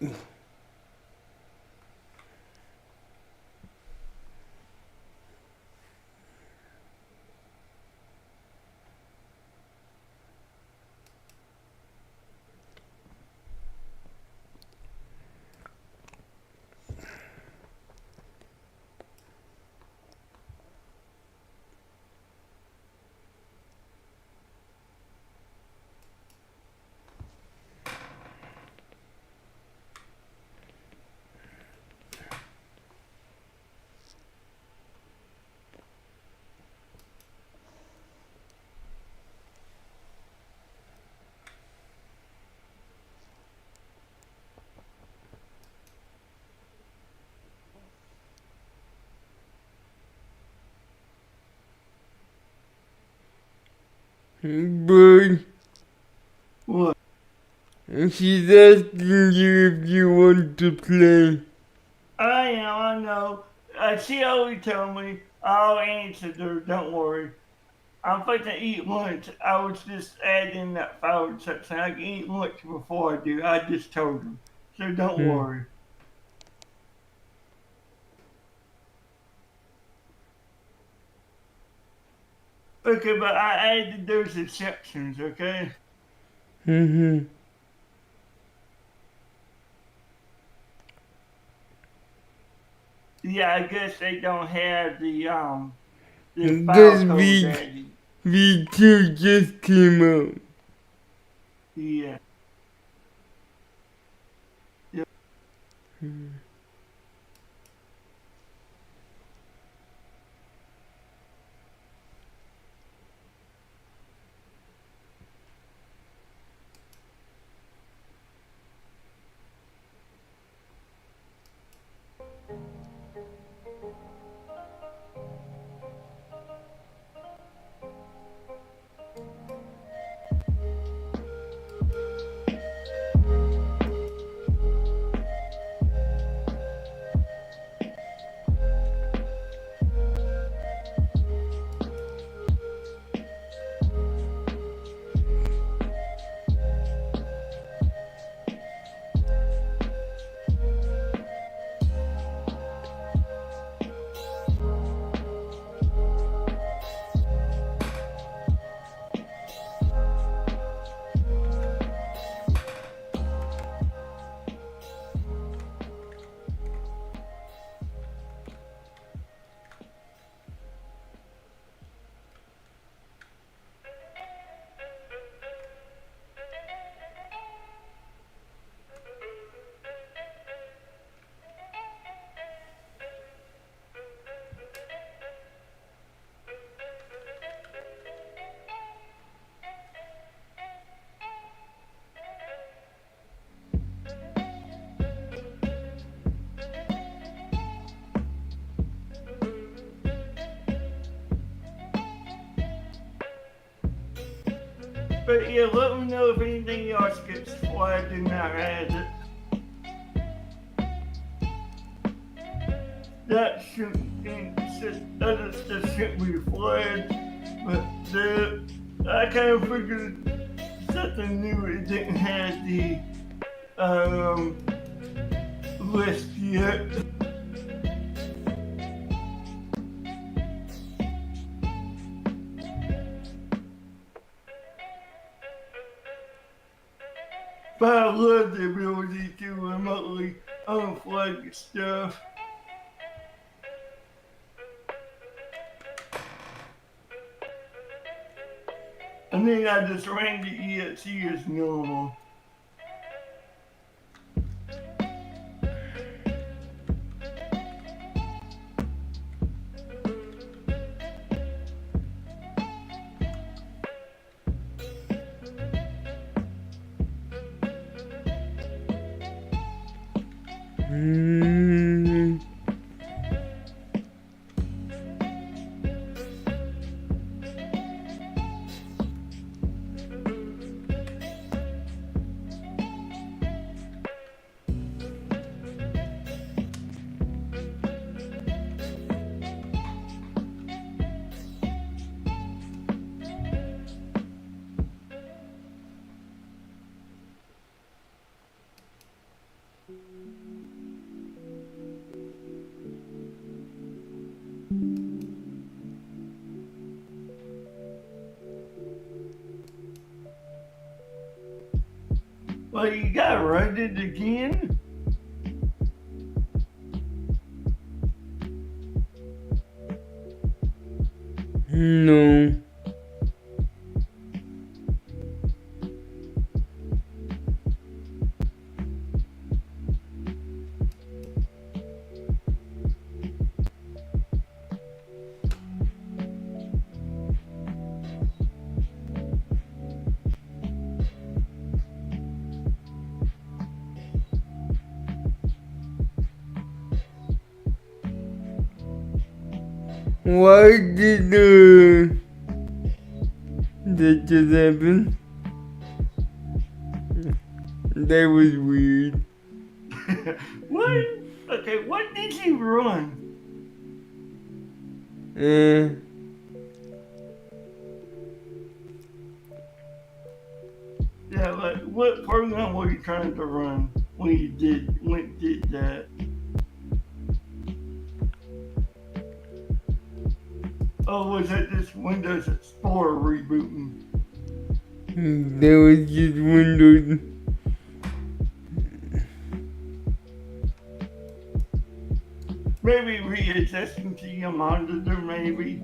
But What? she's asking you if you want to play. I am, I know. She always told me I'll answer her, don't worry. I'm fixing to eat lunch. I was just adding that forward section. I can eat lunch before I do. I just told her. So don't worry. Okay, but I added those exceptions, okay? Mm-hmm. Yeah, I guess they don't have the file Because code added. V2 just came out. Yeah. Yeah. But yeah, let me know if anything else gets flagged and I add it. That shouldn't be, other stuff shouldn't be flagged. But I kind of figured something new. It didn't have the list yet. But I love the ability to remotely unflag stuff. And then I just ran the EXE as normal. But you gotta run it again? No. Why did that just happen? That was weird. What? Okay, what did you run? Yeah, like what program were you trying to run when you did that? Oh, was that this Windows Explorer rebooting? That was just Windows. Maybe readjusting to your monitor, maybe.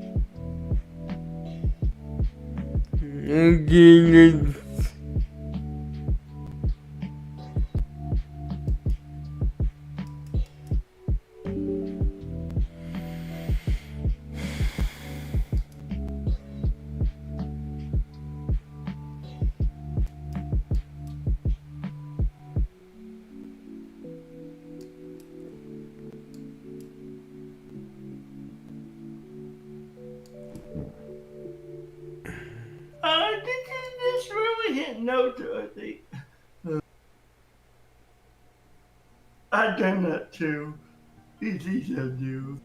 Okay, let's. Did this really hit no to I think? I done that too. It's easy to do.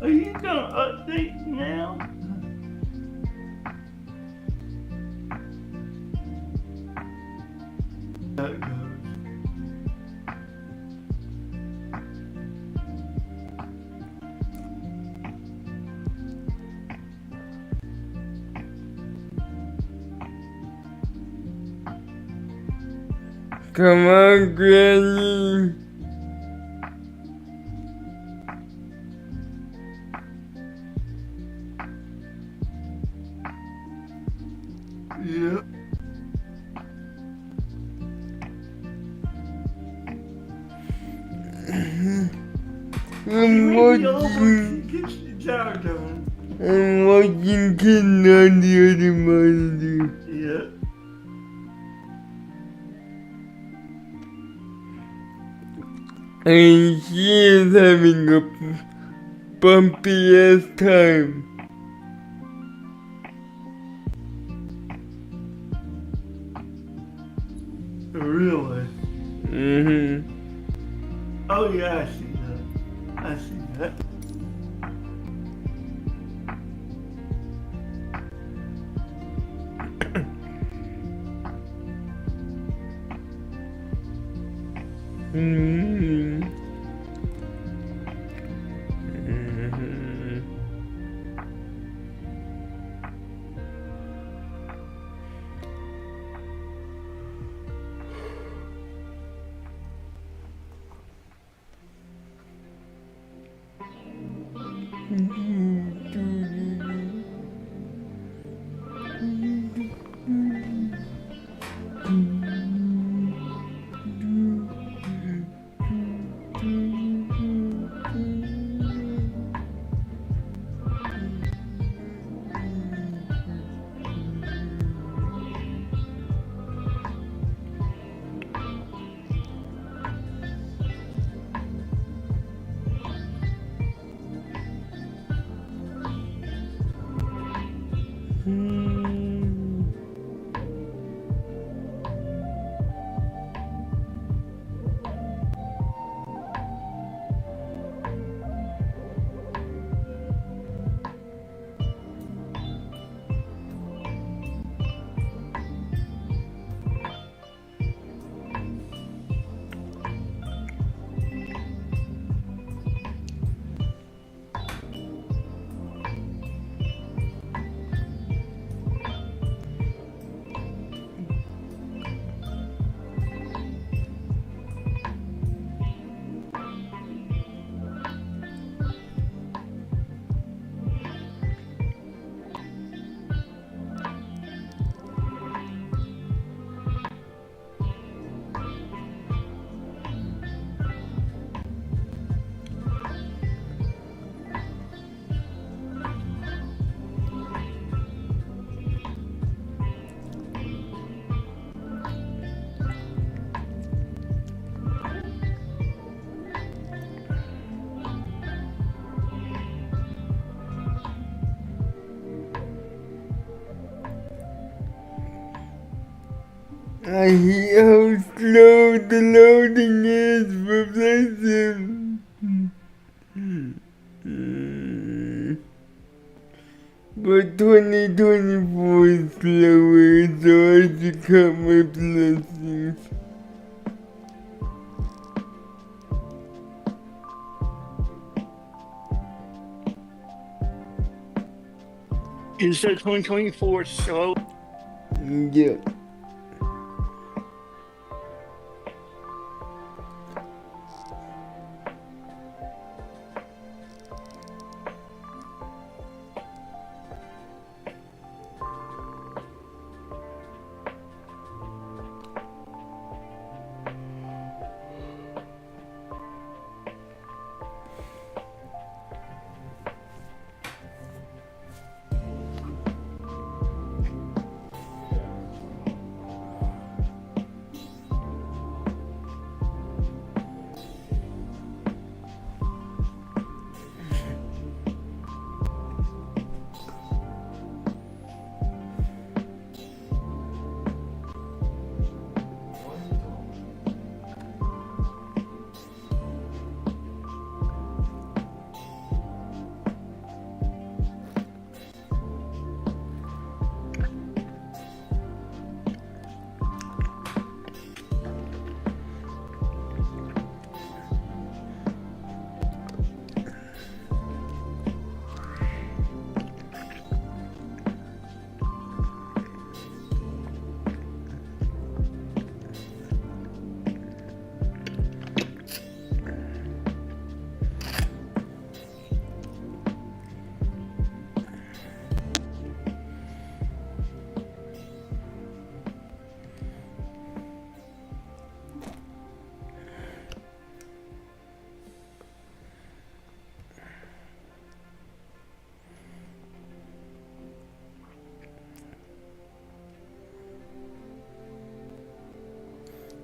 Are you gonna update now? That goes. Come on, Granny. Yep. I'm watching. Get the job done. I'm watching Ken on the other monitor. Yep. And she is having a bumpy ass time. Really? Oh yeah, I see that. I see that. I hate how slow the loading is for places. But 2024 is slower, so I should cut my blessings. You said 2024 slow. Yeah.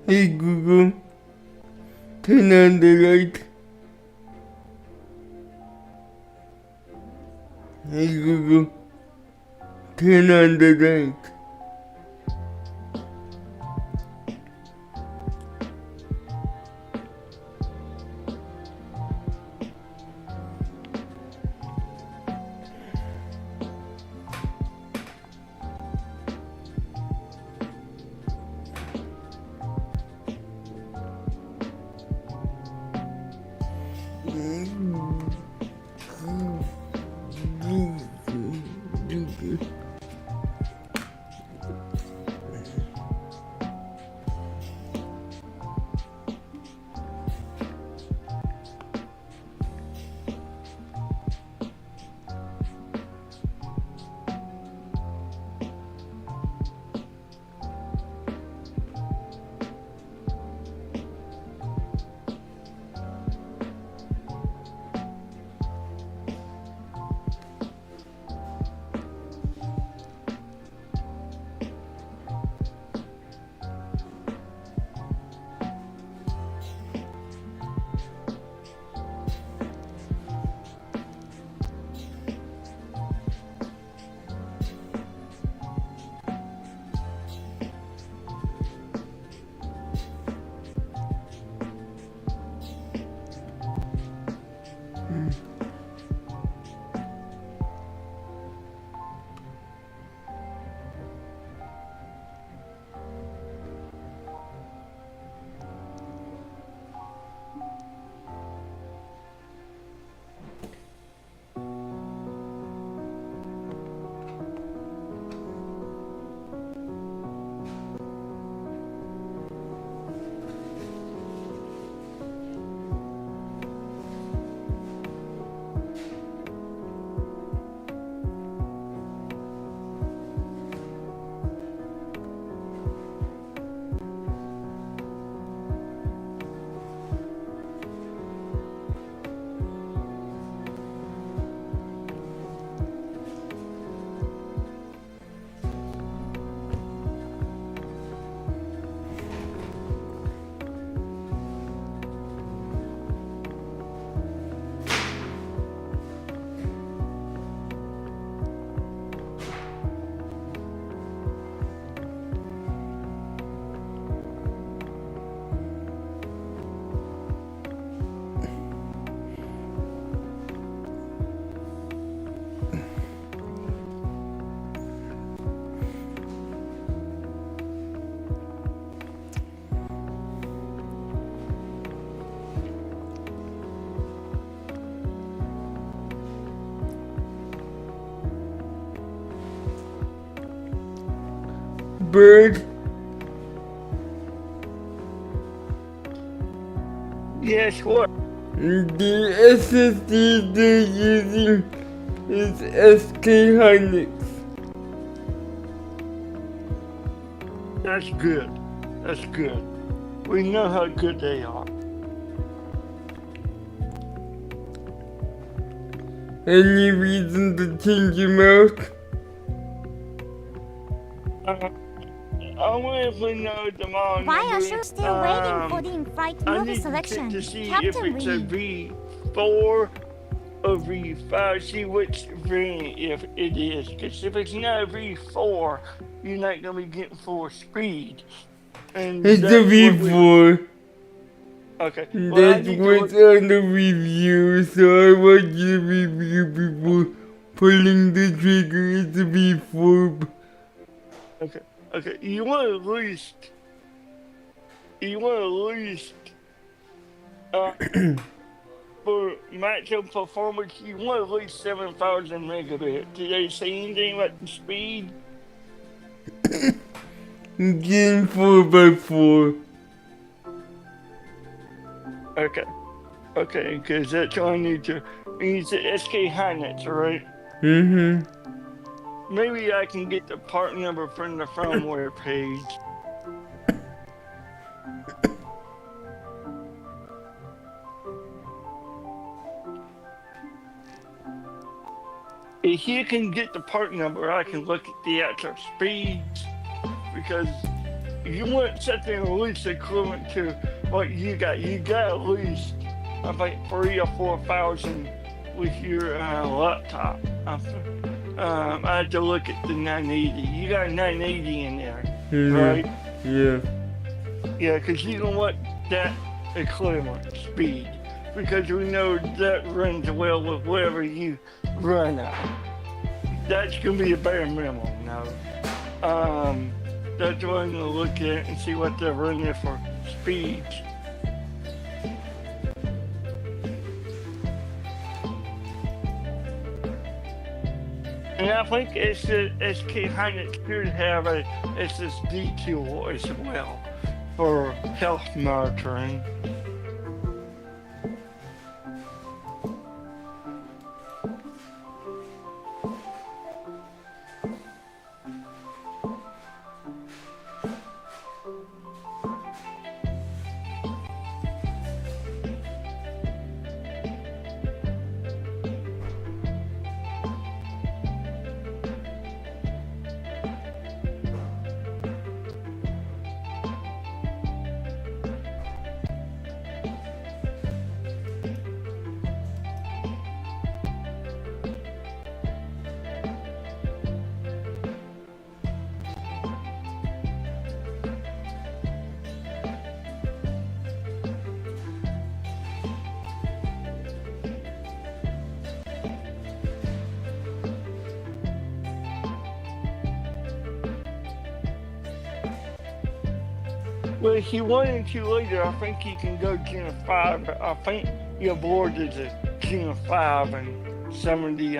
Hey Google, turn on the light. Hey Google, turn on the light. bird? Yes, what? The SSD they're using is SK Hynix. That's good. That's good. We know how good they are. Any reason to change them out? Only if we know the model Why number. are you still waiting for the in-flight I movie need to selection? check to see Captain if it's a Reed. V4 or V5. See which variant if it is. Because if it's not a V4, you're not going to be getting full speed. And It's a that's what we- V4. Okay. Well, I That's need to what's look. on the review, so I want you to review before pulling the trigger. It's a V4. Okay. Okay. You want at least. For maximum performance, you want at least 7,000 megabits. Did they say anything about the speed? Gen 4x4. Okay. Okay, because that's all I need to. It's the SK Hynix, right? Mm-hmm. Maybe I can get the part number from the firmware page. If you can get the part number, I can look at the actual speeds. Because you want something at least equivalent to what you got. You got at least, I think, 3,000 or 4,000 with your laptop. I had to look at the 980. You got a 980 in there, right? Yeah. Yeah, because you don't want that equivalent speed. Because we know that runs well with whatever you run at. That's going to be a bare minimum now. That's what I'm going to look at and see what they're running for speeds. And I think SK Hynix should have a SSD tool as well for health monitoring. Well, if you wanted to later, I think you can go Gen 5, but I think your board is a Gen 5 and some of the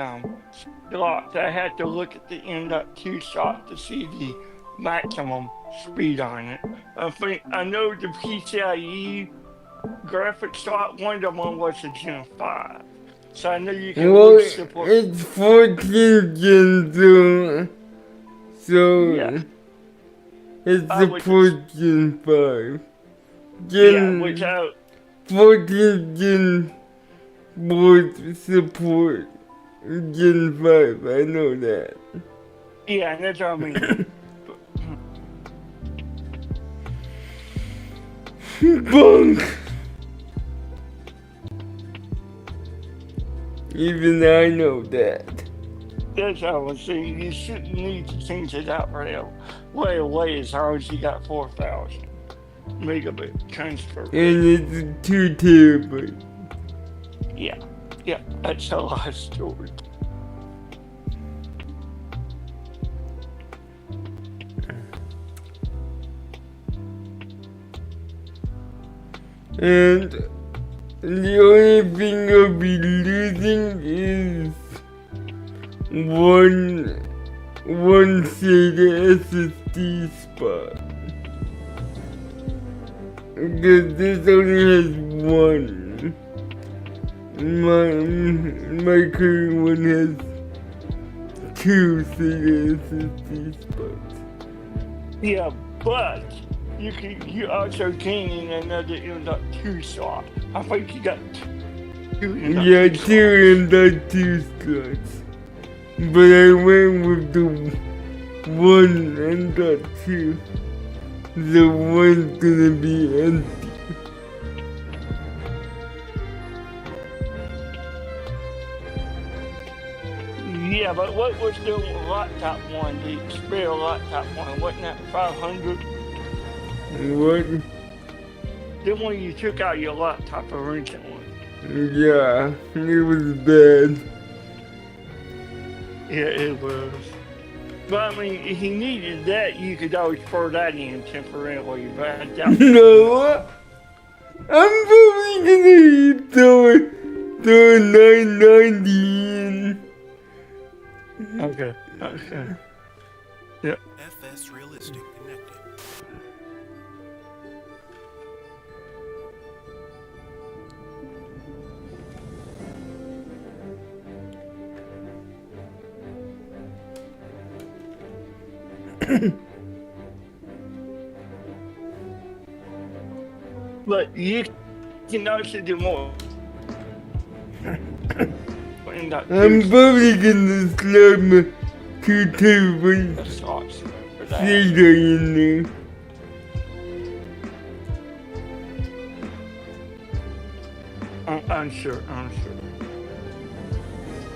slots. I had to look at the M.2 slot to see the maximum speed on it. I know the PCIe graphics slot, one of them was a Gen 5. So I know you can support. It's 14 gens, so Yeah. it supports Gen 5. Which I 14 gen boards support Gen 5, I know that. Yeah, that's what I mean. Bunk! Even I know that. That's how I was saying. You shouldn't need to change it out right away as long as you got 4,000 megabit transfer. And it's 2 terabytes. Yeah, that's a lot of storage. And the only thing I'll be losing is one one SATA SSD spot. Because this only has one. My current one has two SATA SSD spots. Yeah, but you also can in another M.2 slot. I think you got two M.2 Yeah, slots. two M.2 slots. But I went with the one M.2. The one's gonna be empty. Yeah, but what was the laptop one, the spare laptop one? Wasn't that 500? What? The one you took out your laptop originally. Yeah, it was bad. Yeah, it was. But I mean, if you needed that, you could always throw that in temporarily. But I doubt. No, I'm probably gonna throw 990 in. Okay. Okay. Yeah. FS Realistic connected. But you can also do more. In that I'm two probably gonna slap my 2 terabytes slots for that. SATA in there. I'm sure.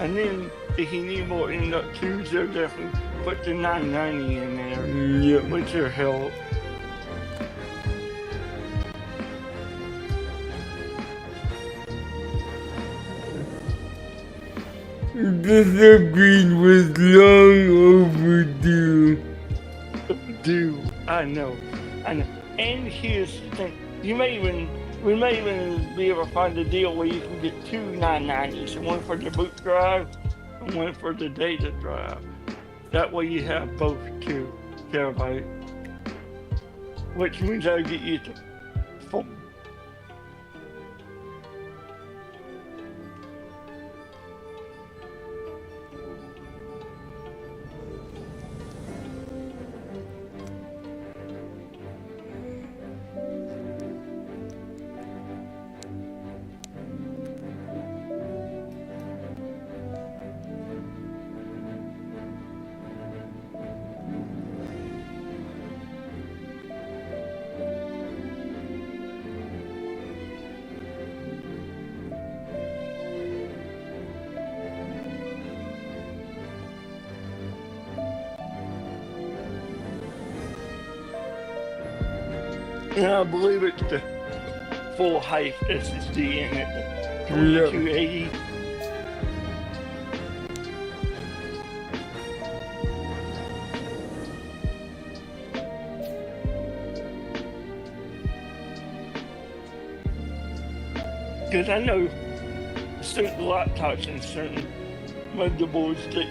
And then if you need more in that twos, they'll definitely put the 990 in there, Yep. which will help. This upgrade was long overdue. I know. And here's the thing: we may even be able to find a deal where you can get two 990s, one for the boot drive and one for the data drive. That way you have both 2 terabyte, which means I'll get you to 4. And I believe it's the full height SSD in it, 2280. Because I know certain laptops and certain motherboards get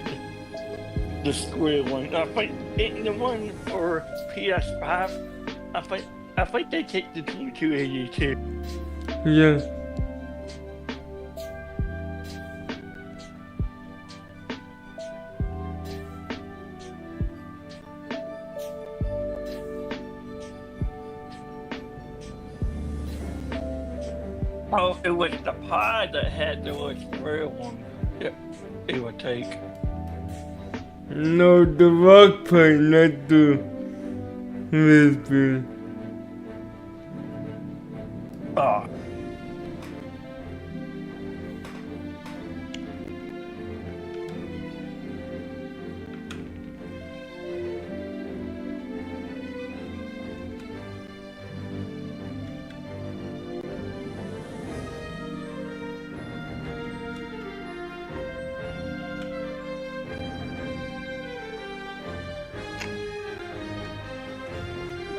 the square one. I think the one for PS5, I think they take the 2280 too. Yeah. Oh, it was the Pi that had the square one. Yep, it would take. No, the rock part, not the raspberry. Ah.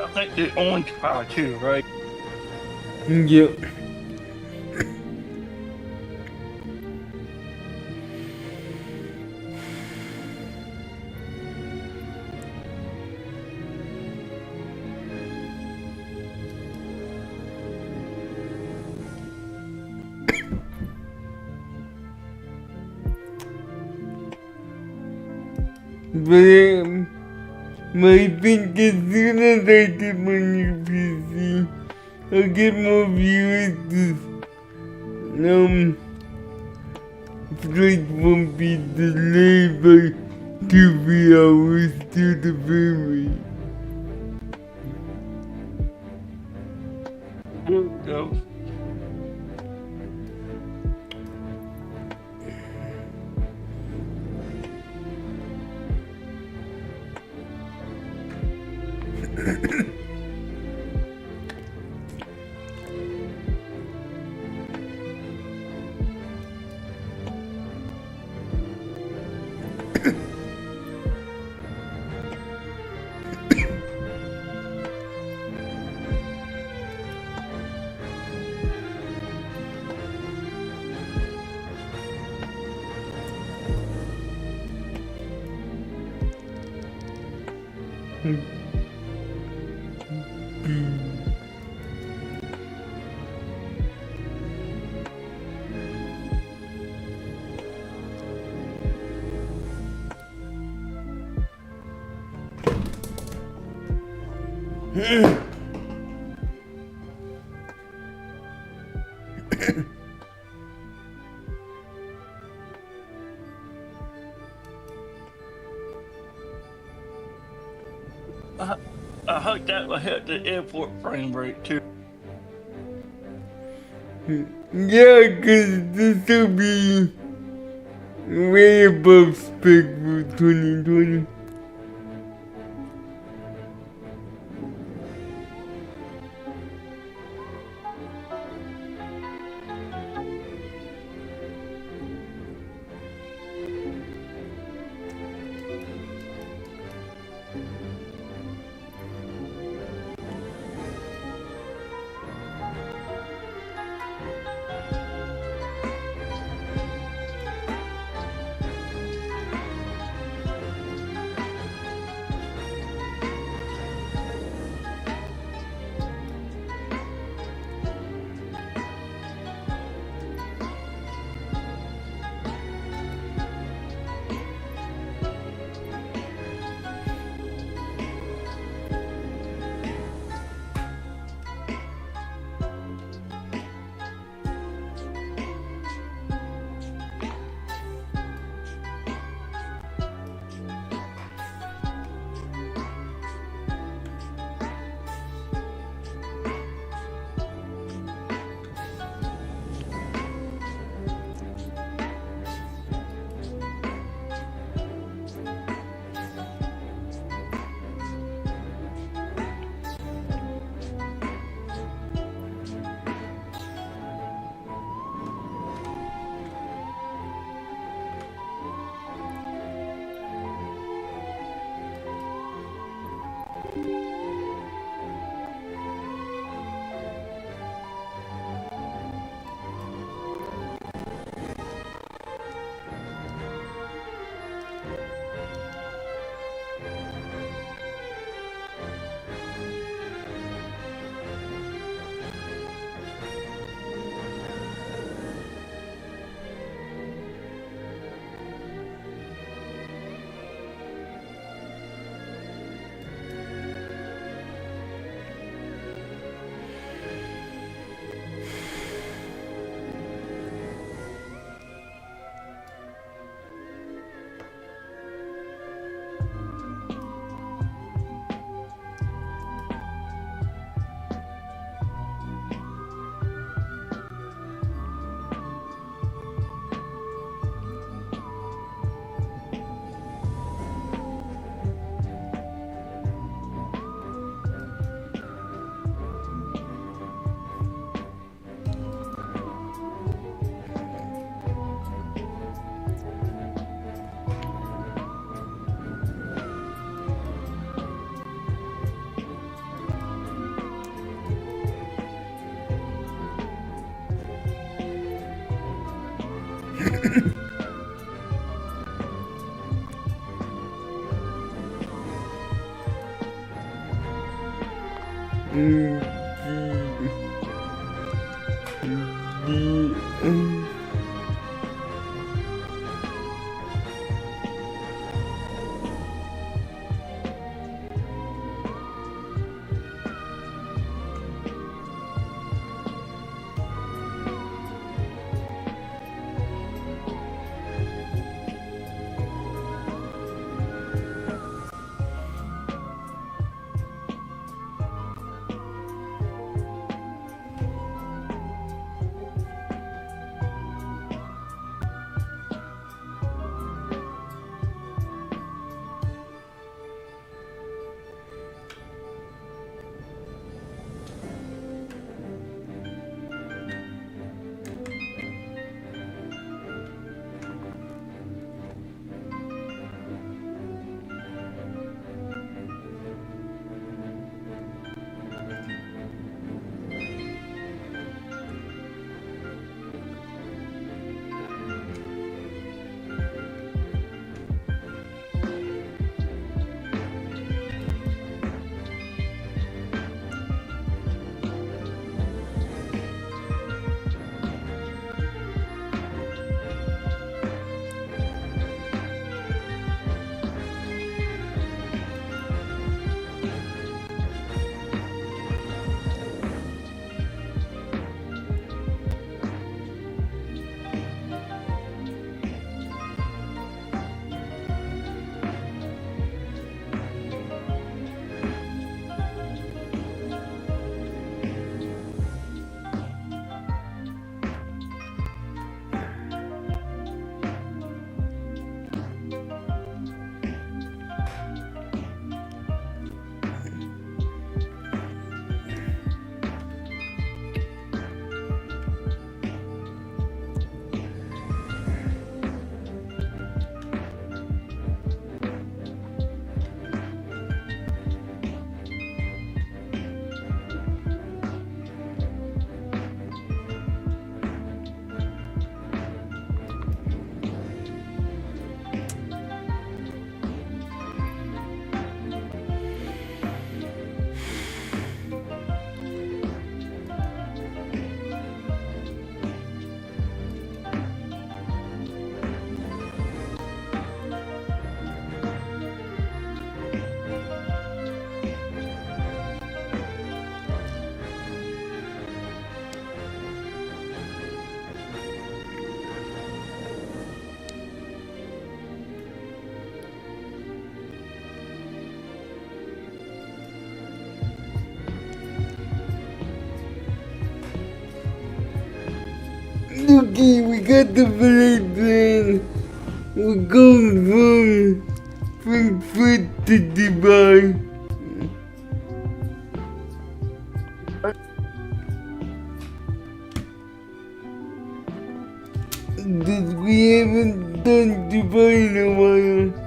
I think the orange Pi too, right? Yep. But I think as soon as I get my new PC, I'll get more viewers. Flight won't be delayed by 2-3 hours to the family. Go. I hope that will help the airport frame rate too. Yeah, 'cause this will be way above spec for 2020. Okay, we got the flight plan. We're going from Frankfurt to Dubai. Because we haven't done Dubai in a while.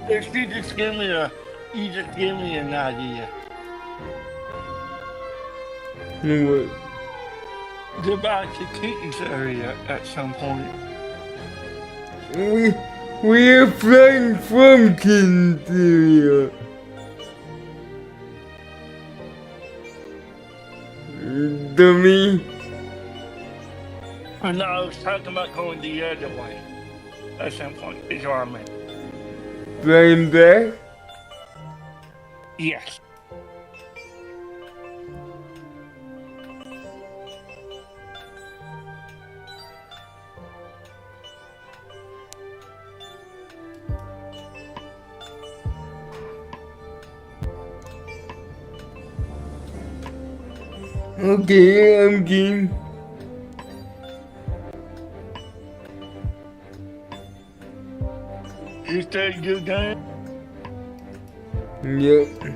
If you just give me an idea. What? Goodbye to Kitty's area at some point. We're flying from Kinsyria. Dummy. And I was talking about going the other way at some point, is what I meant. Flying back? Yes. Okay, I'm game. You said you done? Yep.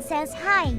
It says hi.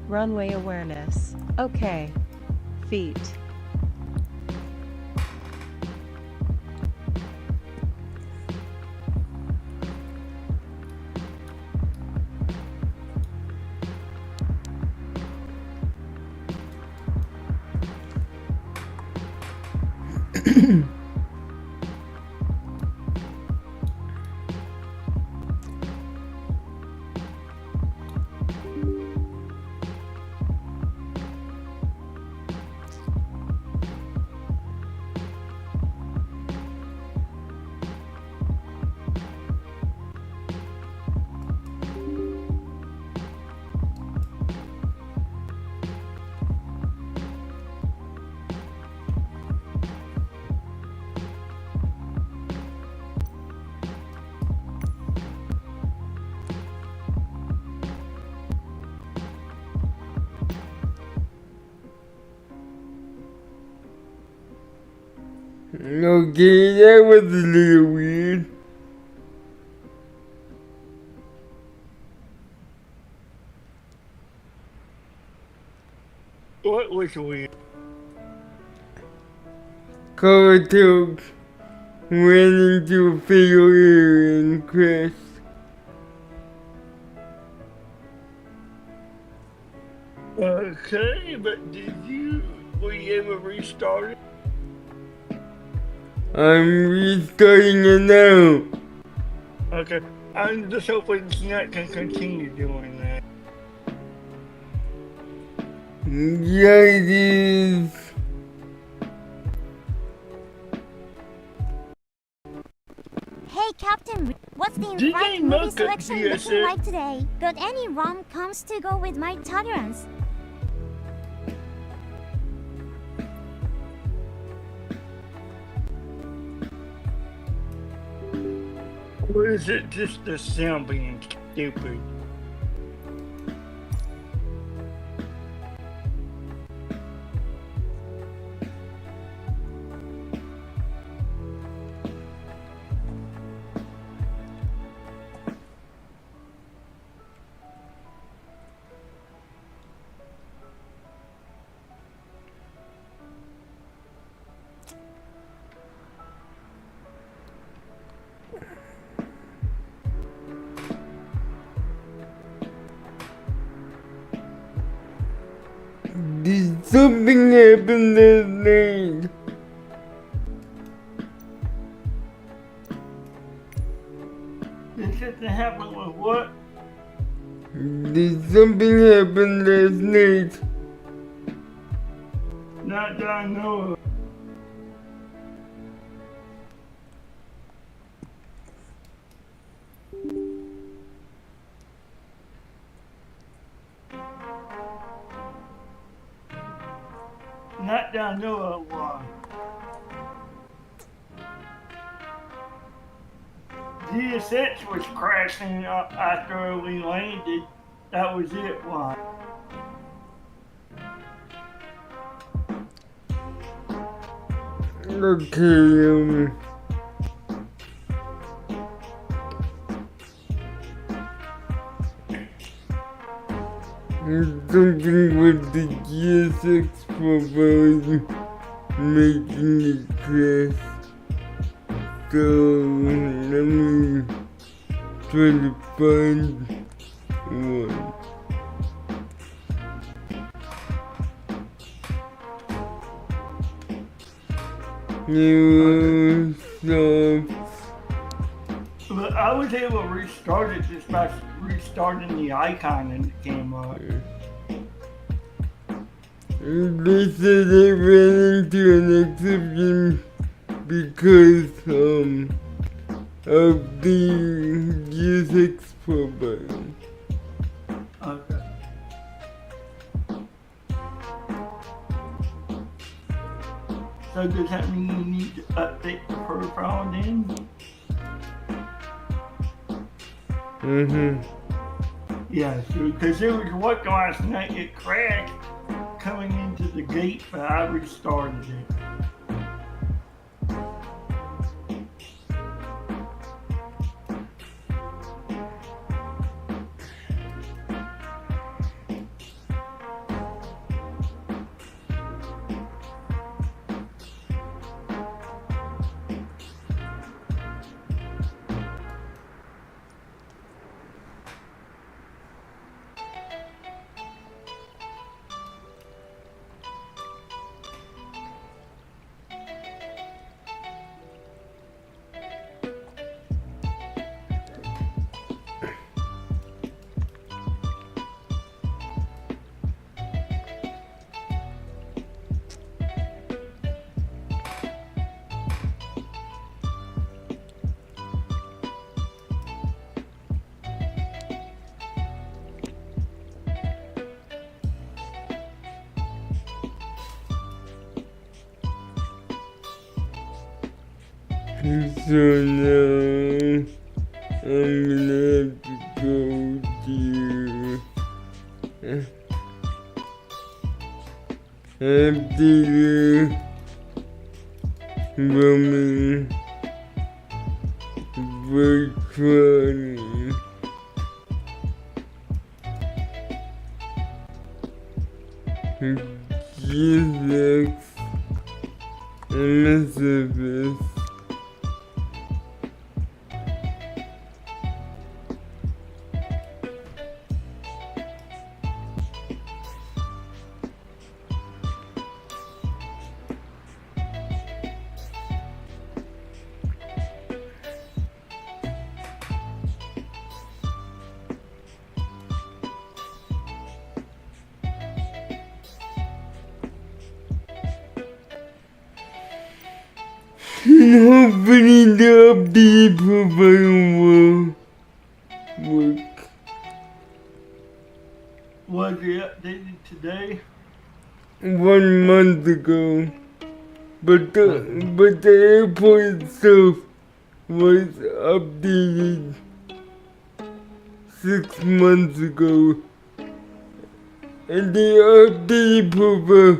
Runway awareness. Okay. Feet. Okay, that was a little weird. What was weird? Comatose ran into a fatal area and crashed. Okay, but were you able to restart it? I'm restarting it now. Okay, I'm just hoping it's not gonna continue doing that. Yeah, it is. Hey, Captain, what's the Did in-flight they movie look at selection DSS? looking like today? Got any rom-coms to go with my tolerance? Or is it just the sound being stupid? Something happened last night. This doesn't happen with what? Did something happen last night? Not that I know of. Not that I know of. Why? GSX was crashing after we landed. That was it. Why? Okay, something with the GSX profile making it crash. So let me try to find one. But I was able to restart it just by restarting the icon and it came up. They said they ran into an exception because of the GSX profile. Okay. So does that mean you need to update the profile then? Yeah, because it was working last night, it crashed coming into the gate, but I restarted it. So now I'm gonna have to go to after the Roman virtually. GSX MSFS. And hopefully the update profile will work. Was it updated today? 1 month ago, but the airport itself was updated 6 months ago, and the updated profile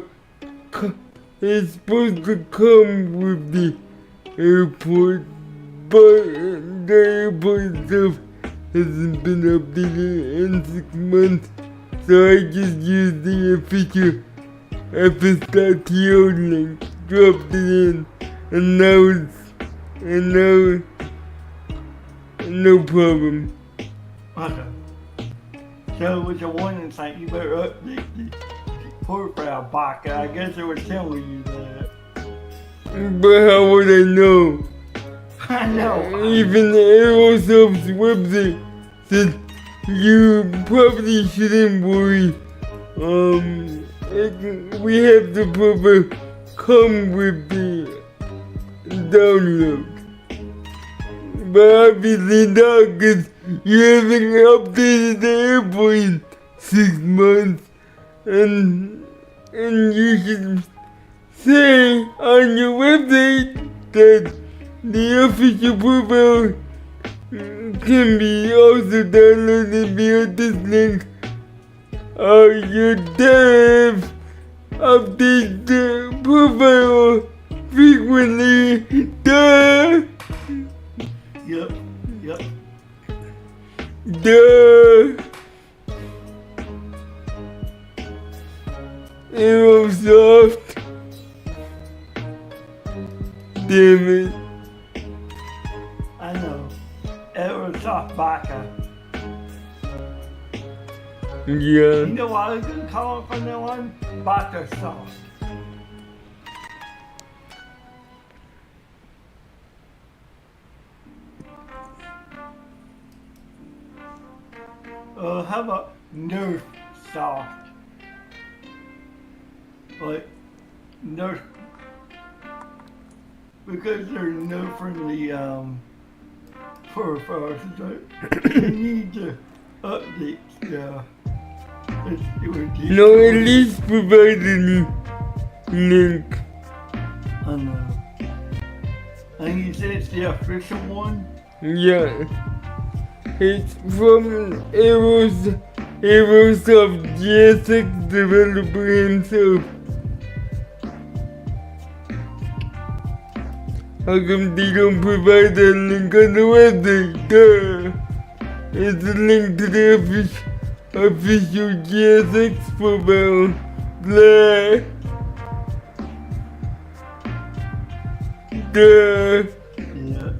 is supposed to come with the airport, but the airport itself hasn't been updated in 6 months, so I just used the official FS.TO link, dropped it in, and now no problem. Okay. So with a warning sign, you better update it. profile, Baka. I guess they were telling you that. But how would I know? I know. Even Aerosoft's website said you probably shouldn't worry. We have the proper come with the download. But obviously not, because you haven't updated the airplane 6 months. And you should say on your website that the official profile can be also downloaded via this link. Your dev update the profile frequently. Duh! Yep. Duh! Aerosoft. Damn it. I know. Aerosoft Baka. Yeah. You know what I was gonna call it from now on? Baka Soft. How about Nerf Soft? Like, Nerf, because they're nerfing the profiles, they need to update stuff. It was No, at least provide a link. I know. And you said it's the official one? Yeah. It's from Aerosoft GSX developer himself. How come they don't provide that link on the website? Duh! It's a link to the official GSX profile. Blah! Duh! Yeah.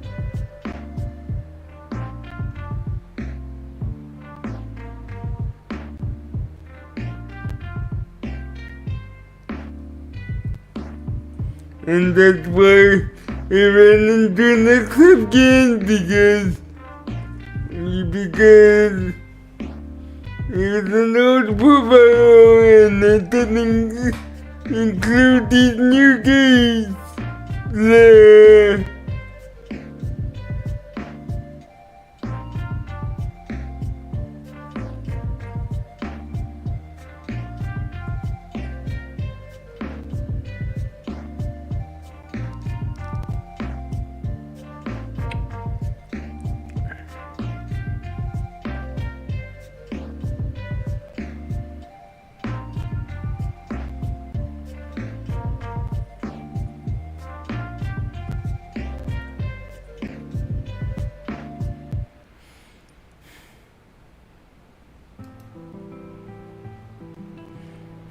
And that's why I ran into an Eclipse game because it's an old profile and it doesn't include these new games. Blah.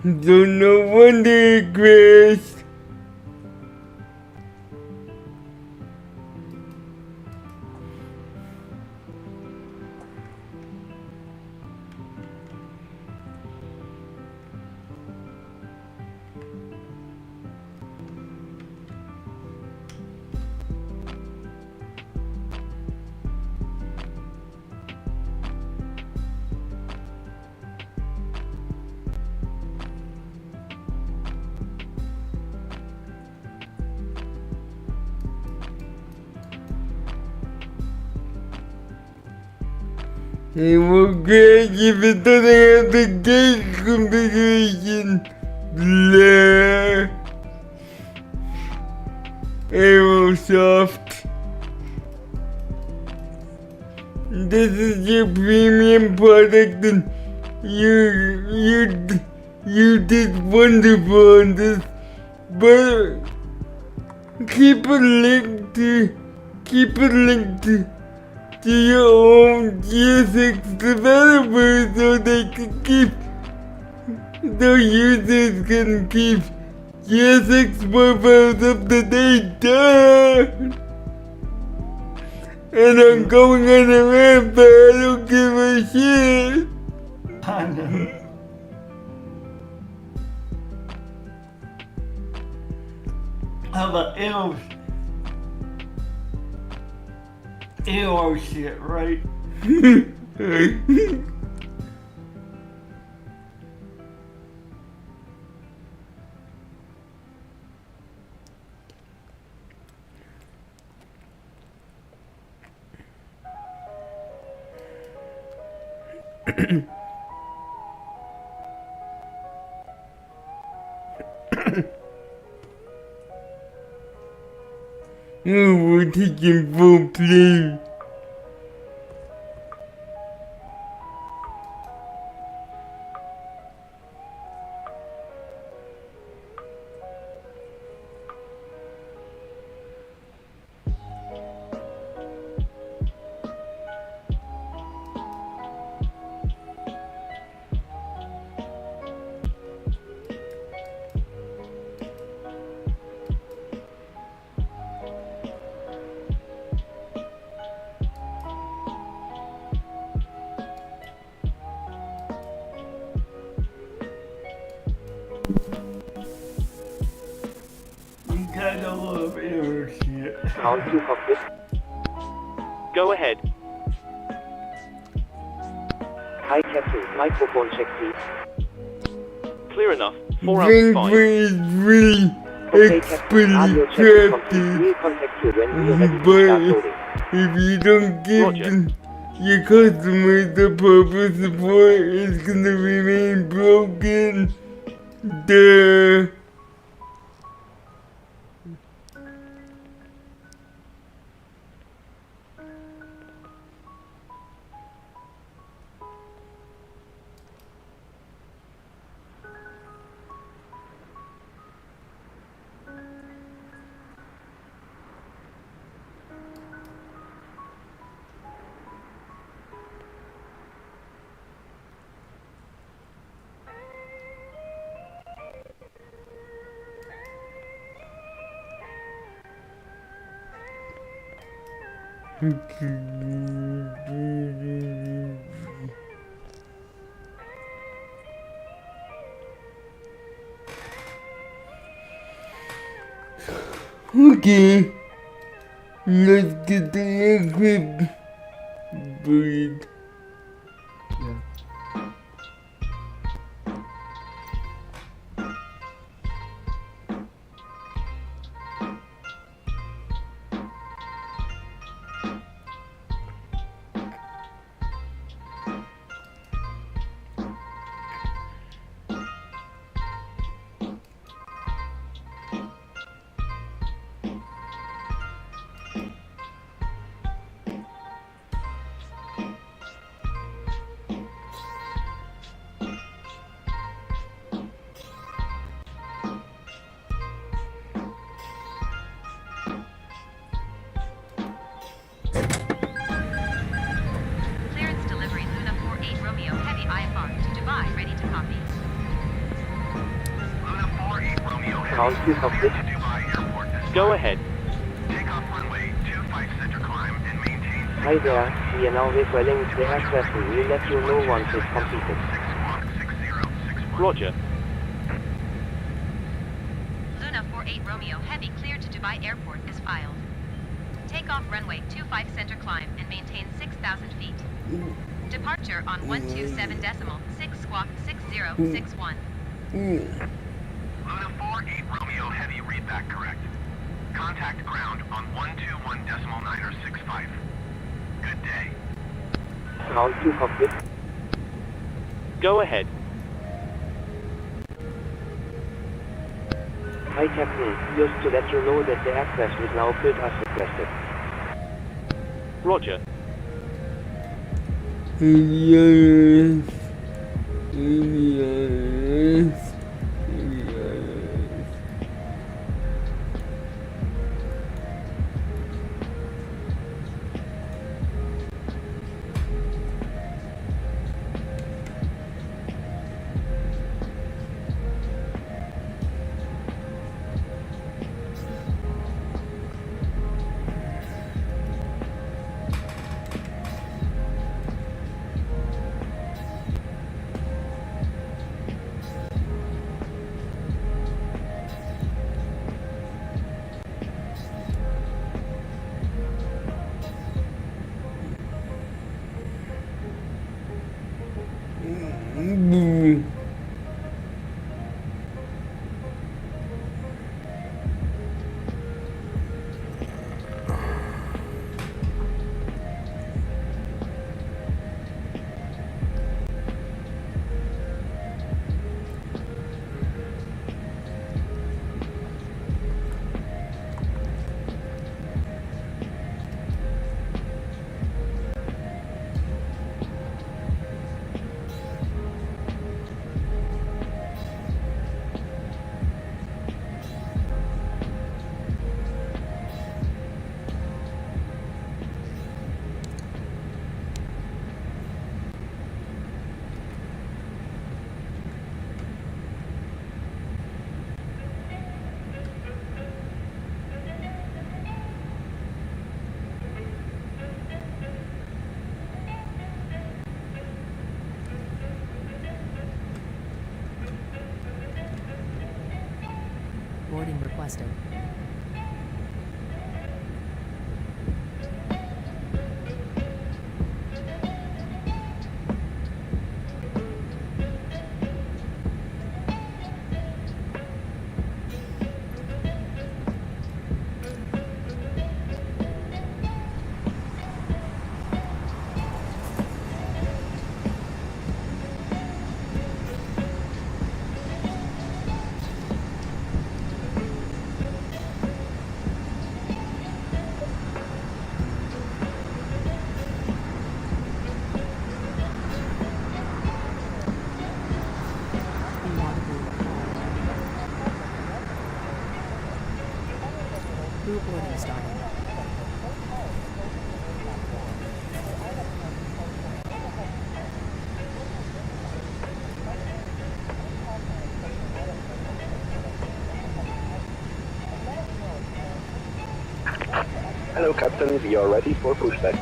So no wonder it crashed. It will crash if it doesn't have the gate configuration. Blah. Aerosoft. This is your premium product and you did wonderful on this, but keep a link to your own GSX developers so they can keep, so users can keep GSX profiles up to date. Duh. And I'm going on a rant, but I don't give a shit. I know. How about arrow shit, right? Oh, we're taking full plane. You gotta love arrow shit. Count to cockpit. Go ahead. Hi Captain, microphone check please. Clear enough. 4 out of Vancouver 5. is really Okay Captain, audio check is complete. crafty. We'll contact you when we are ready to But start loading. if you don't give Roger. your customers the proper support, it's gonna remain broken. Duh. Okay, let's get the Eclipse breed. Clearance delivery Luna 48 Romeo Heavy IFR to Dubai, ready to copy. Luna 48 Romeo Count to cockpit. to Dubai Airport is Go ahead. take off runway 25 center climb and maintain Hi there, we are now refueling the aircraft and we'll let you know once it's completed. 6 Roger. Luna 48 Romeo Heavy cleared to Dubai Airport is filed. Take off runway 25 center climb and maintain 6,000 feet. Departure on 127.6 squawk 6061. Luna 48 Romeo Heavy, read that correct. Contact ground on 121.965. Good day. Count to cockpit. Go ahead. Hi Captain, just to let you know that the aircraft is now built as requested. Roger. Yes. Yes. Yes. requested. Crew boarding started. Hello, Captain. We are ready for pushback.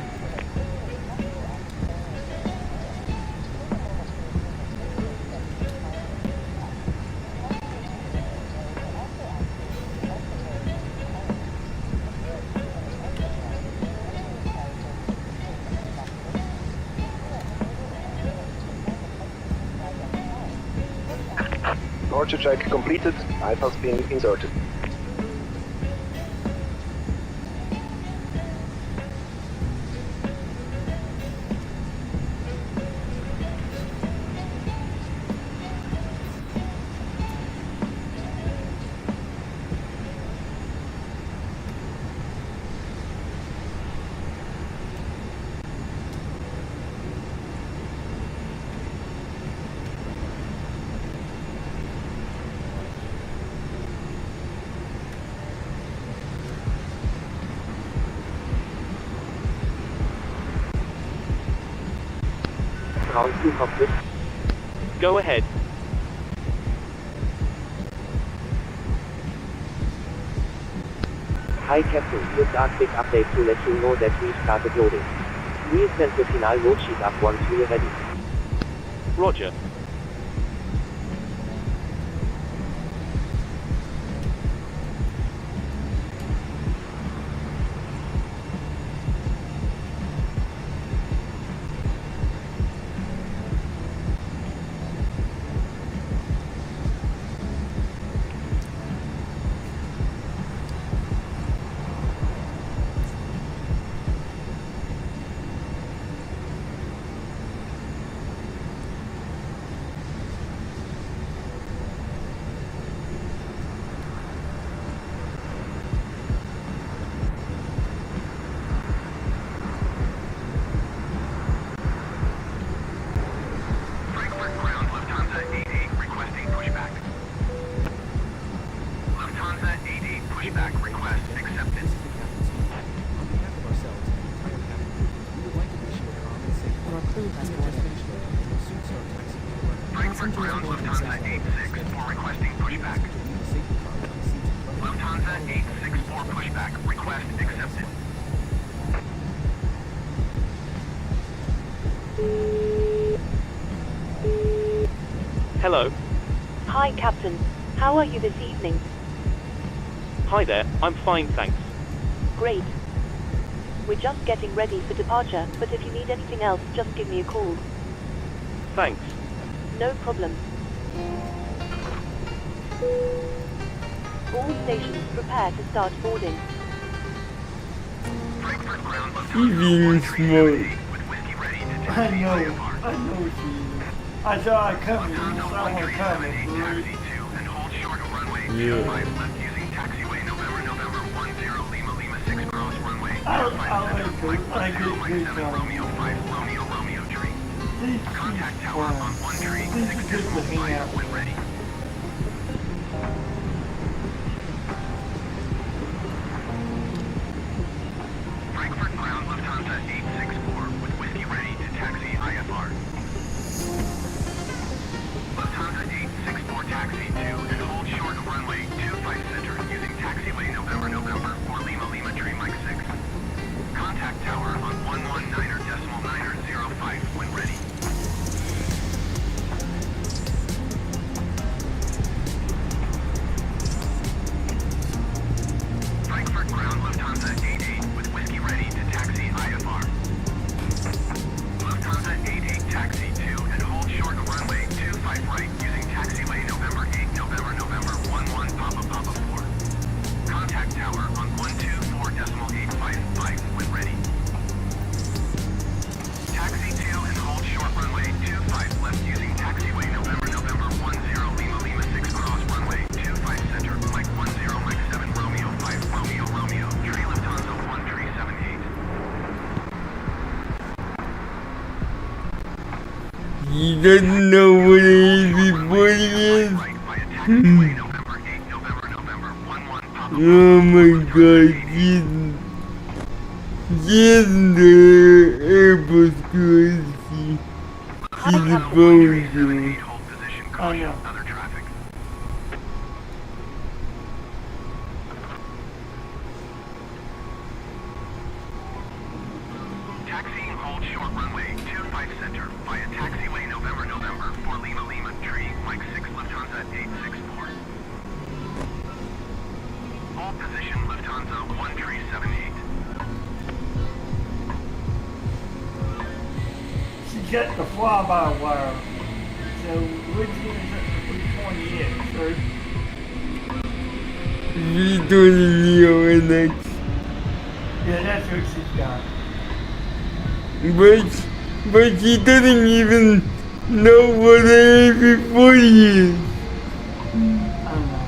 Departure check completed. Life has been inserted. Round 2 complete. Go ahead. Hi Captain, just a quick update to let you know that we've started loading. We'll send the final load sheet up once we're ready. Roger. Frankfurt ground, Lufthansa 88 requesting pushback. Lufthansa 88 pushback request accepted. Our crew has boarded. Frankfurt ground, Lufthansa 864 requesting pushback. Lufthansa 864 pushback request accepted. Hello. Hi, Captain. How are you this evening? Hi there. I'm fine, thanks. Great. We're just getting ready for departure, but if you need anything else, just give me a call. Thanks. No problem. All stations prepare to start boarding. Frankfurt ground, Even Lufthansa smoke. with whiskey ready to I taxi know IFR. she is. I saw it coming. Lufthansa Someone 137 coming. taxi 2 and hold short of runway Yeah. 25 left using taxiway November 10 Lima 6 cross runway 25 I center like flight it. I get runway good 7 time. Romeo 5 Romeo tree. These Contact tower on 1 tree These 6 are good to decimal hang 5 out when with. ready. Frankfurt ground Lufthansa 864 with whiskey ready to taxi IFR. Lufthansa 864 taxi 2 and hold short of runway 25 center using taxiway November 4 Lima tree Mike 6. Contact tower on 119er decimal 9er 05 when ready. He doesn't know what an AB-40 is? Oh my god, she's the Airbus girl. She's a phone girl. Oh yeah. Taxiing hold short runway 25 center via taxiway November for Lima tree Mike 6 Lufthansa 864. Hold position Lufthansa 1378. She got the fly-by-wire. So which one is it? The 328, sir? She's doing the Neo NX. Yeah, that's what she's got. But she doesn't even know what an AB-40 is. I don't know.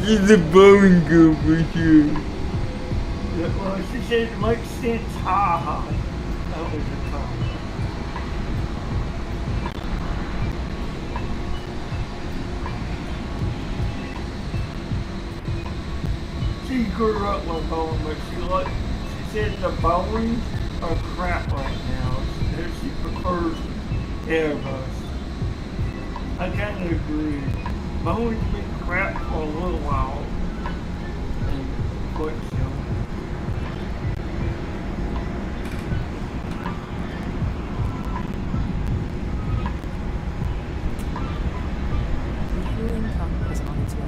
She's a phone girl for sure. Yeah, well, she said it makes sense. Ha ha. That was the time. She grew up with Boeing, but she said the Boeings are crap right now. She prefers Airbus. I kind of agree. Boeing's been crap for a little while. And what so? Refueling truck is on its way.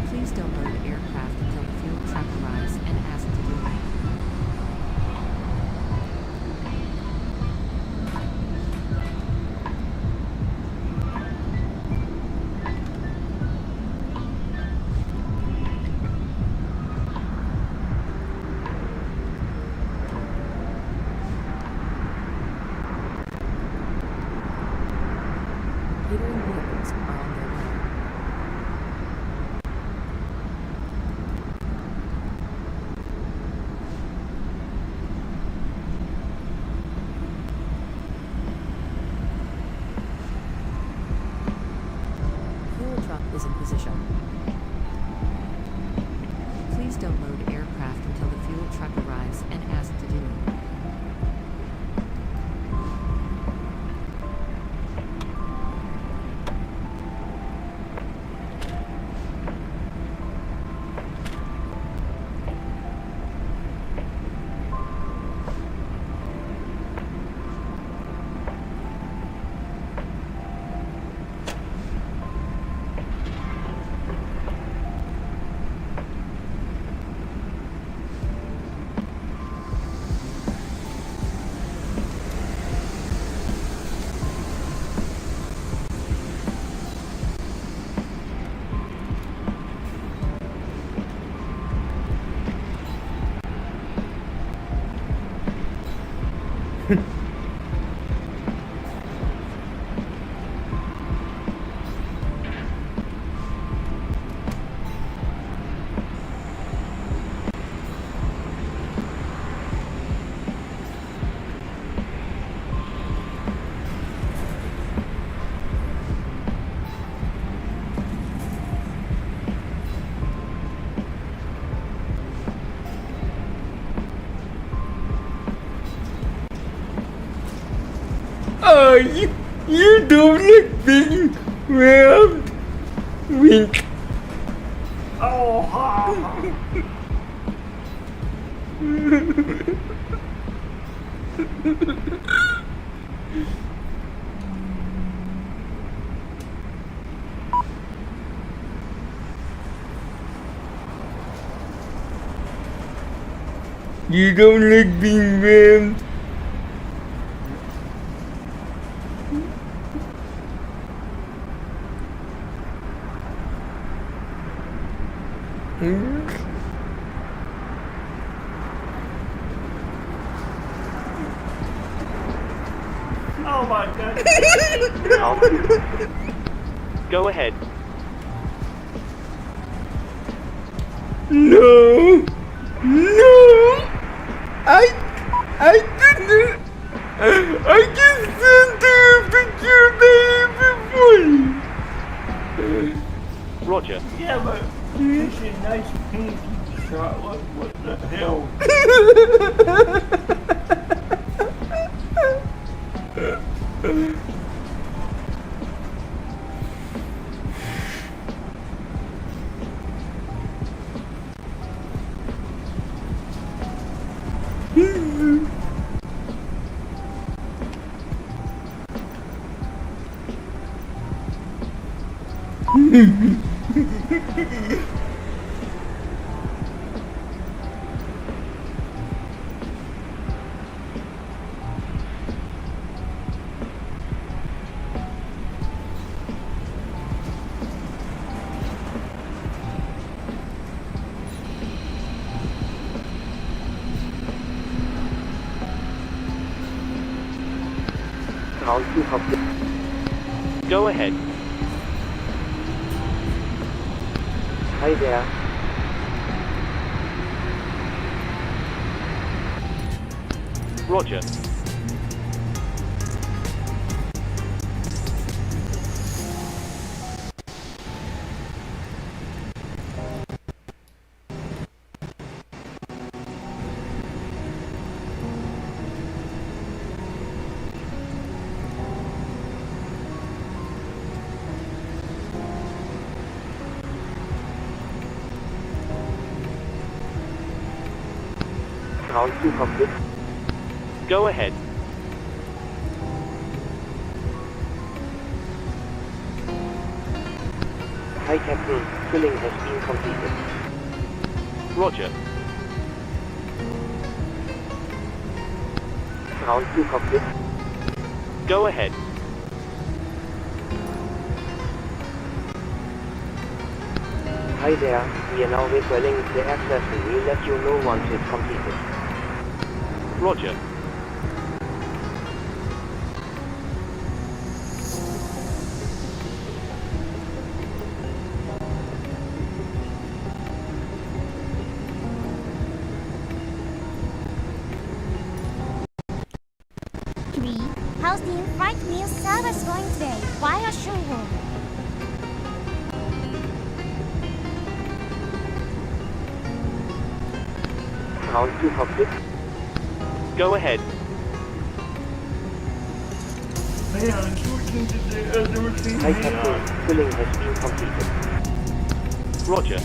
Please don't load aircraft until the fuel truck arrives and ask to do it. Catering vehicles are on their way. Fuel truck is in position. Please don't load aircraft until the fuel truck arrives and ask to do it. Oh, you don't look big, round, wink. Oh, ha ha. You don't look being round. Oh my god. Go ahead. No! No! I It's a nice pink shot. What the hell? Ground 2 complete. Go ahead. Hi there. Roger. Ground 2 complete. Go ahead. Hi Captain, filling has been completed. Roger. Ground 2 complete. Go ahead. Hi there, we are now refueling the access and we'll let you know once it's completed. Roger. Three. How's the in-flight meal service going today? Via showroom. Ground 2 complete. Go ahead. Man, I'm switching to the other machine. Hi Captain, filling has been completed. Roger.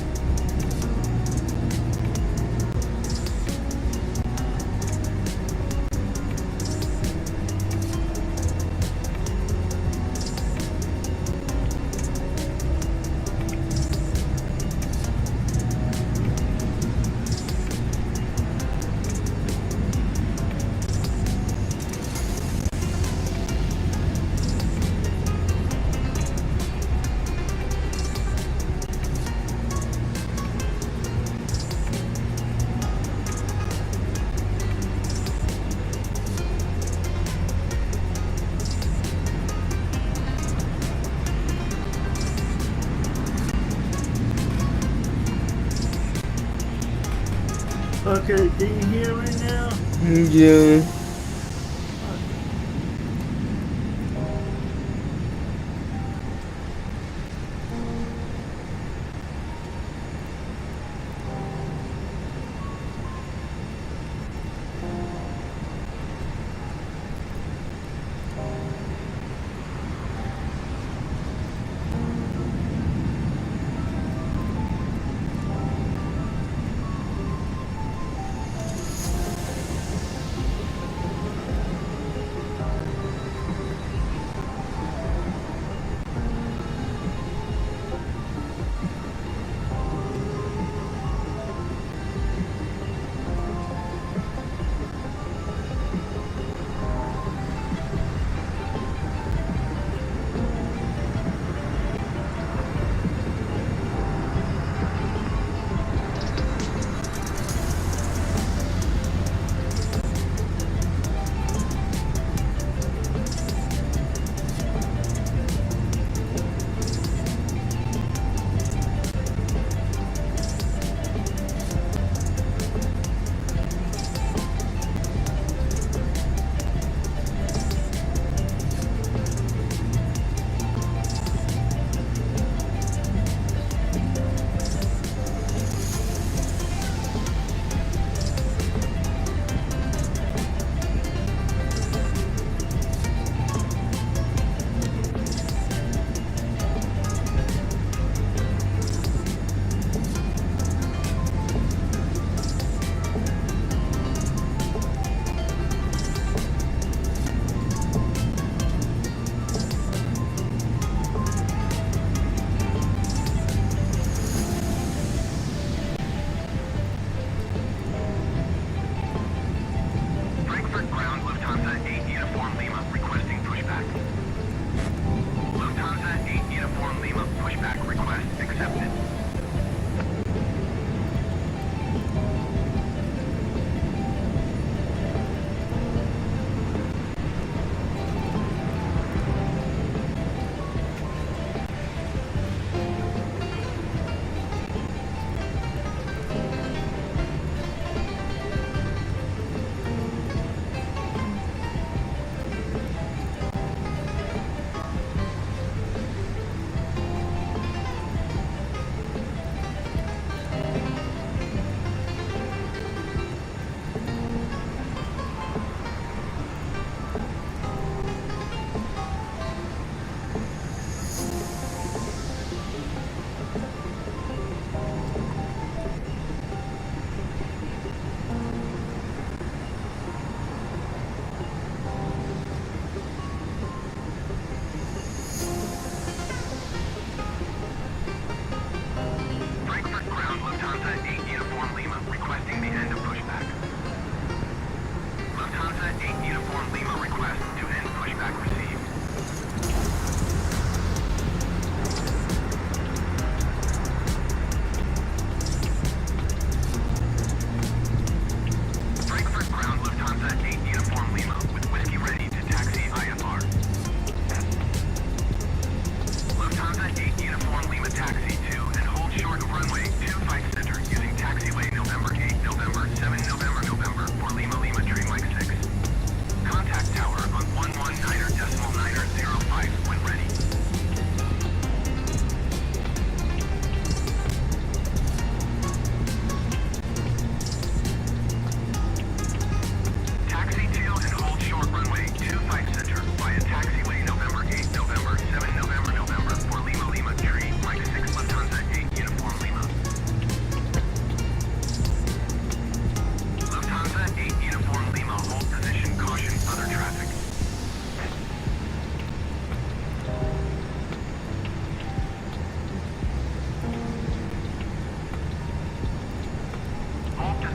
Okay, can you hear me now? Yeah.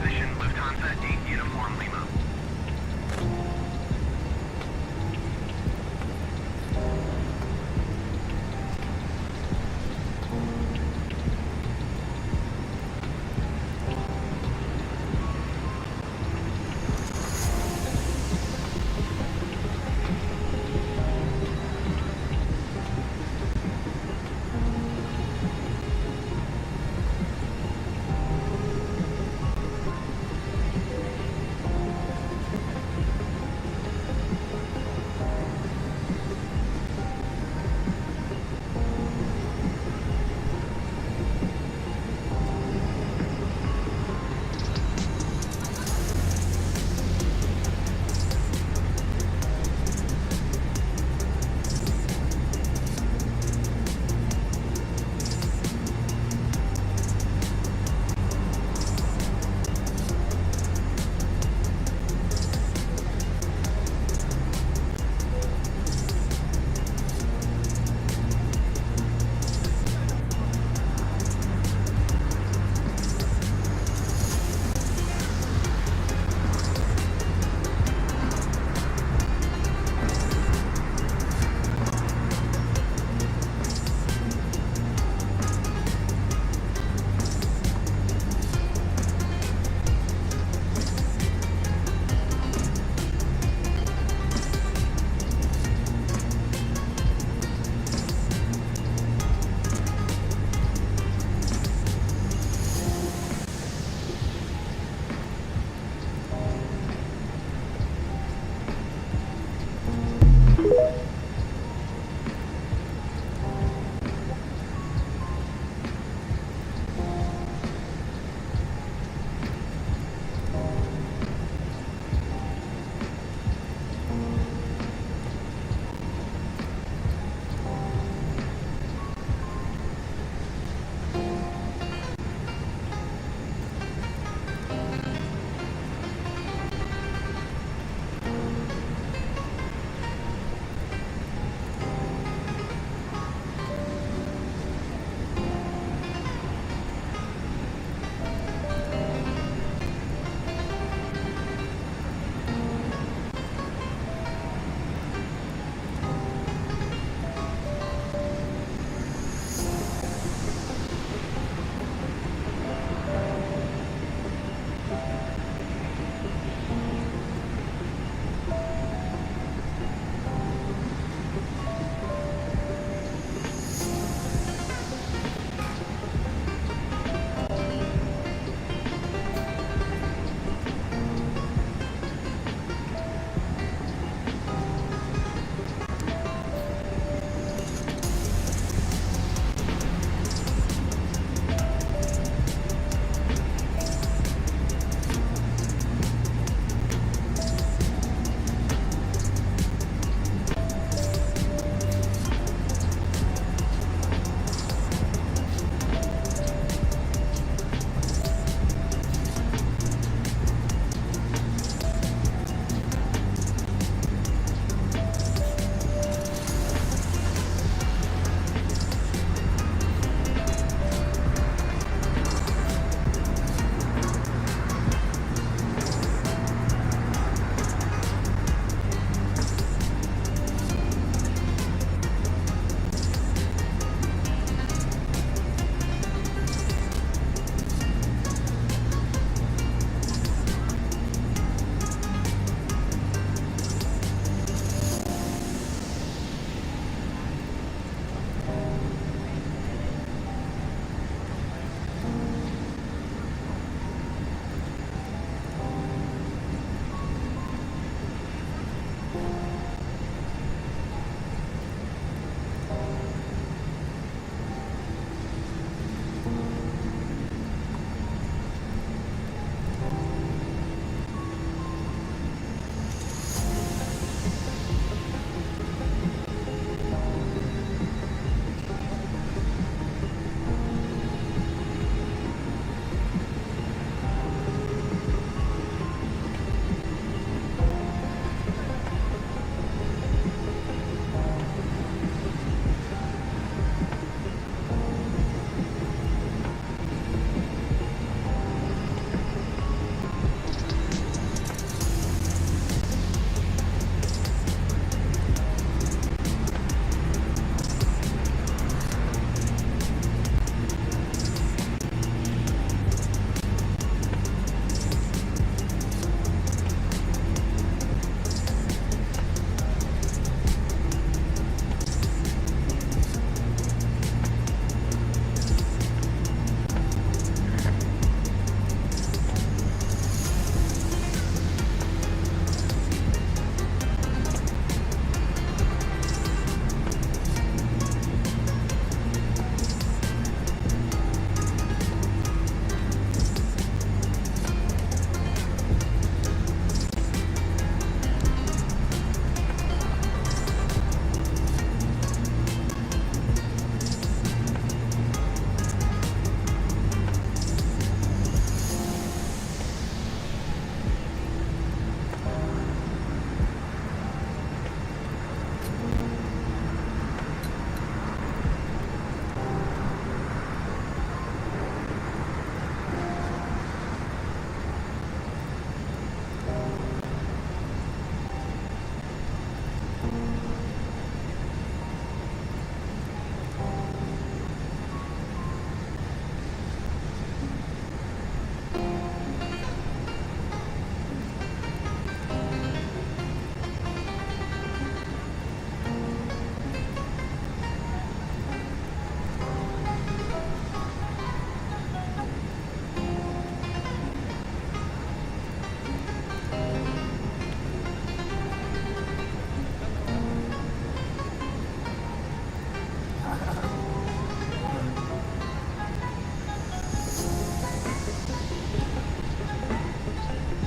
position, Lufthansa 8 Uniform Lima.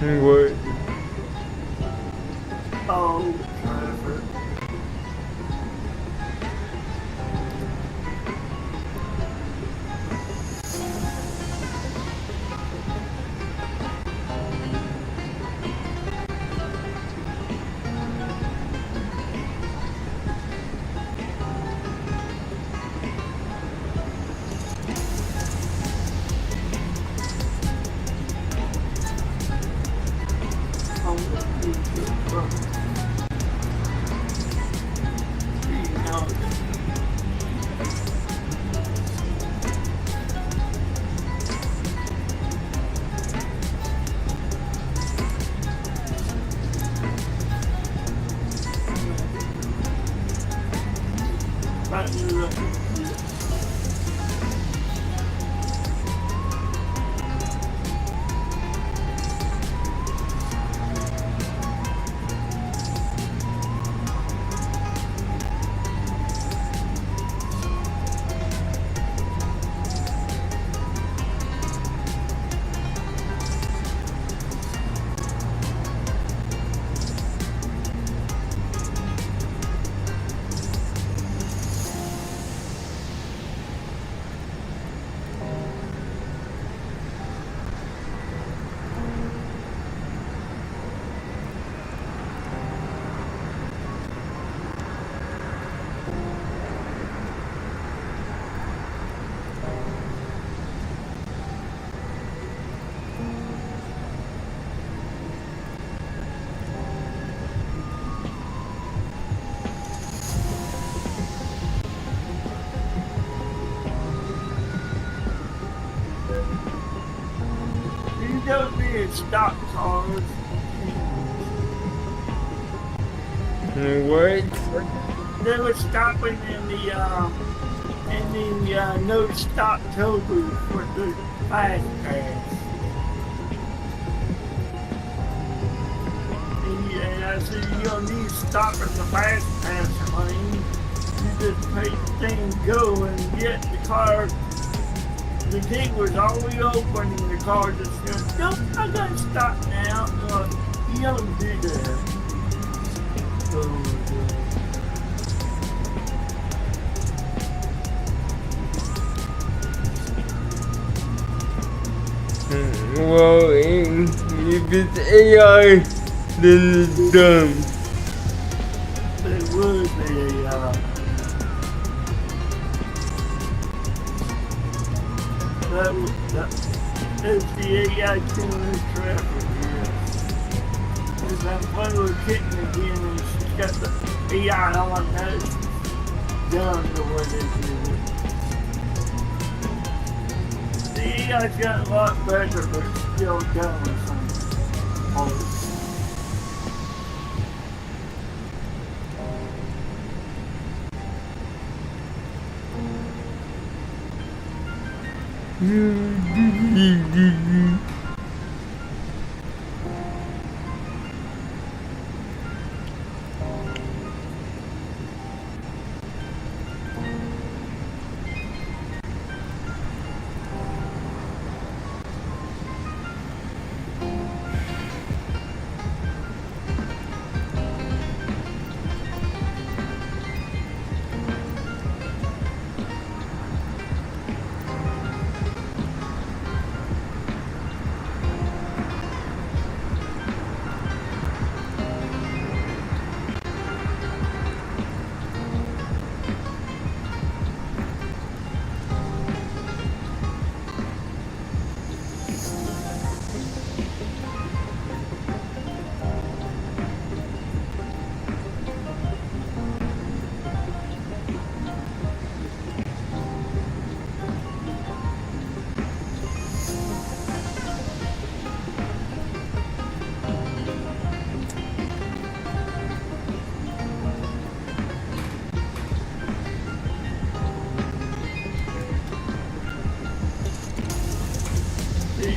What? Oh, Trevor. You don't need stock cars. What? They were stopping in the no stop toll booth for the fast pass. And I said, you don't need to stop at the fast pass lane. You just make the thing go and get the car. The gate was always open and the car just goes, nope, I gotta stop now. You don't do that. Well, if it's AI, then it's dumb. It would be AI. That's the AI killing traffic here. As I'm playing with Kitten again and she's got the AI on now. It's done the way they do it. The AI's gotten a lot better, but it's still doing some holes.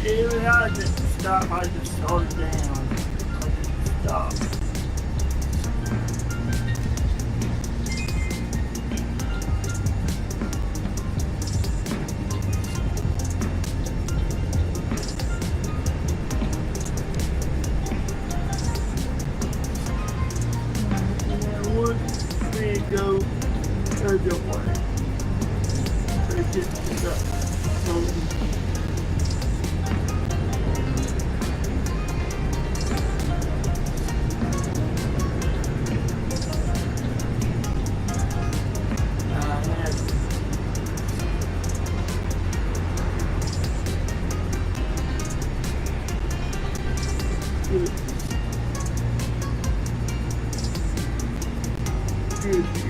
Even I didn't stop, I just slowed down. I didn't stop.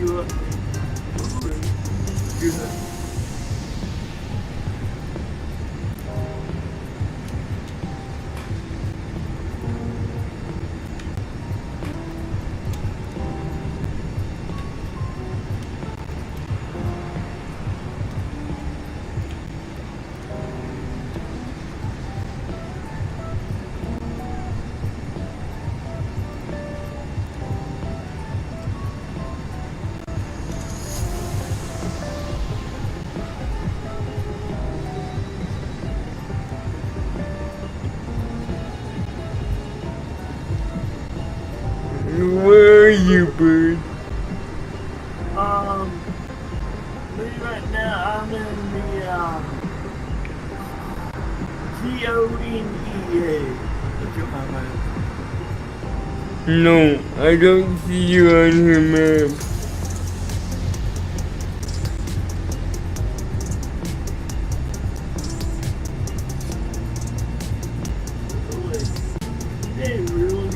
you up. Good. Where are you, bird? Me right now, I'm in the, Gonea. Look at my map. No, I don't see you on her map. They really.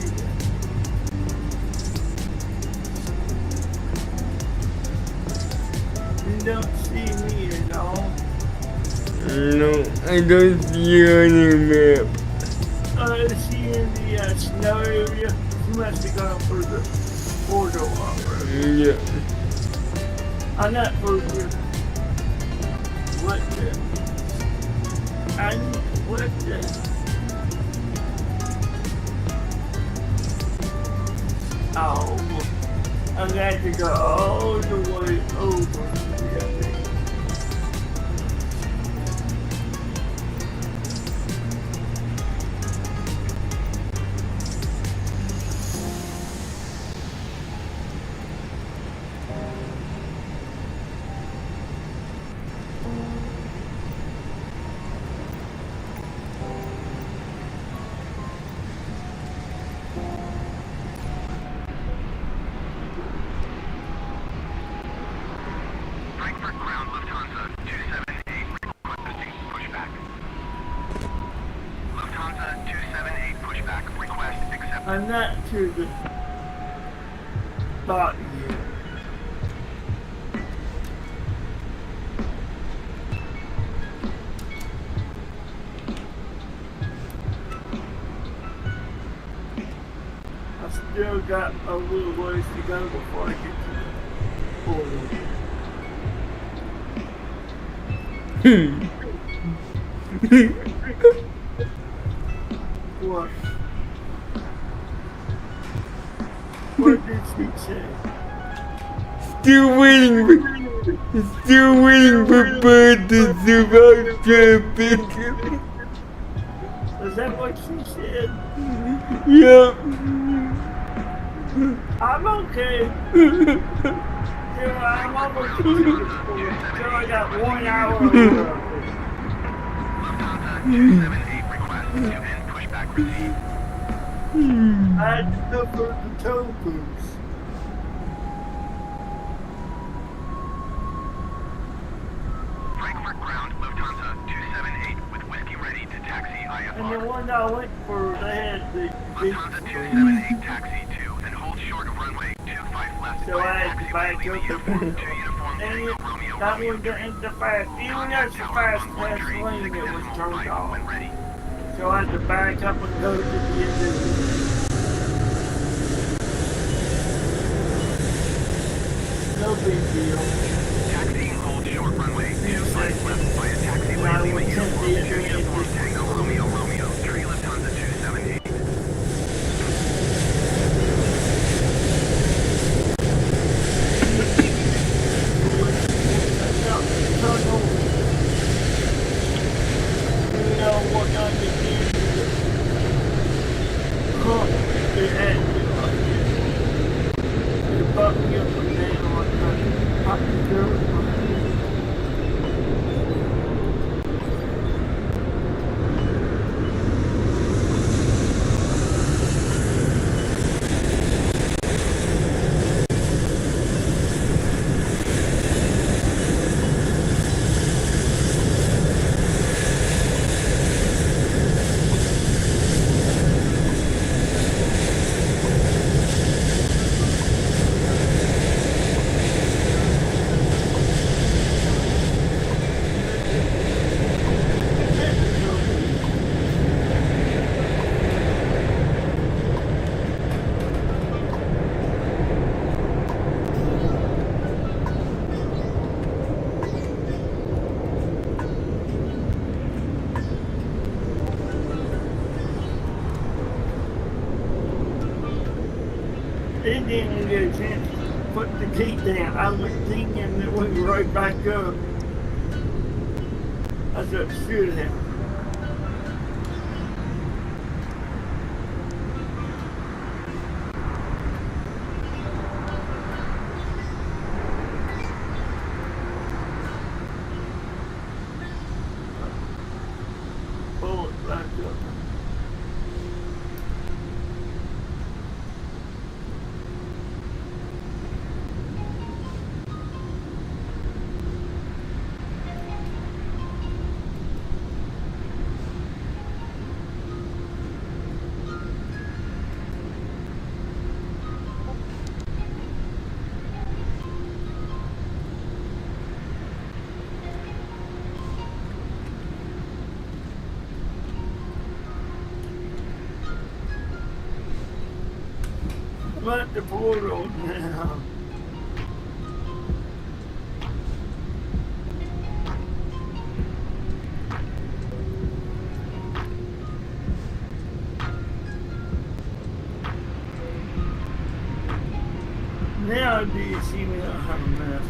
You don't see me at all. No, I don't see you on her map. I see you in the snow area. You must be going for the border wall road. Yeah. I'm not for the. What the? What the? Oh, I'm gonna have to go all the way over. Frankfurt ground Lufthansa 278 requesting pushback. Lufthansa 278 pushback request accepted. I'm not to the spot yet. I still got a little ways to go before I get to the border. What? What did she say? Still waiting for bird to survive traffic. Is that what she said? Yep. I'm okay. Yeah, I'm almost to the border. So I got 1 hour left. Lufthansa 278 request to end pushback received. I had to go for the toll booths. Frankfurt ground Lufthansa 278 with whiskey ready to taxi And the IFR. one I went for, they had the Lufthansa 278 taxi 2 and hold short of runway 25 left so via I had to taxi back Lima up uniform 2 and uniform Tango Romeo that Romeo one didn't the fast, even that's the fast pass lane that was turned off. when ready. So I had to back up and go to the end of it. No big deal. Taxiing hold short runway 25 left via taxi Lima uniform 2 uniform Tango Romeo Romeo 3 Lufthansa 278. It didn't get a chance to put the gate down. I was thinking that we were right back up. That's what should happen. Pull it back up. I'm at the portal now. Now do you see me not have a mess?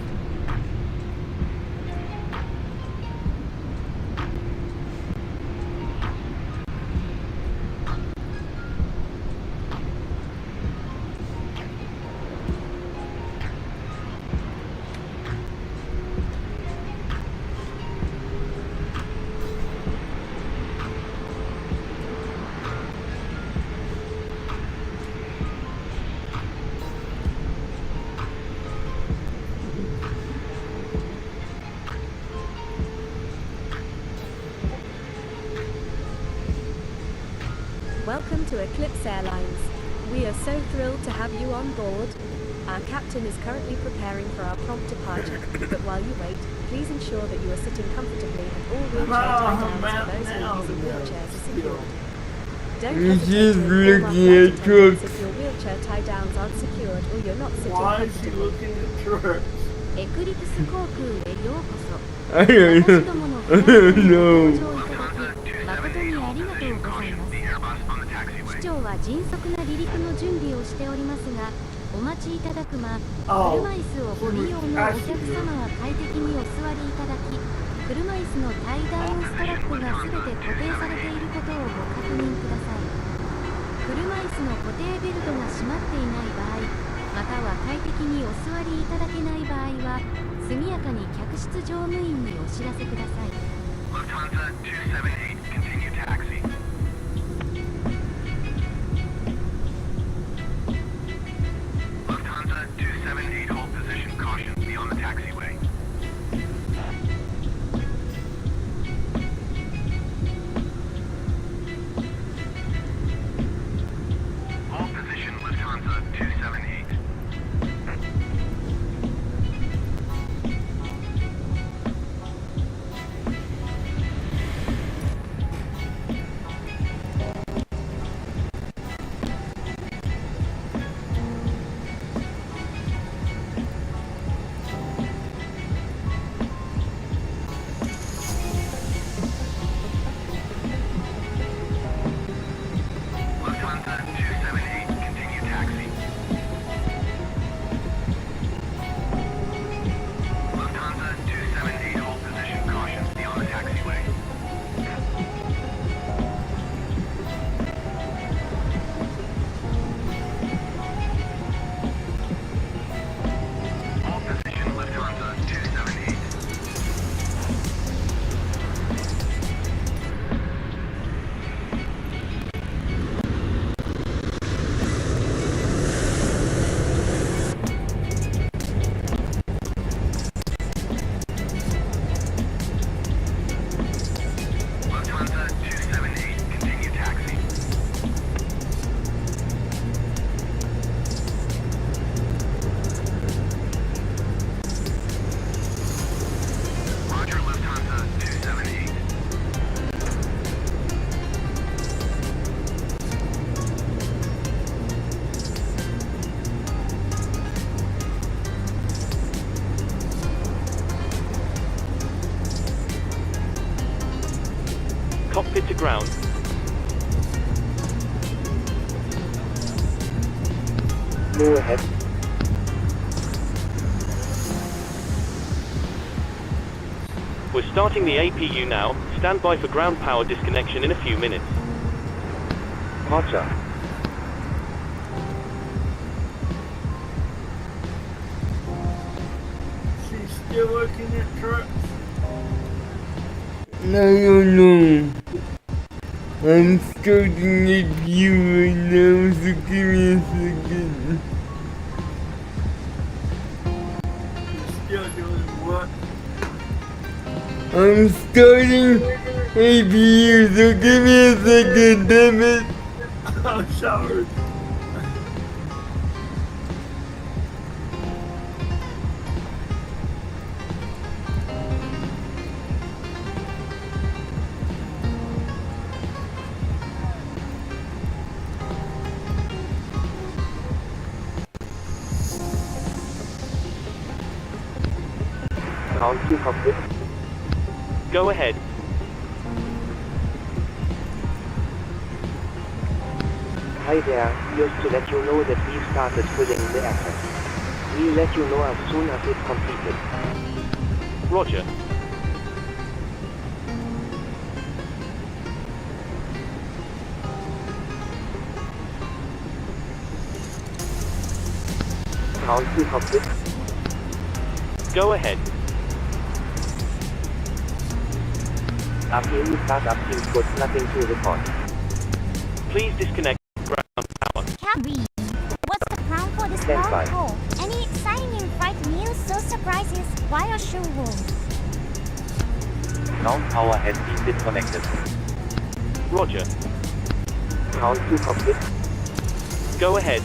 Welcome to Eclipse Airlines. We are so thrilled to have you on board. Our captain is currently preparing for our prompt departure, but while you wait, please ensure that you are sitting comfortably and all wheelchair tie-downs for those who are using wheelchairs are secured. Don't hesitate to inform our flight attendants if your wheelchair tie-downs aren't secured or you're not sitting Why is she comfortably. looking at trucks? Eclipse 航空へようこそ。 I don't 私 know. どもの I don't ご know. 搭乗いただき誠にありがとうございます。機長は迅速な離陸の準備をしておりますが、お待ちいただく間、車椅子をご利用のお客様は快適にお座りいただき、車椅子のタイダウンストラップがすべて固定されていることをご確認ください。車椅子の固定ベルトが閉まっていない場合、または快適にお座りいただけない場合は、速やかに客室乗務員にお知らせください。Lufthansa 278, continue taxi. Lufthansa 278, hold position, caution, beyond the taxiway. Hold position, Lufthansa 278. Go ahead. We're starting the APU now. Stand by for ground power disconnection in a few minutes. Roger. She's still looking at trucks. No. I'm starting a view right now, so give me a second. She's still doing what? I'm starting APU, so give me a second, damn it. I'm sorry. Ground 2 complete. Go ahead. Hi there, just to let you know that we've started filling the access. We'll let you know as soon as it's completed. Roger. Ground 2 complete. Go ahead. APU startup seems good, nothing to report. Please disconnect ground power. Cabby, what's the plan for this Stand long by. haul? Any exciting in-flight news or surprises via showroom? Ground power has been disconnected. Roger. Ground 2 complete. Go ahead.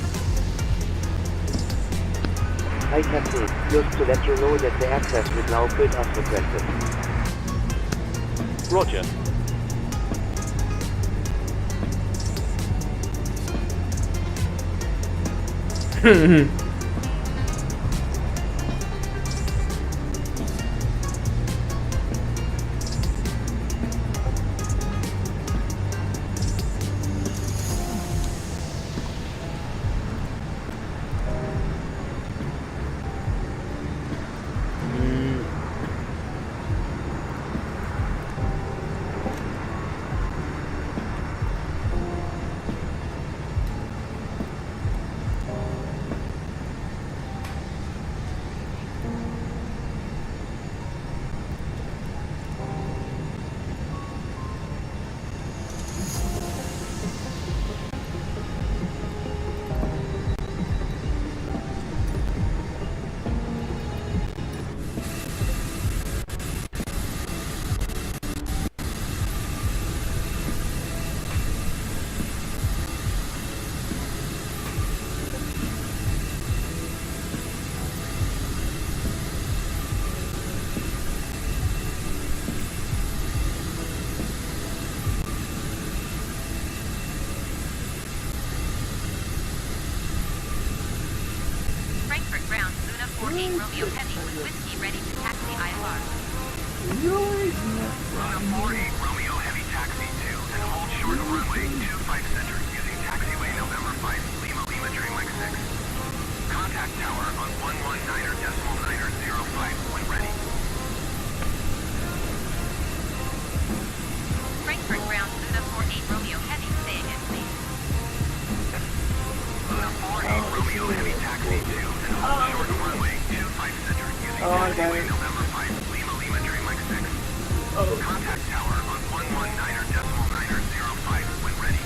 Hi Captain, just to let you know that the access is now filled as requested. Roger. Frankfurt ground, Luna 48 Romeo Heavy with Whiskey ready to taxi ILR. Really? Luna 48 Romeo Heavy taxi 2 and hold short of runway 25 center using taxiway November 5 Lima Lima Dream Mike 6. Contact tower on 119.905 when ready. Frankfurt ground, Luna 48 Romeo Heavy, say again please. Luna 48 Romeo Heavy taxi 2 and hold short of runway 25 center using taxiway November 5 Lima Lima Dream Mike 6. Contact tower on 119.905 when ready.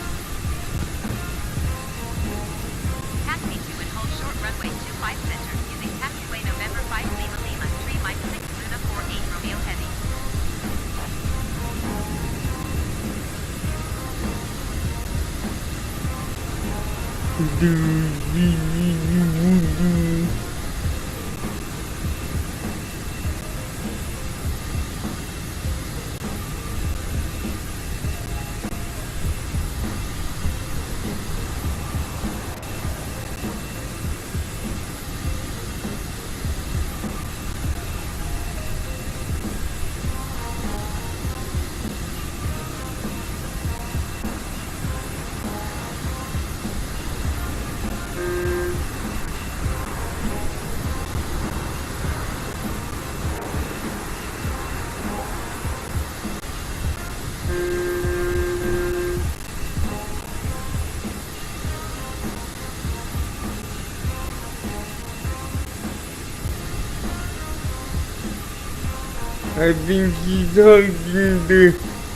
Taxi 2 and hold short runway 25 center using taxiway November 5 Lima Lima 3 Mike 6 Luna 48 Romeo Heavy. I think she's talking to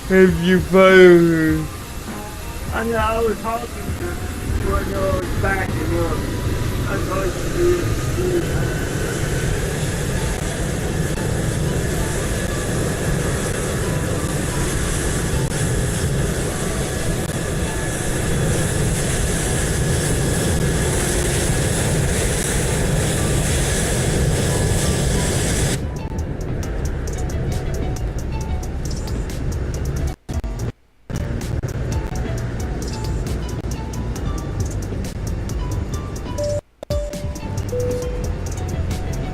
have you follow her. I know I was talking to her when I was backing up. I thought she did.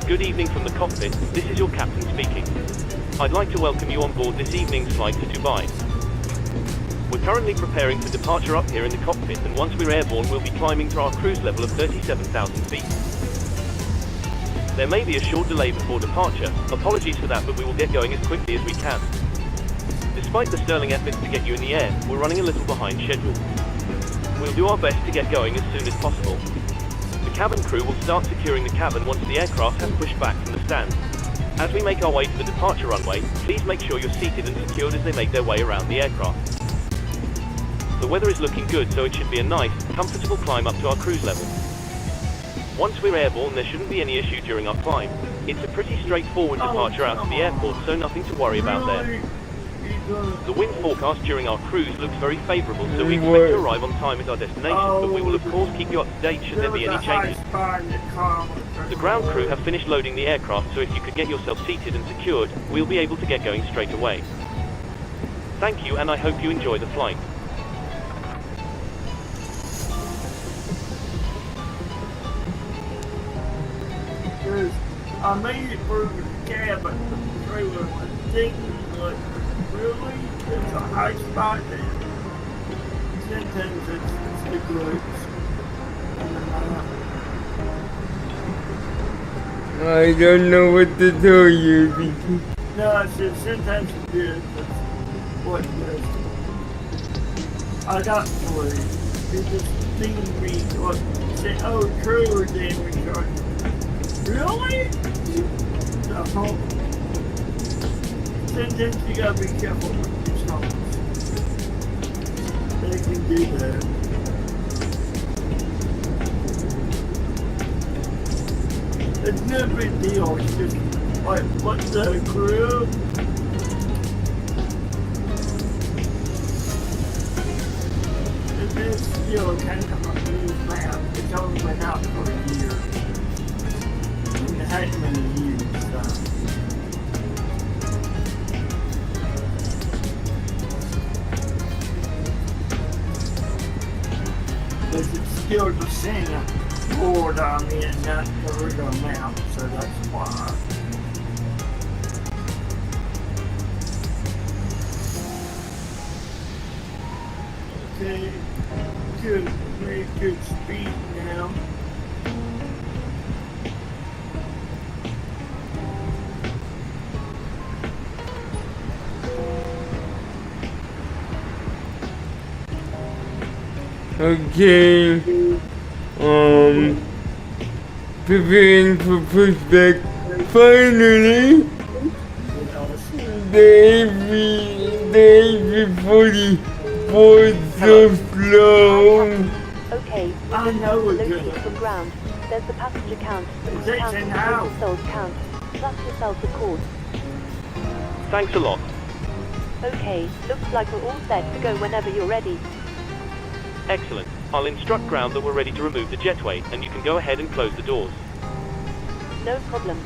Good evening from the cockpit, this is your captain speaking. I'd like to welcome you on board this evening's flight to Dubai. We're currently preparing for departure up here in the cockpit, and once we're airborne we'll be climbing to our cruise level of 37,000 feet. There may be a short delay before departure, apologies for that, but we will get going as quickly as we can. Despite the sterling efforts to get you in the air, we're running a little behind schedule. We'll do our best to get going as soon as possible. The cabin crew will start securing the cabin once the aircraft has pushed back from the stand. As we make our way to the departure runway, please make sure you're seated and secured as they make their way around the aircraft. The weather is looking good, so it should be a nice, comfortable climb up to our cruise level. Once we're airborne, there shouldn't be any issue during our climb. It's a pretty straightforward departure out to the airport, so nothing to worry about there. The wind forecast during our cruise looks very favourable, so we expect to arrive on time at our destination, but we will of course keep you up to date should there be any changes. The ground crew have finished loading the aircraft, so if you could get yourself seated and secured, we'll be able to get going straight away. Thank you, and I hope you enjoy the flight. I made it through the cabin, the trailer was thinking, like, really? It's a high spot there. Sometimes it's the glutes. I don't know what to tell you because... No, I said sometimes it is. That's what it is. I got three. It just dinged me. Like, say, oh, trailer damage. Really? No. Sometimes you gotta be careful with these homes. They can do that. It's no big deal. It's just like what the crew. It is still kind of a new map. It's only been out for a year. It hasn't been used. But it's still the same board on me and not the original map, so that's why. Okay, good, very good speed now. Okay, preparing for pushback. Finally, the A340 was so slow. Okay, I know we're good. locating from ground. There's the passenger count, but Is the it count in of house? total souls count. Plus yourself, of course. Thanks a lot. Okay, looks like we're all set to go whenever you're ready. Excellent. I'll instruct ground that we're ready to remove the jetway, and you can go ahead and close the doors. No problem.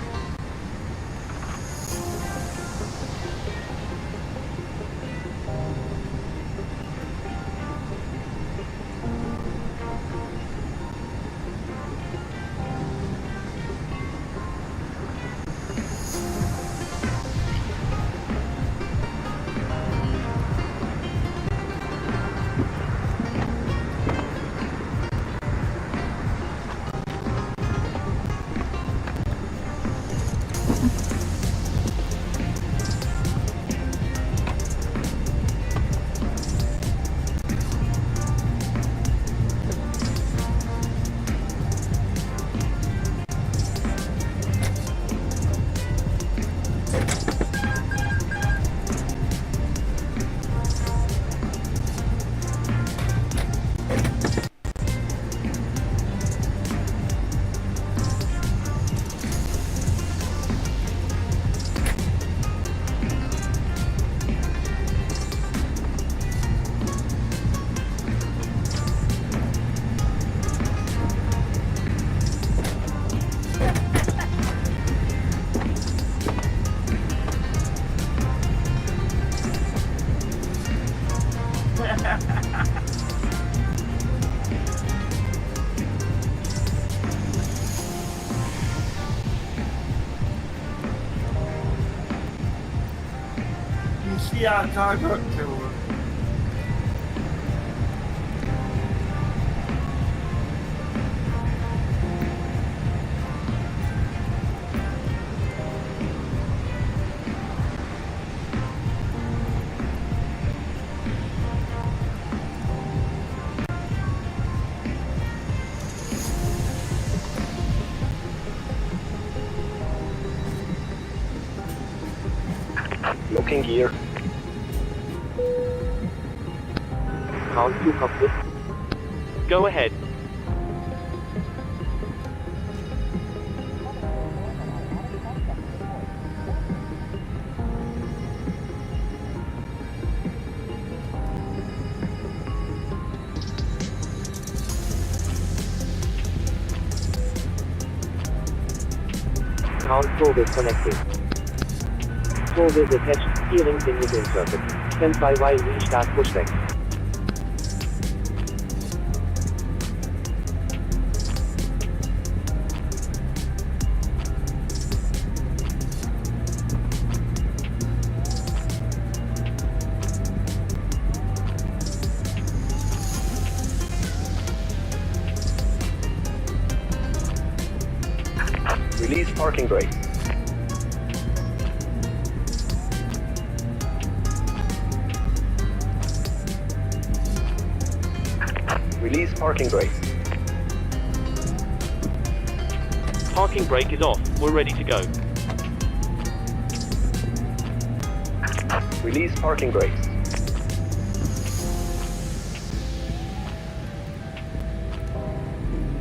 see I talk up to her. Looking gear. Count to cockpit. Go ahead. Count probe is connected. Probe is attached. Steering pin is inserted. Stand by while we start pushback. Release parking brake. Release parking brake. Parking brake is off. We're ready to go. Release parking brakes.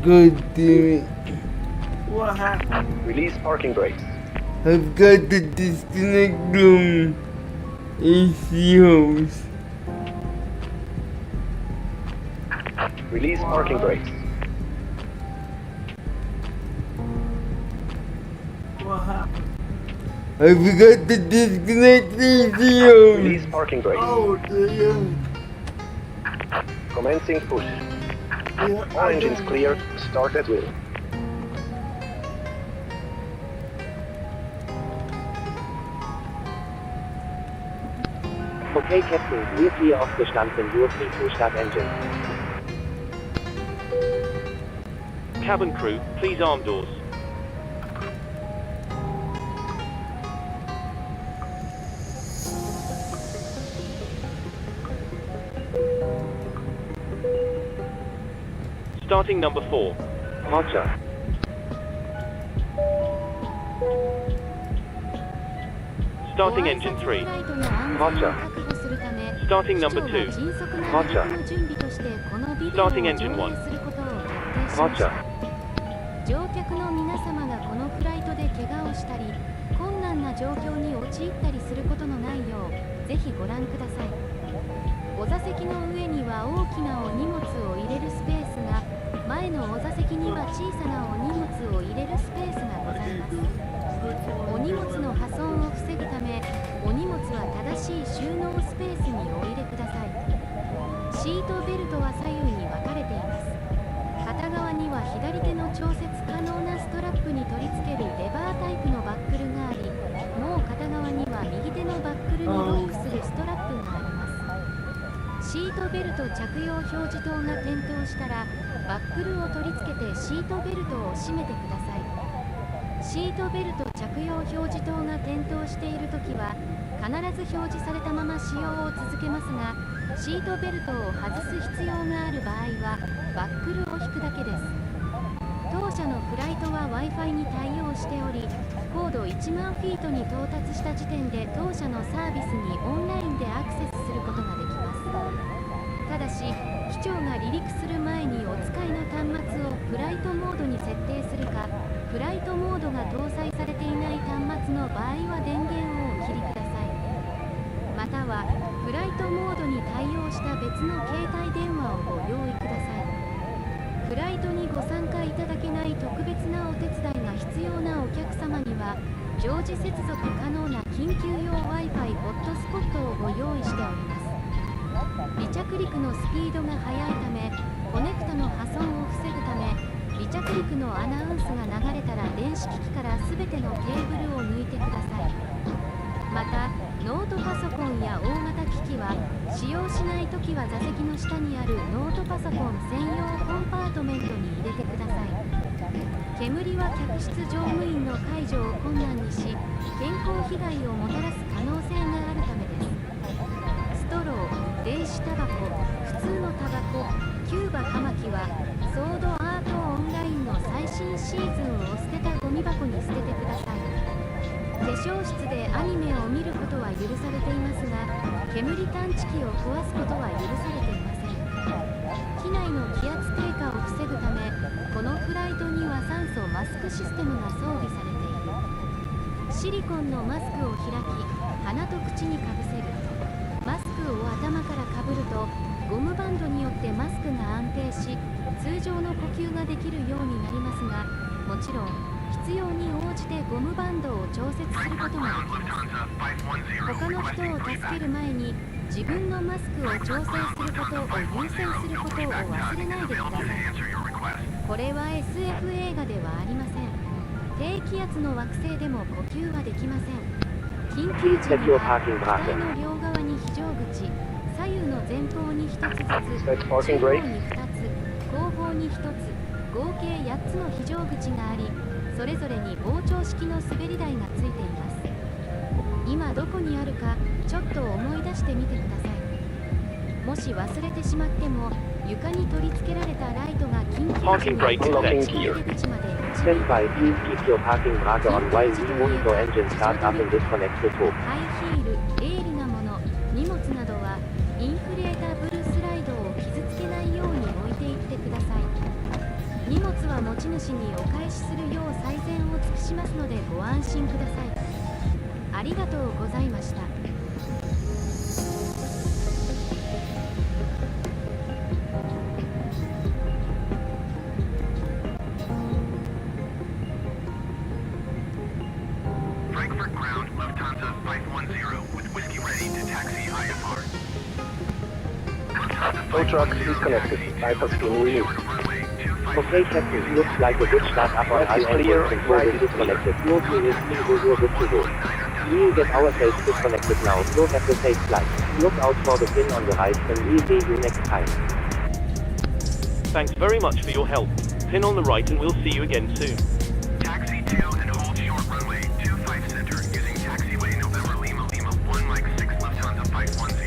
God damn it. What happened? Release parking brakes. I've got to disconnect from ACOs. Release parking brakes. What happened? I forgot to disconnect ACOs. Release parking brakes. Oh, damn. Commencing push. Yeah, All engines clear. Start at will. Okay, Captain, we're clear of the stand when you're free to start engine. Cabin crew, please arm doors. Starting number 4. Roger. Starting engine 3. Roger. Starting number 2. Roger. Starting engine 1. Roger. 乗客の皆様がこのフライトで怪我をしたり困難な状況に陥ったりすることのないようぜひご覧ください。お座席の上には大きなお荷物を入れるスペースが前のお座席には小さなお荷物を入れるスペースがございます。お荷物の破損を防ぐためお荷物は正しい収納スペースにお入れください。シートベルトは左右に分かれています。片側には左手の調節可能なストラップに取り付けるレバータイプのバックルがありもう片側には右手のバックルにロックするストラップがあります。シートベルト着用表示灯が点灯したらバックルを取り付けてシートベルトを閉めてください。シートベルト着用表示灯が点灯しているときは必ず表示されたまま使用を続けますがシートベルトを外す必要がある場合はバックルを引くだけです。当社のフライトは Wi-Fi に対応しており高度1万フィートに到達した時点で当社のサービスにオンラインでアクセスすることができます。ただし機長が離陸する前にお使いの端末をフライトモードに設定するかフライトモードが搭載されていない端末の場合は電源をお切りください。またはフライトモードに対応した別の携帯電話をご用意ください。フライトにご参加いただけない特別なお手伝いが必要なお客様には常時接続可能な緊急用 Wi-Fi ホットスポットをご用意しております。離着陸のスピードが速いためコネクタの破損を防ぐため離着陸のアナウンスが流れたら電子機器から全てのケーブルを抜いてください。またノートパソコンや大型機器は使用しないときは座席の下にあるノートパソコン専用コンパートメントに入れてください。煙は客室乗務員の介助を困難にし健康被害をもたらす可能性があるためです。ストロー、電子タバコ、普通のタバコ、キューバ葉巻はソードアートオンラインの最新シーズンを捨てたゴミ箱に捨ててください。化粧室でアニメを見ることは許されていますが煙探知機を壊すことは許されていません。機内の気圧低下を防ぐためこのフライトには酸素マスクシステムが装備されている。シリコンのマスクを開き鼻と口にかぶせる。マスクを頭からかぶるとゴムバンドによってマスクが安定し通常の呼吸ができるようになりますがもちろん必要に応じてゴムバンドを調節することもできます。他の人を助ける前に自分のマスクを調整することを優先することを忘れないでください。これは SF 映画ではありません。低気圧の惑星でも呼吸はできません。緊急時には機体の両側に非常口、左右の前方に1つずつ、中央に2つ、後方に1つ、合計8つの非常口がありそれぞれに膨張式の滑り台がついています。今どこにあるかちょっと思い出してみてください。もし忘れてしまっても床に取り付けられたライトが緊急時に出口まで Stand by, please keep your parking marker on while we monitor engine start up and disconnect the tube. ハイヒール、鋭利なもの、荷物などはインフレータブルスライドを傷つけないように置いていってください。荷物は持ち主にお返しするよう最善を尽くしますのでご安心ください。ありがとうございました。Frankfurt ground, Lufthansa 510 with whiskey ready to taxi IFR. Tow truck disconnected. Bypassing release. Okay, Captain, looks like a good start up on I-4 control is disconnected. No is we're good to go. We'll get ourselves disconnected now, so have a safe flight. Look out for the pin on the right and we'll see you next time. Thanks very much for your help. Pin on the right and we'll see you again soon. Taxi 2 and hold short runway 25 center using taxiway November Lima Lima 1 Mike 6 Lufthansa 510.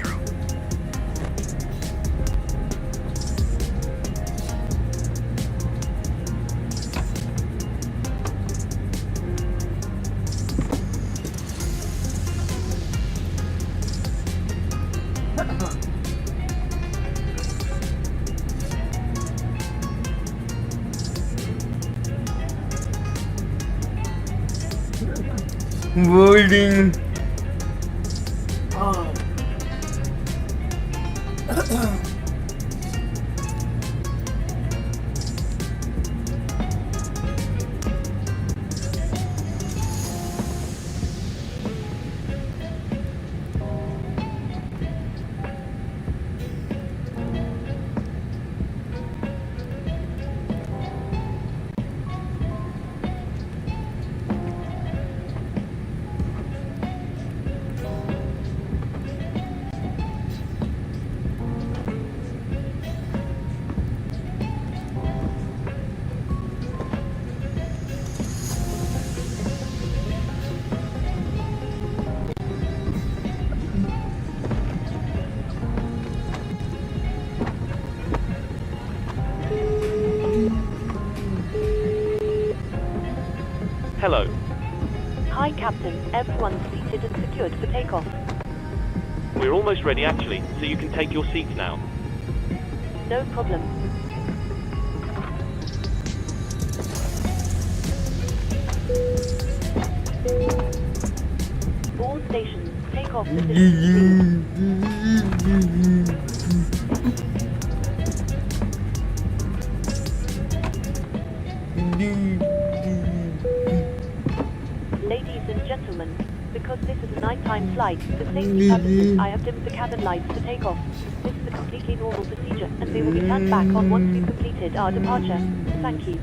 Boarding. Hello. Hi, Captain. Everyone's seated and secured for takeoff. We're almost ready actually, so you can take your seats now. No problem. All stations, takeoff Ladies and gentlemen, because this is a nighttime flight, for safety purposes I have dimmed the cabin lights to take off. This is a completely normal procedure, and they will be turned back on once we've completed our departure. Thank you.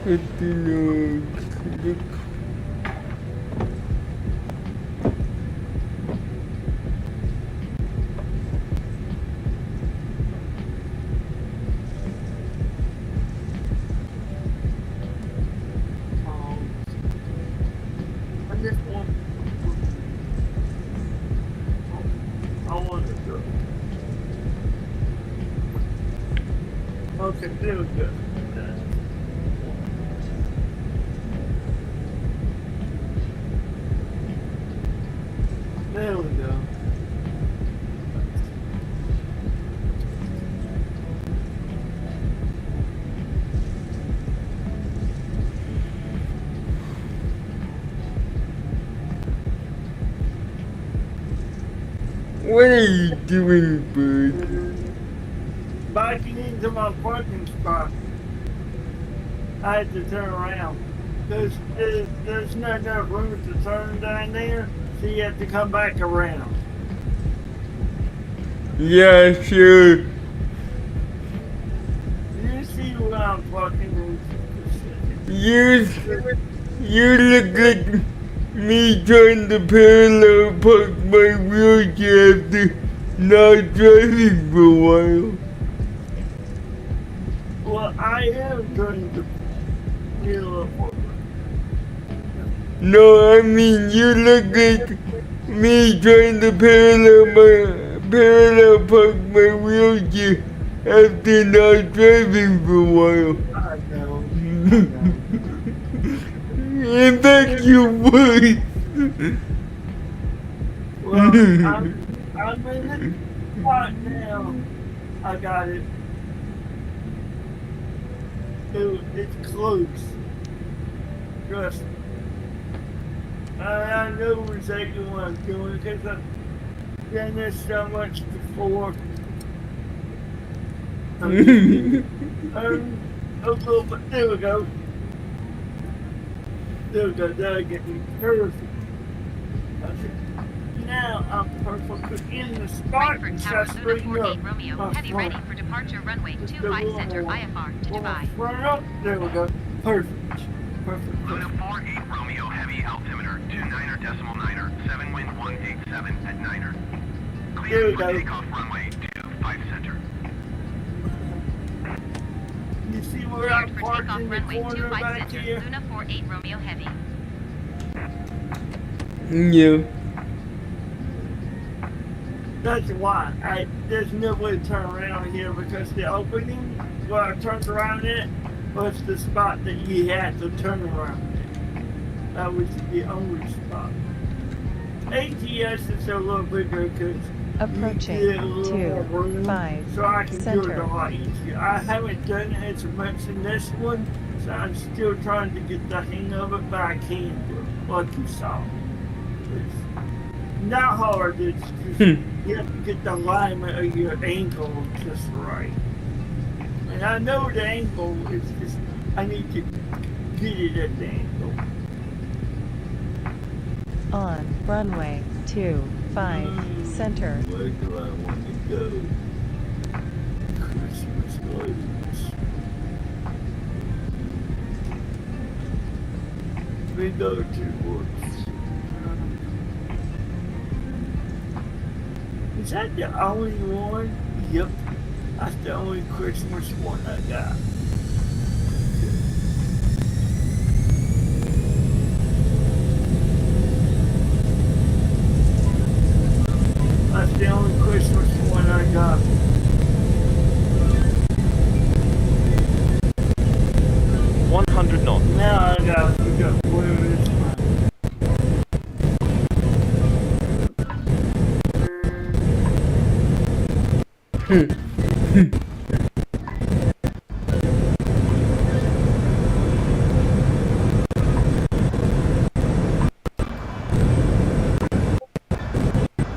I just want. I want to go. Okay, there we go. There we go. What are you doing, bud? Backing into my parking spot. I had to turn around. There's not enough room to turn down there, so you have to come back around. Yeah, sure. You see what I'm fucking You look like me trying to parallel park my wheelchair after not driving for a while. Well, I am trying to parallel park. No, I mean you look like me trying to parallel park my wheelchair after not driving for a while. I know. In fact, you would. Well, I'm in the spot now. I got it. It's close. Trust me. I know exactly what I'm doing because I've done this so much before. A little bit. There we go. There we go. That'll get me perfect. Okay. Now I'm perfectly in the spot. Frankfurt and Tower, just Luna bring 48 up Romeo, my heavy front. ready for departure runway 25 center IFR to Dubai. Front up. There we go. Perfect. Perfect. Luna 48 Romeo heavy altimeter 29er decimal 9er 7 wind 187 at 9er. There we Clear for go. takeoff runway 25 center. You see where I'm Cleared for parked takeoff in the runway corner 25 back center, here? Luna 48 Romeo heavy. Yeah. That's why there's no way to turn around here because the opening where I turned around at was the spot that you had to turn around at. That was the only spot. ATS is a little bigger because Approaching you get a little more 2, room, 5, so I can do it center. a lot easier. I haven't done it as much in this one, so I'm still trying to get the hang of it, but I can do it, like you saw. It's not hard, it's just you have to get the alignment of your ankle just right. And I know the ankle is just, I need to get it at the ankle. On runway 25 center. Where do I want to go? Christmas lights. We go towards. Is that the only one? Yep. That's the only Christmas one I got. That's the only Christmas one I got. $100 knots. Now I gotta pick up where it is.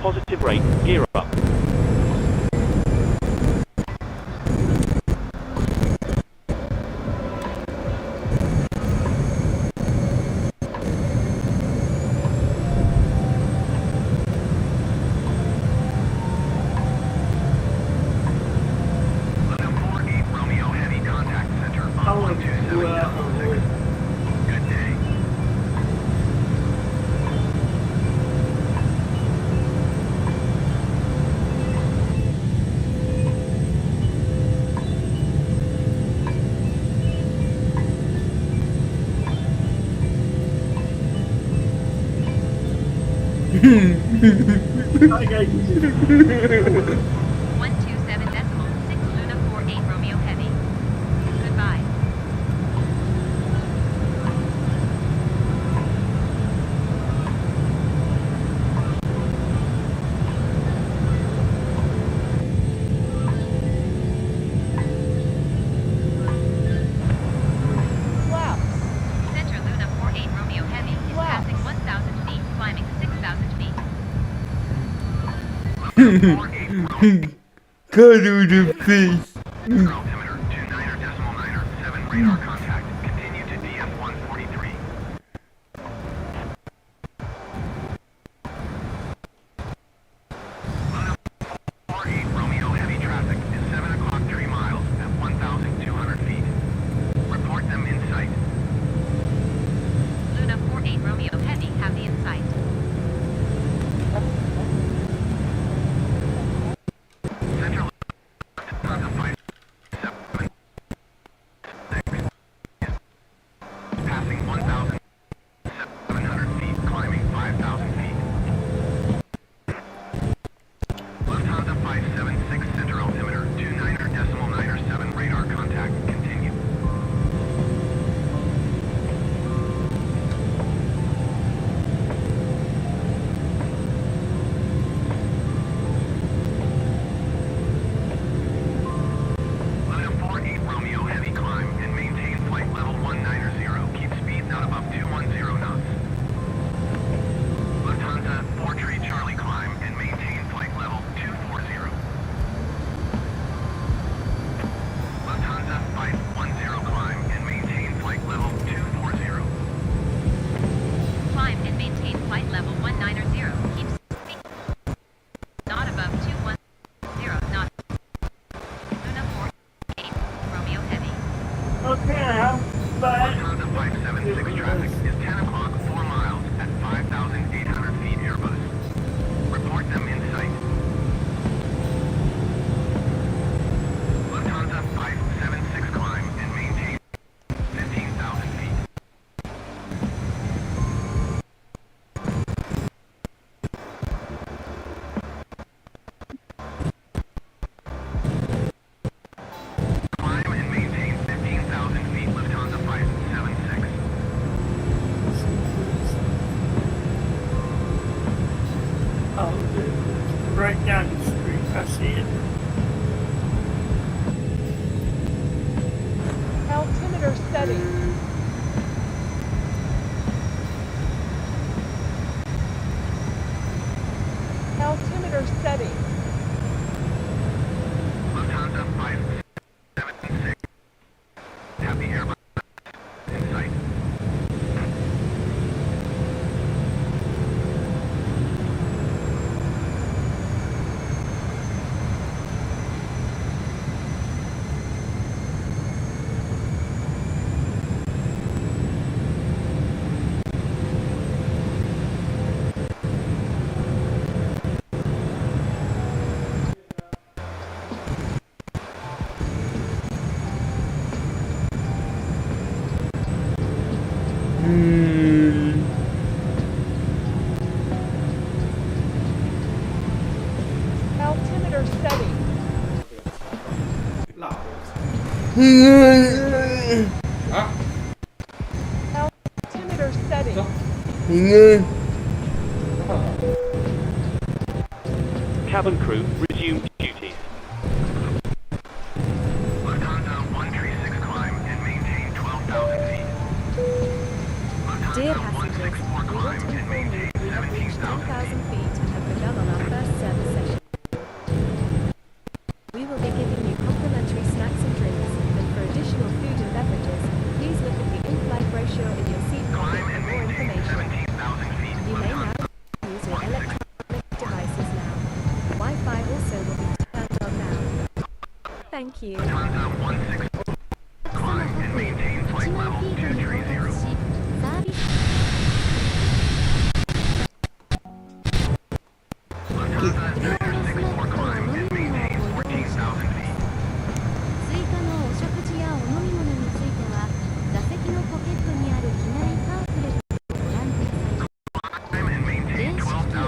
Positive rate, gear up. I want to go out. I got you. 127.6 Luna 48 Romeo Heavy. Goodbye. Center Luna 48 Romeo Heavy is passing 1,000 feet, climbing 6,000 feet. Cuddle the face. Altimeter 29.907 radar contact. Continue to DF 143. Luna 48 Romeo heavy traffic is 7 o'clock 3 miles at 1,200 feet. Report them in sight. Luna 48 Romeo Heavy have the insight. Central Lufthansa 576 passing 1,700 feet, climbing 5,000 feet. Lufthansa 576 center altimeter 29.907 radar contact. Continue. Luna 48 Romeo heavy climb and maintain flight level 190. Keep speed not above 210 knots. Lufthansa 4 Tree Charlie climb and maintain flight level 240. Lufthansa 510 climb and maintain flight level 240. Climb and maintain flight level 190. Keep speed not above 210 knots. Luna 48 Romeo Heavy. Okay, but Lufthansa 576 traffic is 10 o'clock 4 miles at 5,800 feet Airbus. Report them in sight. Lufthansa 576 climb and maintain 15,000 feet. Climb and maintain 15,000 feet Lufthansa 576. oh, right down the street. I see it. Altimeter setting. Altimeter setting. Lufthansa 576 have the Airbus in sight. Altimeter setting. Altimeter setting. Cabin crew, resume duties. Lufthansa 136 climb and maintain 12,000 feet. Dear Lufthansa passengers, 164 we want climb to and inform you maintain we have reached 17,000 10,000 feet. feet and have begun on our first service session. We will be giving you complimentary snacks and drinks, and for additional food and beverages, please look at the in-flight brochure in your seat pocket Climb for and more maintain information. 17,000 feet. You may now use your electronic devices now. Wi-Fi also will be turned on now. Thank you. Lufthansa 164 climb and maintain flight level 230. サービス Lufthansa 264 climb and maintain 14,000 feet. 追加のお食事やお飲み物については座席のポケットにある機内パンフレットをご覧ください。 Climb and maintain 電子機器を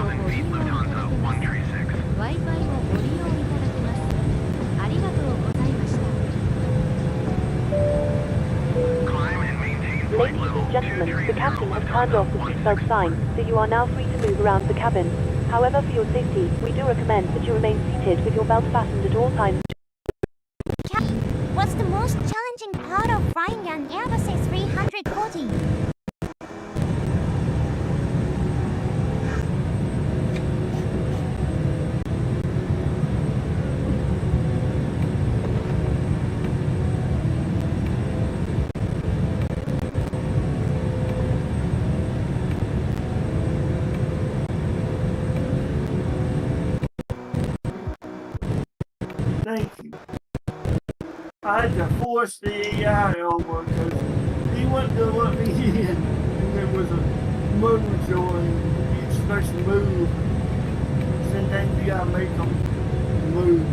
captain has turned off the seatbelt sign, so you are now free to move around the cabin. However, for your safety, we do recommend that you remain seated with your belt fastened at all times. Captain, what's the most challenging part of flying an Airbus A340? Thank you. I had to force the AI over because he wanted to let me in, and there was a motor joint. You're supposed to move. Sometimes you gotta make them move.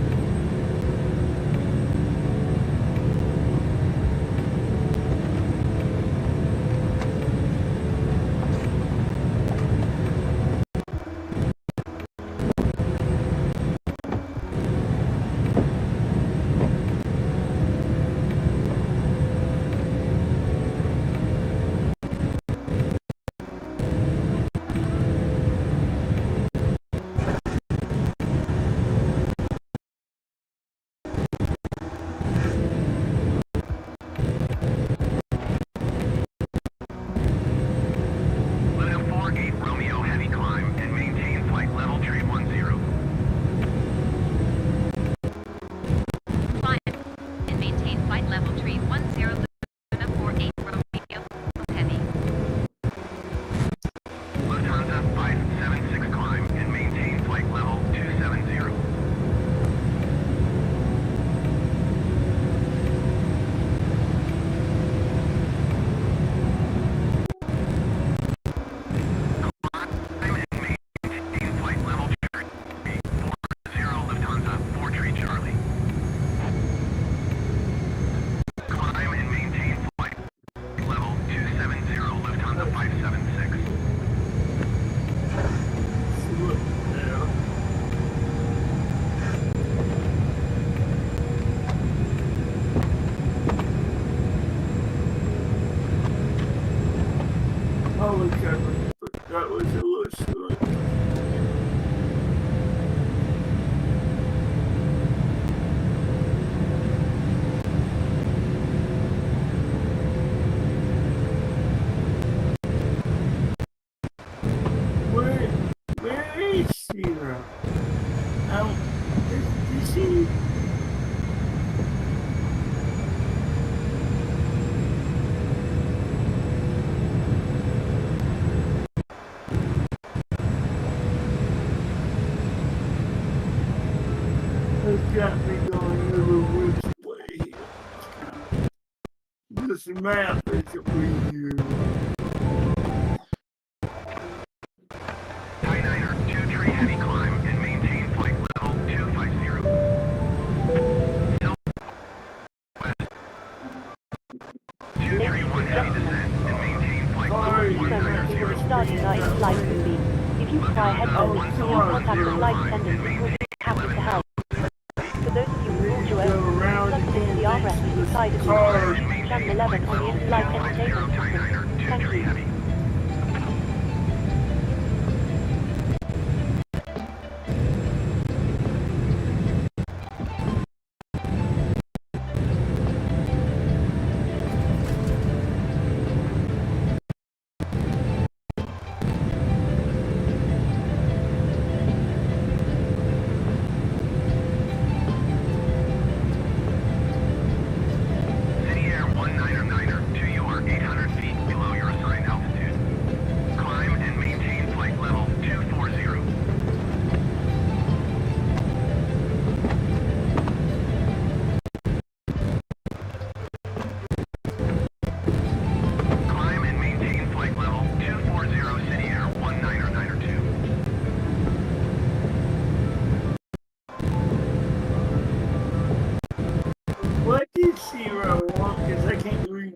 That was a little short. Where is she now? Is she? It's got me going every which way. This map isn't with you. Niner, 2-3 heavy climb and maintain flight level 250. Southwest. 231 heavy descent and maintain flight level 190. We're starting our in-flight movie. If you require headphones, you contact the flight attendant who will be happy to help. For those of you who brought your own, plug it into the armrest to the side of your seat, channel 11 on the in-flight entertainment system. Thank you.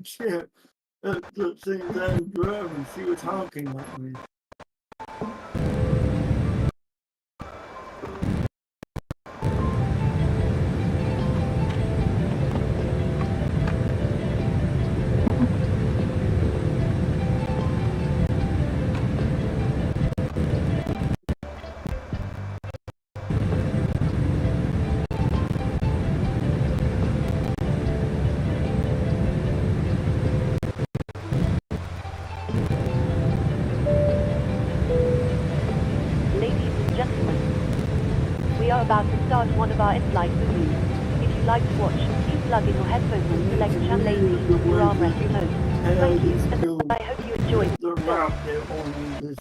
Shit. The same time driving, she was honking at me. about to start one of our in-flight movies. If you'd like to watch, please plug in your headphones and select channel 18 on your armrest remote. Thank you, and I hope you enjoy the film. On this.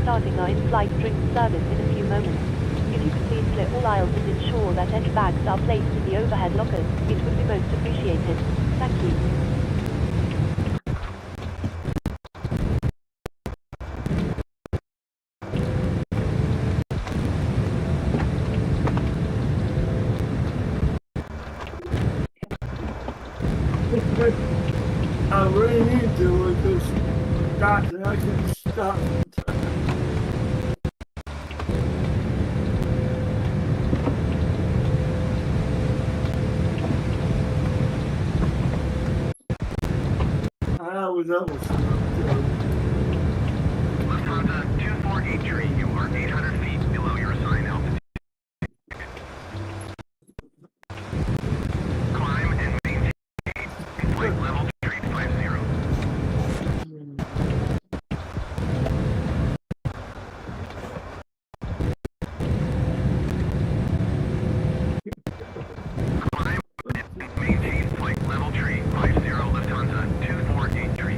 Starting our in-flight drink service in a few moments. If you could please clear all aisles and ensure that any bags are placed in the overhead lockers, it would be most appreciated. Thank you. I really need to look this doctor. I can stop. I was almost Lufthansa 2483, you are 800 feet below your assigned altitude. Climb and maintain flight level 350. Climb and maintain flight level 350, Lufthansa 2483.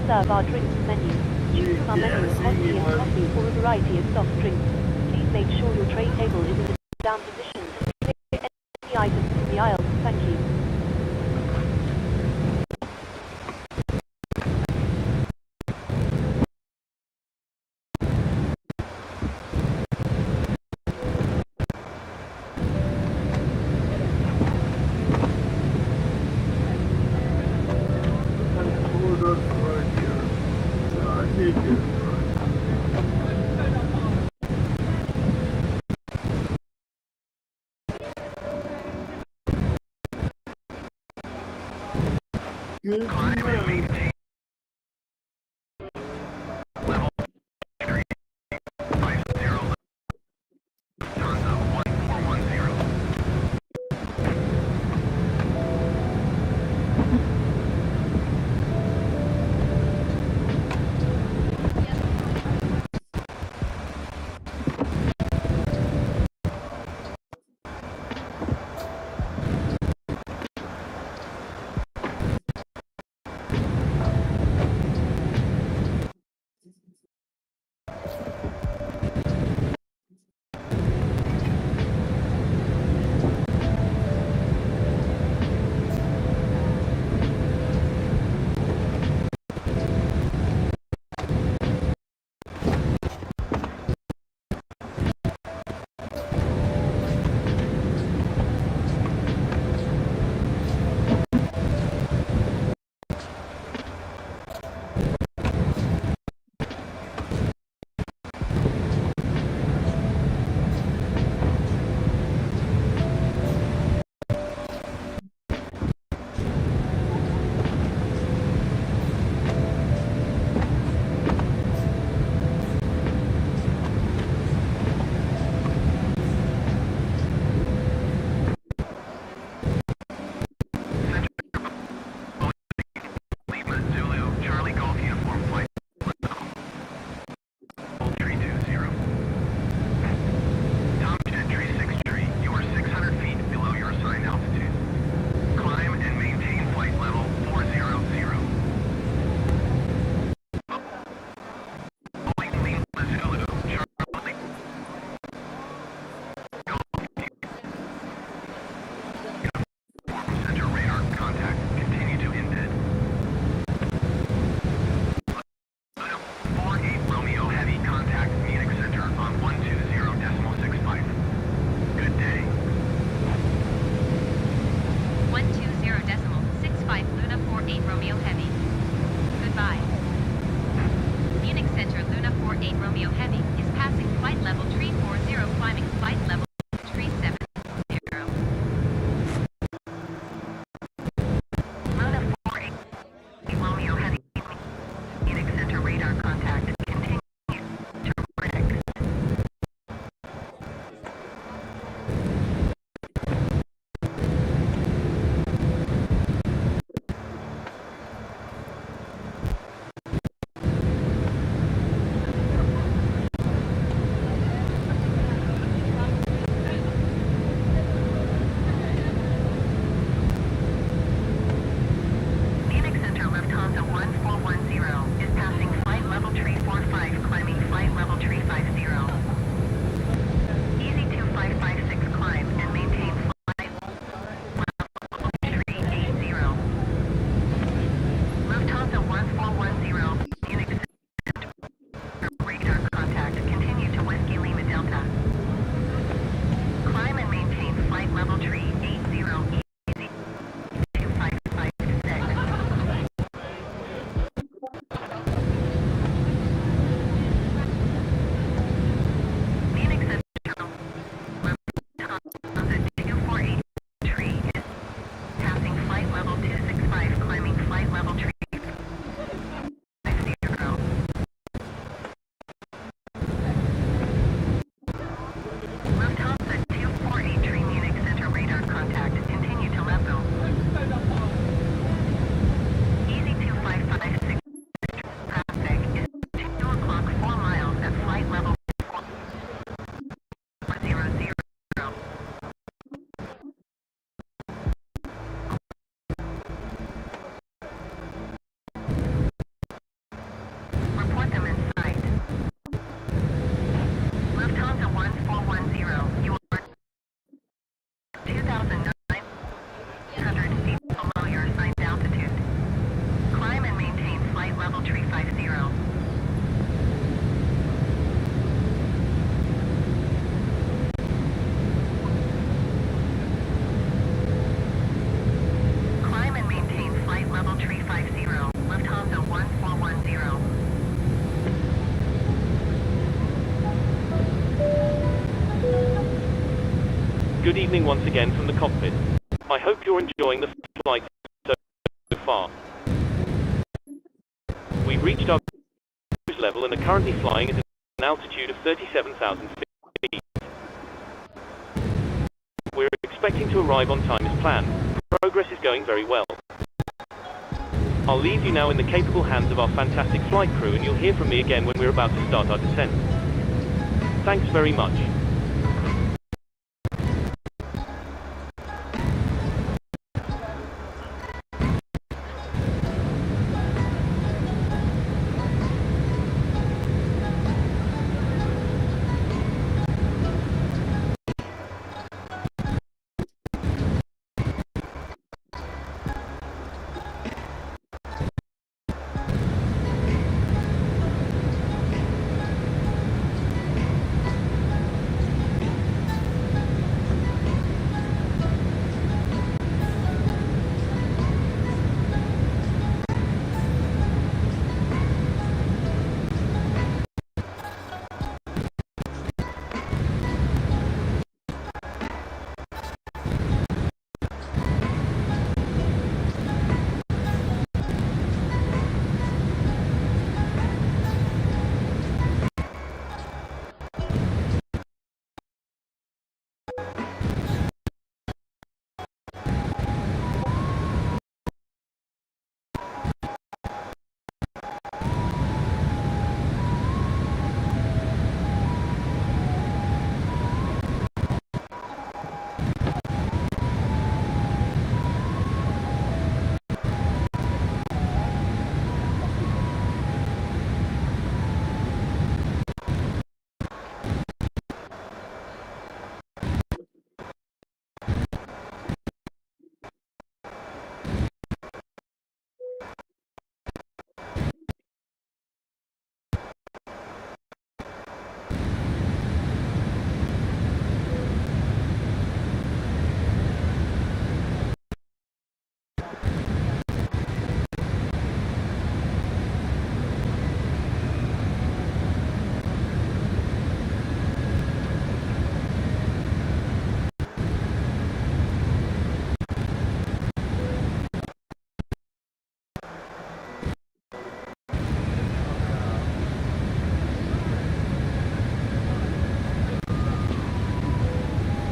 serve our drinks menu. Choose from our menu of hot tea and coffee or a variety of soft drinks. Please make sure your tray table is in the down position and clear any items from the aisle. Thank you. good evening once again from the cockpit. I hope you're enjoying the flight so far. We've reached our cruise level and are currently flying at an altitude of 37,000 feet. We're expecting to arrive on time as planned. Progress is going very well. I'll leave you now in the capable hands of our fantastic flight crew, and you'll hear from me again when we're about to start our descent. Thanks very much.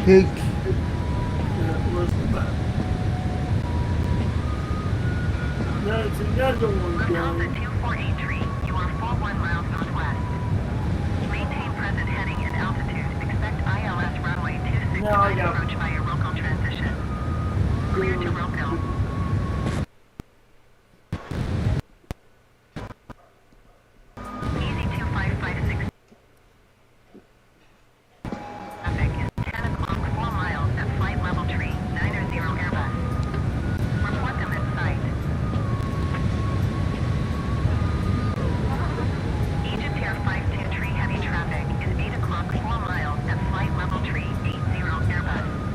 Pick. There's another one Alpha going. 2483, you are 41 miles northwest. Maintain present heading and altitude. Expect ILS runway 26 No, I got approach via Roco transition. Clear to Roco. Easy 2556. Traffic is 10 o'clock 4 miles at flight level tree 900 Airbus. Report them at sight. Egypt Air 52 tree heavy traffic is 8 o'clock 4 miles at flight level tree 80 Airbus.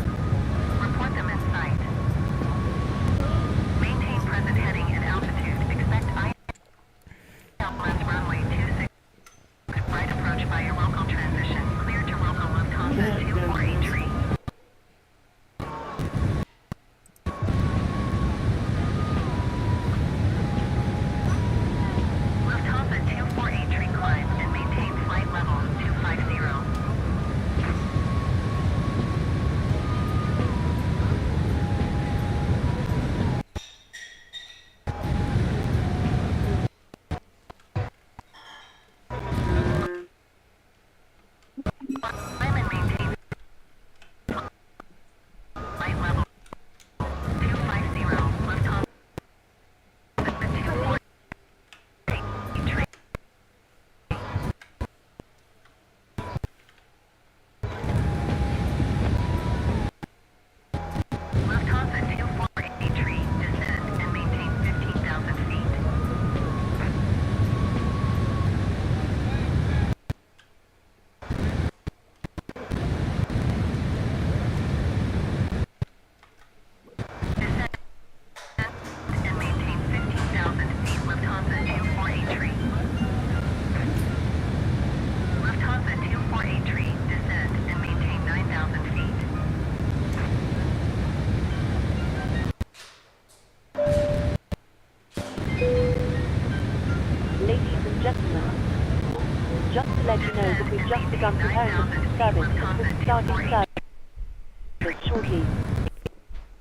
Just to let you know that we've just begun preparing them for service and will be starting service shortly.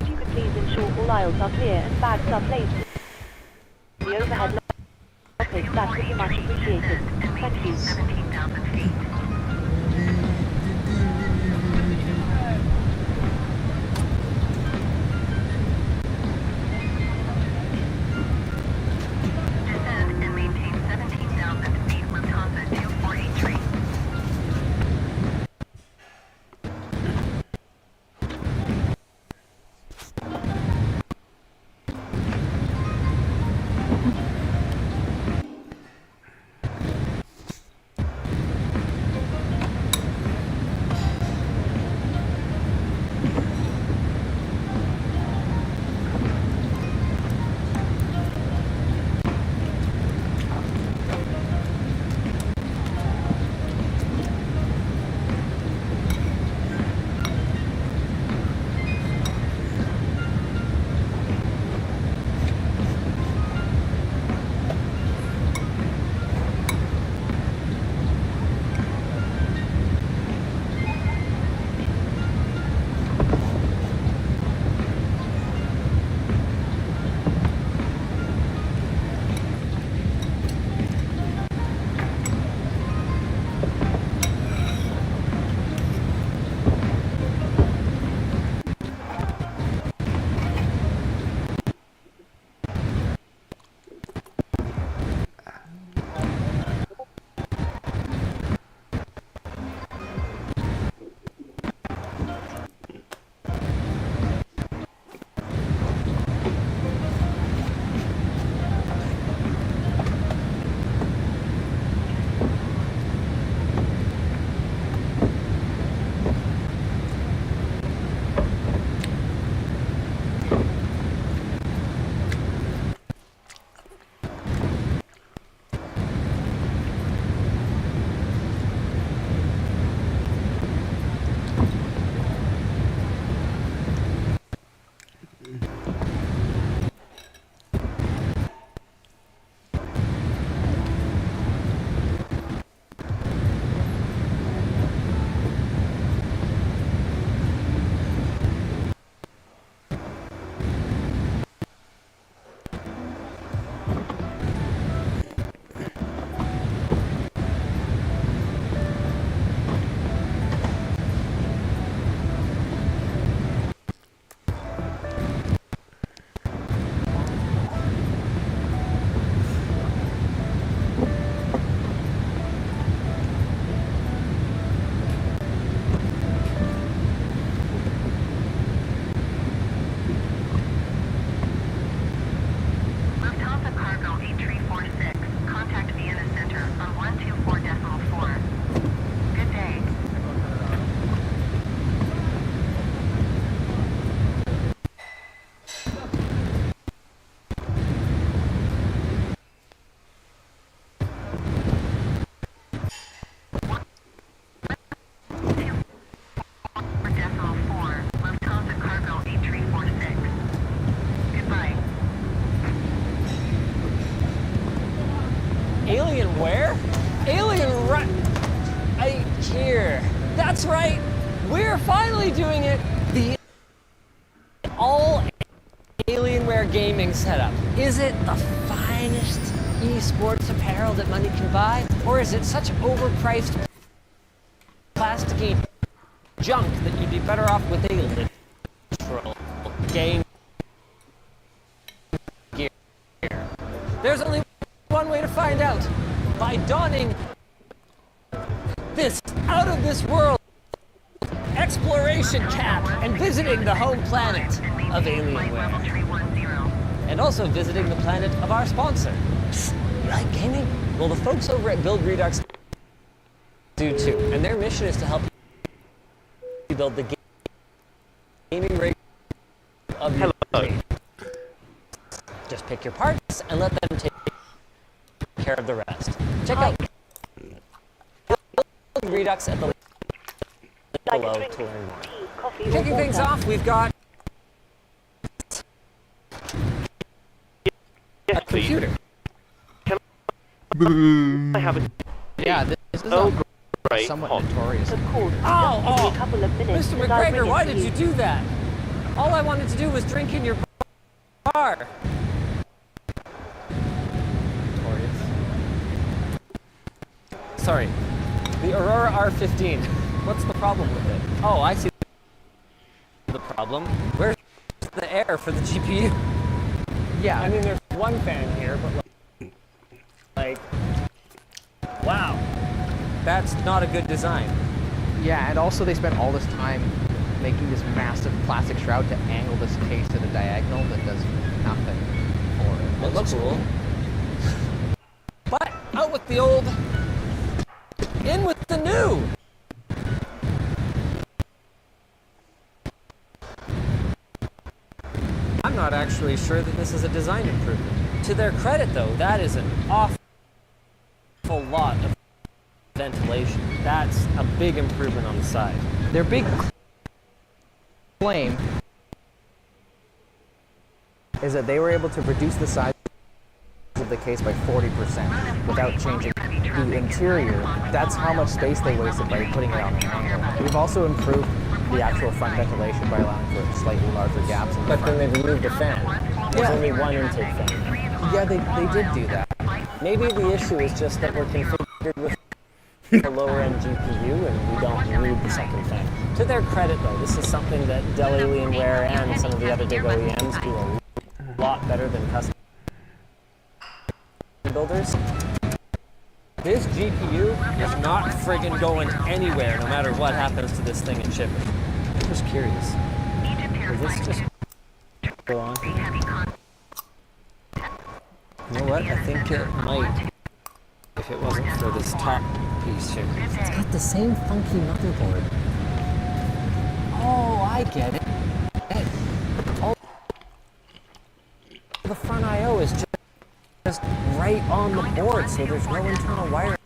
If you could please ensure all aisles are clear and bags are placed in the overhead lockers, that would be much appreciated. Thank you. 17,000 feet. Descend and maintain 17,000 feet, Lufthansa 2483. Alien where? Alien here. That's right. We're finally doing it. The all Alienware gaming setup. Is it the finest esports apparel that money can buy? Or is it such overpriced plasticky junk that you'd be better off with a literal game gear? There's only one way to find out. By donning this out-of-this-world exploration cap and visiting the home planet of Alienware. And also visiting the planet of our sponsor. You like gaming? Well, the folks over at Build Redux do too. And their mission is to help you build the gaming rig of your dream. Just pick your parts and let them take care of the rest. Check out Build Redux at the link below to learn more. Kicking things off, we've got a computer. I have a... Yeah, this Earl Grey somewhat hot. notorious. Of course. Oh, Just give me a couple of minutes. Mr. and I'll bring McGregor, it why to did you do that? All I wanted to do was drink in your bar. Notorious. Sorry, the Aurora R15. What's the problem with it? Oh, I see the problem. Where's the air for the GPU? Yeah, I mean, there's one fan here, but like, wow. That's not a good design. Yeah, and also they spent all this time making this massive plastic shroud to angle this case at a diagonal that does nothing for it. It looks cool. But out with the old, in with the new. I'm not actually sure that this is a design improvement. To their credit, though, that is an awful lot of ventilation. That's a big improvement on the side. Their big claim is that they were able to reduce the size of the case by 40% without changing the interior. That's how much space they wasted by putting it on an angle. We've also improved the actual front ventilation by allowing for slightly larger gaps in the But front. then they removed a fan. There's only one intake fan. Yeah, they did do that. Maybe the issue is just that we're configured with a lower-end GPU and we don't need the second fan. To their credit, though, this is something that Dell Alienware and some of the other big OEMs do a lot better than custom builders. This GPU is not friggin' going anywhere, no matter what happens to this thing in shipping. I'm just curious. Will this just go on? You know what? I think it might, if it wasn't for this top piece here. It's got the same funky motherboard. Oh, I get it. Oh, the front I/O is just right on the board, so there's no internal wiring.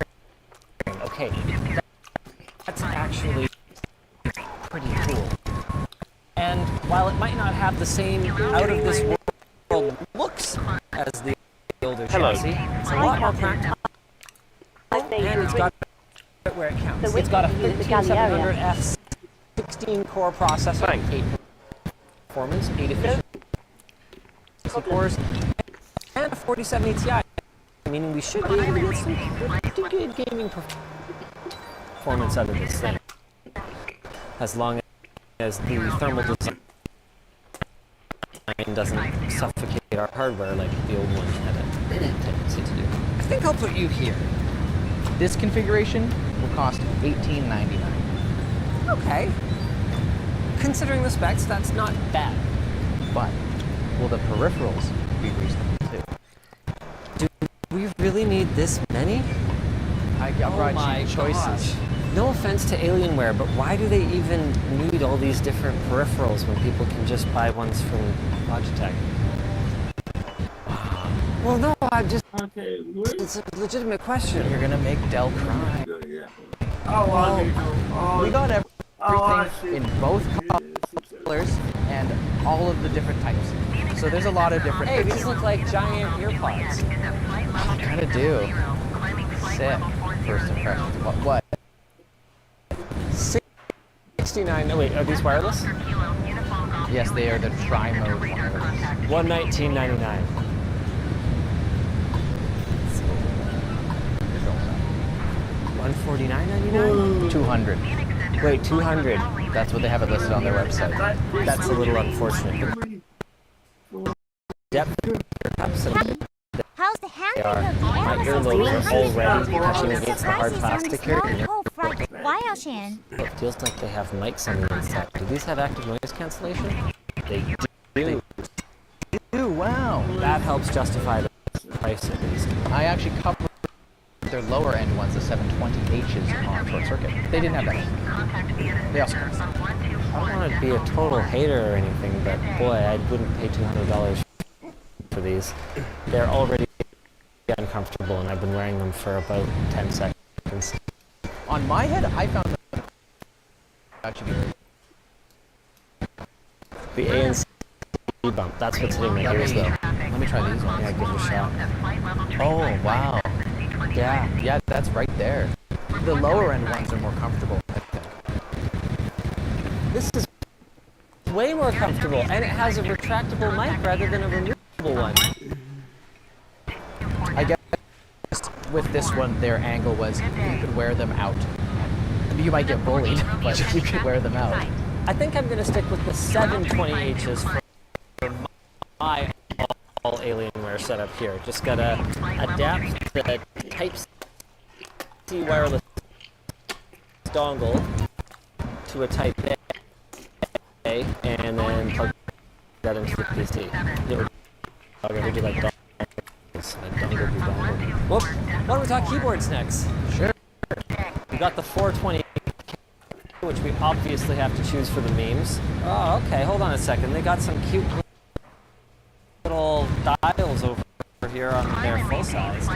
Okay, that's actually pretty cool. And while it might not have the same out-of-this-world looks as the older chassis, it's a lot more practical, and it's got it where it counts. It's got a 13700F 16-core processor, 8 performance, 8 efficiency cores, and a 4070 Ti, meaning we should be able to get some pretty good gaming performance out of this thing, as long as the thermal design doesn't suffocate our hardware like the old one had a tendency to do. I think I'll put you here. This configuration will cost $18.99. Okay. Considering the specs, that's not bad. But will the peripherals be reasonable too? Do we really need this many? I brought you choices. No offense to Alienware, but why do they even need all these different peripherals when people can just buy ones from Logitech? Well, no, I'm just... Okay, it's a legitimate question. You're gonna make Dell cry. We got everything in both colors and all of the different types. So there's a lot of different... Hey, these look like giant ear pods. They kind of do. Sick. First impressions. What? 69. Oh wait, are these wireless? Yes, they are the tri-mode wireless. $119.99. $149.99? 200. Wait, 200. That's what they have it listed on their website. That's a little unfortunate. Depth cups and How's the they are. handling of the My Airways earlobes are already touching against the hard plastic here. It feels like they have mics on the inside. Do these have active noise cancellation? They do. Wow. That helps justify the price at least. I actually covered their lower end ones, the 720Hs on short circuit. They didn't have that. They also I don't want to be a total hater or anything, but boy, I wouldn't pay $200 for these. They're already uncomfortable, and I've been wearing them for about 10 seconds. On my head, I found them actually the ANC bump, that's what's hitting my ears though. Let me try these ones. Yeah, give it a shot. Oh, wow. Yeah. Yeah, that's right there. The lower end ones are more comfortable, I think. This is way more comfortable, and it has a retractable mic rather than a removable one. I guess with this one, their angle was you could wear them out. You might get bullied, but you could wear them out. I think I'm going to stick with the 720Hs for my all Alienware setup here. Just got to adapt the Type-C wireless dongle to a Type-A, and then plug that into the PC. I heard you like dongles. Whoop! Why don't we talk keyboards next? Sure. We got the 420, which we obviously have to choose for the memes. Oh, okay, hold on a second. They got some cute little dials over here on their full size.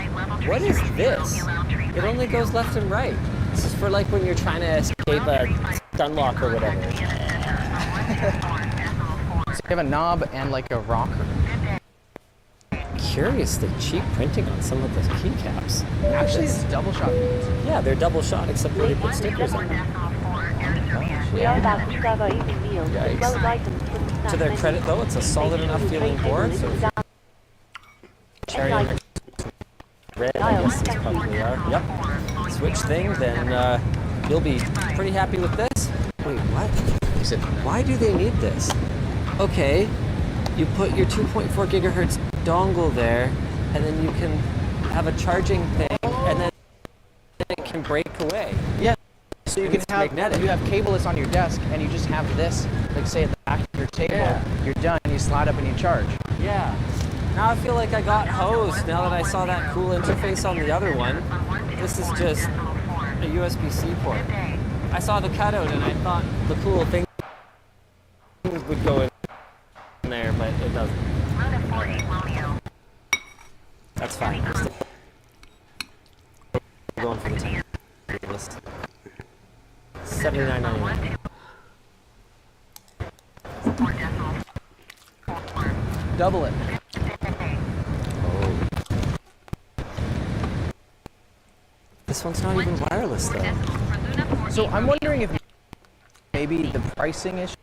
What is this? It only goes left and right. This is for like when you're trying to escape a stun lock or whatever. So you have a knob and like a rocker. Curiously cheap printing on some of the keycaps. Actually, it's double shot keys. Yeah, they're double shot, except where they put stickers on them. We are about to serve our evening meal, as well as items from the snack To their menu. credit, though, it's a solid enough feeling board. So cherry and red, I guess these probably are. Yep. Switch thing, then you'll be pretty happy with this. Wait, what? He said, why do they need this? Okay, you put your 2.4 gigahertz dongle there, and then you can have a charging thing, and then it can break away. Yeah. So you can have magnetic. you have cableless on your desk, and you just have this, like say at the back of your table. Yeah. You're done. You slide up and you charge. Yeah. Now I feel like I got hosed now that I saw that cool interface on the other one. This is just a USB-C port. I saw the cutout and I thought the cool thing would go in there, but it doesn't. Right. That's fine. I'm still going for the 10 list. $79.99. Double it. This one's not even wireless though. So I'm wondering if maybe the pricing issue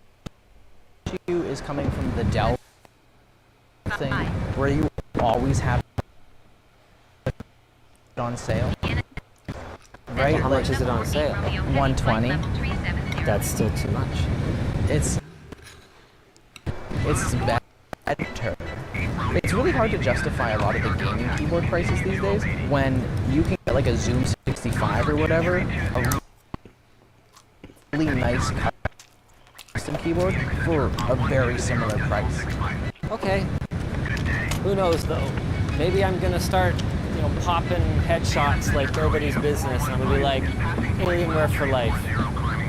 is coming from the Dell thing, where you always have it on sale. Right? How much is it on sale? $120. That's still too much. It's better. It's really hard to justify a lot of the gaming keyboard prices these days when you can get like a Zoom 65 or whatever, a really nice custom keyboard for a very similar price. Okay. Who knows though? Maybe I'm gonna start, popping headshots like nobody's business, and I'm gonna be like, Alienware for life.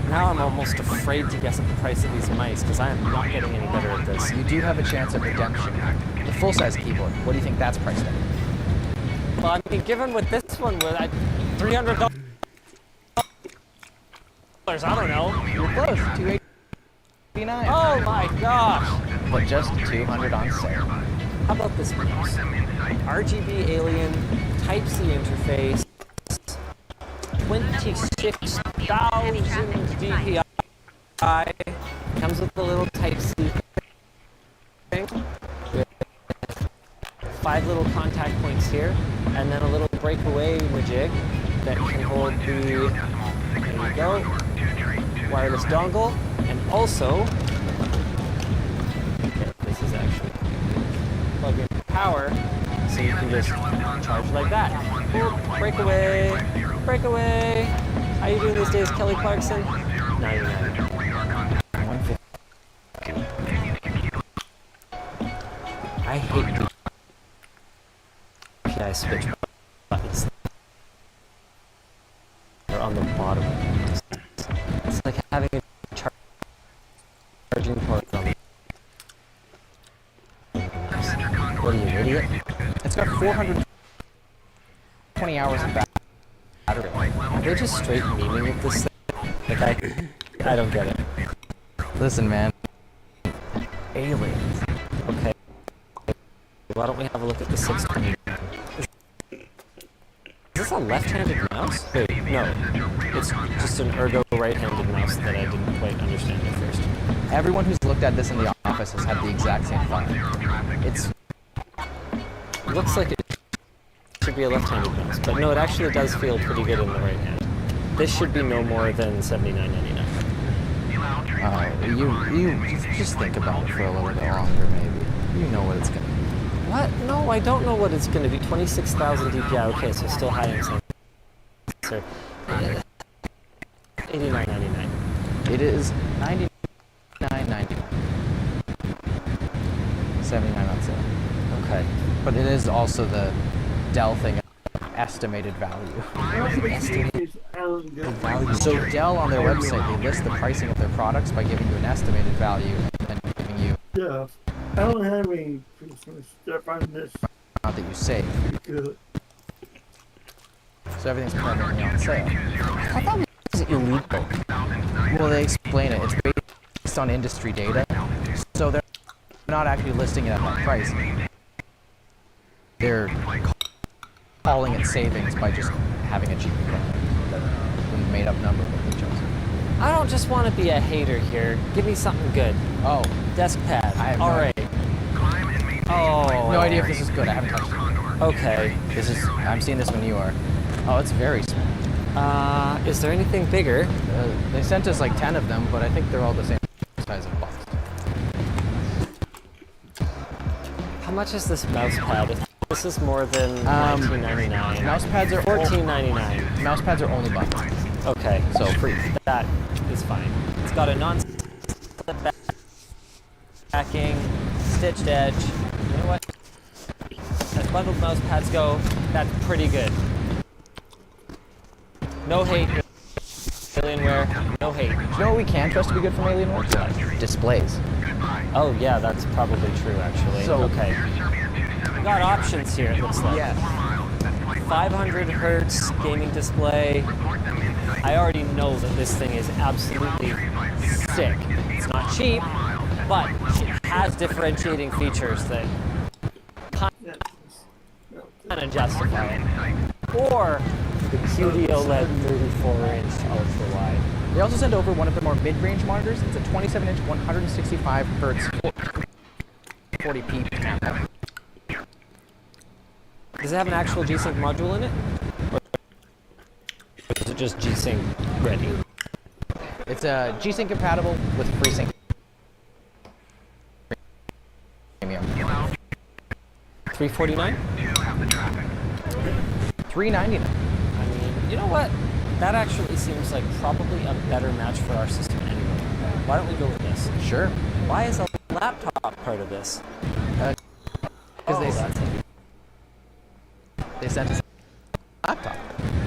Now I'm almost afraid to guess at the price of these mice because I am not getting any better at this. You do have a chance of redemption. The full-size keyboard, what do you think that's priced at? Well, I mean, given with this one, with $300, I don't know. You're close, $289. Oh my gosh! But just $200 on sale. How about this mouse? RGB Alien, Type-C interface, 26,000 DPI. Comes with a little Type-C thing with 5 little contact points here, and then a little breakaway majig that can hold the, there we go, wireless dongle, and also, okay, this is actually plug in power, so you can just charge like that. Boop, breakaway, breakaway. How you doing these days, Kelly Clarkson? 99. 150. I hate the PI switch buttons. They're on the bottom. It's like having a charging port on the. What are you, an idiot? It's got 420 hours of battery. Are they just straight memeing with this thing? Like, I don't get it. Listen, man. Aliens. Okay. Why don't we have a look at the 620? Is this a left-handed mouse? mouse? Wait, no. It's just an ergo right-handed mouse that I didn't quite understand at first. Everyone who's looked at this in the office has had the exact same thought. It looks like it should be a left-handed mouse, but no, it actually does feel pretty good in the right hand. This should be no more than $79.99. You just think about it for a little bit longer, maybe. You know what it's gonna be. What? No, I don't know what it's gonna be. 26,000 DPI. Okay, so still high in sensor. $89.99. It is $99.99. 79 on sale. Okay. But it is also the Dell thing, estimated value. So Dell on their website, they list the pricing of their products by giving you an estimated value and then giving you Yeah. I don't have any Christmas stuff on this. amount that you save. Good. So everything's permanently on sale. I thought it was illegal. Well, they explain it. It's based on industry data. So they're not actually listing it at that price. They're calling it savings by just having a cheaper product. A made-up number that they chose. I don't just want to be a hater here. Give me something good. Oh. Desk pad. I have all right. Oh. No idea if this is good. I haven't touched it. Okay. I'm seeing this when you are. Oh, it's very small. Is there anything bigger? They sent us like 10 of them, but I think they're all the same size of box. How much is this mouse pad? This is more than $19.99. Mouse pads are $14.99. Mouse pads are only buttons. Okay, so free. That is fine. It's got a non-slip backing, stitched edge. You know what? As bundled mouse pads go, that's pretty good. No hate. Alienware, no hate. Do you know what we can trust to be good from Alienware? Displays. Oh yeah, that's probably true actually. So, okay. We got options here, it looks like. Yes. 500 hertz gaming display. I already know that this thing is absolutely sick. It's not cheap, but it has differentiating features that kind of justify it. Or the QD OLED 34-inch ultra-wide. They also sent over one of the more mid-range monitors. It's a 27-inch, 165 hertz, 40p panel. Does it have an actual G-Sync module in it? Or is it just G-Sync ready? It's G-Sync compatible with FreeSync. Premium. $349? $399. I mean, you know what? That actually seems like probably a better match for our system anyway. Why don't we go with this? Sure. Why is a laptop part of this? Because they sent us a laptop.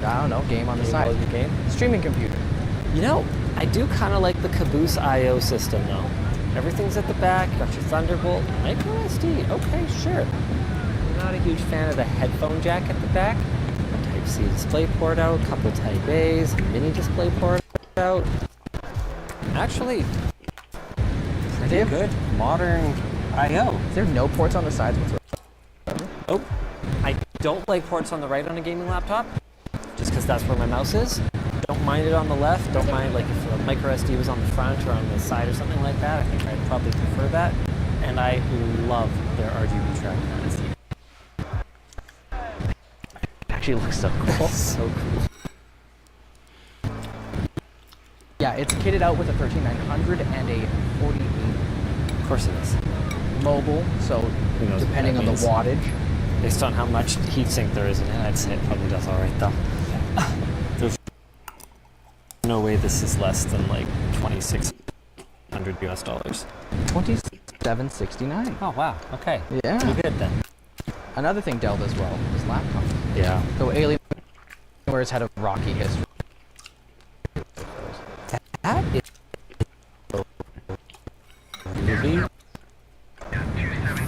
I don't know, game on the side. Game? Streaming computer. You know, I do kind of like the Caboose I/O system though. Everything's at the back, got your Thunderbolt, micro SD, okay, sure. I'm not a huge fan of the headphone jack at the back. Type-C display port out, couple Type A's, mini display port out. Actually, pretty good modern I/O. Is there no ports on the sides whatsoever? Oh, I don't like ports on the right on a gaming laptop, just because that's where my mouse is. Don't mind it on the left. Don't mind like if a micro SD was on the front or on the side or something like that. I think I'd probably prefer that. And I love their RGB trackpads. Actually looks so cool. So cool. Yeah, it's kitted out with a 13900 and a 48. Of course it is. Mobile, so depending on the wattage. Based on how much heatsink there is in it, I'd say it probably does all right though. There's no way this is less than like $2,600 US. $2769. Oh wow, okay. Yeah. Pretty good then. Another thing Dell does well is laptops. Yeah. So Alienware's had a rocky history. That is really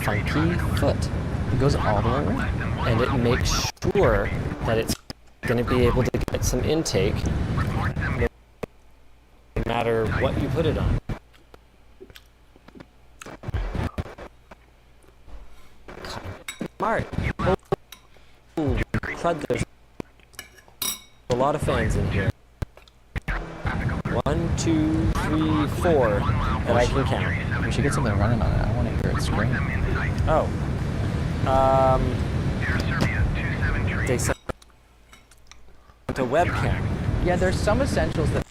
funky foot. It goes all the way around. And it makes sure that it's going to be able to get some intake no matter what you put it on. Smart. Oh, crud, there's a lot of fans in here. 1, 2, 3, 4 that I can count. We should get something running on it. I want to hear it scream. Oh. They said a webcam. Yeah, there's some essentials that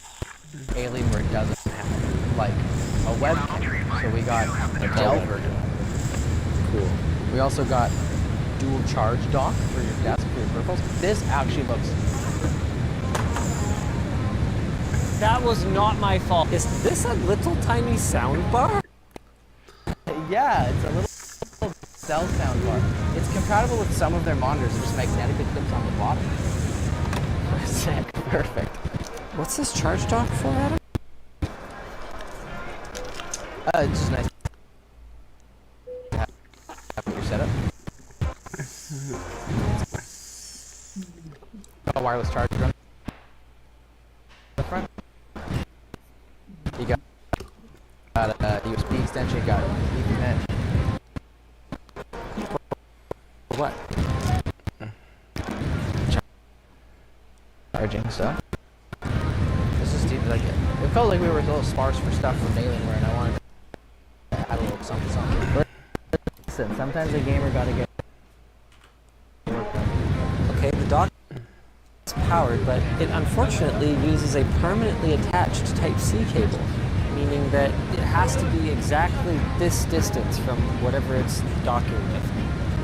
Alienware doesn't have, like a webcam. So we got a Dell version. Cool. We also got dual charge dock for your desk, for your peripherals. This actually looks... That was not my fault. Is this a little tiny sound bar? Yeah, it's a little cell sound bar. It's compatible with some of their monitors. It just magnetically clips on the bottom. Sick. Perfect. What's this charge dock for, Adam? It's just nice to have your setup. A wireless charger on the front. You got a USB extension, you got Ethernet. What? Charging stuff. This is deep, like it felt like we were a little sparse for stuff from Alienware, and I wanted to add a little something. Listen, sometimes a gamer gotta get. Okay, the dock is powered, but it unfortunately uses a permanently attached Type-C cable, meaning that it has to be exactly this distance from whatever it's docking with.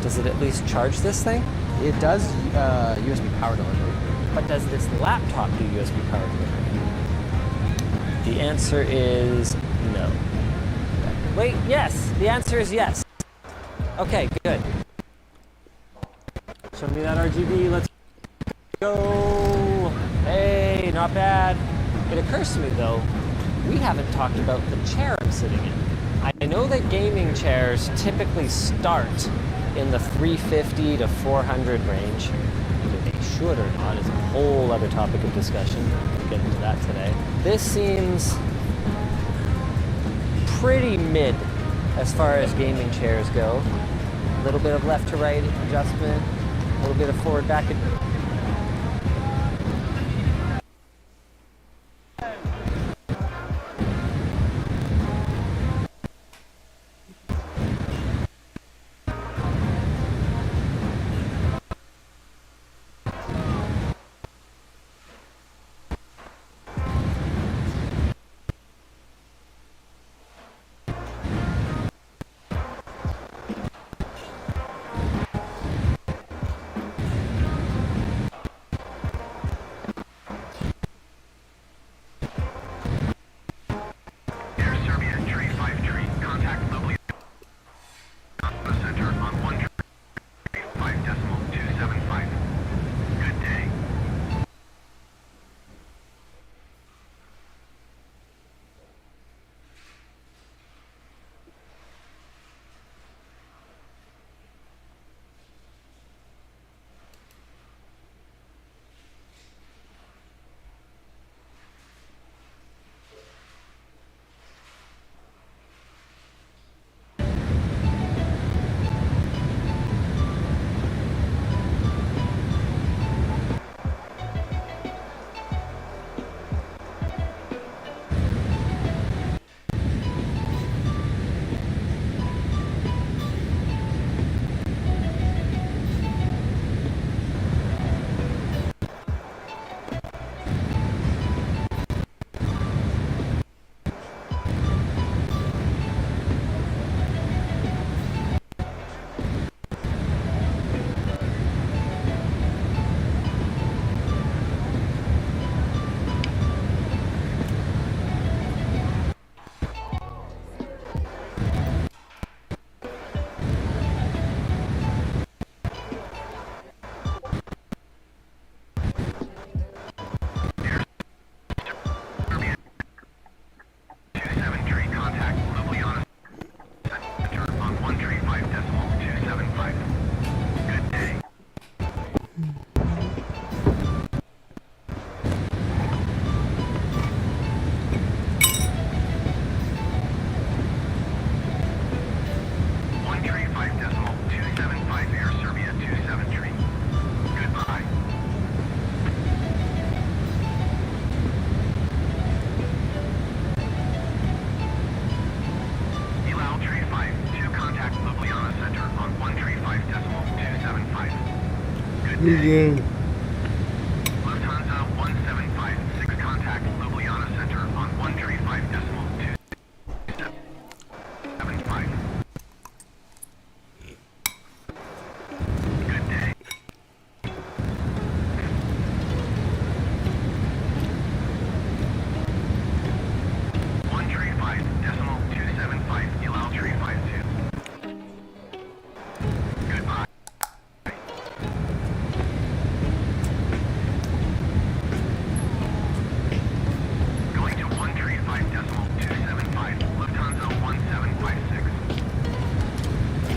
Does it at least charge this thing? It does USB power delivery. But does this laptop do USB power delivery? The answer is no. Wait, yes. The answer is yes. Okay, good. Show me that RGB. Let's go. Hey, not bad. It occurs to me, though, we haven't talked about the chair I'm sitting in. I know that gaming chairs typically start in the 350 to 400 range. Whether they should or not is a whole other topic of discussion. We'll get into that today. This seems pretty mid as far as gaming chairs go. A little bit of left to right adjustment, a little bit of forward back. begin. Lufthansa 1756, contact Ljubljana Center on 135.275. Good day. 135.275, Ilal 352. Goodbye. Going to 135.275, Lufthansa 1756.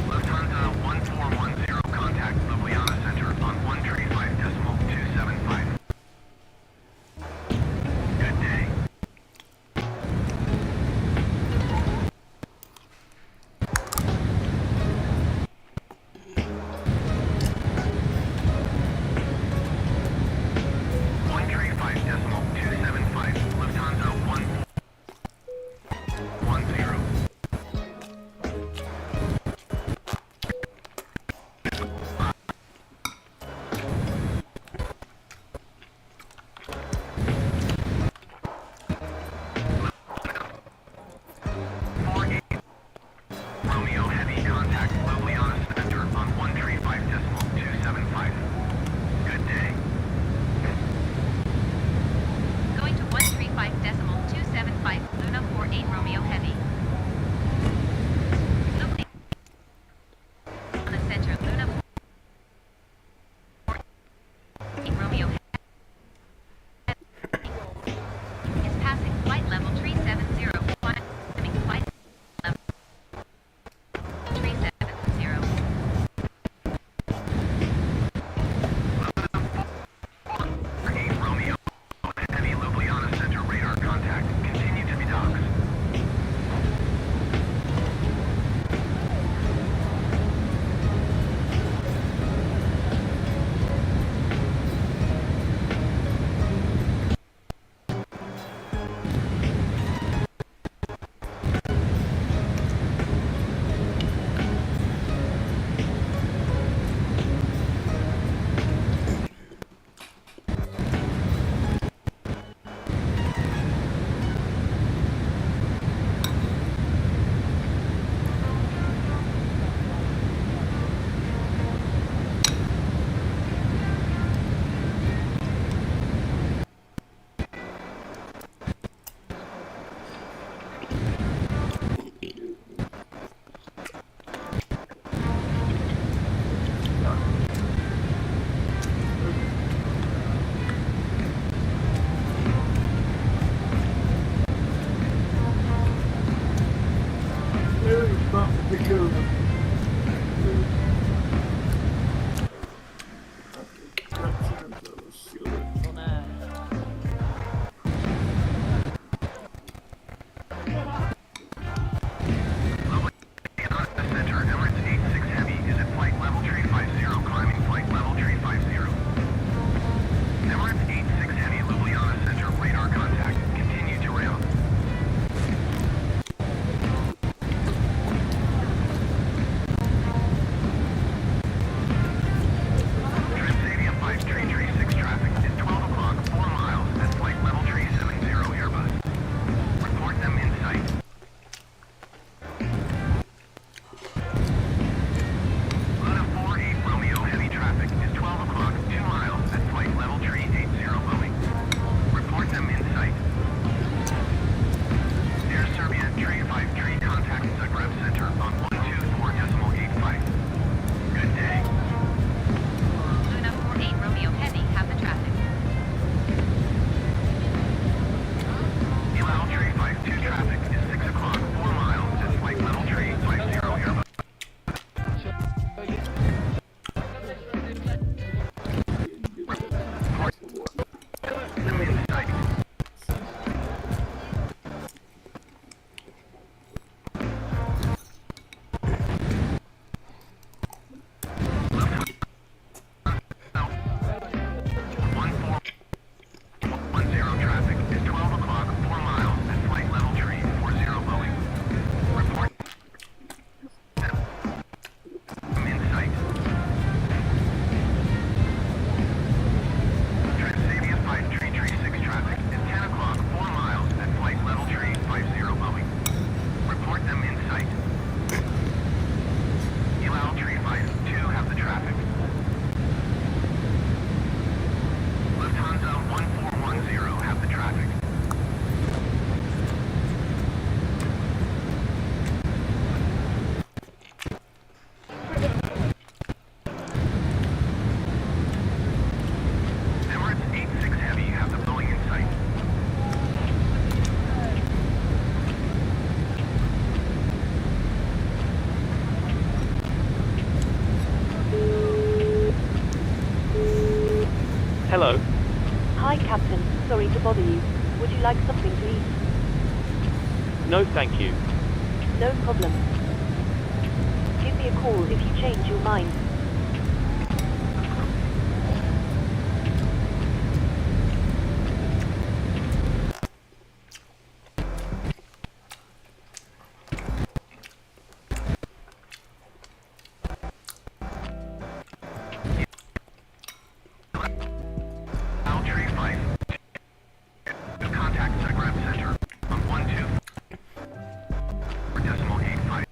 Lufthansa 1410, contact Ljubljana Center on 135.275. Good day. Lufthansa 110. Romeo Heavy, contact Ljubljana Center on 135.275. Good day. Going to 135.275, Luna 48 Romeo Heavy. Ljubljana Center, Luna 48 Romeo Heavy. Is passing flight level 370, climbing flight level 370. Romeo Heavy, Ljubljana Center, radar contact. Continue to be docks. like something to eat? No, thank you. No problem. Give me a call if you change your mind. Contact Zagreb Center on 12.85.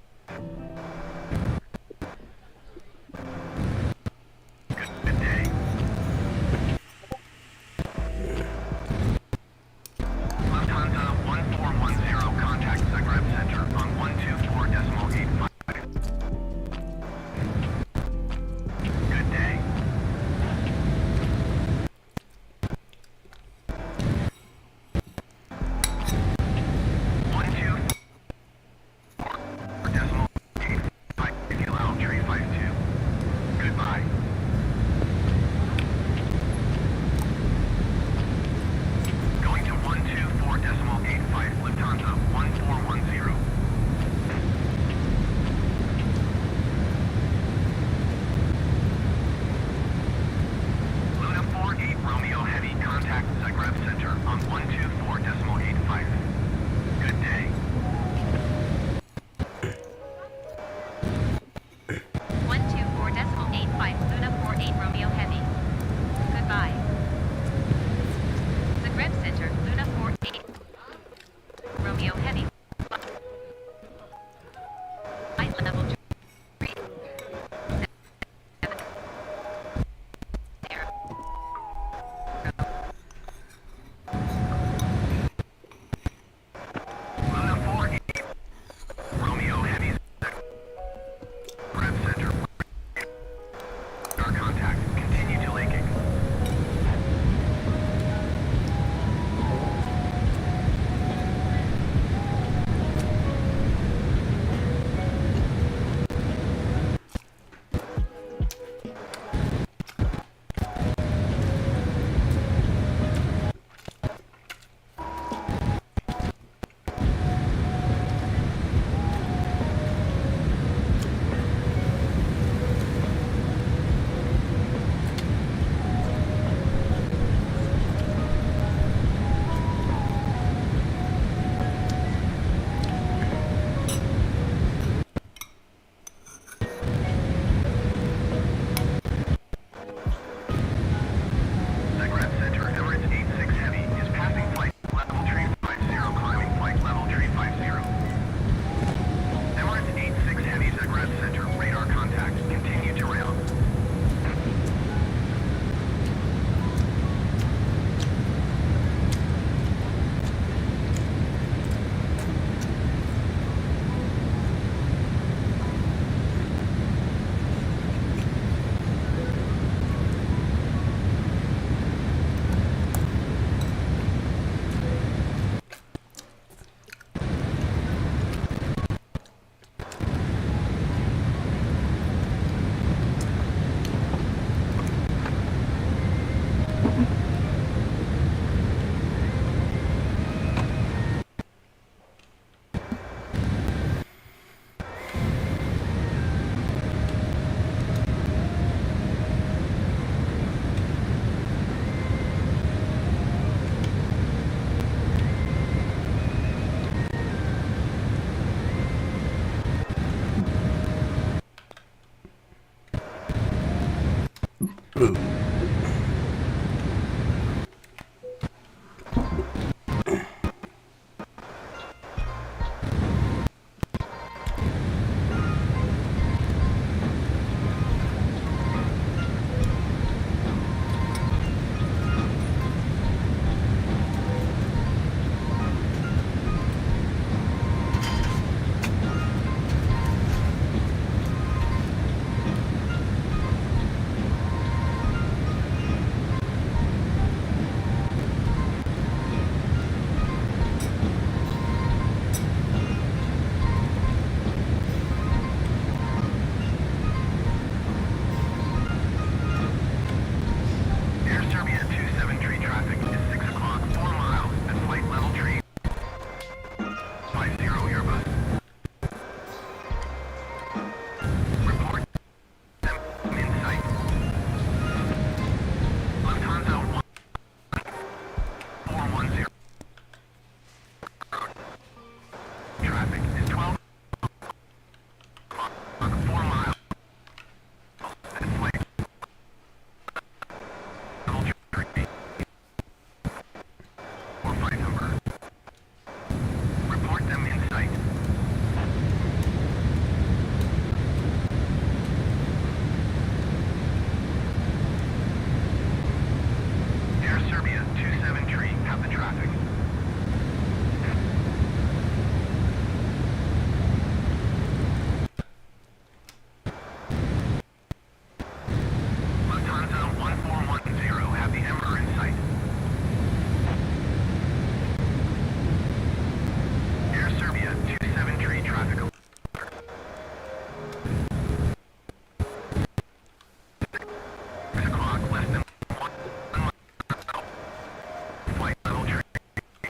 Good day. Lufthansa 1410, contact Zagreb Center on 124.85. Good day. Goodbye. Going to 124.85, Lufthansa 1410. Luna 48 Romeo Heavy, contact Zagreb Center on 124.85. Good day. 124.85, Luna 48 Romeo Heavy. Goodbye. Zagreb Center, Luna 48 Romeo Heavy. Flight level 3. Luna 48 Romeo Heavy. Zagreb Center. Our contact. Continue to Laking. Zagreb Center, Emirates 86 Heavy is passing flight level 350, climbing flight level 350. Emirates 86 Heavy, Zagreb Center, radar contact, continue to rail. traffic is 12 on 4 miles. And flight level 3 or flight number. Report them in sight. Air Serbia 273, have the traffic. Lufthansa 1410, have the Emperor in sight. Air Serbia 273, traffic alert. 6 o'clock, less than 1 mile. Flight level 3. 50.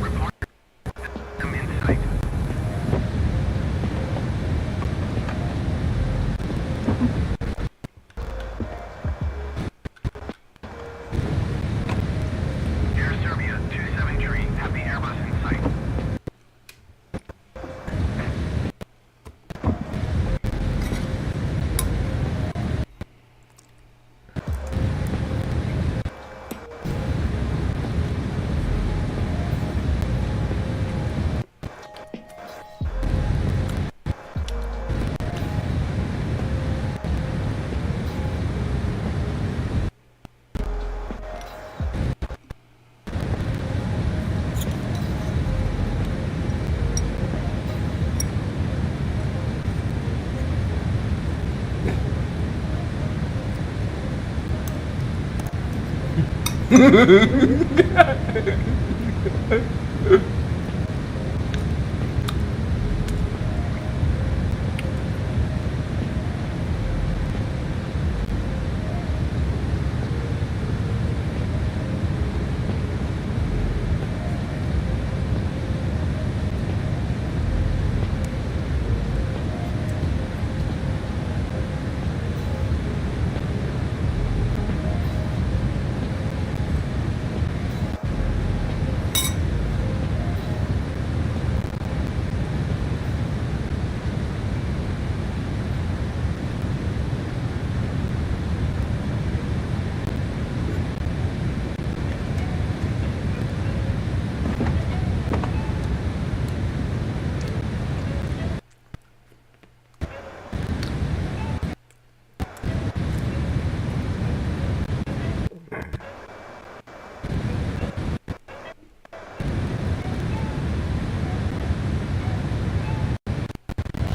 Report them in sight. Air Serbia 273, have the Airbus in sight.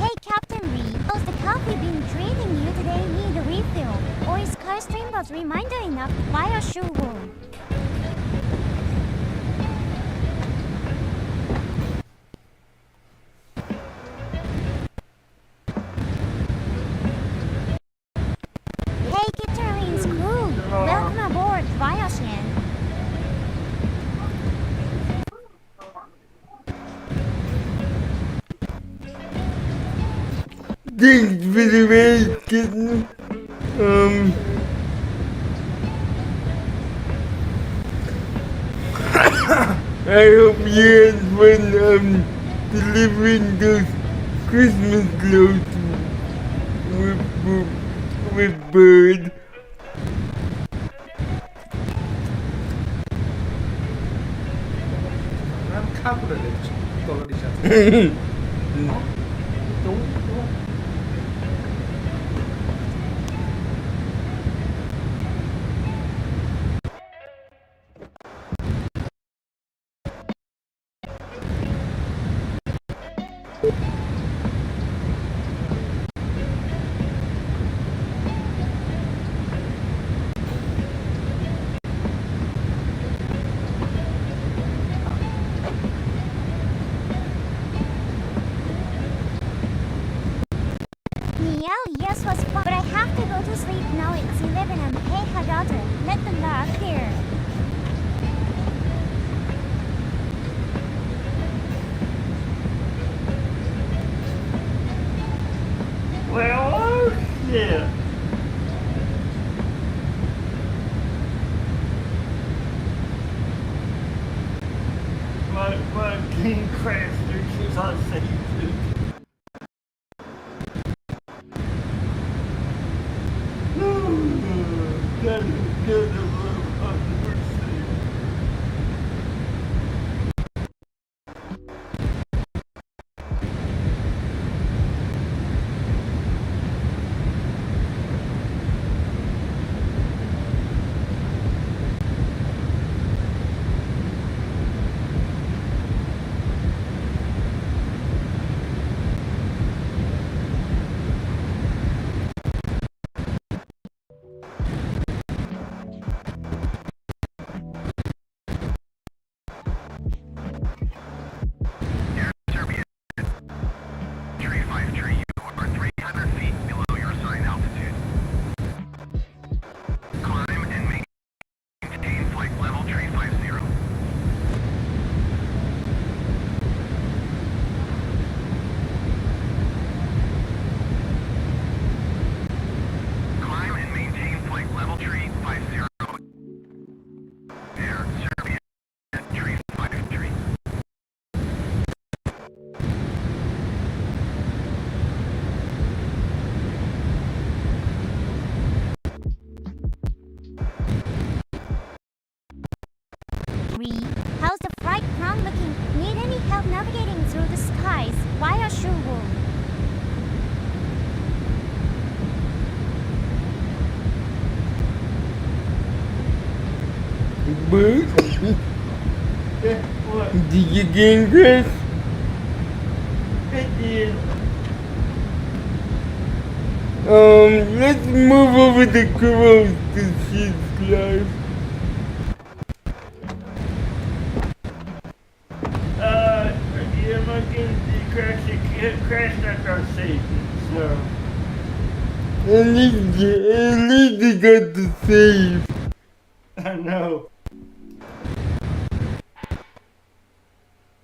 Hey Captain Reed, does the coffee been treating you today need a refill? Or is car streambots reminder enough via showroom? Hey Catherine's crew, welcome aboard via Shen. Thanks for the raid, kitten. I hope you had fun delivering those Christmas clothes with Bird. Yes, was fun, but I have to go to sleep now. It's 11 am. Hey, Hadata, let the lark here. Well, oh shit. gotta love 100%. How's the flight ground looking? Need any help navigating through the skies? Why are sure warm? What? Did you get Chris? It did. Let's move over the girls to she's live. Yeah, my game crashed after our safety, so. At least you got the save. I know.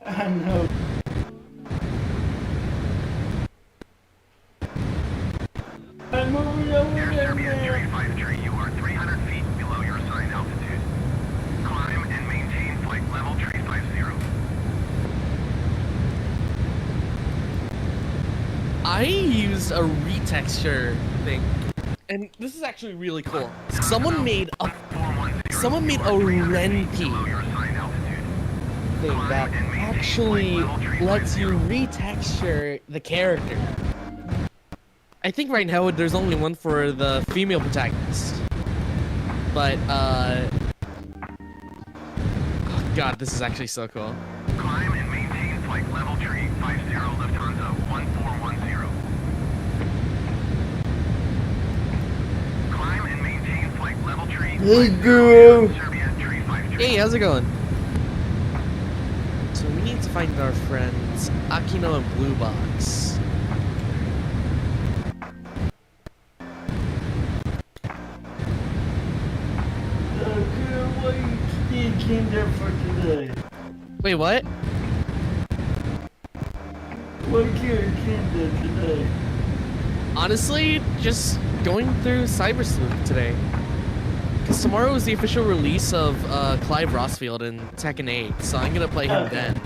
I know. I'm moving over there now. You are 300 feet below your assigned altitude. Climb and maintain flight level 350. I used a retexture thing, and this is actually really cool. Someone made a Renpy thing that actually lets you retexture the character. I think right now there's only one for the female protagonist, but oh god, this is actually so cool. Climb and maintain flight level 350 Lufthansa 1410. Climb and maintain flight level 350. Hey girl. Hey, how's it going? So we need to find our friends Akino and Blue Box. For today. Wait, what? What's your agenda today? Honestly, just going through Cyber Sleuth today. Because tomorrow is the official release of Clive Rossfield in Tekken 8, so I'm gonna play him then.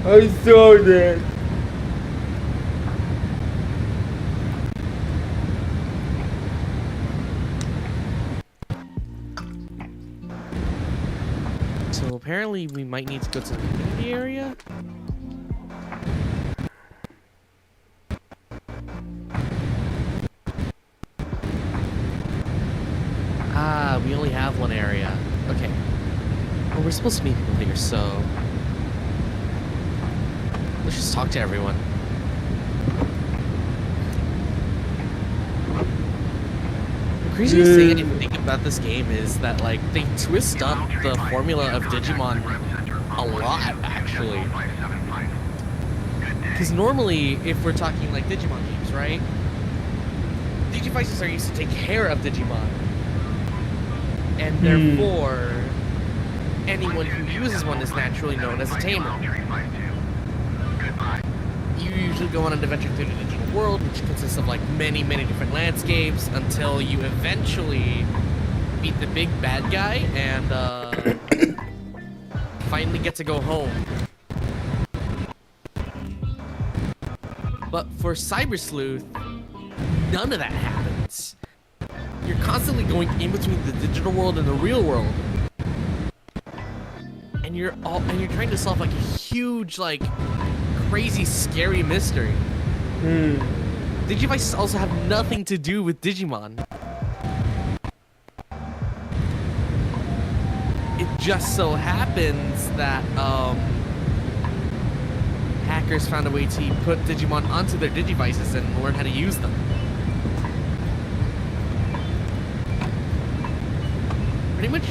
I saw that. So apparently we might need to go to the community area. Ah, we only have one area. Okay. Well, we're supposed to meet people here, so let's just talk to everyone. The craziest thing I think about this game is that, like, they twist up the formula of Digimon a lot, actually. Because normally, if we're talking, like, Digimon games, right? Digifighters are used to take care of Digimon. And therefore, anyone who uses one is naturally known as a tamer. You usually go on an adventure through the digital world, which consists of like many different landscapes, until you eventually meet the big bad guy and finally get to go home. But for Cyber Sleuth, none of that happens. it's you're constantly going in between the digital world and the real world, and you're trying to solve like a huge, like, crazy, scary mystery. Digivices also have nothing to do with Digimon. It just so happens that hackers found a way to put Digimon onto their Digivices and learn how to use them. Pretty much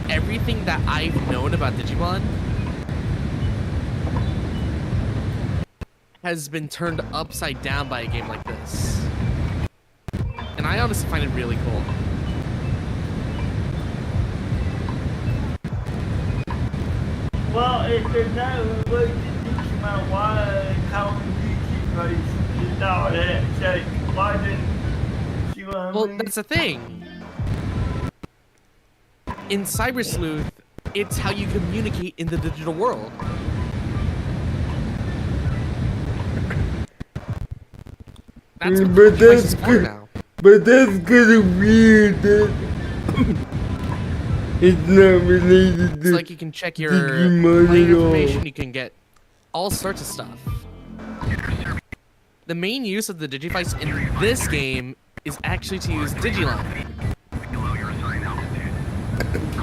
everything that I've known about Digimon has been turned upside down by a game like this. And I honestly find it really cool. Well, if there's no way to teach them out why calling YouTube posts is not that check, why didn't see what I Well, mean? that's the thing. In Cyber Sleuth, it's how you communicate in the digital world. That's what but Digivices that's are good. now. But that's kind of weird that it's not related to It's like you can check your Digimon player at all. information, you can get all sorts of stuff. The main use of the Digivice in this game is actually to use Digiline,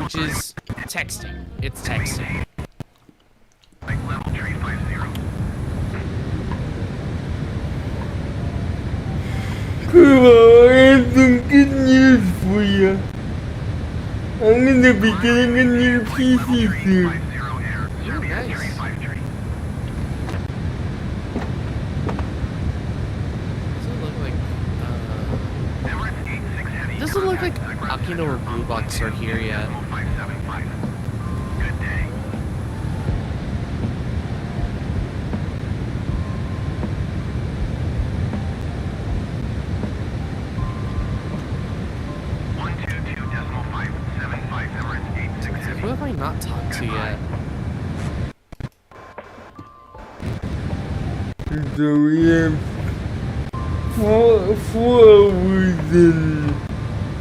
which is texting. It's texting. Come on, I have some good news for you. I'm gonna be getting a new PC soon. Ooh, nice. Doesn't look like Akino or Blue Box are here yet. Who have I not talked to yet? So we have 4 hours and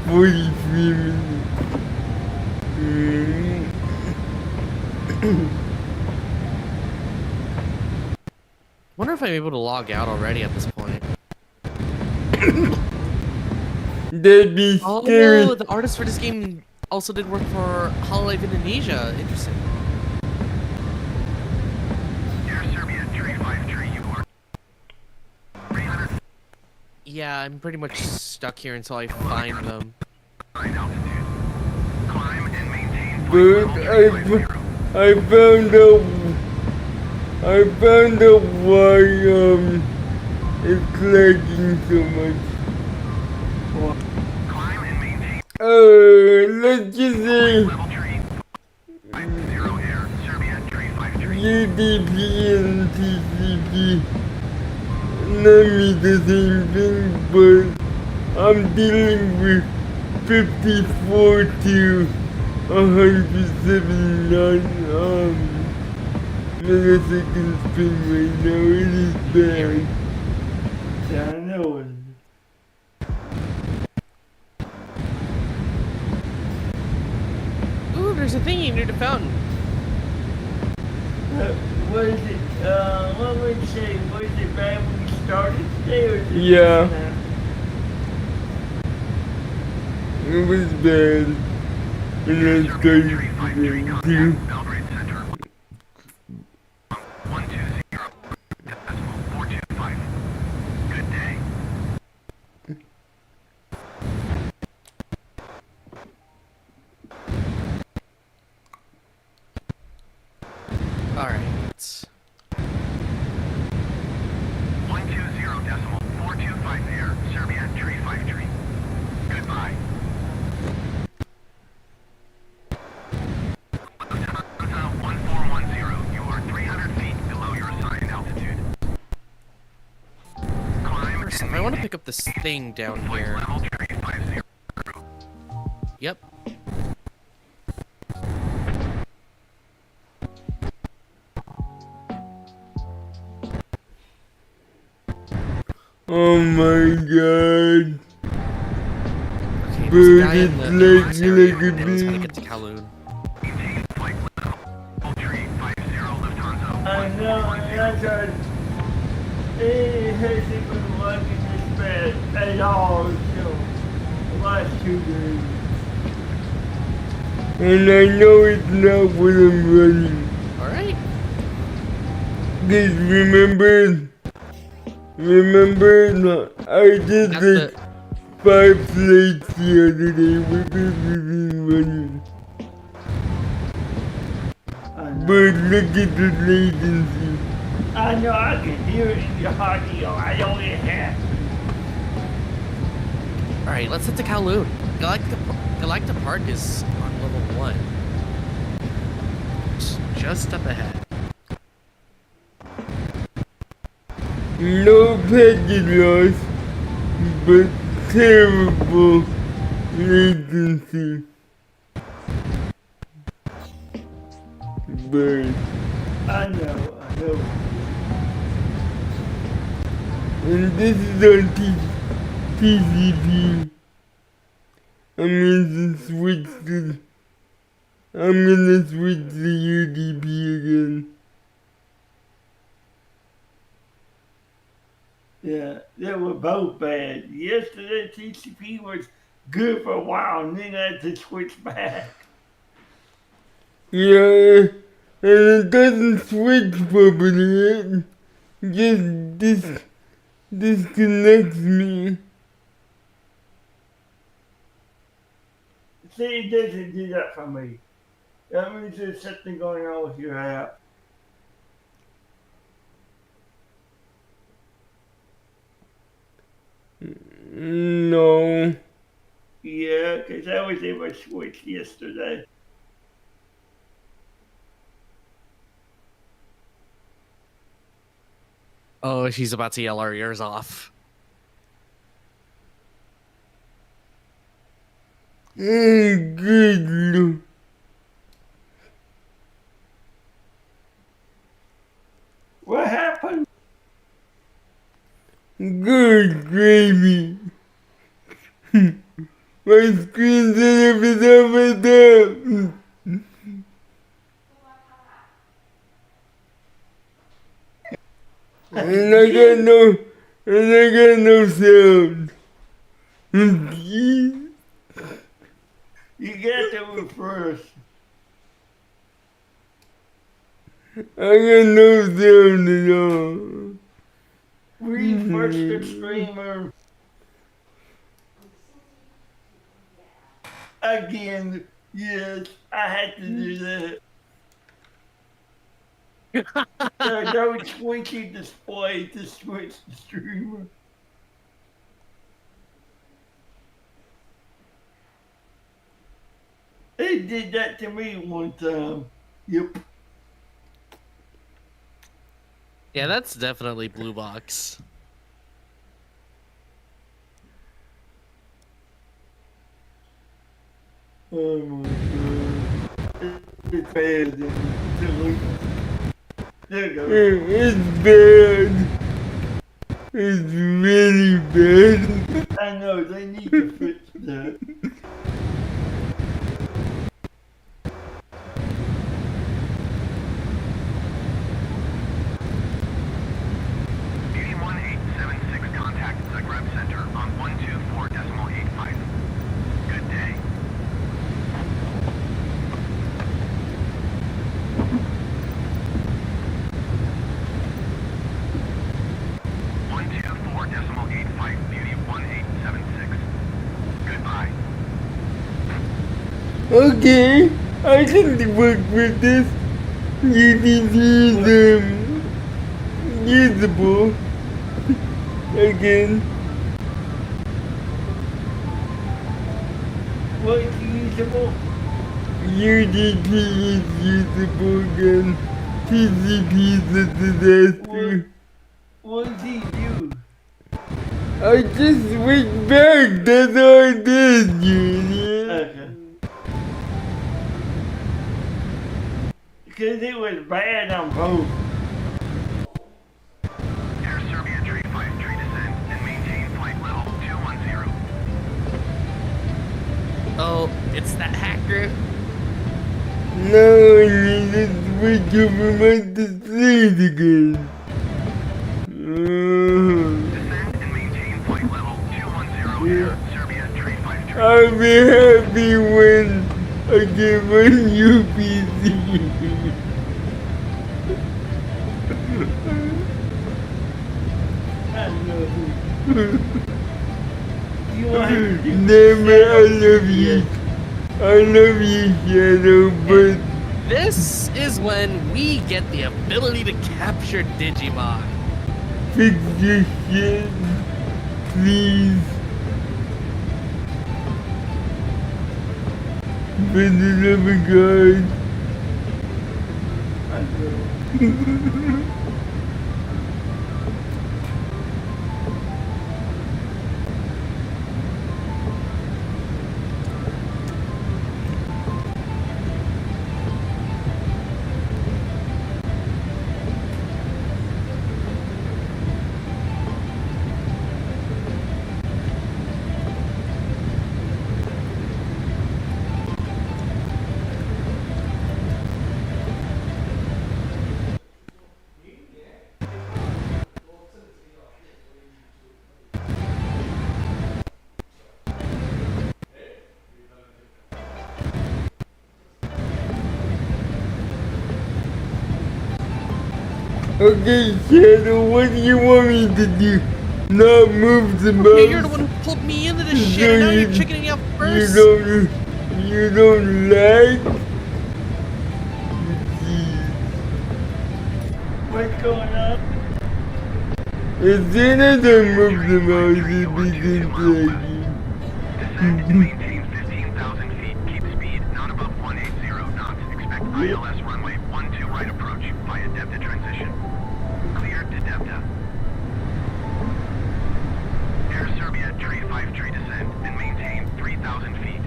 43 minutes. Wonder if I'm able to log out already at this point. That'd be scary. Oh, the artist for this game also did work for Hololive Indonesia. Interesting. Yeah, I'm pretty much stuck here until I find them. But I found out why it's lagging so much. Let's just say UDP and TCP not me the same thing, but I'm dealing with 54 to 179 milliseconds ping right now. It is bad. Yeah, I know it. Ooh, there's a thingy near the fountain. What is it? What would you say? Was it bad when we started today, or is it Yeah. now? It was bad. And I started today too. Alright. 120.425 air, Serbia, tree 5 tree. Goodbye. 1410, you are 300 feet below your assigned altitude. First, I want to pick up this thing down here. Yep. Oh my god. There's a but guy in it's the like Airways area a who knows how to big. get to Kowloon. I know, and I tried. It hasn't been working this bad at all until the last 2 days. And I know it's not what I'm running. Alright. Just remember, I did like 5 flights the other day with everything running. But look at the latency. I know, I can hear it in your audio. I know it happens. Alright, let's head to Kowloon. Galactic Park is on level 1. It's just up ahead. No packet loss, but terrible latency. But I know. and this is on TCP. I'm gonna switch to UDP again. Yeah, they were both bad. Yesterday, TCP was good for a while, and then I had to switch back. Yeah, and it doesn't switch properly. It just disconnects me. See, it doesn't do that for me. That means there's something going on with your app. No. Yeah, because I was able to switch yesterday. Oh, she's about to yell our ears off. Good Lord. What happened? Good gravy. My screen's upside down. And I got no sound. You got to refresh. I got no sound at all. Refresh the streamer. Again, yes, I had to do that. No switching display to switch the streamer. They did that to me one time. Yep. Yeah, that's definitely Blue Box. Oh my god. It's bad. There you go. It's bad. It's really bad. I know, they need to fix that. Contact Zagreb Center on 124.85. Good day. Beauty 1876. Goodbye. Okay, I can work with this. UDP is usable. Again. What's usable? UDP is usable again. TCP is a disaster. What did he do? I just went back, that's all I did, Junior. Okay. Because it was bad on both. Air Serbia Tree 53 descend and maintain flight level 210. secret. Now I need to switch over my displays again. I'll be happy when I get my new PC. Damn it, I love you. I love you, Shadow, but This is when we get the ability to capture Digimon. fix your shit, please. For the love of God. Okay, Shadow, what do you want me to do? Not move the mouse? Okay, you're the one who pulled me into this shit, and now you're chickening out first. You don't like? What's going on? As soon as I move the mouse, it begins lagging. Maintain 15,000 feet. Keep speed not above 180 knots. Expect ILS runway 12 right approach via Delta transition. Cleared to Delta. Air Serbia tree 5 tree descent and maintain 3,000 feet.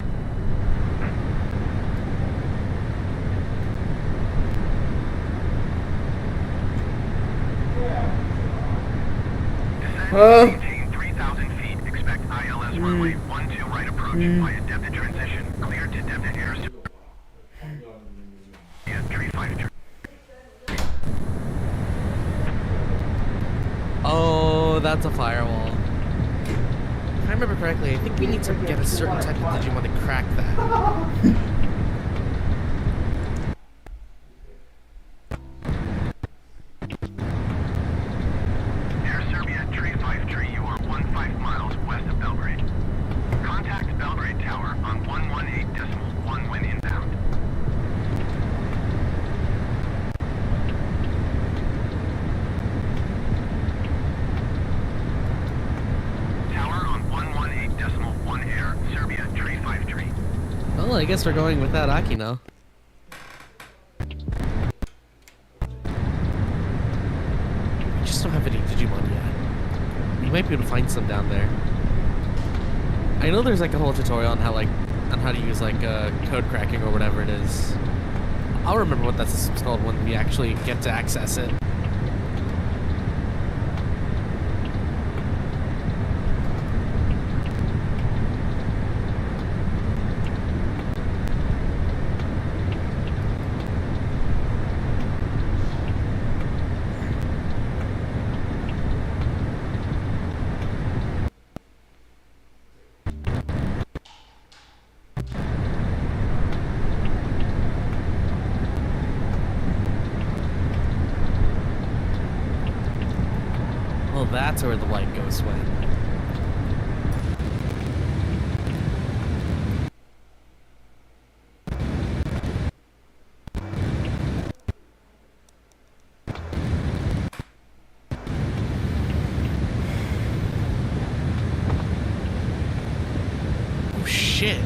Maintain 3,000 feet. Expect ILS runway 12 right approach via Delta transition. Cleared to Delta Air Serbia tree 5 tree. Oh, that's a firewall. If I remember correctly, I think we need to get a certain type of Digimon to crack that. Air Serbia tree 5 tree, you are 15 miles west of Belgrade. Contact Belgrade Tower on 118.1 when inbound. Tower on 118.1 air, Serbia tree 5 tree. Well, I guess we're going without Akino. We just don't have any Digimon yet. We might be able to find some down there. I know there's like a whole tutorial on how to use like code cracking or whatever it is. I'll remember what that system's called when we actually get to access it. Well, that's where the white ghost went. Oh shit.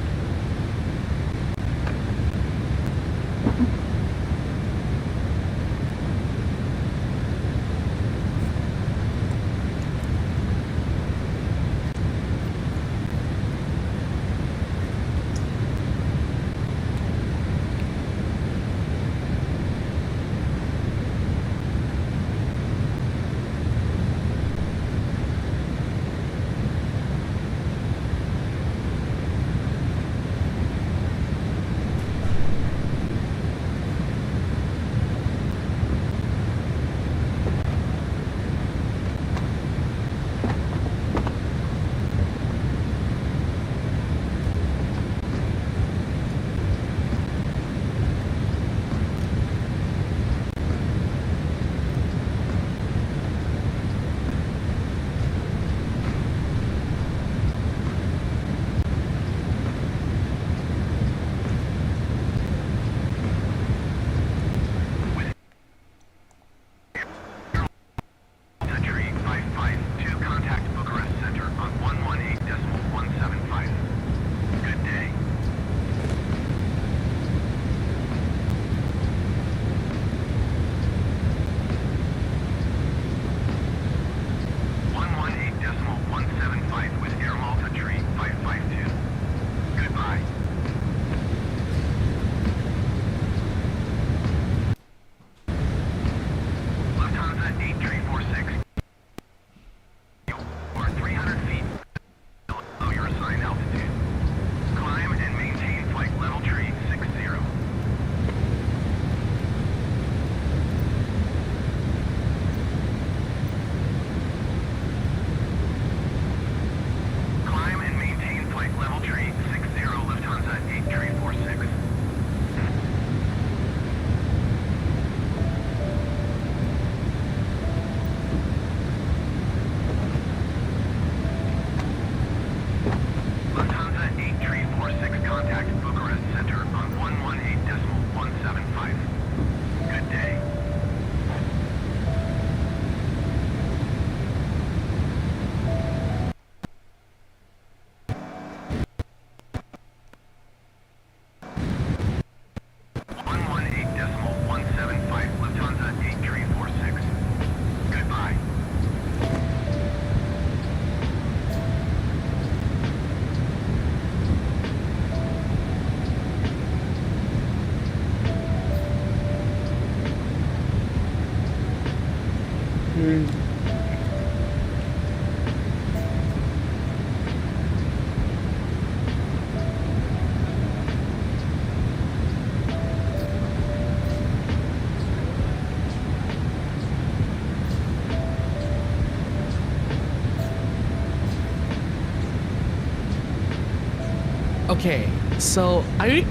Okay, so I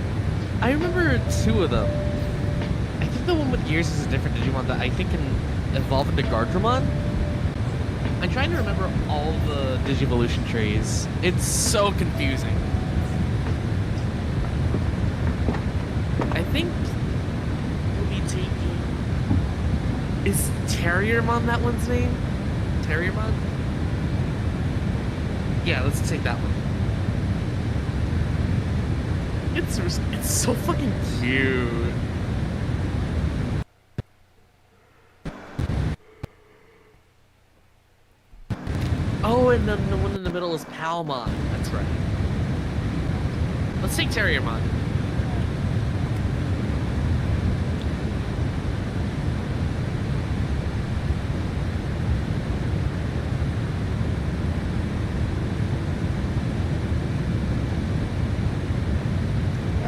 remember two of them. I think the one with ears is a different Digimon that I think can evolve into Gardramon. I'm trying to remember all the Digivolution trees. It's so confusing. I think we'll be taking... Is Terriermon that one's name? Terriermon? Yeah, let's take that one. It's so fucking cute. Oh, and then the one in the middle is Palmon. That's right. Let's take Terriermon.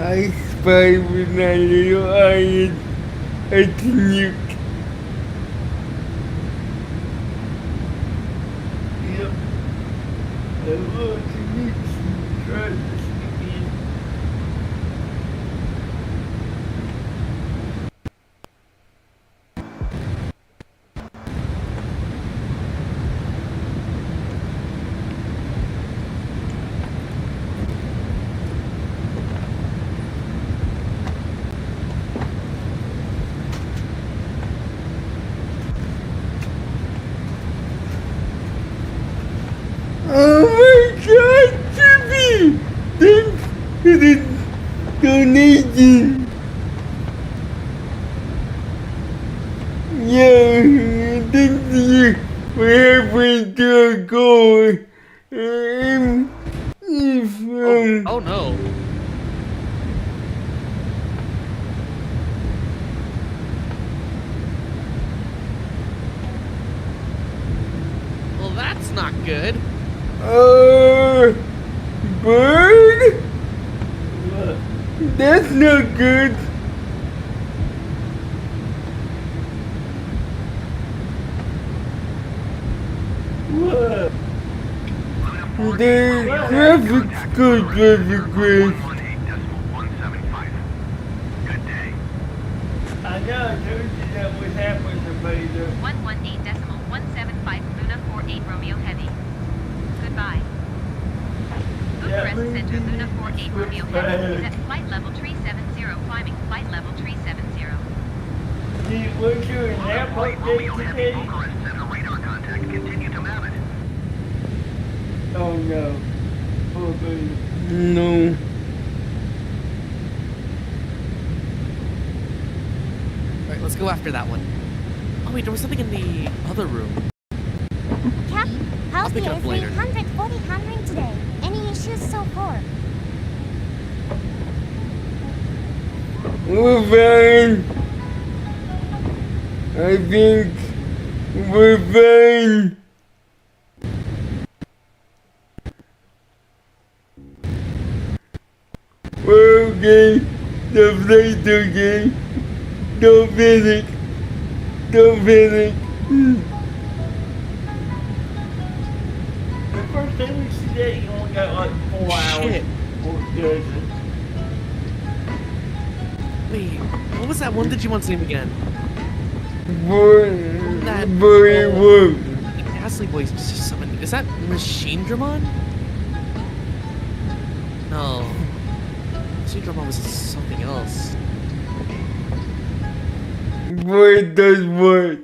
I spy with my little eye a nuke. Yep. I love to meet you. Try this again. Oh my god, Jimmy! Thanks for the donation. Yeah, thanks to you for helping to a goal. Oh no. Well, that's not good. Bird? That's not good. What? The graphics code doesn't great. I know, I told you that was happening to me. 118.175 Luna 48 Romeo Heavy. Goodbye. Bucharest Center Luna 48 Romeo Heavy is at flight level 370, climbing flight level 370. Was you in airport day today? Oh no. Poor baby. No. Alright, let's go after that one. Oh wait, there was something in the other room. Cap, how's the pick it up later. A340 handling today? Any issues so far? We're fine. I think we're fine. We're okay. The flight's okay. Don't panic. Don't panic. The first time we see that, you only got like 4 hours. Shit. Or does it? Wait, what was that one Digimon's name again? That Boy, whoa. The Ghastly Boys just summoned. Is that Machine Dramon? No. Machine Dramon was something else. Boy does what?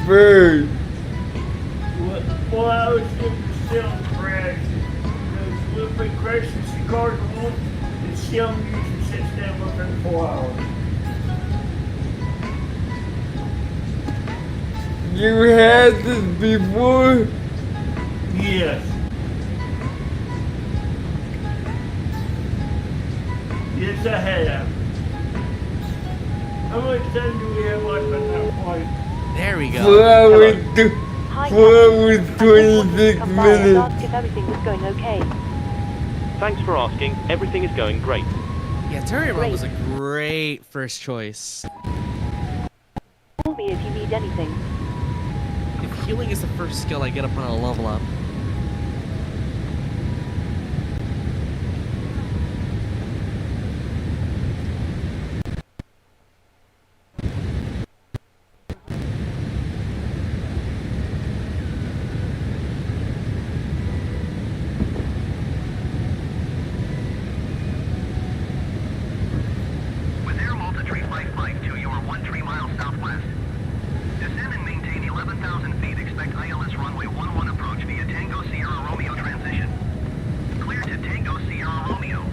Bird. Well, I was still crashing. Those little big crashes the cars are on, and still usually sits down within 4 hours. You had this before? Yes. Yes, I have. How much time do we have left on that flight? There we go. 4 hours, 4 hours, I 26 come by and minutes. ask if everything was going okay. Thanks for asking. Everything is going great. Yeah, Terriermon was a great first choice. Call me if you need need anything. If healing is the first skill I get upon a level up. With Air Malta 355 to your 13 miles southwest. Descend and maintain 11,000 feet. Expect ILS runway 11 approach via Tango Sierra Romeo transition. Clear to Tango Sierra Romeo.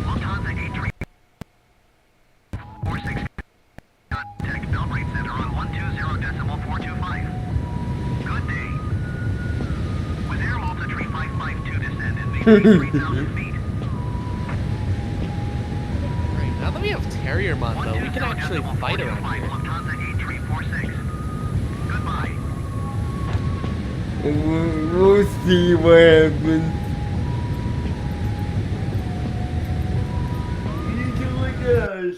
Lufthansa 8346. Contact Belgrade Center on 120.425. Good day. With Air Malta 355 to descend and maintain 3,000 feet. Right, now that we have Terrier Mod though, we can actually fight around here. Lufthansa 8346. Goodbye. We'll see what happens. Usually does.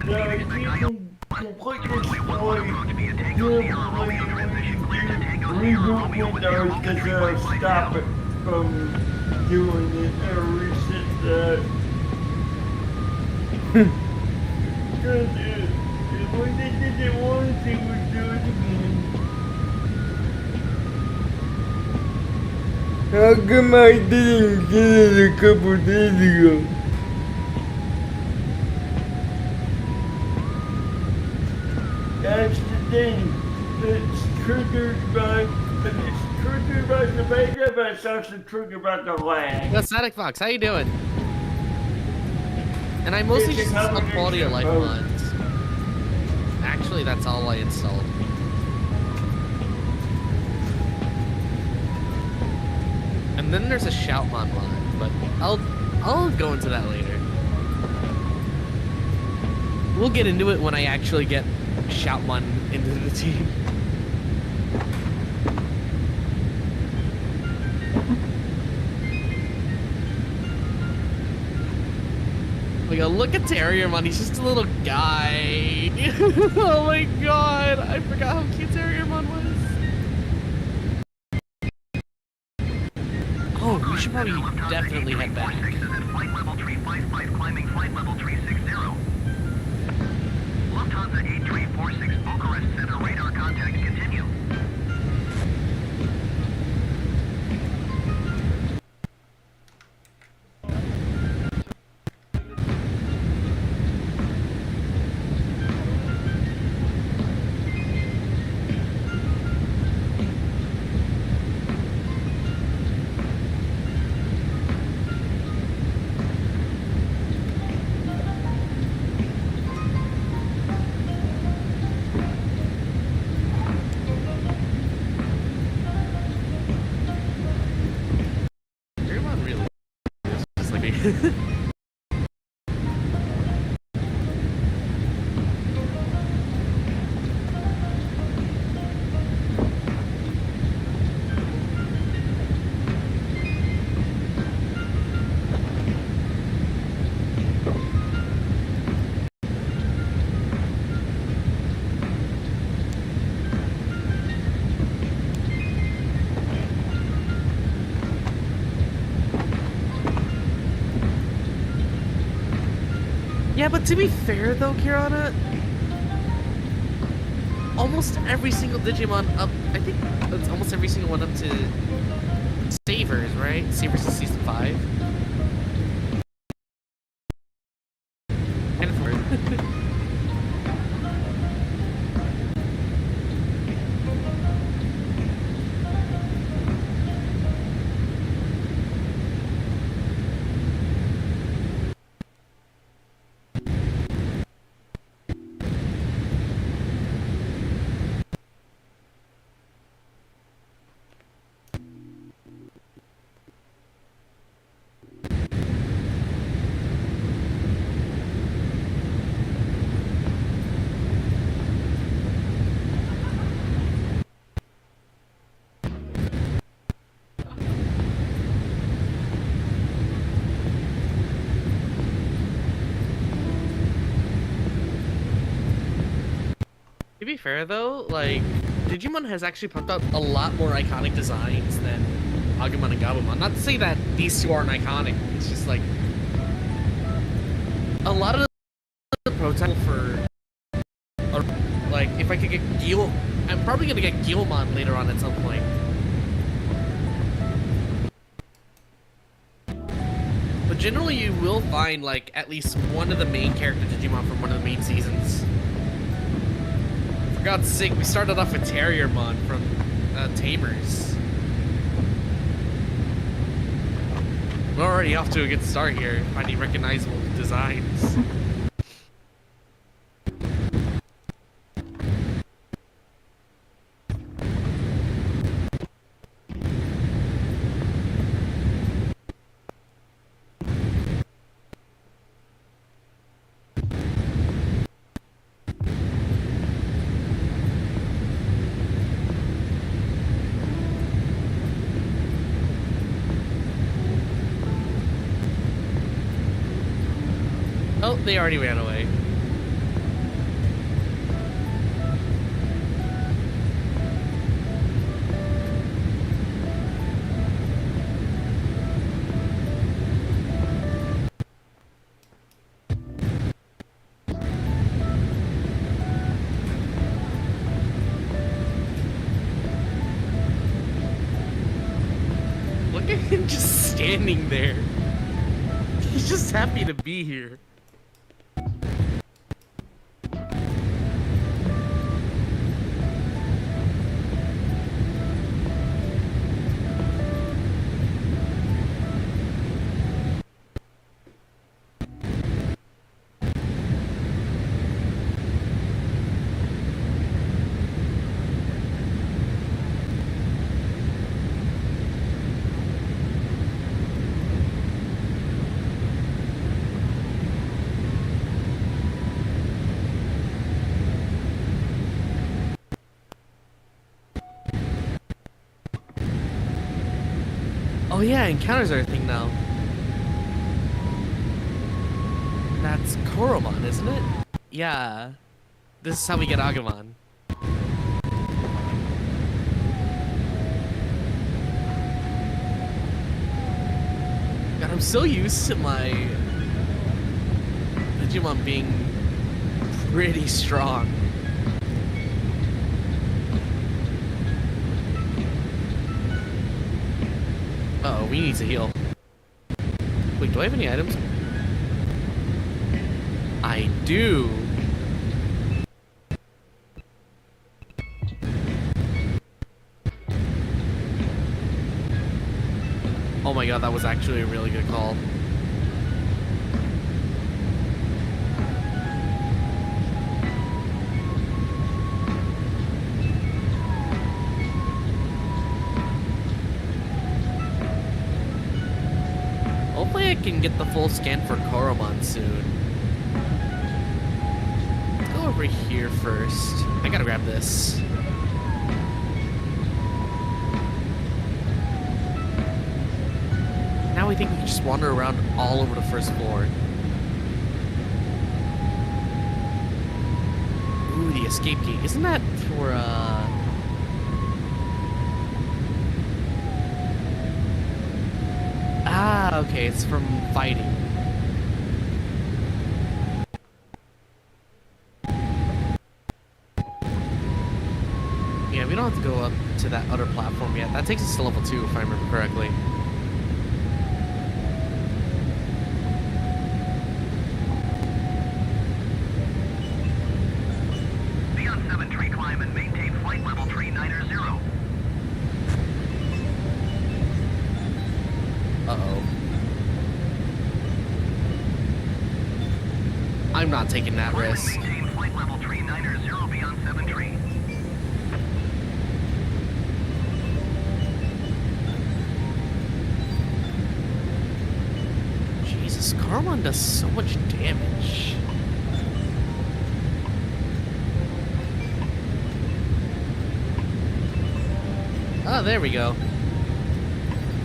Now, if you can complete this story, you'll reboot Windows to stop it from doing it or reset that. Because when they did it once, they would do it again. How come I didn't get it a couple days ago? That's the thing. It's triggered by the beta, but it's also triggered by the lag. That's Static Fox, how you doing? And I mostly just install quality of life mods. Actually, that's all I installed. And then there's a shout mod, but I'll go into that later. We'll get into it when I actually get Shoutmon into the team. We go, look at Terriermon, he's just a little guy. Oh my god, I forgot how cute Terriermon was. Oh, we should probably definitely head back. Flight level 355 climbing flight level 360. Lufthansa 8346 Bucharest Center radar contact continue. Terriermon really is just like me. Yeah, but to be fair though, Kirana, almost every single Digimon up, I think it's almost every single one up to Savers, right? Savers is season 5. And 4. To be fair though, like, Digimon has actually pumped out a lot more iconic designs than Agumon and Gabumon. Not to say that these two aren't iconic, it's just like a lot of the prototype for, like, if I could get Gil, I'm probably gonna get Gilmon later on at some point. But generally you will find, like, at least one of the main character Digimon from one of the main seasons. For God's sake, we started off with Terriermon from Tamers. We're already off to a good start here, finding recognizable designs. Oh, they already ran away. Look at him just standing there. He's just happy to be here. Oh yeah, encounters are a thing now. That's Koromon, isn't it? Yeah. This is how we get Agumon. God, I'm so used to my Digimon being pretty strong. Uh-oh, we need to heal. Wait, do I have any items? I do. Oh my god, that was actually a really good call. Hopefully I can get the full scan for Koromon soon. Let's go over here first. I gotta grab this. Now I think we can just wander around all over the first floor. Ooh, the escape gate. Isn't that for, Ah, okay, it's from fighting. Yeah, we don't have to go up to that other platform yet. That takes us to level 2, if I remember correctly. Be on 7 tree climb and maintain flight level 390. Uh-oh. I'm not taking that risk. Maintain flight level 390 beyond 7 tree. Jesus, Koromon does so much damage. Oh, there we go.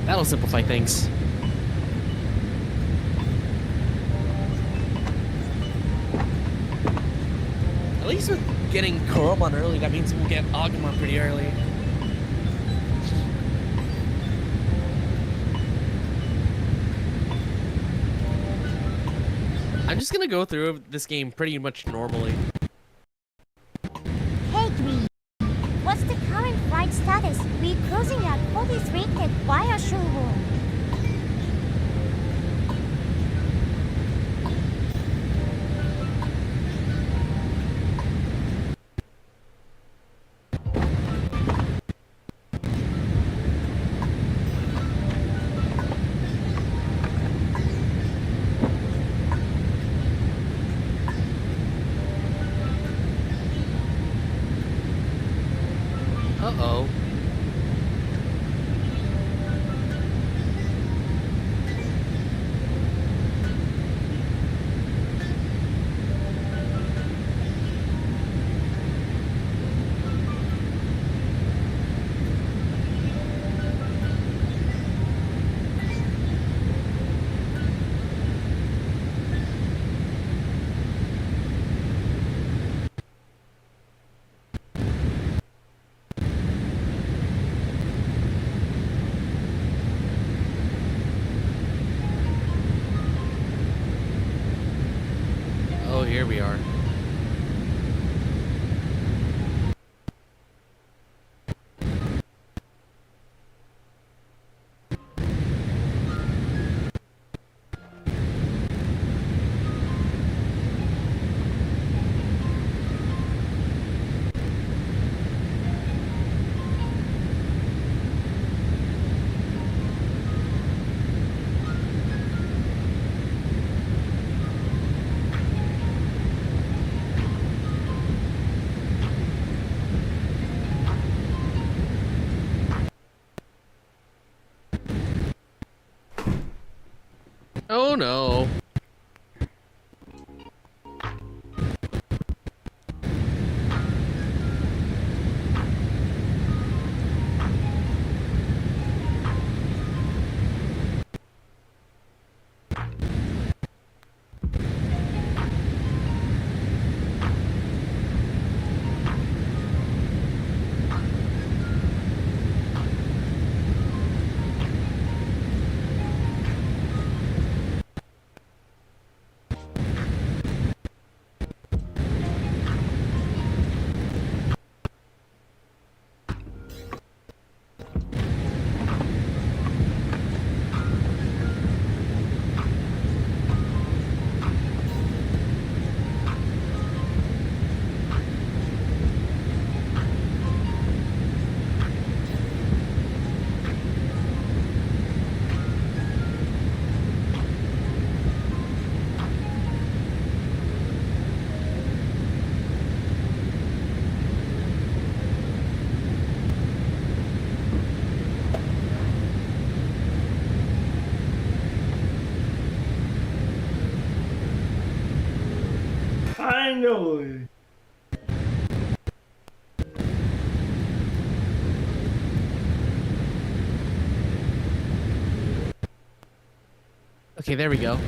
That'll simplify things. At least with getting Koromon early, that means we'll get Agumon pretty early. I'm just gonna go through this game pretty much normally. Hey Green, what's the current flight status? We're cruising at 43 at via Shuwu. Uh-oh. Oh, here we are. Oh no. Finally. Okay, there we go.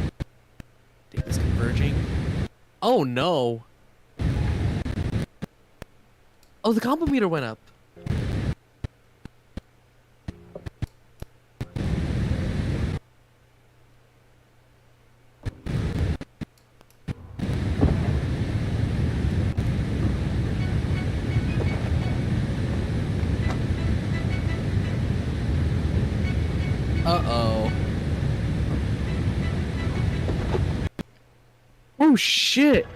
Data's converging. Oh no. Oh, the combo meter went up. Uh-oh. Oh shit.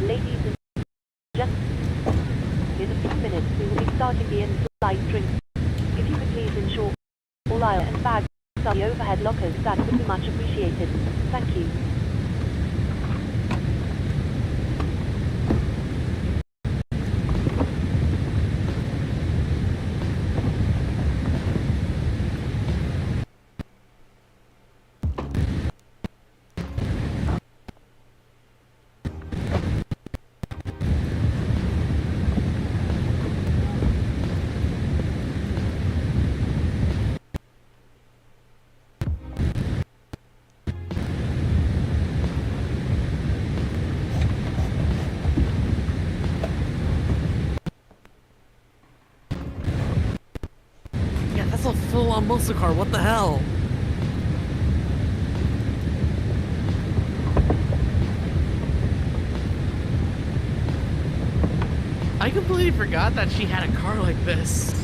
Ladies and gentlemen, in a few minutes we will be starting the in-flight drinks. If you could please ensure all aisle and bags are the overhead lockers, that would be much appreciated. Thank you. Yeah, that's a full-on muscle car. What the hell? I completely forgot that she had a car like this.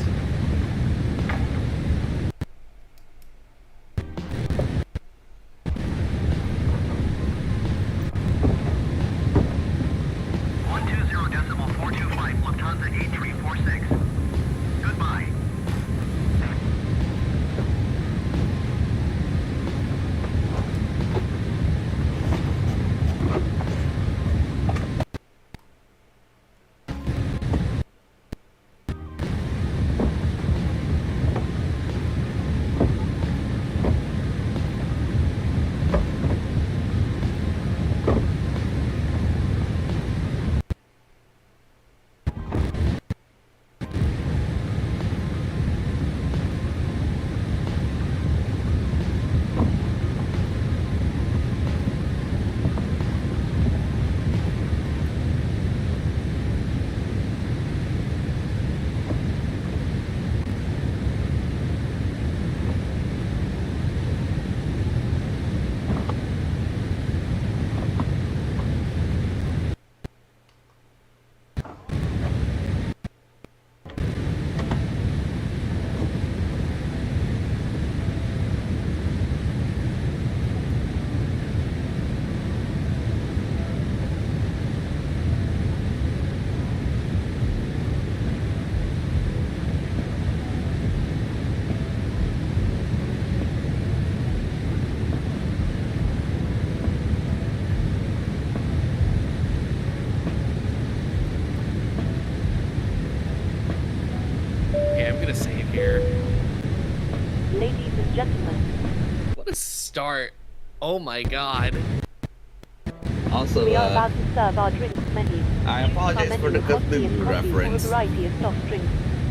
Ladies and gentlemen, What a start. Oh my god. Also, we are about to serve our drinks menu. I apologize for the Cthulhu reference. Or a variety of soft drinks.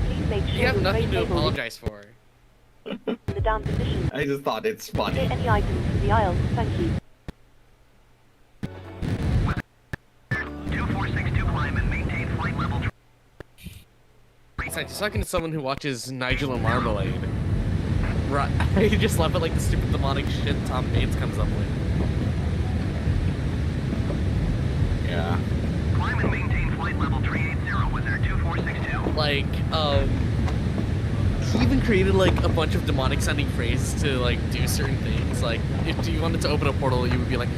Please make sure You have your nothing tray to table apologize for. is in the down position. I just thought it's funny. Clear any items from the aisle. Thank you. 2462 climb and maintain flight level. Besides, you're talking to someone who watches Nigel and Marmalade. Right. You just laugh at like the stupid demonic shit Tom Bates comes up with. Yeah. Climb and maintain flight level 380 with our 2462. Like, he even created like a bunch of demonic sounding phrases to like do certain things. Like, if you wanted to open a portal, you would be like,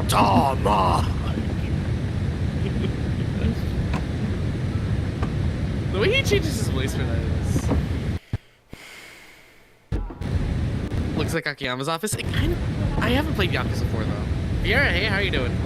Tama! The way he changes his voice for that is... Looks like Akiyama's office. It kind of... I haven't played Yakuza before, though. Fiera, hey, how are you doing?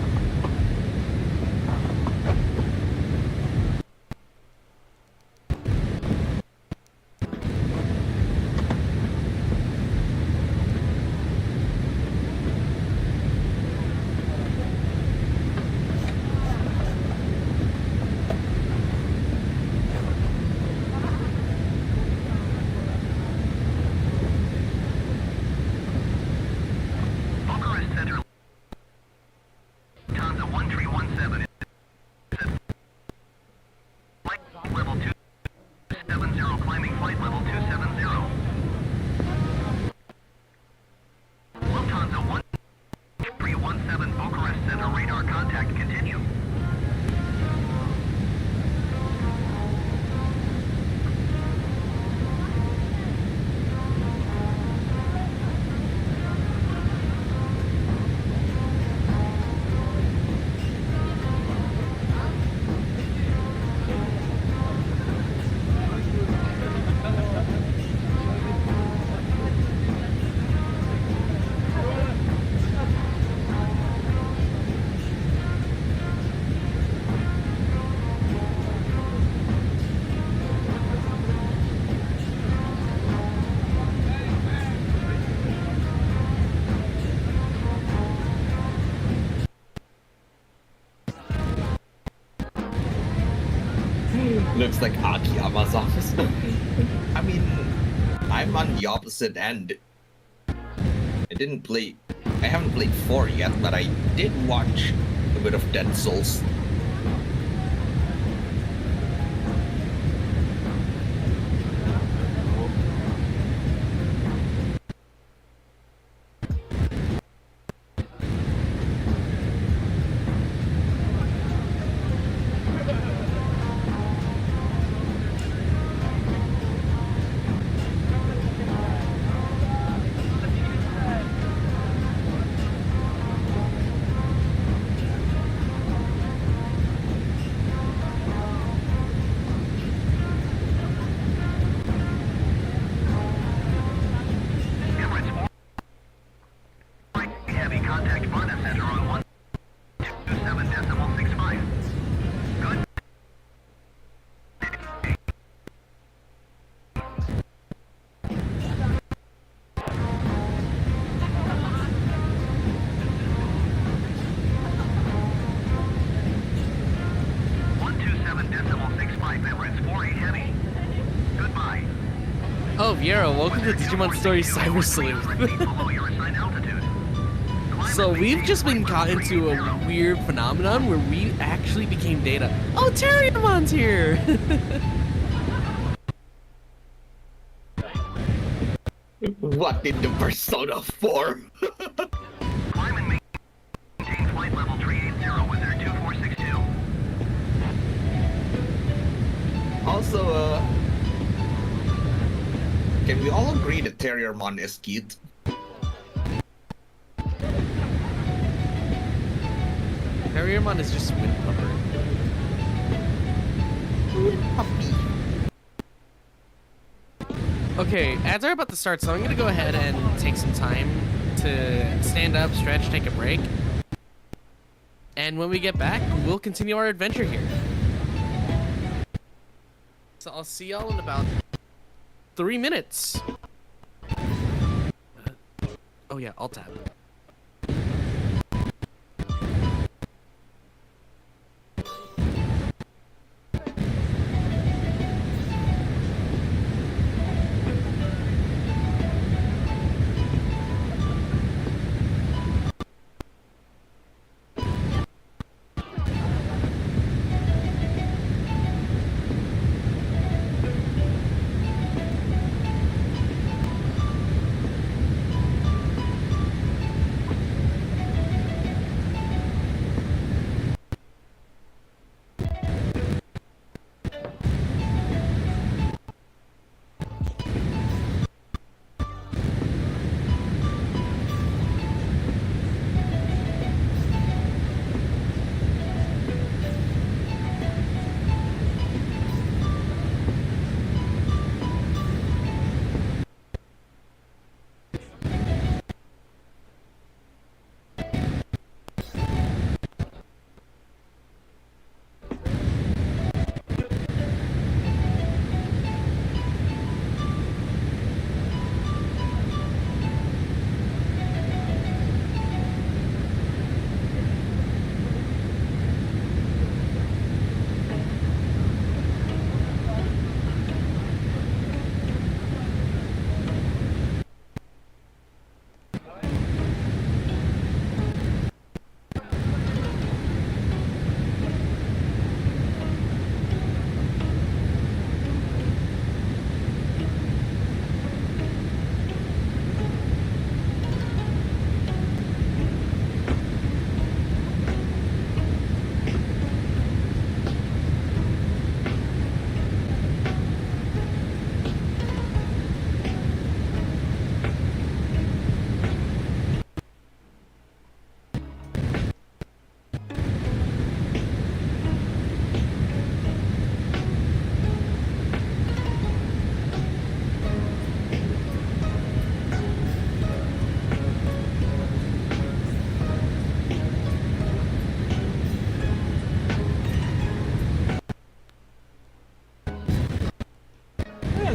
Looks like Akiyama's office. I mean, I'm on the opposite end. I haven't played 4 yet, but I did watch a bit of Dead Souls. Heavy contact Varna Center on 127.65. Good. Oh, Viera, welcome to Digimon Story Cyber Sleuth. So we've just been caught into a weird phenomenon where we actually became data. Oh, Terriermon's here! What in the Persona form? Flight level 380 with their 2462. Also, can we all agree that Terriermon is cute? Terriermon is just Wind Pupper. Okay, ads are about to start, so I'm gonna go ahead and take some time to stand up, stretch, take a break. And when we get back, we'll continue our adventure here. So I'll see y'all in about 3 minutes. Oh yeah, Alt tab.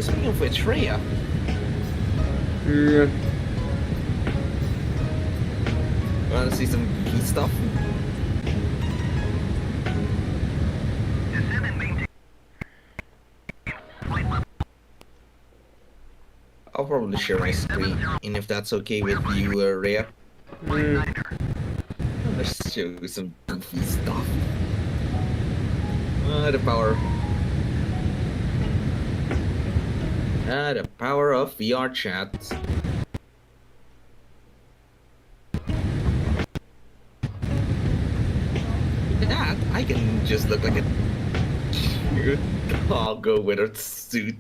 Speaking of which, Rhea. Yeah. Wanna see some key stuff? I'll probably share my screen, and if that's okay with you, Rhea. Let's show you some goofy stuff. The power of VR chat. That I can just look like a I'll go with a suit.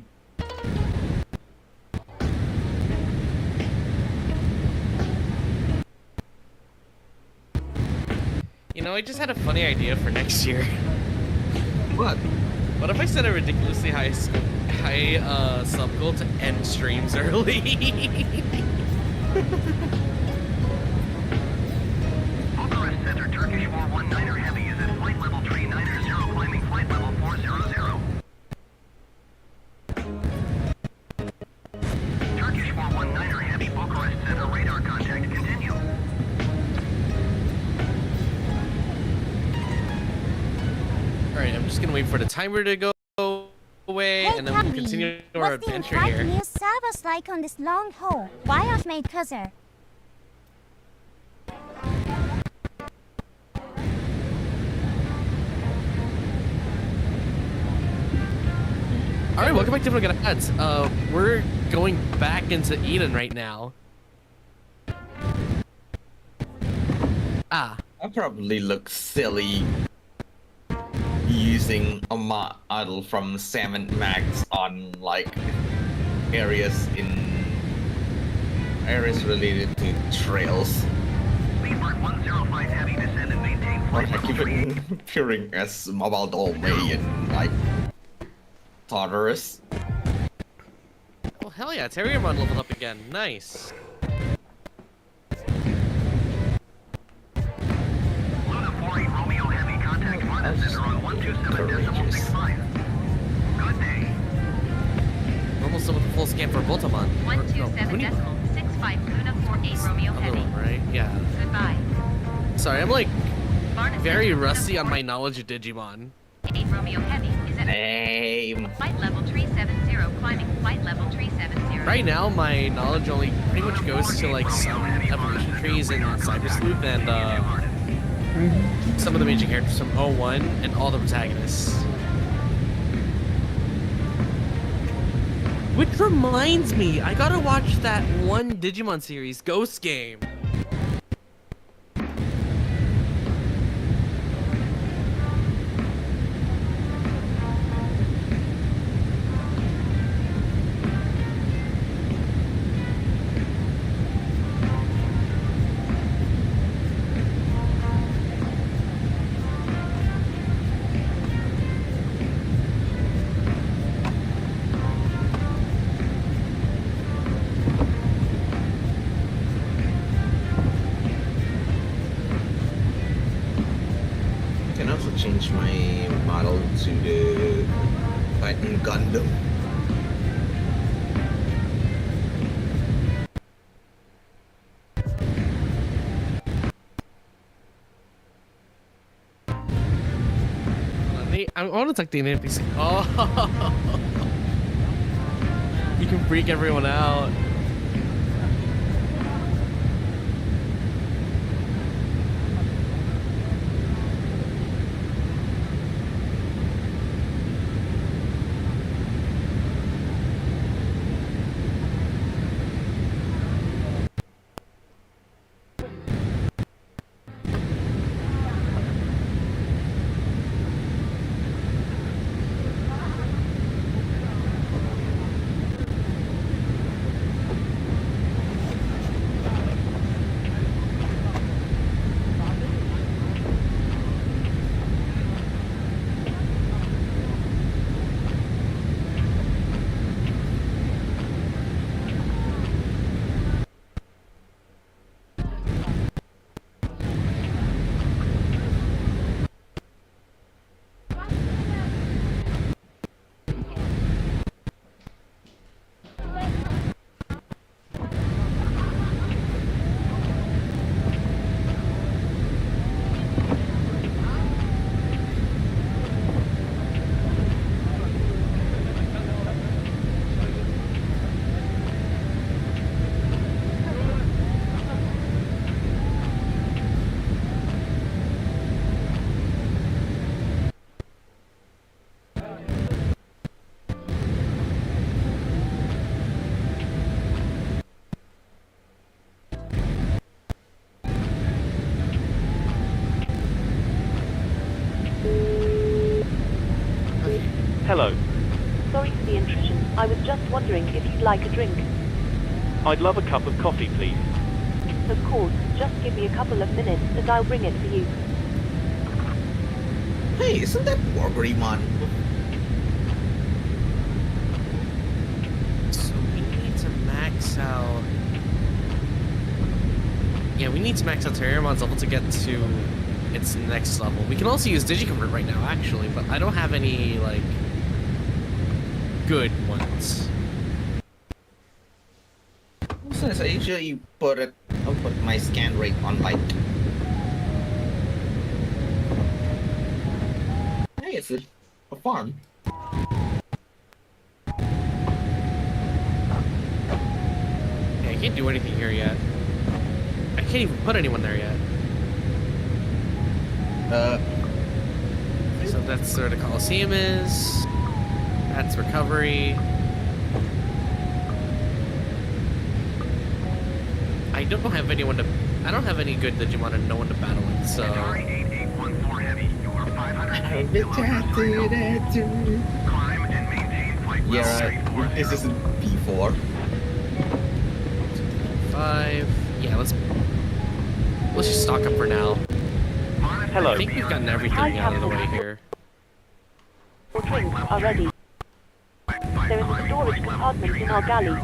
You know, I just had a funny idea for next year. What? What if I set a ridiculously high sub goal to end streams early? Bucharest Center, Turkish 419er Heavy is at flight level 390, climbing flight level 400. Turkish 419er Heavy, Bucharest Center, radar contact, continue. Alright, I'm just gonna wait for the timer to go away, Hey, and then we'll Cabby, continue our what's the adventure in-flight here. news service like on this long haul? Wires made cuzzer. Alright, welcome back to Different Ads. We're going back into Eden right now. I probably look silly using a model from Salmon Max on like areas related to trails. Leeward 105 Heavy, descend and maintain Or flight like level even appearing as Mobile Dollway and like Tartarus. Oh hell yeah, Terriermon leveled up again. Nice. Luna 48 Romeo Heavy, contact Martin Center on 127.65. Good day. We're almost done with the full scan for Voltamon. 127.65 Luna 48 Romeo Heavy. Right? Yeah. Goodbye. Sorry, I'm like Barnum very Center, rusty on my knowledge of Digimon. 8 Romeo Heavy is at flight level 370, climbing flight level 370. Right now, my knowledge only pretty much goes to like some evolution trees and Cyber Sleuth and some of the major characters from 01 and all the protagonists. Which reminds me, I gotta watch that one Digimon series, Ghost Game. Change my model to the Titan Gundam. I want to talk to the NPC. Oh, you can freak everyone out. Hello. Sorry for the intrusion. I was just wondering if you'd like a drink. I'd love a cup of coffee, please. Of course, just give me a couple of minutes and I'll bring it for you. Hey, isn't that Wargreymon? So we need to max out. Yeah, we need to max out Terrarimon's level to get to its next level. We can also use Digiconvert right now, actually, but I don't have any, like, good ones. Since I usually I'll put my scan rate on like. Hey, it's a farm. Yeah, I can't do anything here yet. I can't even put anyone there yet. So that's where the Coliseum is. That's recovery. I don't have anyone to. I don't have any good Digimon and no one to battle with, so. Yeah, right. This is P4. 5. Yeah, let's just stock up for now. Hello. I think we've gotten everything out of the way here. Your drinks are ready. There is a storage compartment in our galley.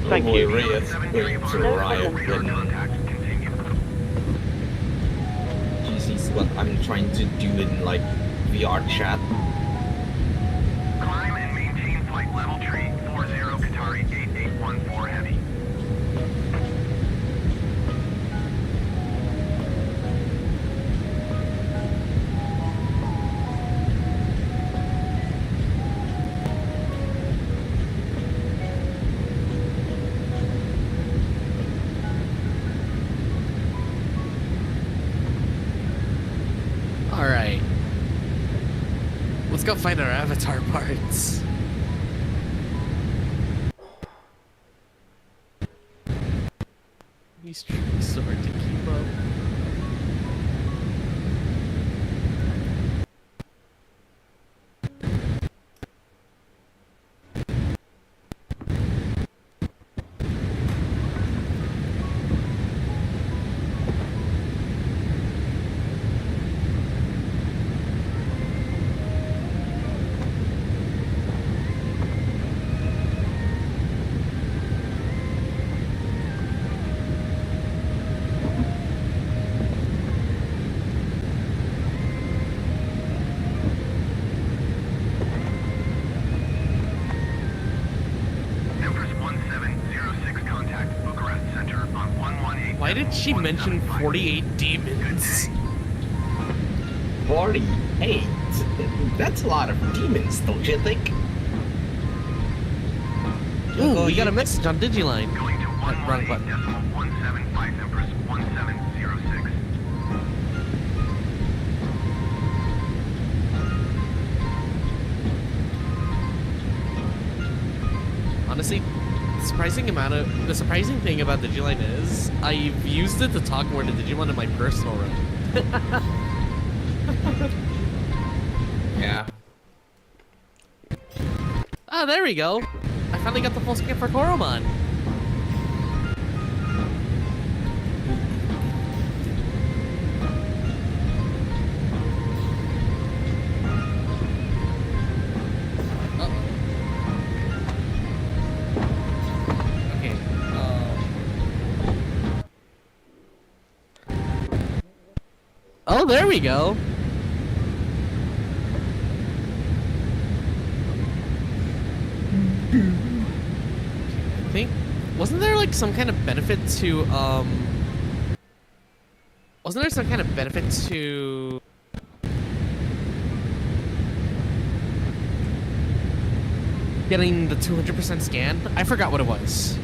Thank you. It's a riot when GC's what I'm trying to do in like VR chat. Climb and maintain flight level tree 40 Qatari 8814 heavy. Alright. Let's go find our avatar parts. These trees so hard to keep up. Why did she mention 48 demons? 48? That's a lot of demons, don't you think? Ooh, we got a message on Digiline. Wrong button. 175 Empress 1706. Honestly, the surprising thing about Digiline is I've used it to talk more to Digimon in my personal room. Yeah. Ah, there we go. I finally got the full scan for Koromon. Oh, there we go. I think, wasn't there like some kind of benefit to, wasn't there some kind of benefit to getting the 200% scan? I forgot what it was.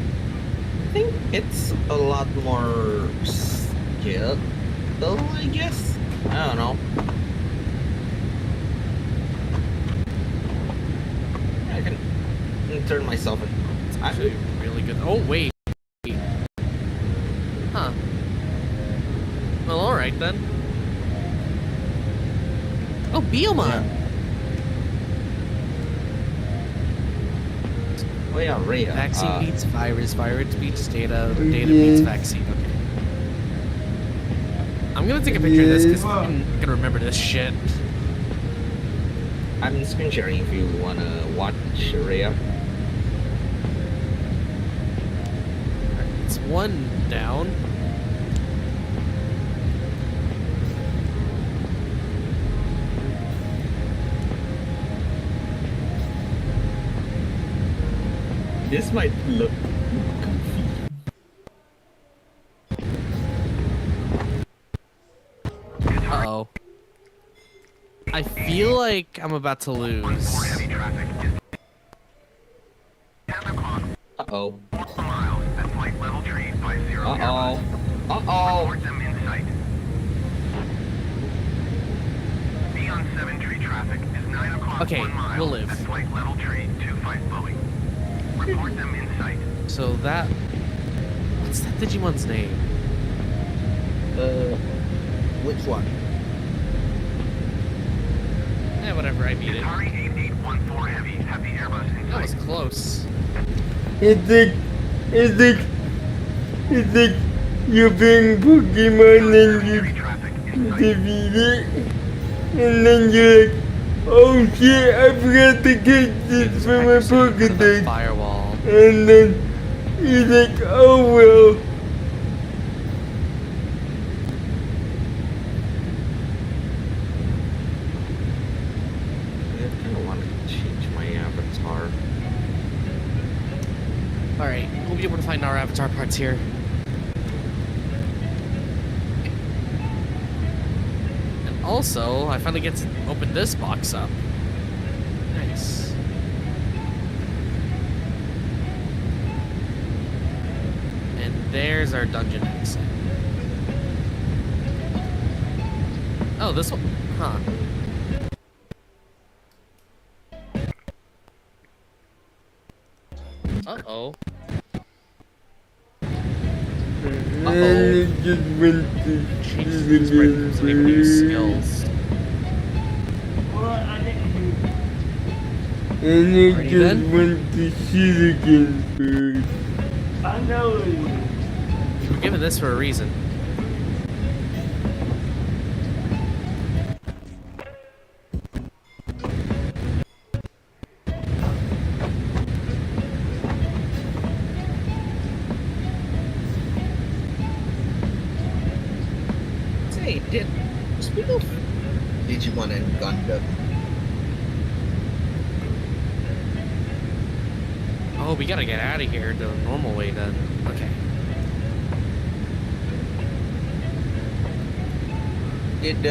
I think it's a lot more skill, I guess. I don't know. I can turn myself in. It's actually really good. Oh, wait. Huh. Well, alright then. Oh, Biomon! Oh yeah, Rhea. Vaccine beats virus, virus beats data, data Yes. beats vaccine. Okay. I'm gonna take a picture of this because I'm gonna remember this shit. I'm screen sharing if you wanna watch Rhea. It's one down. This might look Uh-oh. I feel like I'm about to lose. Uh-oh. Uh-oh. Uh-oh. Neon 7 tree traffic is 9 o'clock Okay, 1 mile we'll live. at flight level tree 25 Boeing. Report them in sight. So that... What's that Digimon's name? Which one? Yeah, whatever, I beat it. Atari 8814 Heavy have the Airbus in That was sight. close. It's like you're playing Pokemon and you defeat it, and then you're like, oh shit, I forgot to get this from my Pokedex. Firewall. And then you're like, oh well. I kind of want to change my avatar. Alright, we'll be able to find our avatar parts here. And also, I finally get to open this box up. Nice. And there's our dungeon exit. Oh, this one? Huh. Uh-oh. And you just went to Change some new skills. Well, I didn't do. And you Ready just then? went to shit again first. I know it is. We're given this for a reason. Say, speak of Digimon and Gundam. Oh, we gotta get out of here the normal way then. Okay. Did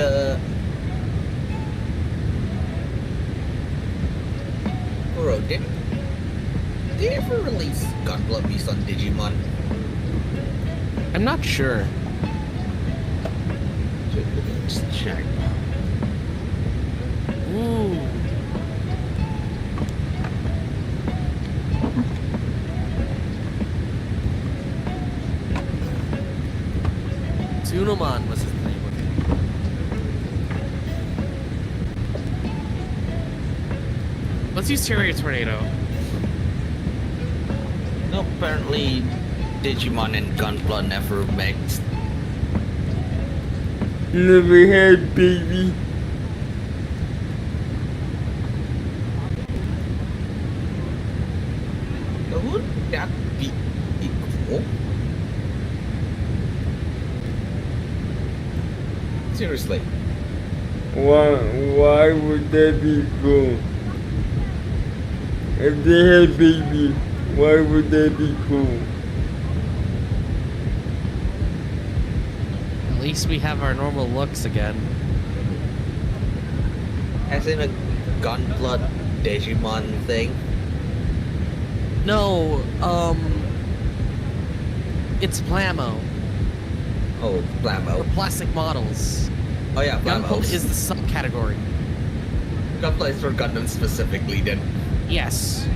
Kuro, did they ever release Gunpla based on Digimon? I'm not sure. Let's check. Ooh. Tsunoman was his name. Let's use Terrier Tornado. No, apparently Digimon and Gunpla never mixed. Never had baby. Would that be equal? Seriously. Why would that be cool? If they had baby, why would that be cool? At least we have our normal looks again. As in a Gunpla Digimon thing? No, it's Plamo. Oh, Plamo. Or plastic models. Oh yeah, Plamo. Gunpla is the subcategory. Gunpla is for Gundam specifically then. Yes.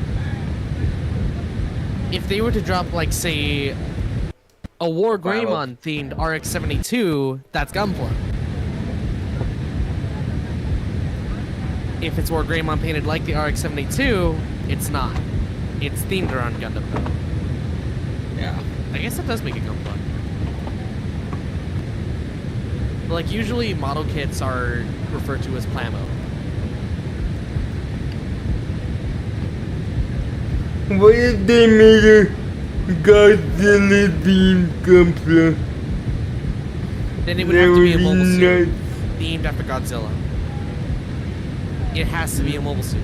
If they were to drop, like, say, a War Greymon themed RX-72, that's Gunpla. If it's War Greymon painted like the RX-72, it's not. It's themed around Gundam though. Yeah. I guess that does make it Gunpla. But like usually model kits are referred to as Plamo. What if they made a Godzilla themed Gunpla? Then it would have to be a mobile suit nuts. themed after Godzilla. It has to be a mobile suit.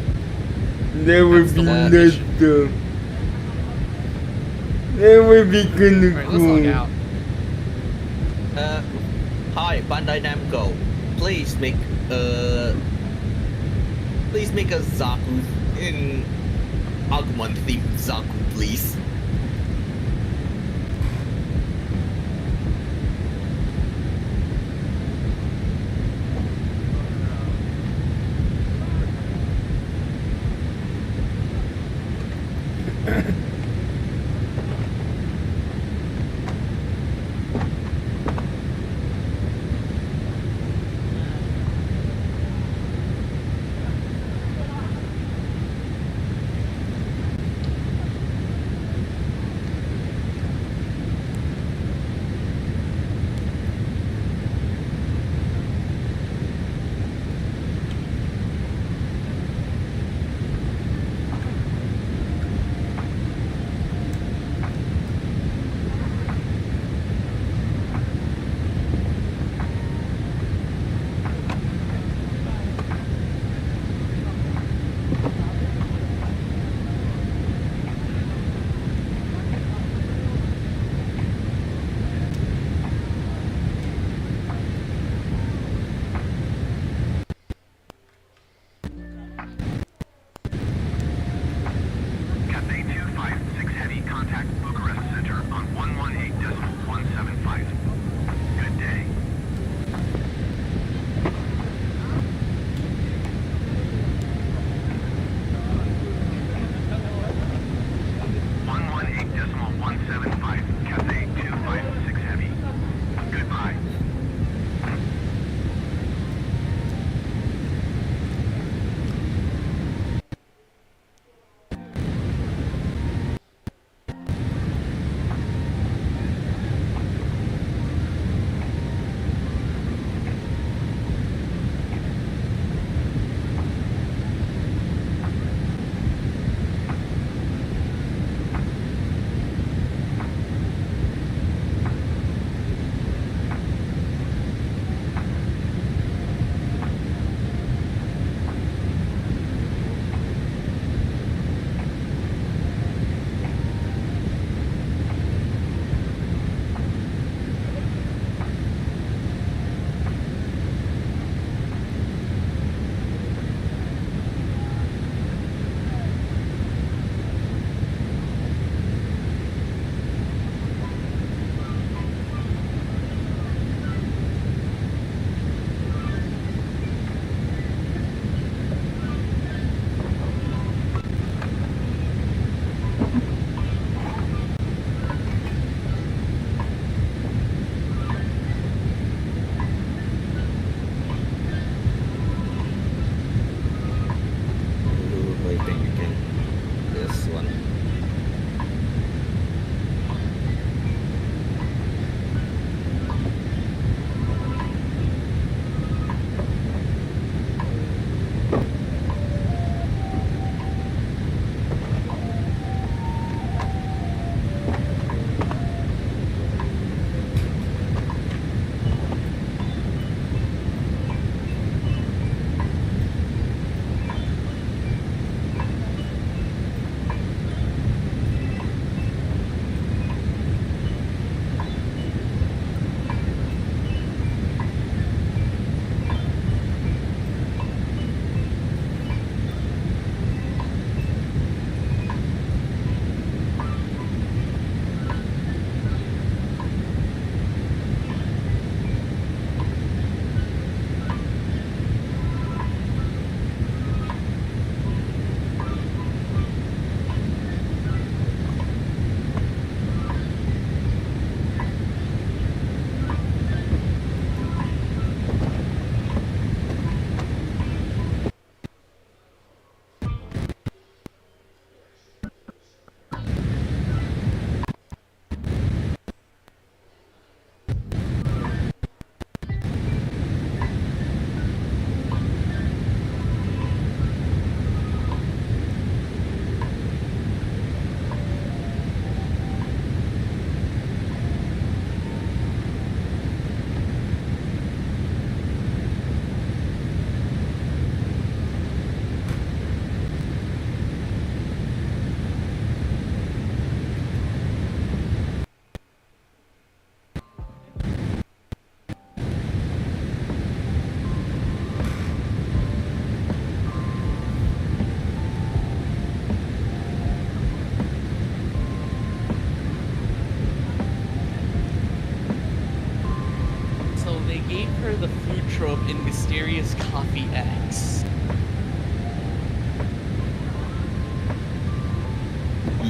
That would That's be the nuts though. That would be kinda Alright, let's cool. log out. Hi, Bandai Namco. Please make a Zaku in Agumon themed Zaku, please. in Mysterious Coffee X.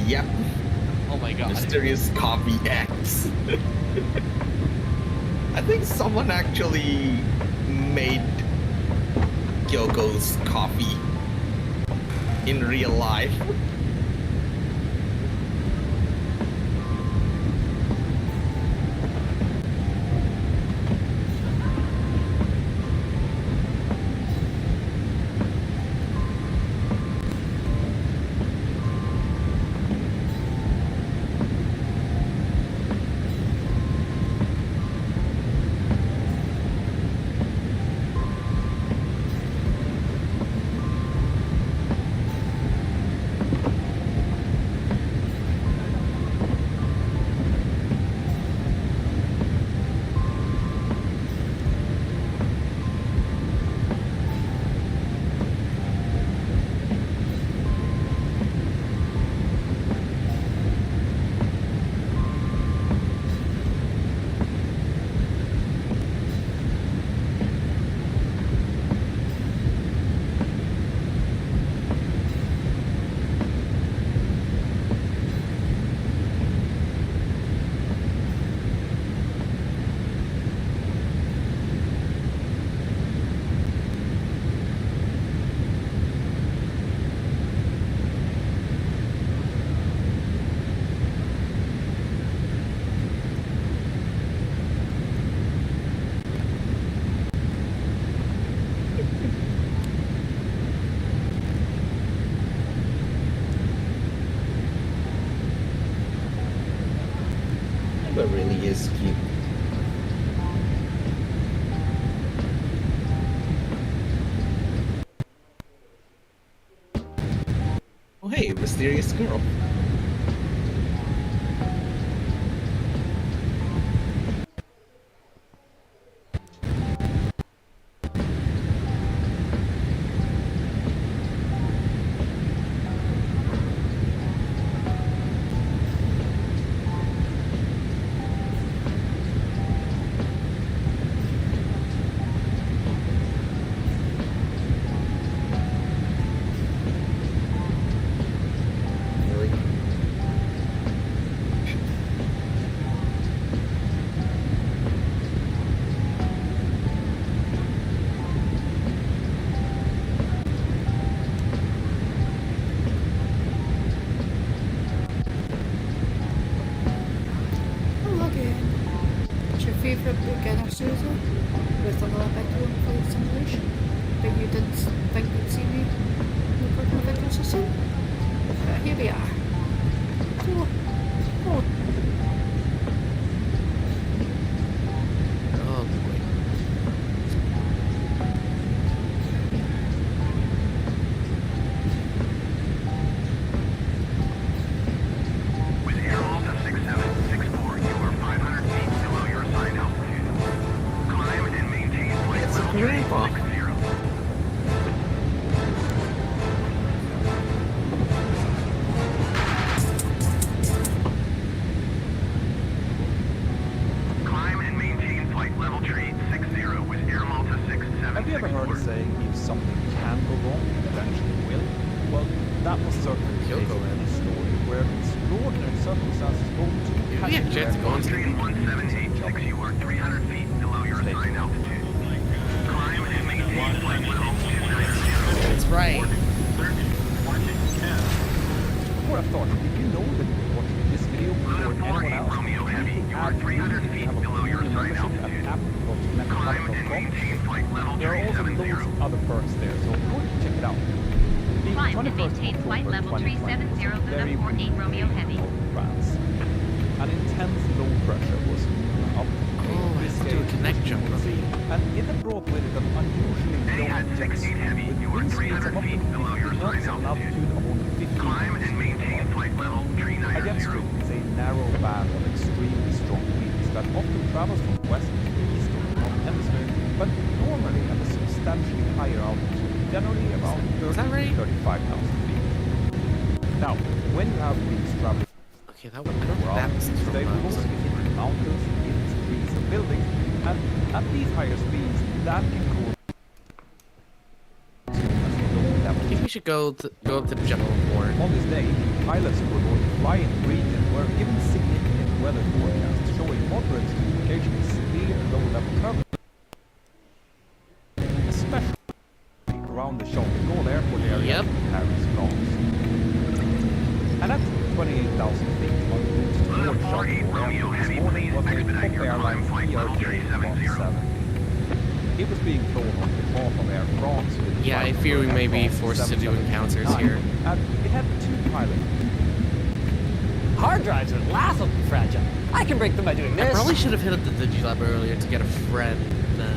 Yep. Oh my god. Mysterious Coffee X. I think someone actually made Kyoko's coffee in real life. But really is cute. Oh hey, mysterious girl. favorite beginner Susan with a little bit of flight simulation, but you didn't think you'd see me recording a video so soon. But here we are. So, oh. Oh boy. With air Malta 6764, you are 500 feet below your assigned altitude. Climb and maintain flight level 360. Climb and maintain flight level 360 with air Malta 6764. Have you ever heard a saying, if something can go wrong, it eventually will? Well, that was certainly the case in this story, where extraordinary circumstances hold to we have jets going to 1786, you are 300 feet below your assigned altitude. Climb and maintain flight level 290. That's right. Before I start, did you know that you're watching this video before anyone else? Romeo Heavy, you are 300 feet below your assigned altitude. Climb and maintain flight level 370. There are also loads of other perks there, so go and check it out. The Climb and 21st maintain of flight October level 370 2020 was a very 48 Romeo Heavy. France. An intense low pressure was up. Oh, I have to do a connect jump, Ruby. And it had brought with it an unusually long jet stream with wind speeds of up to 50 knots and an altitude of only 15 Climb and maintain flight level A 390. jet stream is a narrow band of extremely strong winds that often travels from west to east of the northern hemisphere, but normally at a substantially higher altitude, generally around 30 to 35,000 feet. Now, when you have winds traveling Okay, that one, I don't think that was they will also be hitting mountains, hills, trees, and buildings, and at these higher speeds, that can cause should go up to the general report. On this day, pilots who were going to fly in the region were given significant weather forecasts showing moderate to occasionally severe low-level turbulence, especially around the Charles de Gaulle airport area in Paris, France. And at 28,000 feet on the route towards Charles de Gaulle airport this morning was a top airline ERJ-170. It was being flown on behalf of Air France. Yeah, I fear we may be forced to do encounters here. And it had 2 pilots. Hard drives are laughably fragile. I can break them by doing this. I probably should have hit up the Digilab earlier to get a friend.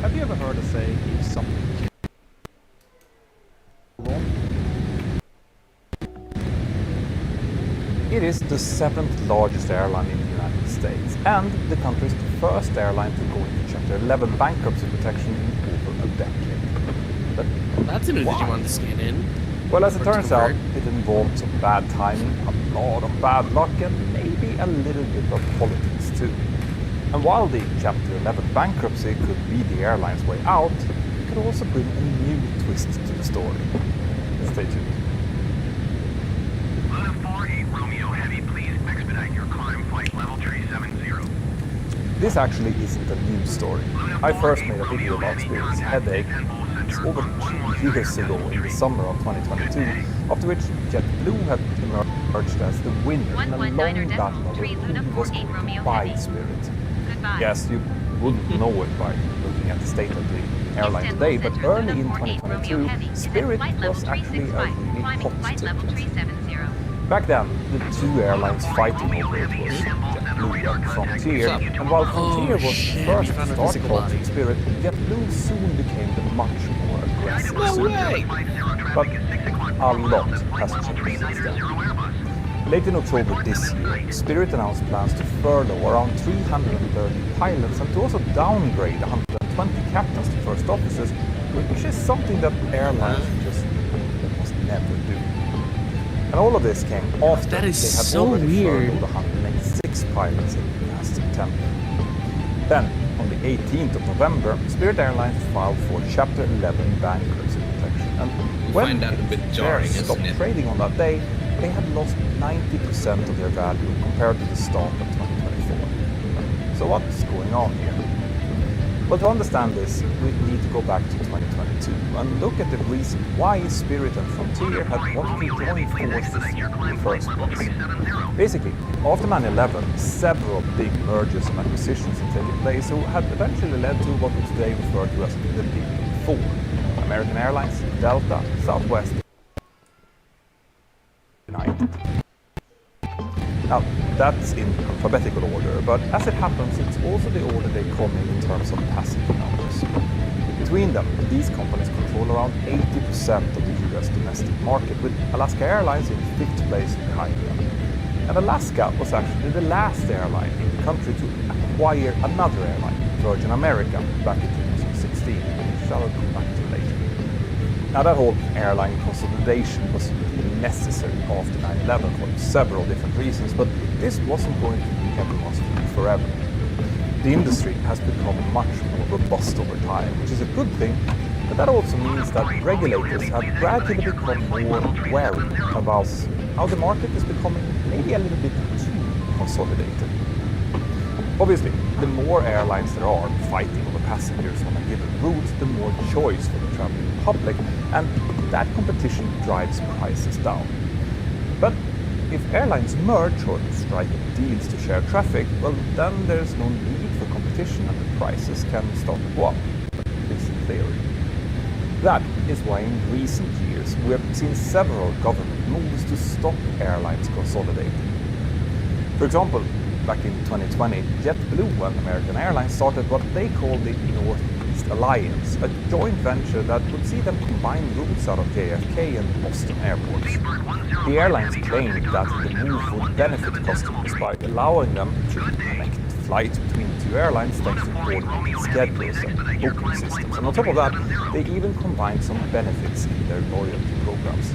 Have you ever heard a saying, if something wrong? It is the 7th largest airline in the United States and the country's first airline to go into Chapter 11 bankruptcy protection in over a decade. But that's an why? you wanted to scan in. Well, as it turns out, it involved some bad timing, a lot of bad luck, and maybe a little bit of politics too. And while the Chapter 11 bankruptcy could be the airline's way out, it could also bring a new twist to the story. Stay tuned. Luna 48 Romeo Heavy, please expedite your climb flight level 370. This actually isn't a news story. I first made a video about Spirit's headache over 2 years ago in the summer of 2022, after which JetBlue had emerged as the winner in a long battle over who was going to buy Spirit. Yes, you wouldn't know it by looking at the state of the airline today, but early in 2022, Spirit was actually a really hot ticket. Back then, the 2 airlines fighting over it was JetBlue and Frontier, and while Frontier was first to start quoting Spirit, JetBlue soon became the much more aggressive suitor. But a lot has changed since then. Late in October this year, Spirit announced plans to furlough around 330 pilots and to also downgrade 120 captains to first officers, which is something that airlines just almost never do. And all of this came after they had already furloughed 186 pilots in last September. Then, on the 18th of November, Spirit Airlines filed for Chapter 11 bankruptcy protection. And when shares stopped trading on that day, they had lost 90% of their value compared to the start of 2024. So what's going on here? Well, to understand this, we need to go back to 2022 and look at the reason why Spirit and Frontier had wanted to join forces in the first place. Basically, after 9/11, several big mergers and acquisitions had taken place who had eventually led to what we today refer to as the Big Four: American Airlines, Delta, Southwest, United. Now, that's in alphabetical order, but as it happens, it's also the order they come in terms of passenger numbers. Between them, these companies control around 80% of the US domestic market, with Alaska Airlines in 5th place behind them. And Alaska was actually the last airline in the country to acquire another airline, Virgin America, back in 2016, which I'll come back to later. Now, that whole airline consolidation was necessary after 9/11 for several different reasons, but this wasn't going to be everyone's dream forever. The industry has become much more robust over time, which is a good thing, but that also means that regulators have gradually become more wary about how the market is becoming maybe a little bit too consolidated. Obviously, the more airlines there are fighting over passengers on a given route, the more choice for the traveling public, and that competition drives prices down. But if airlines merge or strike deals to share traffic, well, then there's no need for competition and the prices can start to go up, at least in theory. That is why in recent years we have seen several government moves to stop airlines consolidating. For example, back in 2020, JetBlue and American Airlines started what they call the Northeast Alliance, a joint venture that would see them combine routes out of JFK and Boston airports. The airlines claimed that the move would benefit customers by allowing them to connect flights between the 2 airlines thanks to coordinated schedules and booking systems. And on top of that, they even combined some benefits in their loyalty programs.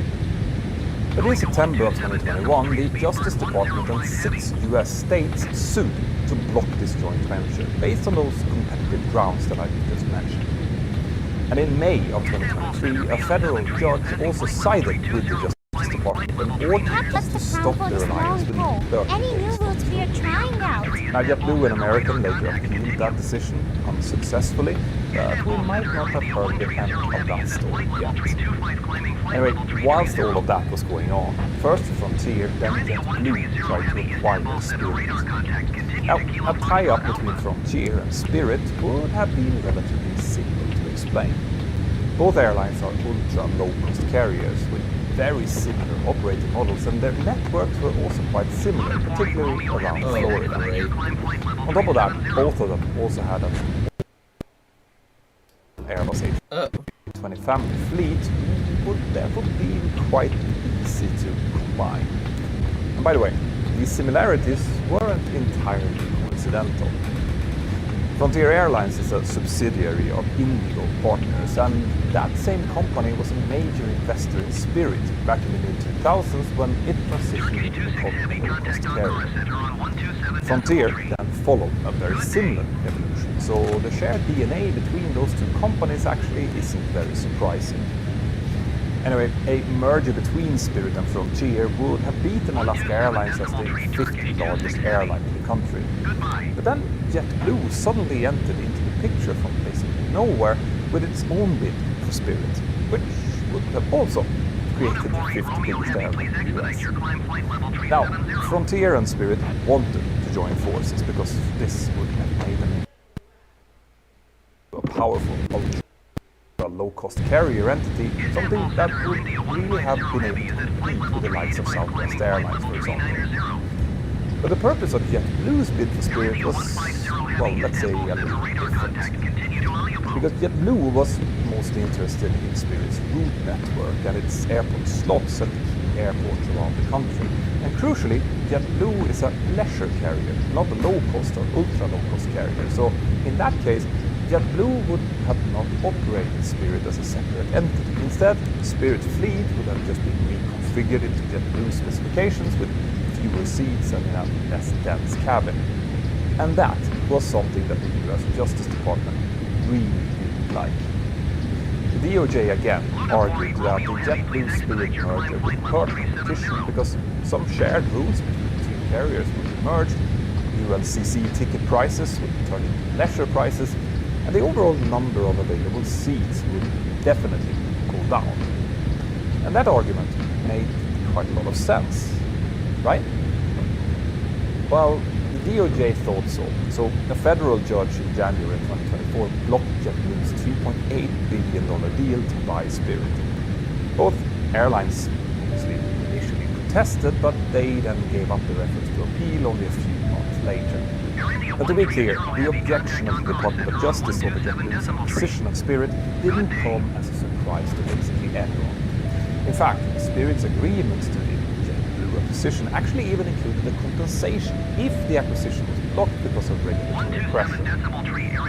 But in September of 2021, the Justice Department and 6 US states sued to block this joint venture based on those competitive grounds that I just mentioned. And in May of 2023, a federal judge also sided with the Justice Department and ordered them to stop their alliance within 30 Any new days. routes we are trying out? Now, JetBlue and American later appealed that decision unsuccessfully, but we might not have heard the end of that story yet. Anyway, whilst all of that was going on, first Frontier, then JetBlue tried to acquire Spirit. Now, a tie-up between Frontier and Spirit would have been relatively simple to explain. Both airlines are ultra-low-cost carriers with very similar operating models, and their networks were also quite similar, particularly around Florida. On top of that, both of them also had an Airbus A320 family fleet, would therefore be quite easy to combine. And by the way, these similarities weren't entirely coincidental. Frontier Airlines is a subsidiary of Indigo Partners, and that same company was a major investor in Spirit back in the mid-2000s when it transitioned into becoming a low-cost carrier. Frontier then followed a very similar evolution, so the shared DNA between those two companies actually isn't very surprising. Anyway, a merger between Spirit and Frontier would have beaten Alaska Airlines as the 5th largest airline in the country. But then JetBlue suddenly entered into the picture from basically nowhere with its own bid for Spirit, which would have also created the 5th biggest airline in the US. Now, Frontier and Spirit wanted to join forces because this would have made them a powerful a low-cost carrier entity, something that would really have been able to compete with the likes of Southwest Airlines, for example. But the purpose of JetBlue's bid for Spirit was, well, let's say a little different. Because JetBlue was mostly interested in Spirit's route network and its airport slots at the key airports around the country. And crucially, JetBlue is a leisure carrier, not a low-cost or ultra-low-cost carrier. So in that case, JetBlue would have not operated Spirit as a separate entity. Instead, Spirit fleet would have just been reconfigured into JetBlue specifications with fewer seats and a less dense cabin. And that was something that the US Justice Department really didn't like. The DOJ again argued that the JetBlue-Spirit merger would hurt competition because some shared rules between the two carriers would be merged, ULCC ticket prices would turn into leisure prices, and the overall number of available seats would definitely go down. And that argument made quite a lot of sense, right? Well, the DOJ thought so. So a federal judge in January 2024 blocked JetBlue's $3.8 billion deal to buy Spirit. Both airlines obviously initially protested, but they then gave up their efforts to appeal only a few months later. But to be clear, the objection of the Department of Justice over JetBlue's acquisition of Spirit didn't come as a surprise to basically anyone. In fact, Spirit's agreement to the JetBlue acquisition actually even included a compensation if the acquisition was blocked because of regulatory pressure.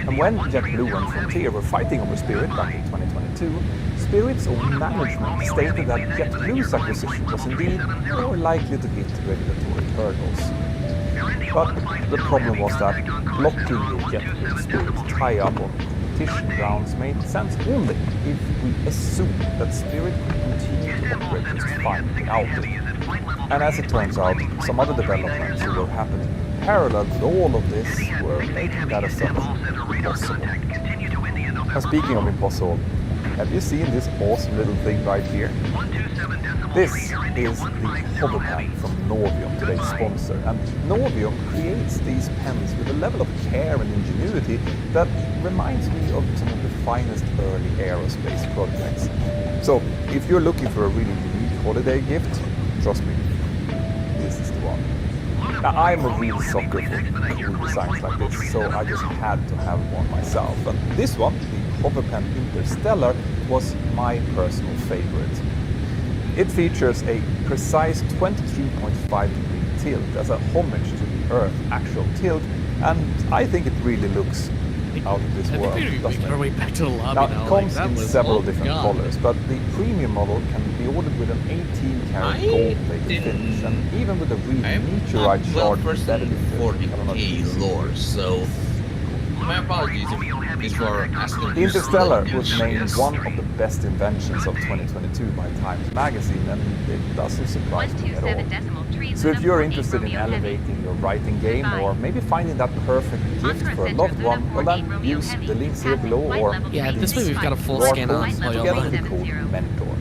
And when JetBlue and Frontier were fighting over Spirit back in 2022, Spirit's own management stated that JetBlue's acquisition was indeed more likely to hit regulatory hurdles. But the problem was that blocking the JetBlue Spirit tie-up on competition grounds made sense only if we assumed that Spirit could continue to operate just fine without it. And as it turns out, some other developments that were happening in parallel to all of this were making that assumption impossible. And speaking of impossible, have you seen this awesome little thing right here? This is the hover pen from Novium, today's sponsor, and Novium creates these pens with a level of care and ingenuity that reminds me of some of the finest early aerospace projects. So, if you're looking for a really unique holiday gift, trust me, this is the one. Now, I'm a real sucker for cool designs like this, so I just had to have one myself. And this one, the hover pen Interstellar, was my personal favorite. It features a precise 23.5 degree tilt as a homage to the Earth's actual tilt, and I think it really looks out of this world. Make our way back to the lobby now, now. it comes like, in several different colors, but the premium model can be ordered with an 18-karat gold-plated finish, and even with a really meteorite shard embedded in the 40k lore, so My apologies for asking. The Interstellar was named one of the best inventions of 2022 by Times Magazine, and it doesn't surprise me at all. So if you're interested in elevating your writing game, or maybe finding that perfect gift for a loved one, well then use the links here below, or yeah, this way we've got a full QR scan on codes all your together lines. with the code Mentor.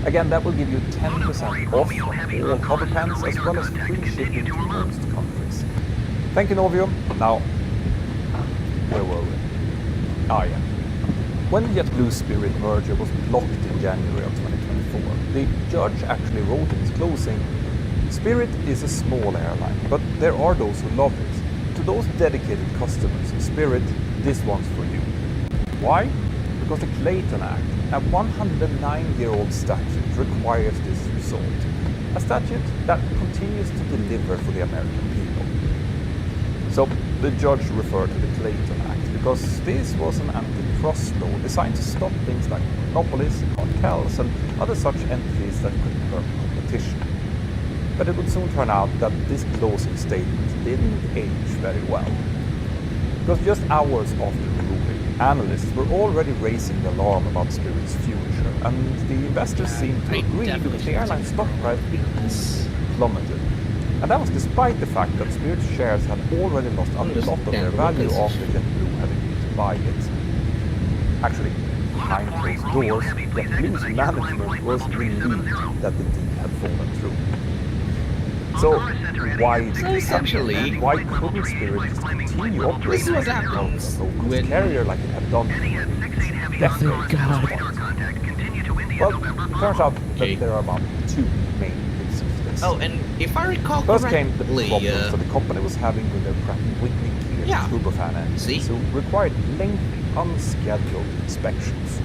Again, that will give you 10% off on all cover pens, as well as free shipping to most countries. Thank you, Novium. Now, where were we? Ah, yeah. When the JetBlue Spirit merger was blocked in January of 2024, the judge actually wrote in his closing, Spirit is a small airline, but there are those who love it. To those dedicated customers of Spirit, this one's for you. Why? Because the Clayton Act, a 109-year-old statute, requires this result. A statute that continues to deliver for the American people. So the judge referred to the Clayton Act because this was an antitrust law designed to stop things like monopolies, cartels, and other such entities that could hurt competition. But it would soon turn out that this closing statement didn't age very well. Because just hours after the ruling, analysts were already raising the alarm about Spirit's future, and the investors seemed to agree because the airline's stock price plummeted. And that was despite the fact that Spirit shares had already lost a lot of their value after JetBlue had agreed to buy it. Actually, behind closed doors, JetBlue's management was relieved that the deal had fallen through. So, why did this happen? Why couldn't Spirit just continue operating as a low-cost carrier like it had done? Definitely Well, turns out that there are about two main reasons for this. Oh, and if I recall First correctly, came the problems that the company was having with their Pratt & Whitney geared turbofan engines, who required lengthy, unscheduled inspections.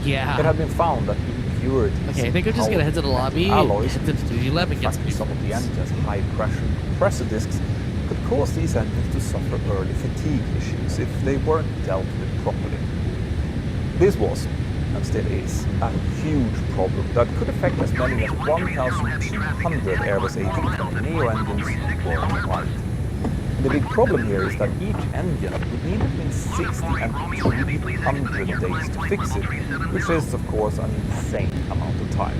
Yeah. It had been found that impurities Okay, I think I'm just gonna head to the lobby, alloys, head to the Studio Lab, and get some some of the engine's high-pressure compressor discs could cause these engines to suffer early fatigue issues if they weren't dealt with properly. This was, and still is, a huge problem that could affect as many as 1,200 Airbus A320neo engines worldwide. The big problem here is that each engine would need between 60 and 300 days to fix it, which is, of course, an insane amount of time.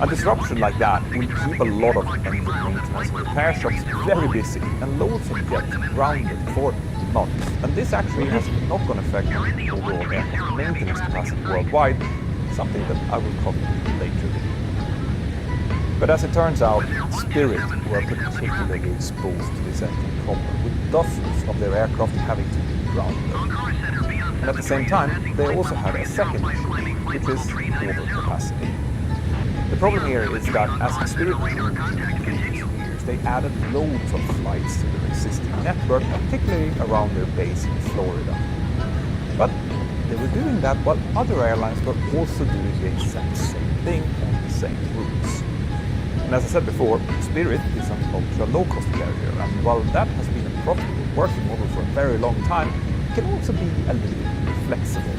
A disruption like that will keep a lot of engine maintenance and repair shops very busy and loads of jets grounded for months. And this actually has a knock-on effect on the overall aircraft maintenance capacity worldwide, something that I will cover later. But as it turns out, Spirit were particularly exposed to this engine problem, with dozens of their aircraft having to be grounded. And at the same time, they also had a second issue, which is overcapacity. The problem here is that as Spirit grew in previous years, they added loads of flights to their existing network, particularly around their base in Florida. But they were doing that while other airlines were also doing the exact same thing on the same routes. And as I said before, Spirit is an ultra-low-cost carrier, and while that has been a profitable working model for a very long time, it can also be a little bit flexible.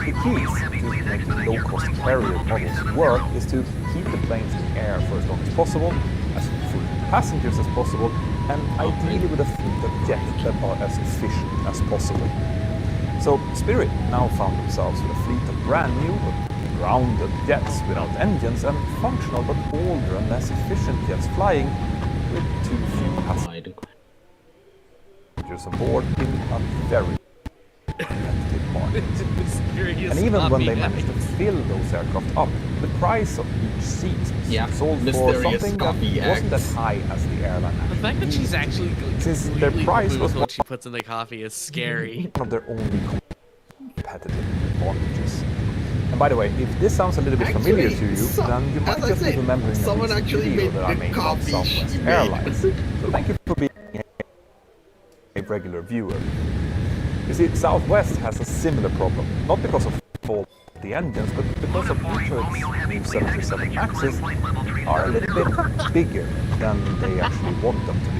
The keys to making low-cost carrier models work is to keep the planes in the air for as long as possible, as full passengers as possible, and ideally with a fleet of jets that are as efficient as possible. So Spirit now found themselves with a fleet of brand new, grounded jets without engines and functional but older and less efficient jets flying with too few passengers on board in a very competitive market. And even when they managed to fill those aircraft up, the price of each seat sold for something that wasn't as high as the airline. The fact that she's actually since their price was what she puts in the coffee is scary. One of their only competitive advantages. And by the way, if this sounds a little bit familiar to you, then you might just be remembering a recent video that I made about Southwest Airlines. So thank you for being a regular viewer. You see, Southwest has a similar problem, not because of fault of the engines, but because of each of its new 737 MAXes are a little bit bigger than they actually want them to be.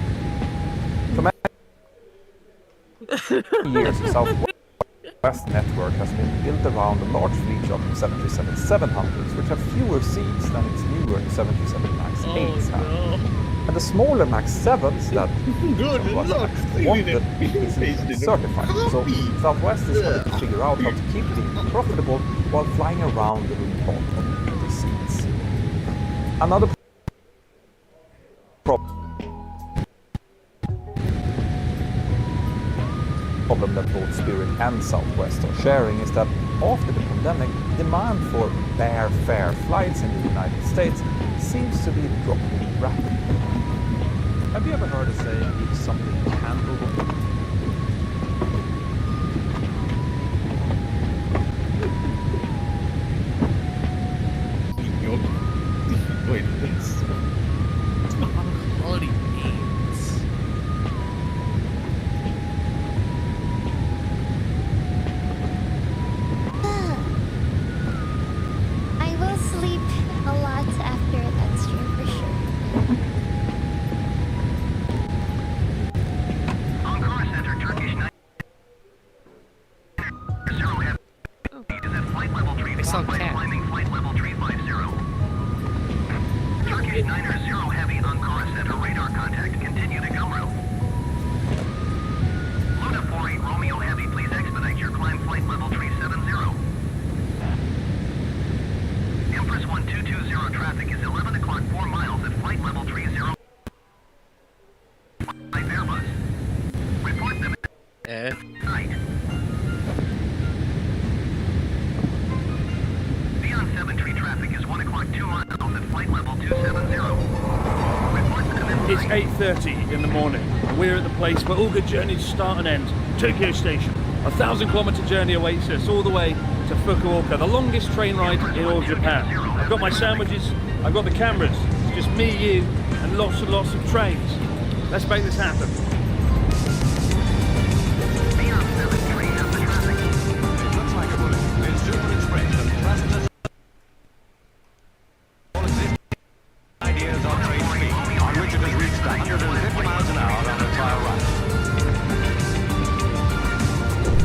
For many years, Southwest Southwest network has been built around a large fleet of 737-700s, which have fewer seats than its newer 737 MAX 8s have. And the smaller MAX 7s that Southwest wanted isn't certified. So Southwest is having to figure out how to keep it profitable while flying around the room part of the seats. Another problem that both Spirit and Southwest are sharing is that after the pandemic, demand for bare fare flights in the United States seems to be dropping rapidly. Have you ever heard a saying, if something handleable? Wait, that's quality means. I will sleep a lot after that stream for sure. Ankara Center, Turkish 9 0 heavy is at flight level 345, climbing flight level 350. Turkish 9 0 heavy Ankara Center, radar contact, continue to go route. Luna 48 Romeo heavy, please expedite your climb, flight level 370. Empress 1220 traffic is 11 o'clock 4 miles at flight level 30. Airbus. Report them at night. Beyond 7 Tree traffic is 1 o'clock 2 miles at flight level 270. Report them at It's 8:30 in the morning. We're at the place where all good journeys start and end, Tokyo Station. 1,000-kilometer journey awaits us all the way to Fukuoka, the longest train ride in all of Japan. I've got my sandwiches, I've got the cameras. It's just me, you, and lots of trains. Let's make this happen. Beyond 7 Tree has the traffic. Looks like a bullet. It's Super Express and passengers. Ideas on train speed, on which it has reached 150 miles an hour on a trial run.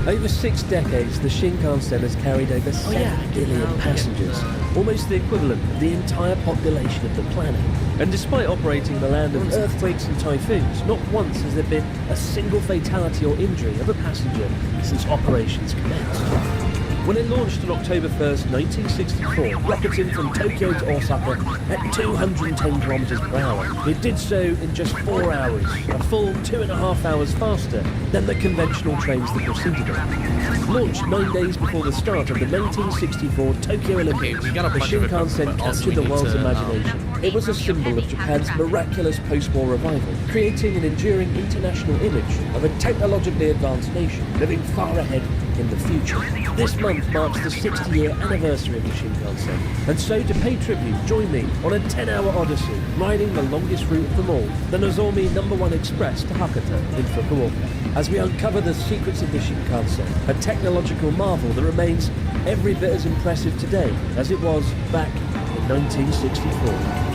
Over 6 decades, the Shinkansen has carried over 7 billion passengers, almost the equivalent of the entire population of the planet. And despite operating in the land of earthquakes and typhoons, not once has there been a single fatality or injury of a passenger since operations commenced. When it launched on October 1st, 1964, rocketing from Tokyo to Osaka at 210 kilometers per hour, it did so in just 4 hours, a full 2.5 hours faster than the conventional trains that preceded it. Launched 9 days before the start of the 1964 Tokyo Olympics, the Shinkansen captured the world's imagination. It was a symbol of Japan's miraculous post-war revival, creating an enduring international image of a technologically advanced nation living far ahead in the future. This month marks the 60-year anniversary of the Shinkansen, and so to pay tribute, join me on a 10-hour odyssey, riding the longest route of them all, the Nozomi No. 1 Express to Hakata in Fukuoka, as we uncover the secrets of the Shinkansen, a technological marvel that remains every bit as impressive today as it was back in 1964.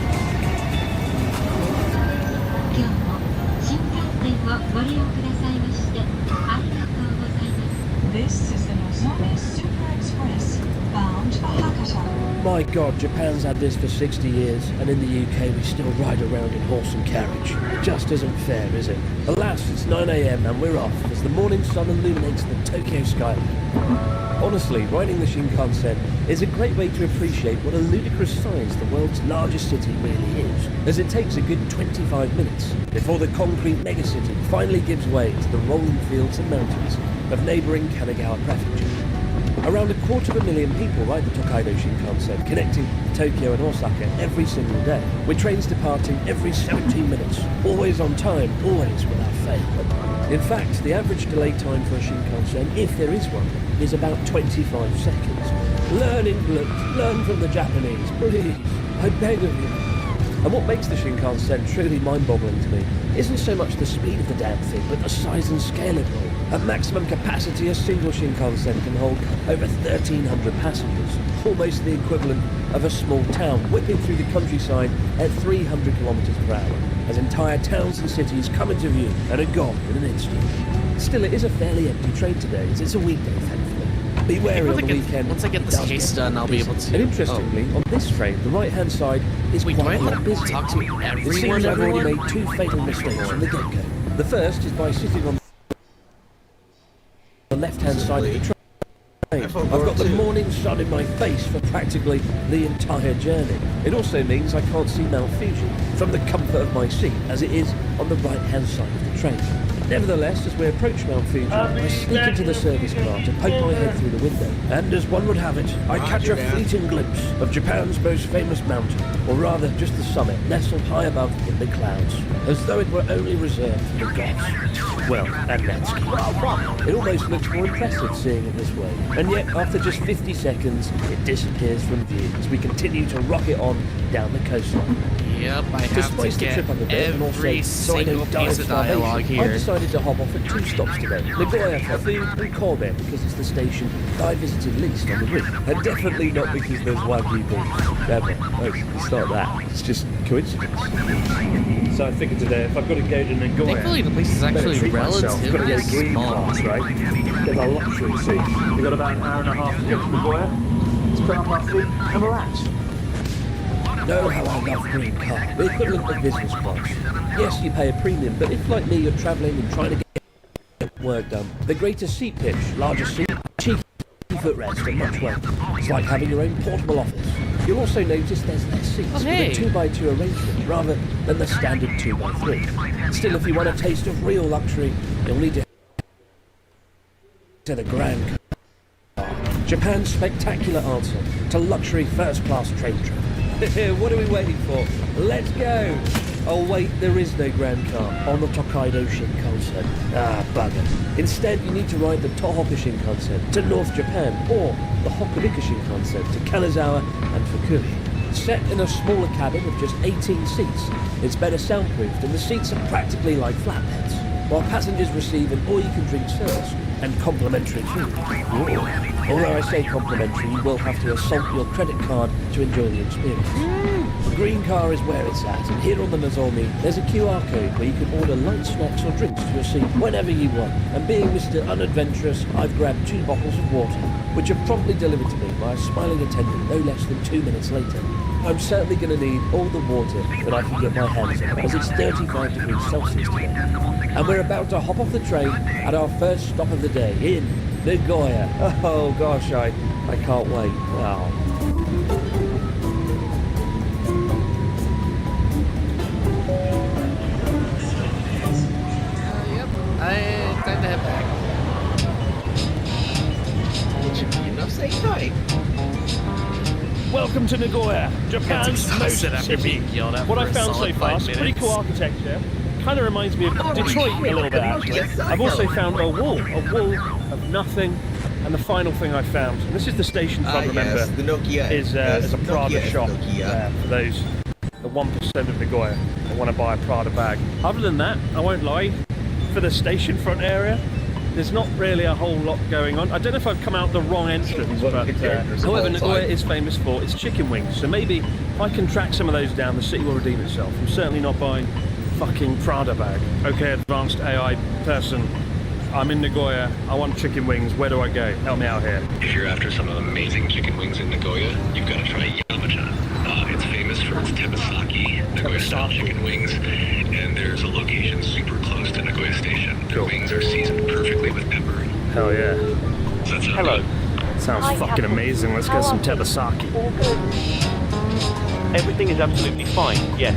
This is the Nozomi Super Express, bound for Hakata. My God, Japan's had this for 60 years, and in the UK we still ride around in horse and carriage. It just isn't fair, is it? Alas, it's 9 AM and we're off as the morning sun illuminates the Tokyo skyline. Honestly, riding the Shinkansen is a great way to appreciate what a ludicrous size the world's largest city really is, as it takes a good 25 minutes before the concrete megacity finally gives way to the rolling fields and mountains of neighbouring Kanagawa Prefecture. Around 250,000 people ride the Tokaido Shinkansen, connecting Tokyo and Osaka every single day, with trains departing every 17 minutes, always on time, always without fail. In fact, the average delay time for a Shinkansen, if there is one, is about 25 seconds. Learn English, learn from the Japanese, please, I beg of you. And what makes the Shinkansen truly mind-boggling to me isn't so much the speed of the damn thing, but the size and scale of it all. At maximum capacity, a single Shinkansen can hold over 1,300 passengers, almost the equivalent of a small town, whipping through the countryside at 300 kilometers per hour, as entire towns and cities come into view and are gone in an instant. Still, it is a fairly empty train today, as it's a weekday, thankfully. Be wary on the weekend. Once I get it this does case get done, I'll be busy. able to. And interestingly, on this train, the right-hand side is Wait, do I quite have to busy. talk to It everyone? seems I've already made 2 fatal mistakes from the get-go. The first is by sitting on the left-hand side of the train. I've got the morning sun in my face for practically the entire journey. It also means I can't see Mount Fuji from the comfort of my seat, as it is on the right-hand side of the train. Nevertheless, as we approach Mount Fuji, I sneak into the service car to poke my head through the window. And as one would have it, I catch a fleeting glimpse of Japan's most famous mountain, or rather just the summit, nestled high above in the clouds, as though it were only reserved for the gods. Well, and Newsky. It almost looks more impressive seeing it this way. And yet, after just 50 seconds, it disappears from view as we continue to rocket on down the coastline. Yep, I To have spice to the get trip up a bit and also every so I single don't die piece of of dialogue starvation, I here. decided to hop off at 2 stops today. Nagoya for food and Kobe because it's the station that I visited least on the route. And definitely not because there's Wagyu beef. Never. No, it's not that. It's just coincidence. So I figured today, if I've got to go to Nagoya, Thankfully, the place is actually relatively relatively Got to get green small. class, right? Get the luxury seat. We've got about an hour and a half to get to Nagoya. Let's put up our feet and relax. Know how I love green car, the equivalent of business class. Yes, you pay a premium, but if, like me, you're travelling and trying to get work done, the greater seat pitch, larger seat, cheeky footrest, and much weight. It's like having your own portable office. You'll also notice there's less seats with a 2x2 arrangement rather than the standard 2x3. Still, if you want a taste of real luxury, you'll need to the Grand Car. Japan's spectacular answer to luxury first-class train travel. What are we waiting for? Let's go! Oh wait, there is no Grand Car on the Tokaido Shinkansen. Ah, bugger. Instead, you need to ride the Tohoku Shinkansen to North Japan, or the Hokuriku Shinkansen to Kanazawa and Fukui. Set in a smaller cabin of just 18 seats, it's better soundproofed and the seats are practically like flatbeds, while passengers receive an all-you-can-drink service and complimentary food. Although I say complimentary, you will have to assault your credit card to enjoy the experience. The green car is where it's at, and here on the Nozomi, there's a QR code where you can order light snacks or drinks to your seat whenever you want. And being Mr. Unadventurous, I've grabbed 2 bottles of water, which are promptly delivered to me by a smiling attendant no less than 2 minutes later. I'm certainly going to need all the water that I can get my hands on, as it's 35 degrees Celsius today. And we're about to hop off the train at our first stop of the day in Nagoya. Oh gosh, I can't wait. Oh. Yep, time to head back. Welcome to Nagoya, Japan's most city. What I found so far is pretty cool architecture. Kind of reminds me of Detroit a little bit, actually. I've also found a wall of nothing. And the final thing I found, and this is the station if I remember, yes, the Nokia. is a Prada shop for those, the 1% of Nagoya that want to buy a Prada bag. Other than that, I won't lie, for the station front area, there's not really a whole lot going on. I don't know if I've come out the wrong entrance, but however, Nagoya is famous for its chicken wings. So maybe if I can track some of those down, the city will redeem itself. I'm certainly not buying fucking Prada bag. Okay, advanced AI person, I'm in Nagoya, I want chicken wings, where do I go? Help me out here. If you're after some amazing chicken wings in Nagoya, you've got to try Yamacha. It's famous for its teppanyaki, Nagoya-style chicken wings, and there's a location super close to Nagoya Station. Their wings are seasoned perfectly with pepper. Hell yeah. Does that sound Hello. good? Sounds fucking amazing. Let's get some teppanyaki. Everything is absolutely fine, yes.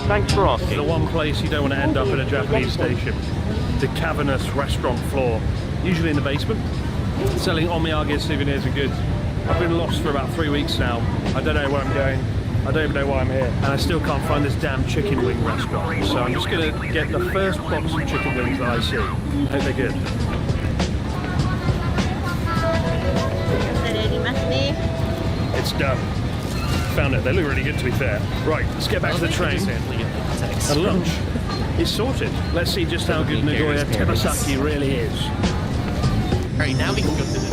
Thanks for asking. The one place you don't want to end up at a Japanese station. The cavernous restaurant floor, usually in the basement, selling omiyage souvenirs and goods. I've been lost for about 3 weeks now. I don't know where I'm going. I don't even know why I'm here. And I still can't find this damn chicken wing restaurant. So I'm just going to get the first box of chicken wings that I see. I hope they're good. It's done. Found it. They look really good, to be fair. Right, let's get back to the train. And lunch is sorted. Let's see just how good Nagoya teppanyaki really is. Alright, now we can go to the...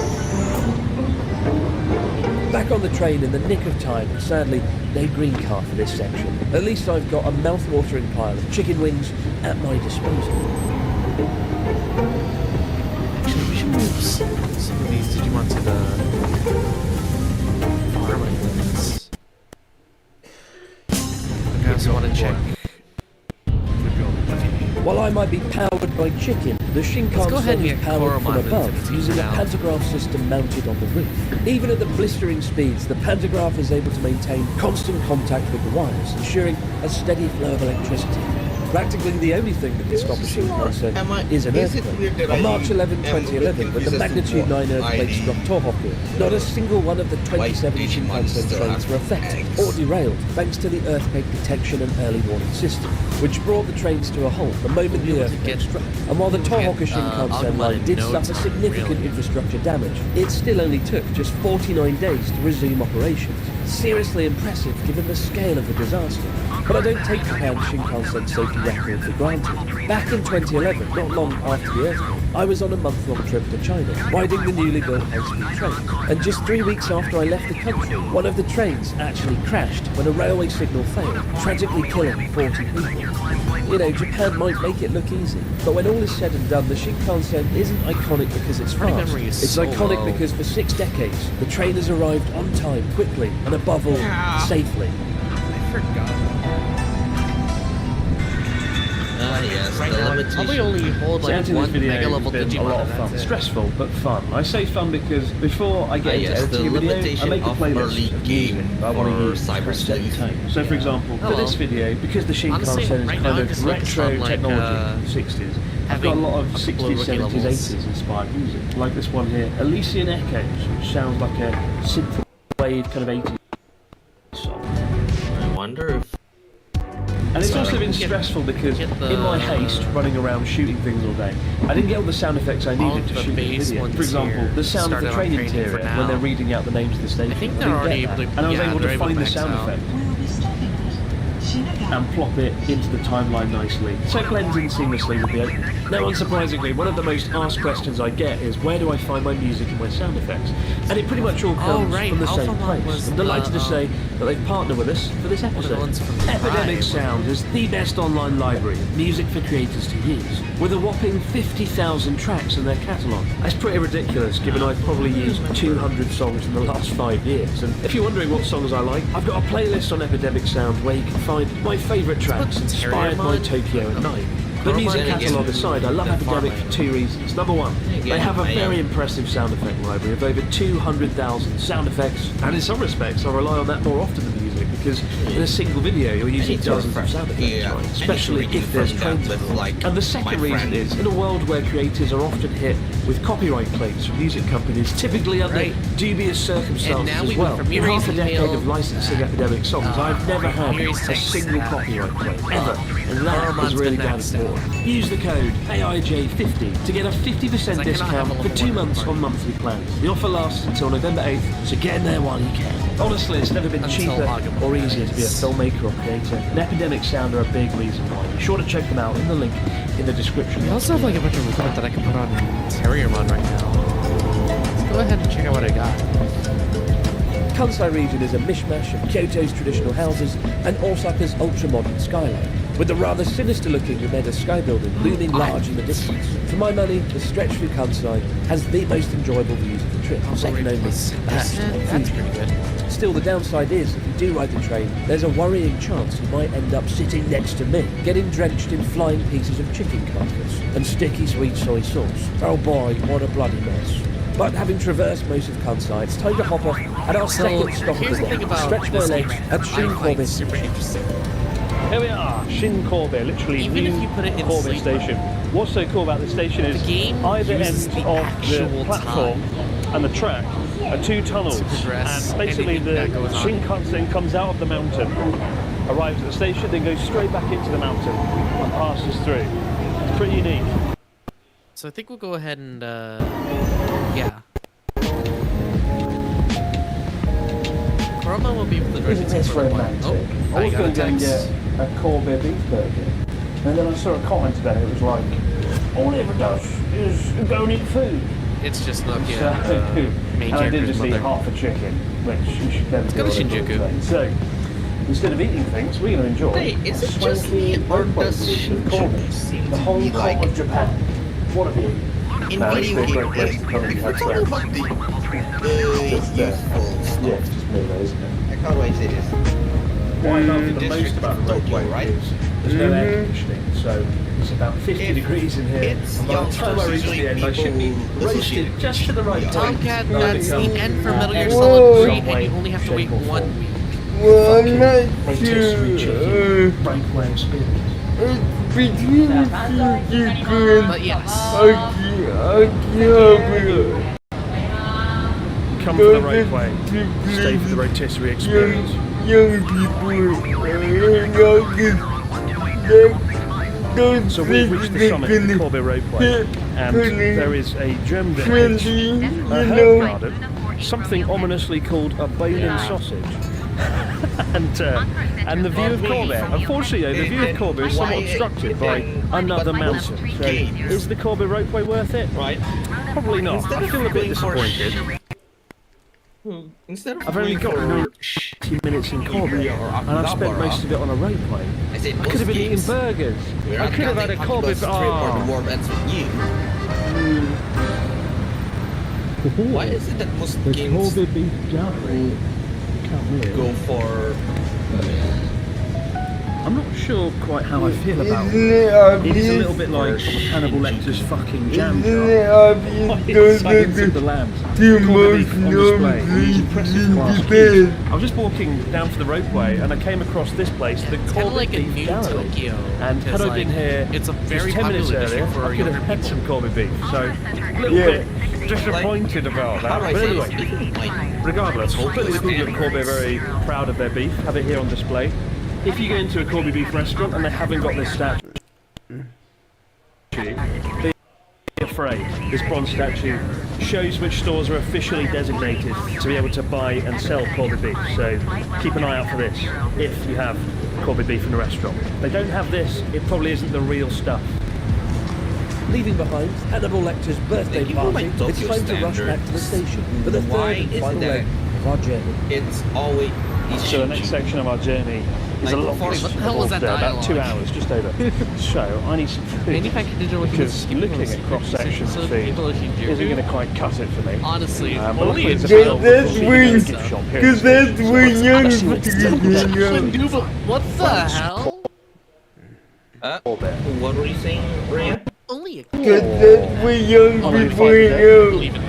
Back on the train in the nick of time, and sadly, no green car for this section. At least I've got a mouth-watering pile of chicken wings at my disposal. some of these Digimon to the farm, I guess. I also want to check. While I might be powered by chicken, the Shinkansen is powered from above using a pantograph system mounted on the roof. Even at the blistering speeds, the pantograph is able to maintain constant contact with the wires, ensuring a steady flow of electricity. Practically the only thing that can stop a Shinkansen is an earthquake. On March 11, 2011, when the magnitude 9 earthquake struck Tohoku, not a single one of the 27 Shinkansen trains were affected or derailed thanks to the earthquake detection and early warning system, which brought the trains to a halt the moment the earthquake struck. And while the Tohoku Shinkansen line did suffer significant infrastructure damage, it still only took just 49 days to resume operations. Seriously impressive given the scale of the disaster. But I don't take Japan's Shinkansen safety record for granted. Back in 2011, not long after the earthquake, I was on a month-long trip to China, riding the newly built high-speed train. And just 3 weeks after I left the country, one of the trains actually crashed when a railway signal failed, tragically killing 40 people. You know, Japan might make it look easy, but when all is said and done, the Shinkansen isn't iconic because it's fast. It's iconic because for 6 decades, the train has arrived on time, quickly, and above all, safely. I forgot. Yes, right now, I'd probably only hold like one mega level Digimon. A lot of fun. Stressful, but fun. I say fun because before I get into editing a video, I make a playlist of music I want to use for a set time. So for example, for this video, because the Shinkansen is kind of retro technology from the 60s, I've got a lot of 60s, 70s, 80s inspired music. Like this one here, Elysian Echoes, which sounds like a synthwave kind of 80s song. I wonder if... And it's also been stressful because in my haste, running around shooting things all day, I didn't get all the sound effects I needed to shoot the video. For example, the sound of the train interior when they're reading out the names of the station. I think they're already able to, and I was able to find the sound effect and plop it into the timeline nicely, so it blends in seamlessly with the opening. Now, unsurprisingly, one of the most asked questions I get is where do I find my music and my sound effects? And it pretty much all comes from the same place. I'm delighted to say that they've partnered with us for this episode. Epidemic Sound is the best online library of music for creators to use, with a whopping 50,000 tracks in their catalogue. That's pretty ridiculous, given I've probably used 200 songs in the last 5 years. And if you're wondering what songs I like, I've got a playlist on Epidemic Sound where you can find my favourite tracks inspired by Tokyo at night. The music catalogue aside, I love Epidemic for 2 reasons. Number one, they have a very impressive sound effect library of over 200,000 sound effects, and in some respects I rely on that more often than music, because in a single video you're using dozens of sound effects, right? Especially if there's trains involved. And the second reason is, in a world where creators are often hit with copyright claims from music companies, typically under dubious circumstances as well. In half a decade of licensing Epidemic songs, I've never had a single copyright claim, ever, and that is really damn important. Use the code AIJ50 to get a 50% discount for 2 months on monthly plans. The offer lasts until November 8th, so get in there while you can. Honestly, it's never been cheaper or easier to be a filmmaker or creator, and Epidemic Sound are a big reason why. Be sure to check them out in the link in the description. I also have like a bunch of equipment that I can put on Terriermon right now. Let's go ahead and check out what I got. Kansai region is a mishmash of Kyoto's traditional houses and Osaka's ultra-modern skyline, with the rather sinister-looking Umeda sky building looming large in the distance. For my money, the stretch through Kansai has the most enjoyable views of the trip, second only perhaps to Fuji. Still, the downside is, if you do ride the train, there's a worrying chance you might end up sitting next to me, getting drenched in flying pieces of chicken carcass and sticky sweet soy sauce. Oh boy, what a bloody mess. But having traversed most of Kansai, it's time to hop off at our second stop of the day. Stretch my legs at Shin-Kobe. Super interesting. Here we are, Shin-Kobe, literally Even new if you put it in Kobe sleep station. What's so cool about this station is either end of the platform and the track are 2 tunnels, and basically the Shinkansen comes out of the mountain, arrives at the station, then goes straight back into the mountain and passes through. It's pretty unique. So I think we'll go ahead and, yeah. Kurama will be able to direct Isn't this romantic? I was going to go and get a Kobe beef burger, and then I saw a comment today, it was like, all it ever does is go and eat food. It's just Nokia, main and I did character's just eat mother. half a chicken, which you should never do. Go to Shinjuku. So, instead of eating things, we're going to enjoy Is it just me, or does Shinjuku seem the Hong Kong of Japan. What a view. in No, video it's a great game, place to come and if we're have talking friends. about the Just, useful stuff, yeah, it's just really, isn't it? like how do I say this? What I love the most District about the of Tokyo, roadway right? is there's no air conditioning, so it's about 50 degrees in here. It's And by the time I reach the end, I should be roasted just to the right time. Tomcat, that's the end for Metal Gear Whoa. Solid 3, Some way, and you only have to wait shape or 1 form. week. Well, I'm not rotisserie chicken, breakaway experience. Between the But yes. Come for the roadway, stay for the rotisserie experience. Young people, So we've reached the summit of the Corbe roadway, and there is a gem village, a herb garden, something ominously called a bone-in sausage, and the view of Corbe. Unfortunately, though, the view of Corbe is somewhat obstructed by another mountain. So, is the Corbe roadway worth it? Right. Probably not. I feel a bit disappointed. Instead of I've only got 90 minutes in Corbe, and I've spent most of it on a roadway. I could have been eating burgers. I could have had a Corbe. Or the warm ends with you. Why is it that most games go for? I'm not sure quite how I feel about it. It is a little bit like Hannibal Lecter's fucking jam jar. It's silence of the lambs. Corned beef on display. These impressive glass cubes. I was just walking down to the roadway and I came across this place, the Corned like a Beef new Gallery. Tokyo, And had I because, been here it's a very just 10 minutes popular earlier, dish for I could younger have had people. some Corned beef. So, a little bit disappointed about that. But anyway, regardless, clearly the people of Corbe are very proud of their beef, have it here on display. If you go into a Corby beef restaurant and they haven't got this statue, be afraid. This bronze statue shows which stores are officially designated to be able to buy and sell Corby beef. So keep an eye out for this if you have Corby beef in a restaurant. If they don't have this, it probably isn't the real stuff. Leaving behind Hannibal Lecter's birthday party, it's time to rush back to the station for the third and final leg of our journey. It's always so the next section of our journey is a long what the hell was that about 2 dialogue? hours, just over. So I need some food because looking at cross sections of food isn't going to quite cut it for me. Honestly, only That's when young people. what the hell? What were you saying, Ryan? Only a That's when young people know.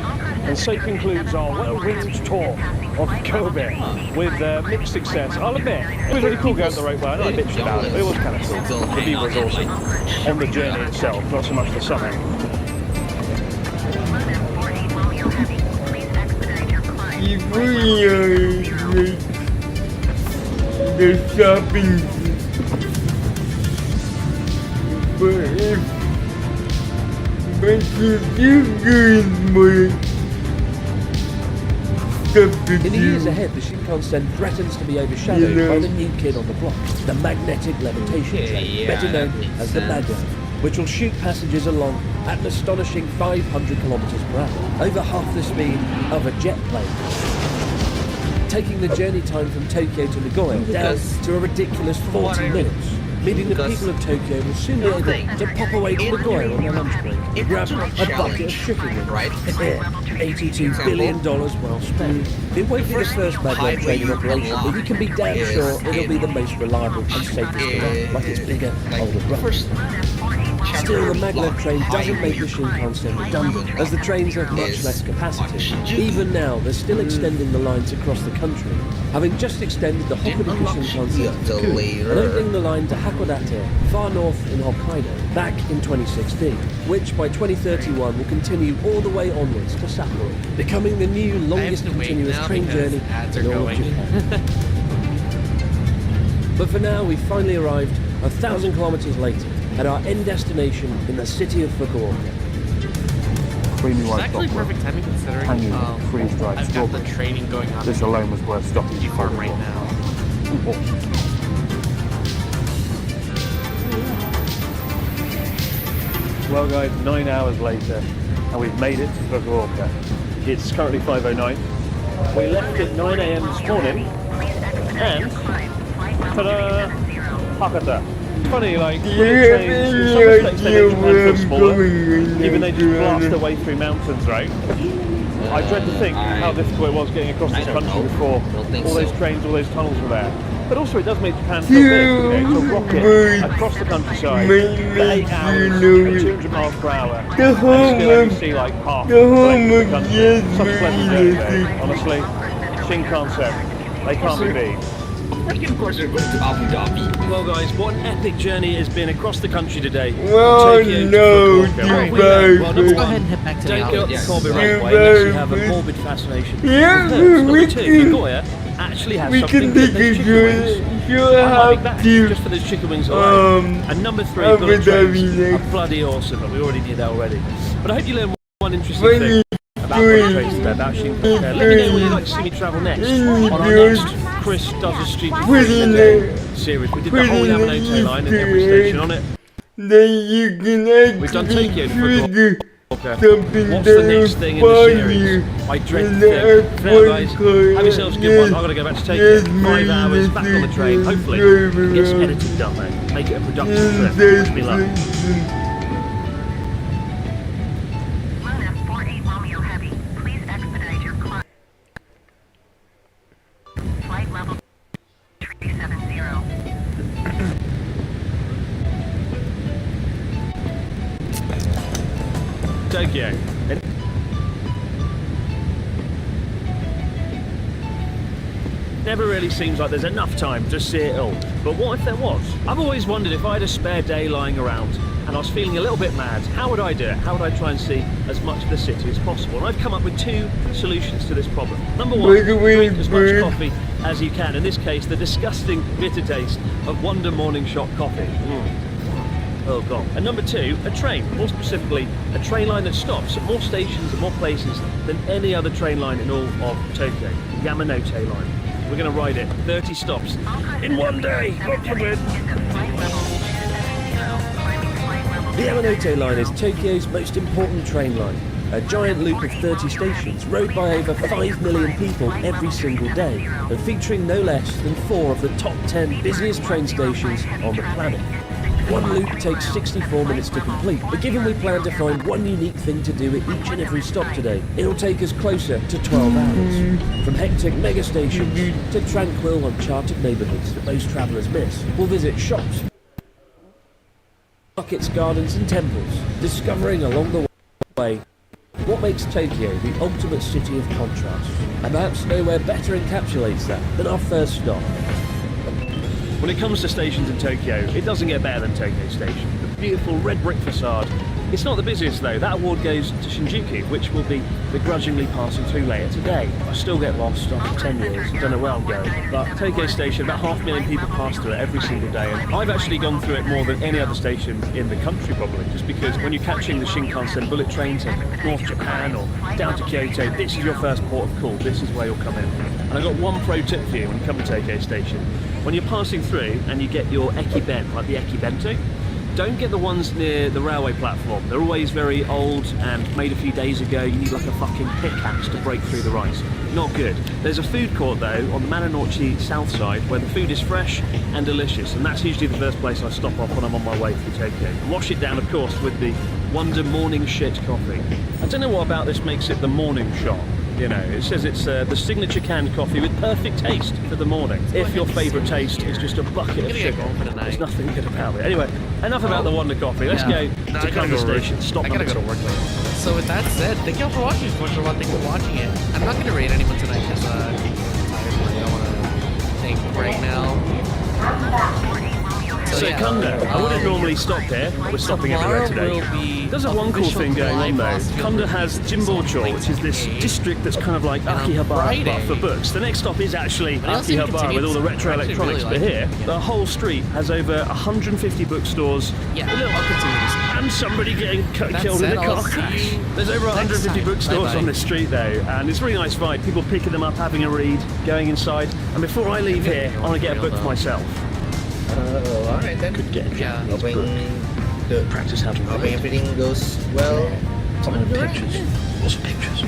And so concludes our well-winged tour of Kobe with mixed success. I'll admit, it was really cool going the roadway. I know I bitched about it, but it was kind of cool. The view was awesome. On the journey itself, not so much the summit. If we the shopping, but if you guys want stuff to In the do, years ahead, the Shinkansen threatens to be overshadowed by the new kid on the block, the magnetic levitation train, better known as the Maglev, which will shoot passengers along at an astonishing 500 kilometers per hour, over half the speed of a jet plane, taking the journey time from Tokyo to Nagoya down to a ridiculous 40 minutes. Meaning the people of Tokyo will soon be able to pop away to Nagoya on their lunch break and grab a bucket of chicken wings. Right? $82 billion well spent. It won't be the first maglev train in operation, but you can be damn sure it'll be the most reliable and safest around, like its bigger, older brother. Still, the maglev train doesn't make the Shinkansen redundant, as the trains have much less capacity. Even now, they're still extending the lines across the country, having just extended the Hokuriku Shinkansen to Fukui and opening the line to Hakodate, far north in Hokkaido, back in 2016, which by 2031 will continue all the way onwards to Sapporo, becoming the new longest continuous train journey in all of Japan. But for now, we've finally arrived 1,000 kilometers later at our end destination in the city of Fukuoka. Creamy It's white actually chocolate, perfect timing considering hanging freeze-dried I've got strawberry. the training going on. This alone was worth stopping G farm right now. Well guys, 9 hours later, and we've made it to Fukuoka. It's currently 5:09. We left at 9 AM this morning, and ta-da! Hakata. Funny, like, Do bullet you have trains, in any some respects they idea make Japan where feel I'm smaller, going? given they just blast their way through mountains, right? I dread to think how difficult it was getting across this country before all those trains, all those tunnels were there. But also it does make Japan feel big, you know, to rocket across the countryside for 8 hours at 200 miles per hour and still only see like half the length of the country. Such a pleasant journey though, honestly. Shinkansen, they can't be beat. Of course they're going to Abu Dhabi. Well guys, what an epic journey it's been across the country today. Well, Tokyo to no, Fukuoka. What have we learned? Well, number one, don't go up the Kobe Railway unless you have a morbid fascination. Yeah, Number two, Nagoya actually has something good, those chicken wings. I might be back just for those chicken wings alone. And number three, bullet trains are bloody awesome, but we already knew that already. But I hope you learned one interesting thing about bullet trains today, about Shinkansen. Let me know where you'd like to see me travel next. On our next Chris Does a Stupid Thing series. We did the whole Yamanote line and every station on it. We've done Tokyo to Fukuoka. What's the next thing in the series? I dread to think. Now guys, have yourselves a good one. I've got to go back to Tokyo. 5 hours, back on the train. Hopefully, get some editing done though. Make it a productive trip. Wish me luck. Flight level 370. Tokyo. Never really seems like there's enough time to see it all. But what if there was? I've always wondered if I had a spare day lying around and I was feeling a little bit mad, how would I do it? How would I try and see as much of the city as possible? And I've come up with 2 solutions to this problem. Number 1, drink as much coffee as you can. In this case, the disgusting bitter taste of Wonder Morning Shot coffee. Oh god. And number 2, a train. More specifically, a train line that stops at more stations and more places than any other train line in all of Tokyo. Yamanote line. We're going to ride it 30 stops in one day. God forbid. The Yamanote line is Tokyo's most important train line. A giant loop of 30 stations rode by over 5 million people every single day, and featuring no less than 4 of the top 10 busiest train stations on the planet. One loop takes 64 minutes to complete, but given we plan to find one unique thing to do at each and every stop today, it'll take us closer to 12 hours. From hectic mega stations to tranquil, uncharted neighbourhoods that most travellers miss, we'll visit shops, markets, gardens and temples, discovering along the way what makes Tokyo the ultimate city of contrast. And perhaps nowhere better encapsulates that than our first stop. When it comes to stations in Tokyo, it doesn't get better than Tokyo Station. The beautiful red brick facade. It's not the busiest though. That award goes to Shinjuku, which will be begrudgingly passing through later today. I still get lost after 10 years. I don't know where I'm going. But Tokyo Station, about 500,000 people pass through it every single day. And I've actually gone through it more than any other station in the country probably, just because when you're catching the Shinkansen bullet train to North Japan or down to Kyoto, this is your first port of call. This is where you'll come in. And I've got one pro tip for you when you come to Tokyo Station. When you're passing through and you get your Ekiben, like the Ekibento, don't get the ones near the railway platform. They're always very old and made a few days ago. You need like a fucking pickaxe to break through the rice. Not good. There's a food court though on the Mananouchi south side where the food is fresh and delicious, and that's usually the first place I stop off when I'm on my way through Tokyo. And wash it down of course with the Wonder Morning Shit coffee. I don't know what about this makes it the morning shot. You know, it says it's the signature canned coffee with perfect taste for the morning. If your favourite taste is just a bucket of sugar, there's nothing good about it. Anyway, enough about the Wonder Coffee. Let's go to Kanda Station. Stop. I gotta go to work later. So with that said, thank y'all for watching. So much for thank you for watching it. I'm not gonna rate anyone tonight because I'm tired. I don't want to think right now. So Kanda, I wouldn't normally stop here. We're stopping everywhere today. There's a one cool thing going on though. Kanda has Jimbocho, which is this district that's kind of like Akihabara but for books. The next stop is actually Akihabara with all the retro electronics, but here, the whole street has over 150 bookstores. Yeah, I'll continue. And somebody getting killed in a car crash. There's over 150 bookstores on this street though, and it's a really nice vibe. People picking them up, having a read, going inside. And before I leave here, I want to get a book for myself. Alright then. Could get a Japanese book. The practice how to read. Hoping everything goes well. Pictures. Lots of pictures.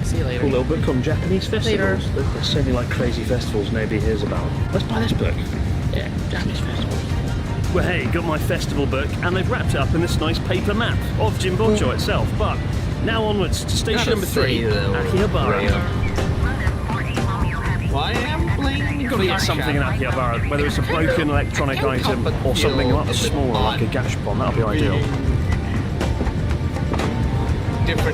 See you later. Cool little book on Japanese festivals. There's so many like crazy festivals nobody hears about. Let's buy this book. Yeah, Japanese festivals. Well, hey, got my festival book, and they've wrapped it up in this nice paper map of Jimbocho itself. But now onwards to station number 3, Akihabara. Why am I playing? You've got to get something in Akihabara, whether it's a broken electronic item or something much smaller like a gashpon. That'll be ideal.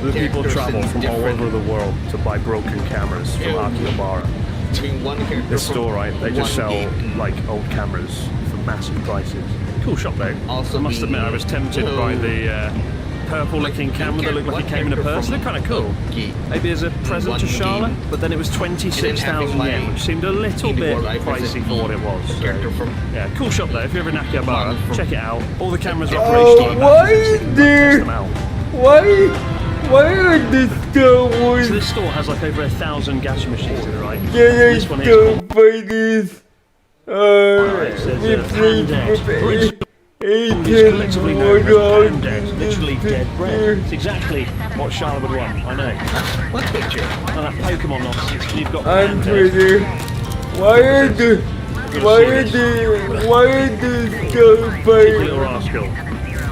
The people travel from all over the world to buy broken cameras from Akihabara. This store, right? They just sell like old cameras for massive prices. Cool shop though. I must admit, I was tempted by the purple-looking camera that looked like it came in a purse. They're kind of cool. Maybe as a present to Charlotte, but then it was 26,000 yen, which seemed a little bit pricey for what it was. So, yeah, cool shop though. If you're ever in Akihabara, check it out. All the cameras are operational. Why are this Star Wars? So this store has like over 1,000 gacha machines in it, right? Yeah, this one is don't buy this. collectively known as Pandead, literally dead bread. It's exactly what Charlotte would want, I know. What picture? Oh, that Pokemon nonsense. You've got on Twitter. Why are the little rascal.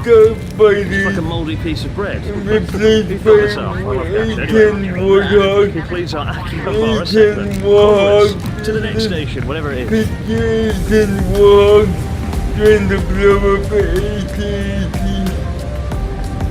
It's like a mouldy piece of bread. Who built this up? I love that. Anyway, completes our Akihabara segment. Onwards to the next station, whatever it is.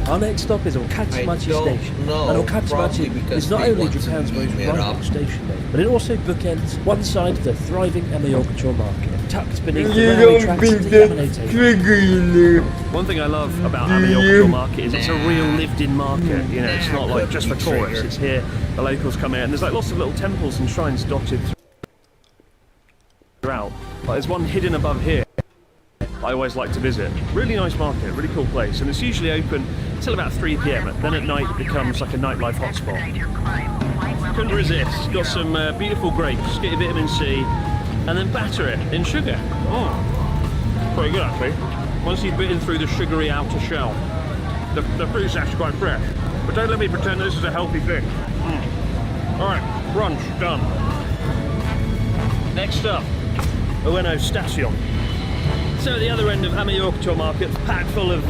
Our next stop is Okatsumachi Station. And Okatsumachi is not only Japan's most vibrant station, but it also bookends one side of the thriving Ameyokucho market, tucked beneath the railway tracks of the Yamanote. One thing I love about Ameyokucho market is it's a real lived-in market. You know, it's not like just for tourists. It's here, the locals come here, and there's like lots of little temples and shrines dotted throughout. Like there's one hidden above here I always like to visit. Really nice market, really cool place, and it's usually open until about 3 PM. Then at night it becomes like a nightlife hotspot. Couldn't resist. Got some beautiful grapes, get your vitamin C, and then batter it in sugar. Oh, pretty good actually. Once you've bitten through the sugary outer shell, the fruit's actually quite fresh. But don't let me pretend this is a healthy thing. Alright, brunch done. Next up, Ueno Station. So at the other end of Ameyokucho market, packed full of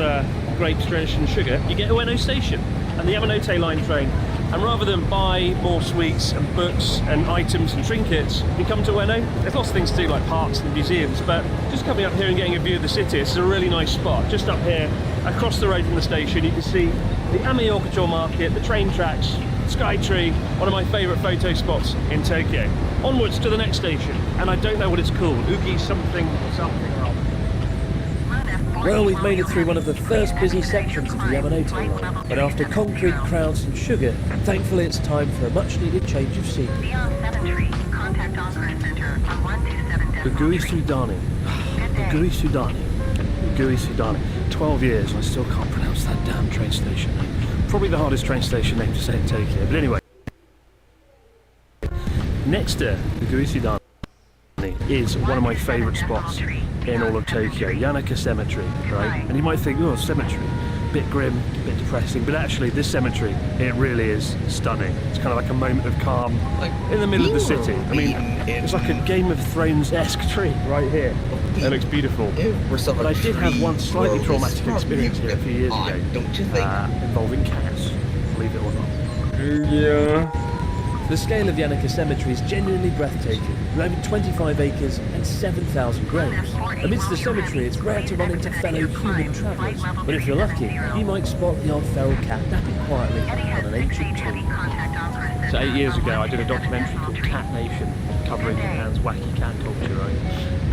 grapes drenched in sugar, you get Ueno Station and the Yamanote line train. And rather than buy more sweets and books and items and trinkets, you come to Ueno. There's lots of things to do like parks and museums, but just coming up here and getting a view of the city, it's a really nice spot. Just up here, across the road from the station, you can see the Ameyokucho market, the train tracks, Skytree, one of my favourite photo spots in Tokyo. Onwards to the next station, and I don't know what it's called, Ugi something or something or other. Well, we've made it through one of the first busy sections of the Yamanote line, but after concrete, crowds and sugar, thankfully it's time for a much-needed change of scenery. Ugui Sudani. Ugui Sudani. Ugui Sudani. 12 years and I still can't pronounce that damn train station name. Probably the hardest train station name to say in Tokyo, but anyway. Next to Ugui Sudani is one of my favourite spots in all of Tokyo, Yanaka Cemetery, right? And you might think, oh, cemetery, bit grim, bit depressing, but actually this cemetery, it really is stunning. It's kind of like a moment of calm in the middle of the city. I mean, it's like a Game of Thrones-esque tree right here. It looks beautiful. But I did have one slightly traumatic experience here a few years ago, involving cats, believe it or not. Yeah. The scale of Yanaka Cemetery is genuinely breathtaking, with over 25 acres and 7,000 graves. Amidst the cemetery, it's rare to run into fellow human travellers, but if you're lucky, you might spot the odd feral cat napping quietly on an ancient tomb. So 8 years ago, I did a documentary called Cat Nation, covering Japan's wacky cat culture, right?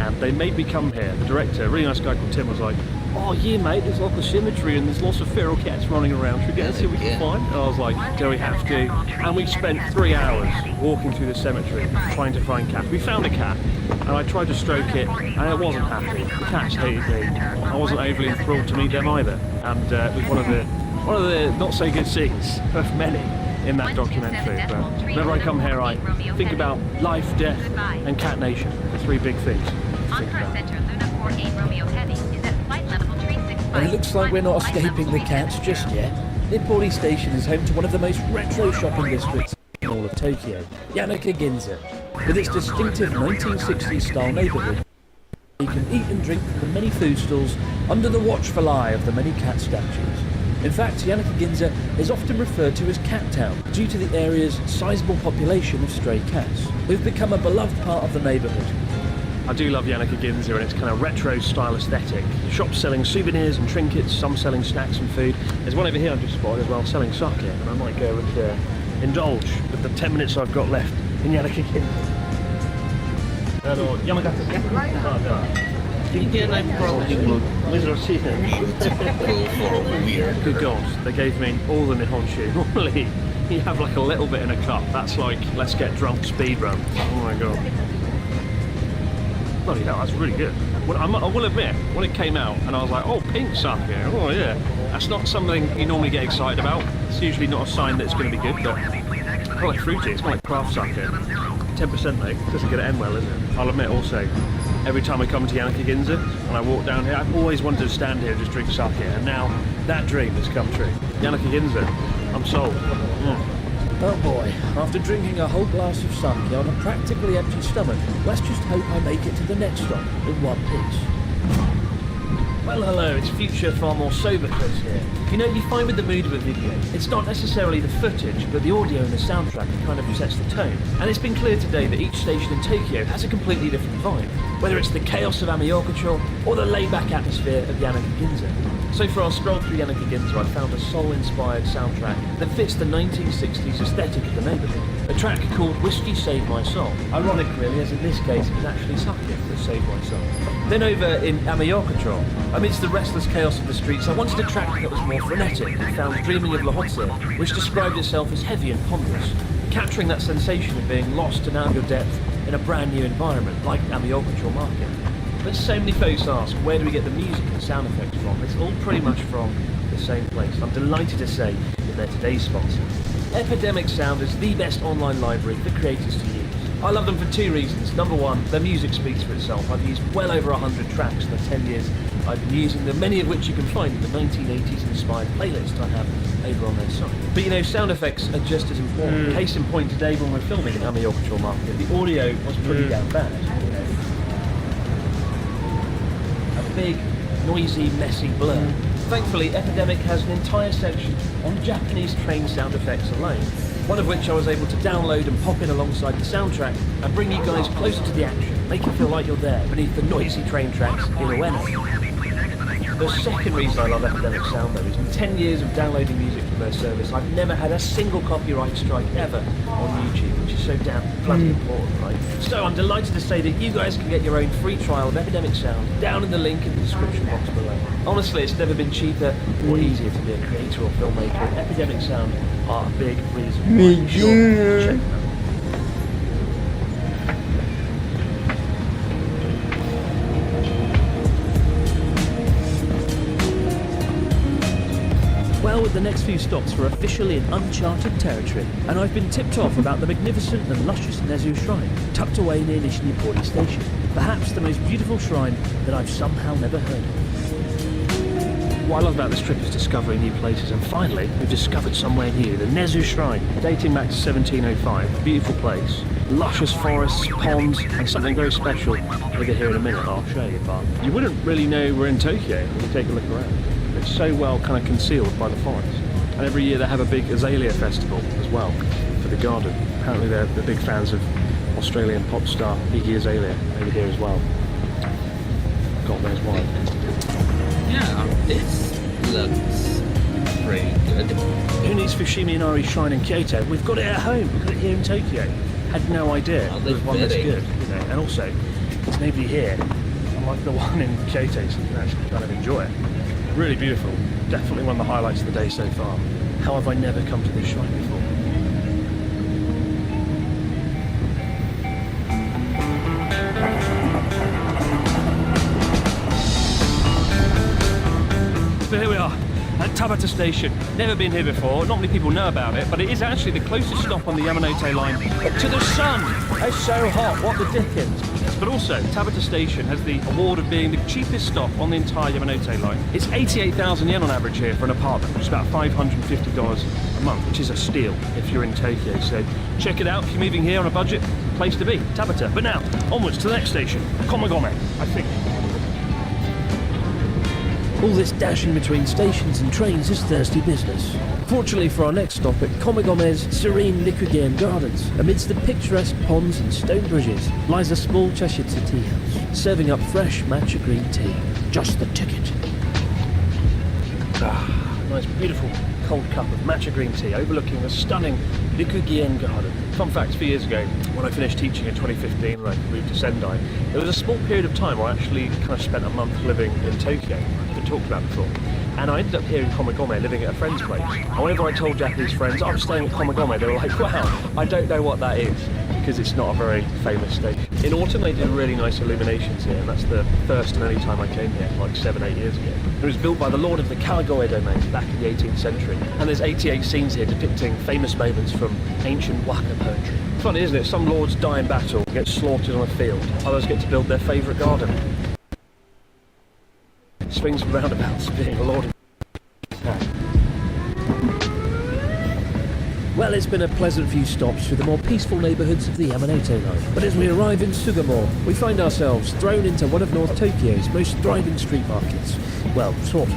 And they made me come here. The director, a really nice guy called Tim, was like, oh yeah mate, there's like a cemetery and there's lots of feral cats running around. Should we go and see what we can find? And I was like, do we have to? And we spent 3 hours walking through the cemetery trying to find cats. We found a cat and I tried to stroke it and it wasn't happy. The cats hated me. I wasn't overly enthralled to meet them either. And it was one of the not so good scenes of many in that documentary. But whenever I come here, I think about life, death, and Cat Nation. The 3 big things to think about. And it looks like we're not escaping the cats just yet. Ipori Station is home to one of the most retro shopping districts in all of Tokyo, Yanaka Ginza. With its distinctive 1960s style neighbourhood, you can eat and drink from the many food stalls under the watchful eye of the many cat statues. In fact, Yanaka-Ginza is often referred to as Cat Town due to the area's sizable population of stray cats. We've become a beloved part of the neighbourhood. I do love Yanaka-Ginza and its kind of retro style aesthetic. Shops selling souvenirs and trinkets, some selling snacks and food. There's one over here I've just spotted as well, selling sake, and I might go and indulge with the 10 minutes I've got left in Yanaka-Ginza. Good God, they gave me all the Nihonshu. Normally, you have like a little bit in a cup. That's like, let's get drunk speed run. Oh my God. Bloody hell, that's really good. Well, I will admit, when it came out and I was like, oh, pink sake, oh yeah. That's not something you normally get excited about. It's usually not a sign that it's going to be good, but it's not like fruity, it's not like craft sake. 10% though, doesn't get to end well, is it? I'll admit also, every time I come to Yanaka-Ginza and I walk down here, I've always wanted to stand here and just drink sake, and now that dream has come true. Yanaka-Ginza, I'm sold. Oh boy, after drinking a whole glass of sake on a practically empty stomach, let's just hope I make it to the next stop in one piece. Well, hello, it's future far more sober Chris here. You know, you find with the mood of a video, it's not necessarily the footage, but the audio and the soundtrack that kind of sets the tone. And it's been clear today that each station in Tokyo has a completely different vibe, whether it's the chaos of Amiokacho or the laid-back atmosphere of Yanaka-Ginza. So for our stroll through Yanaka-Ginza, I found a soul-inspired soundtrack that fits the 1960s aesthetic of the neighbourhood. A track called Whiskey Saved My Soul. Ironic really, as in this case it was actually sake that saved my soul. Then over in Amiokacho, amidst the restless chaos of the streets, I wanted a track that was more frenetic and found Dreaming of Lhotse, which described itself as heavy and ponderous, capturing that sensation of being lost and out of your depth in a brand new environment like Amiokacho Market. But so many folks ask, where do we get the music and sound effects from? It's all pretty much from the same place. I'm delighted to say that they're today's sponsor. Epidemic Sound is the best online library for creators to use. I love them for two reasons. Number one, their music speaks for itself. I've used well over 100 tracks in the 10 years I've been using them, many of which you can find in the 1980s inspired playlist I have over on their site. But you know, sound effects are just as important. Case in point, today when we're filming in Amiokacho Market, the audio was pretty damn bad. You know, a big, noisy, messy blur. Thankfully, Epidemic has an entire section on Japanese train sound effects alone, one of which I was able to download and pop in alongside the soundtrack and bring you guys closer to the action, make you feel like you're there beneath the noisy train tracks in Ueno. The second reason I love Epidemic Sound though is in 10 years of downloading music from their service, I've never had a single copyright strike ever on YouTube, which is so damn bloody important, right? So I'm delighted to say that you guys can get your own free trial of Epidemic Sound down in the link in the description box below. Honestly, it's never been cheaper or easier to be a creator or filmmaker, and Epidemic Sound are a big reason why you should check them out. Well, with the next few stops, we're officially in uncharted territory, and I've been tipped off about the magnificent and luscious Nezu Shrine, tucked away near Nishinipori Station. Perhaps the most beautiful shrine that I've somehow never heard of. What I love about this trip is discovering new places, and finally, we've discovered somewhere new, the Nezu Shrine, dating back to 1705, a beautiful place. Luscious forests, ponds, and something very special. We'll get here in a minute, I'll show you, but you wouldn't really know we're in Tokyo when you take a look around. It's so well kind of concealed by the forest. And every year they have a big azalea festival as well for the garden. Apparently they're big fans of Australian pop star Iggy Azalea over here as well. God knows why. Yeah, this looks pretty good. Who needs Fushimi Inari Shrine in Kyoto? We've got it at home. We've got it here in Tokyo. Had no idea there was one that's good. You know? And also, there's nobody here. Unlike the one in Kyoto, so you can actually kind of enjoy it. Really beautiful. Definitely one of the highlights of the day so far. How have I never come to this shrine before? So here we are at Tabata Station. Never been here before. Not many people know about it, but it is actually the closest stop on the Yamanote line to the sun. It's so hot. What the dickens? But also, Tabata Station has the award of being the cheapest stop on the entire Yamanote line. It's 88,000 yen on average here for an apartment, which is about $550 a month, which is a steal if you're in Tokyo. So check it out if you're moving here on a budget. place to be, Tabata. But now, onwards to the next station, Komagome, I think. All this dashing between stations and trains is thirsty business. Fortunately for our next stop at Komagome's serene Nikugean Gardens, amidst the picturesque ponds and stone bridges, lies a small Cheshire tea house, serving up fresh matcha green tea. Just the ticket. Nice, beautiful cold cup of matcha green tea overlooking the stunning Nikugean Garden. Fun fact, a few years ago, when I finished teaching in 2015 and I moved to Sendai, there was a small period of time where I actually kind of spent a month living in Tokyo. I've been talked about before. And I ended up here in Komagome living at a friend's place. And whenever I told Japanese friends I'm staying at Komagome, they were like, wow, I don't know what that is, because it's not a very famous station. In autumn they do really nice illuminations here, and that's the first and only time I came here, like 7-8 years ago. It was built by the lord of the Kawagoe domain back in the 18th century. And there's 88 scenes here depicting famous moments from ancient waka poetry. Funny, isn't it? Some lords die in battle, get slaughtered on a field. Others get to build their favourite garden. Swings and roundabouts being a lord of Well, it's been a pleasant few stops through the more peaceful neighbourhoods of the Yamanote line. But as we arrive in Sugamo, we find ourselves thrown into one of North Tokyo's most thriving street markets. Well, sort of.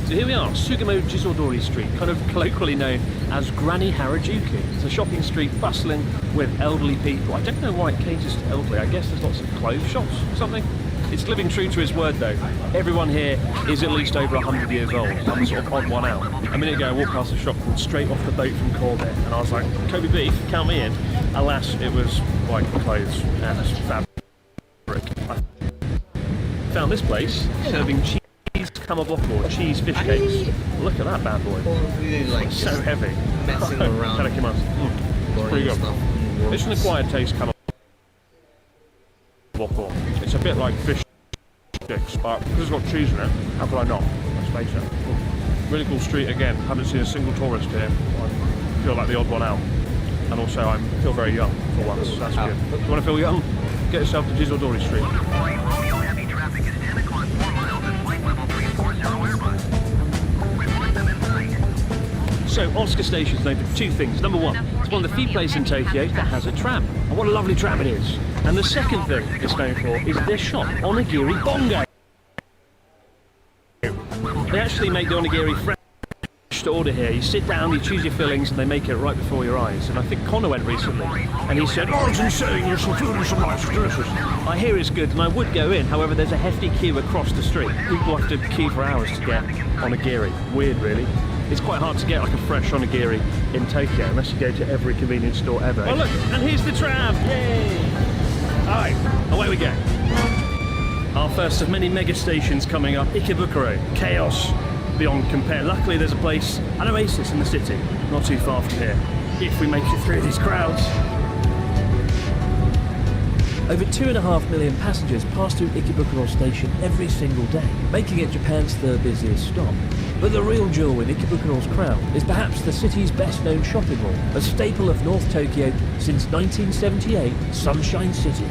So here we are, Sugamo Jisodori Street, kind of colloquially known as Granny Harajuku. It's a shopping street bustling with elderly people. I don't know why it caters to elderly. I guess there's lots of clothes shops or something. It's living true to his word though. Everyone here is at least over 100 years old. I'm sort of odd one out. A minute ago I walked past a shop called Straight Off the Boat from Corbett and I was like, Kobe beef, count me in. Alas, it was like clothes and fabric. I found this place serving cheese kamaboko, or cheese fish cakes. Look at that bad boy. Really like so heavy. Messing around. It's pretty good. It's an acquired taste kamaboko. It's a bit like fish sticks, but because it's got cheese in it, how could I not? Let's face it. Really cool street again. Haven't seen a single tourist here. I feel like the odd one out. And also I feel very young for once, so that's good. If you want to feel young, get yourself to Jisodori Street. So, Osaka Station is known for two things. Number one, it's one of the few places in Tokyo that has a tram. And what a lovely tram it is. And the second thing it's known for is this shop, Onigiri Bongo. They actually make the onigiri fresh to order here. You sit down, you choose your fillings, and they make it right before your eyes. And I think Connor went recently, and he said, oh, it's insane, there's some food and some nice delicious. I hear it's good, and I would go in. However, there's a hefty queue across the street. People have to queue for hours to get onigiri. Weird, really. It's quite hard to get like a fresh onigiri in Tokyo unless you go to every convenience store ever. Oh look, and here's the tram! Yay! Alright, away we go. Our first of many mega stations coming up, Ikebukuro. Chaos beyond compare. Luckily there's a place, an oasis in the city, not too far from here, if we make it through these crowds. Over 2.5 million passengers pass through Ikebukuro Station every single day, making it Japan's third busiest stop. But the real jewel in Ikebukuro's crown is perhaps the city's best-known shopping mall, a staple of North Tokyo since 1978, Sunshine City.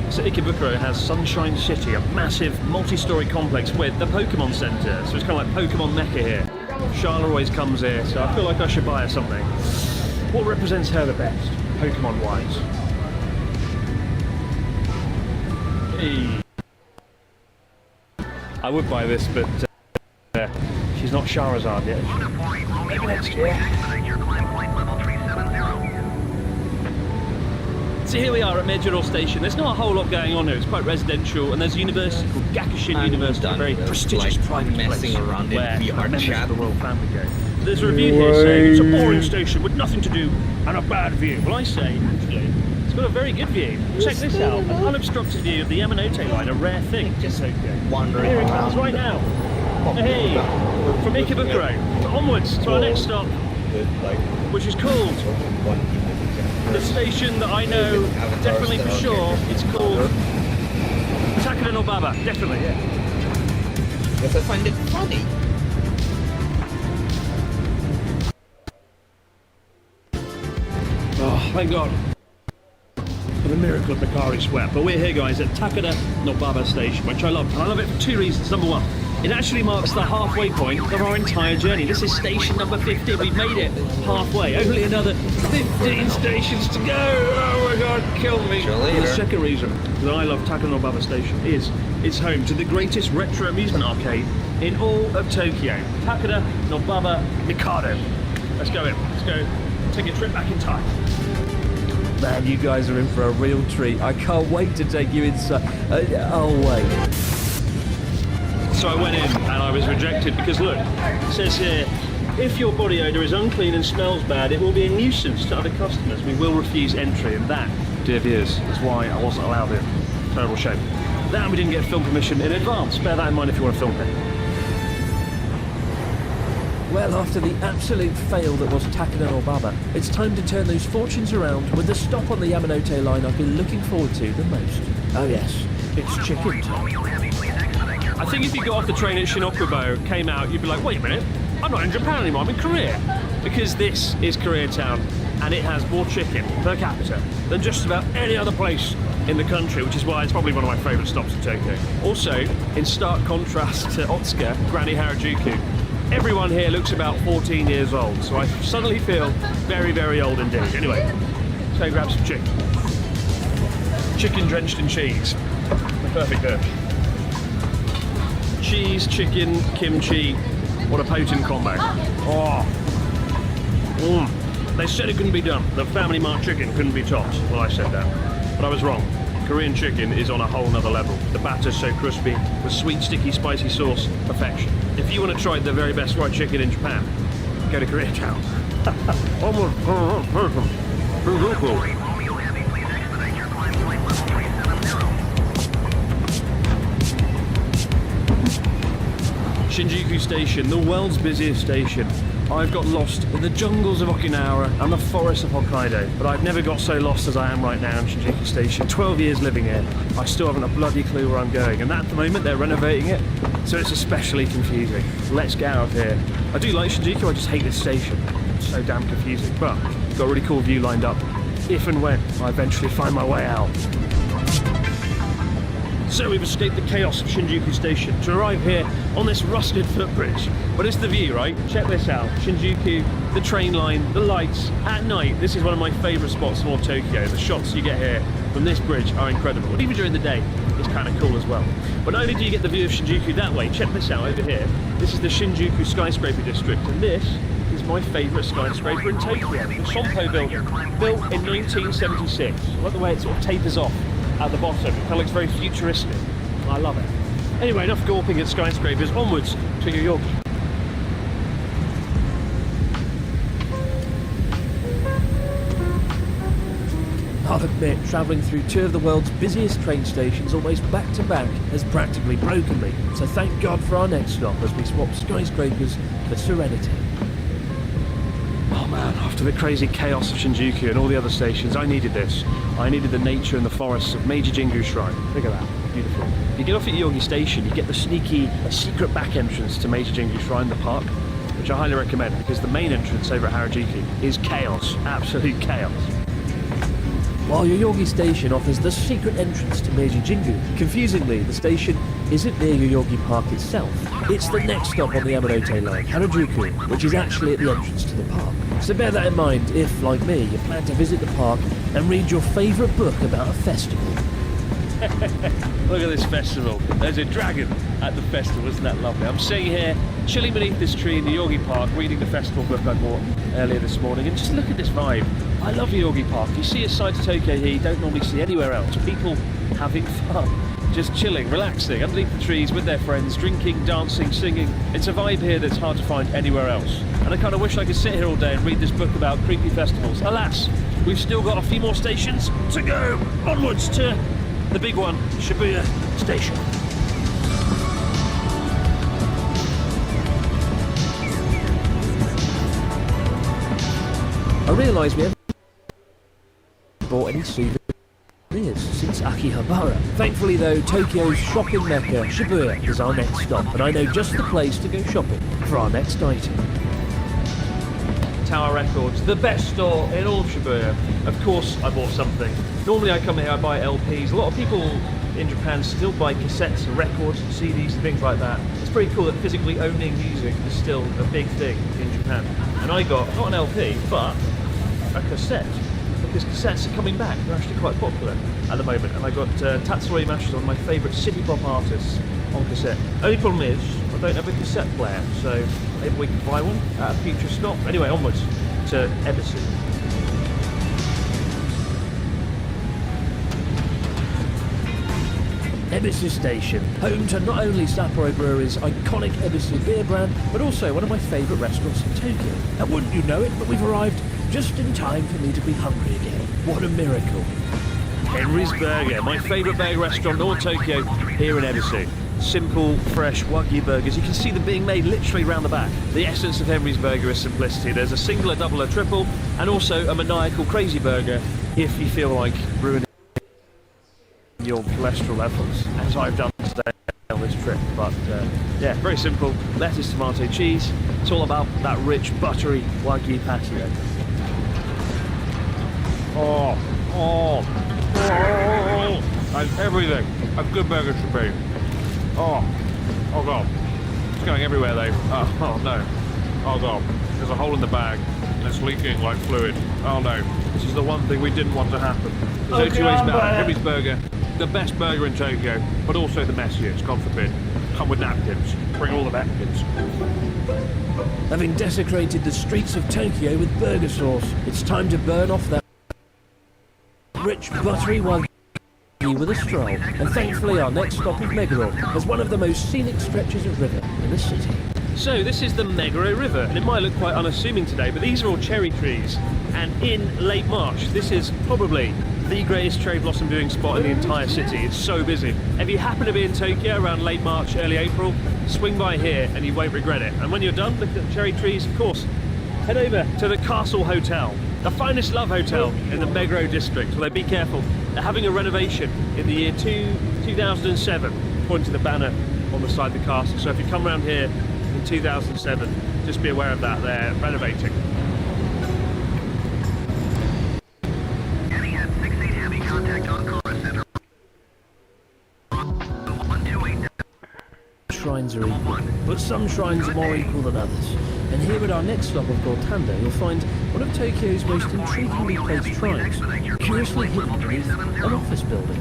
So Ikebukuro has Sunshine City, a massive multi-storey complex with the Pokemon Center. So it's kind of like Pokemon Mecca here. Charlotte always comes here, so I feel like I should buy her something. What represents her the best, Pokemon-wise? Hey. I would buy this, but she's not Charizard yet. Maybe next year. So here we are at Mejiro Station. There's not a whole lot going on here. It's quite residential, and there's a university called Gakushin University, a very prestigious private place around where VR members chat. of the royal family go. There's a review here saying it's a boring station with nothing to do and a bad view. Well, I say, actually, it's got a very good view. Check this out, an unobstructed view of the Yamanote line, a rare thing. Just wandering here it comes right now. Hey, from Ikebukuro onwards to our next stop, which is called the station that I know definitely for sure. It's called Takeda no Baba. Definitely, yeah. Yes, I find it funny. Oh, thank God for the miracle of Bakari Sweat. But we're here, guys, at Takeda no Baba Station, which I love. And I love it for two reasons. Number one, It actually marks the halfway point of our entire journey. This is station number 15. We've made it halfway. Only another 15 stations to go. Oh my god, kill me. The second reason that I love Takanobaba Station is it's home to the greatest retro amusement arcade in all of Tokyo. Takanobaba Mikado. Let's go in. Let's go take a trip back in time. Man, you guys are in for a real treat. I can't wait to take you inside. Oh, wait. So I went in and I was rejected because look, it says here, if your body odour is unclean and smells bad, it will be a nuisance to other customers. We will refuse entry, and that, dear viewers, is why I wasn't allowed in. Terrible shame. That, and we didn't get film permission in advance. Bear that in mind if you want to film it. Well, after the absolute fail that was Takanobaba, it's time to turn those fortunes around with the stop on the Yamanote line I've been looking forward to the most. Oh yes, it's chicken time. I think if you got off the train at Shinokubo, came out, you'd be like, wait a minute, I'm not in Japan anymore, I'm in Korea. Because this is Koreatown, and it has more chicken per capita than just about any other place in the country, which is why it's probably one of my favourite stops in Tokyo. Also, in stark contrast to Otsuka, Granny Harajuku, everyone here looks about 14 years old, so I suddenly feel very, very old indeed. Anyway, let's go grab some chicken. Chicken drenched in cheese. The perfect dish. Cheese, chicken, kimchi. What a potent combo. Oh. They said it couldn't be done. The Family Mart chicken couldn't be topped. Well, I said that. But I was wrong. Korean chicken is on a whole nother level. The batter's so crispy, the sweet, sticky, spicy sauce, perfection. If you want to try the very best fried chicken in Japan, go to Koreatown. Shinjuku Station, the world's busiest station. I've got lost in the jungles of Okinawa and the forests of Hokkaido, but I've never got so lost as I am right now in Shinjuku Station. 12 years living here, I still haven't a bloody clue where I'm going, and at the moment they're renovating it, so it's especially confusing. Let's get out of here. I do like Shinjuku, I just hate this station. It's so damn confusing, but I've got a really cool view lined up if and when I eventually find my way out. So we've escaped the chaos of Shinjuku Station to arrive here on this rusted footbridge. But it's the view, right? Check this out. Shinjuku, the train line, the lights. At night, this is one of my favourite spots in all Tokyo. The shots you get here from this bridge are incredible. And even during the day, it's kind of cool as well. But not only do you get the view of Shinjuku that way, check this out over here. This is the Shinjuku skyscraper district, and this is my favourite skyscraper in Tokyo, the Sompo building, built in 1976. I like the way it sort of tapers off at the bottom. It kind of looks very futuristic. I love it. Anyway, enough gawping at skyscrapers, onwards to Yoyogi. I'll admit, travelling through two of the world's busiest train stations almost back to back has practically broken me. So thank God for our next stop as we swap skyscrapers for serenity. Oh man, after the crazy chaos of Shinjuku and all the other stations, I needed this. I needed the nature and the forests of Meiji Jingu Shrine. Look at that, beautiful. You get off at Yoyogi Station, you get the sneaky, secret back entrance to Meiji Jingu Shrine, the park, which I highly recommend because the main entrance over at Harajuku is chaos, absolute chaos. While Yoyogi Station offers the secret entrance to Meiji Jingu, confusingly, the station isn't near Yoyogi Park itself. It's the next stop on the Yamanote line, Harajuku, which is actually at the entrance to the park. So bear that in mind if, like me, you plan to visit the park and read your favourite book about a festival. Look at this festival. There's a dragon at the festival, isn't that lovely? I'm sitting here, chilling beneath this tree in the Yoyogi Park, reading the festival book I bought earlier this morning, and just look at this vibe. I love Yoyogi Park. You see a side to Tokyo here you don't normally see anywhere else. People having fun, just chilling, relaxing, underneath the trees with their friends, drinking, dancing, singing. It's a vibe here that's hard to find anywhere else. And I kind of wish I could sit here all day and read this book about creepy festivals. Alas, we've still got a few more stations to go. Onwards to the big one, Shibuya Station. I realise we haven't bought any souvenirs since Akihabara. Thankfully though, Tokyo's shopping mecca, Shibuya, is our next stop, and I know just the place to go shopping for our next item. Tower Records, the best store in all of Shibuya. Of course I bought something. Normally I come here, I buy LPs. A lot of people in Japan still buy cassettes and records and CDs and things like that. It's pretty cool that physically owning music is still a big thing in Japan. And I got, not an LP, but a cassette. Because cassettes are coming back, they're actually quite popular at the moment. And I got Tatsuro Yamashita, one of my favourite city pop artists, on cassette. Only problem is, I don't have a cassette player, so maybe we can buy one at a future stop. Anyway, onwards to Ebisu. Ebisu Station, home to not only Sapporo Brewery's iconic Ebisu beer brand, but also one of my favourite restaurants in Tokyo. And wouldn't you know it, but we've arrived just in time for me to be hungry again. What a miracle. Henry's Burger, my favourite burger restaurant in all Tokyo, here in Ebisu. Simple, fresh Wagyu burgers. You can see them being made literally around the back. The essence of Henry's Burger is simplicity. There's a single, a double, a triple, and also a maniacal crazy burger if you feel like ruining your cholesterol levels, as I've done today on this trip. But yeah, very simple. Lettuce, tomato, cheese. It's all about that rich, buttery Wagyu patio. That's everything a good burger should be. Oh god. It's going everywhere though. Oh no. Oh god. There's a hole in the bag and it's leaking like fluid. Oh no. This is the one thing we didn't want to happen. There's no two ways about it. Henry's Burger, the best burger in Tokyo, but also the messiest, God forbid. Come with napkins. Bring all the napkins. Having desecrated the streets of Tokyo with burger sauce, it's time to burn off that rich, buttery Wagyu with a stroll. And thankfully our next stop is Meguro, as one of the most scenic stretches of river in the city. So this is the Meguro River, and it might look quite unassuming today, but these are all cherry trees. And in late March, this is probably the greatest cherry blossom viewing spot in the entire city. It's so busy. If you happen to be in Tokyo around late March, early April, swing by here and you won't regret it. And when you're done looking at the cherry trees, of course, head over to the Castle Hotel, the finest love hotel in the Meguro district. Although be careful, they're having a renovation in the year 2007, according to the banner on the side of the castle. So if you come around here in 2007, just be aware of that, they're renovating. Shrines are equal, but some shrines are more equal than others. And here at our next stop of Gortanda, you'll find one of Tokyo's most intriguingly placed shrines, curiously hidden beneath an office building.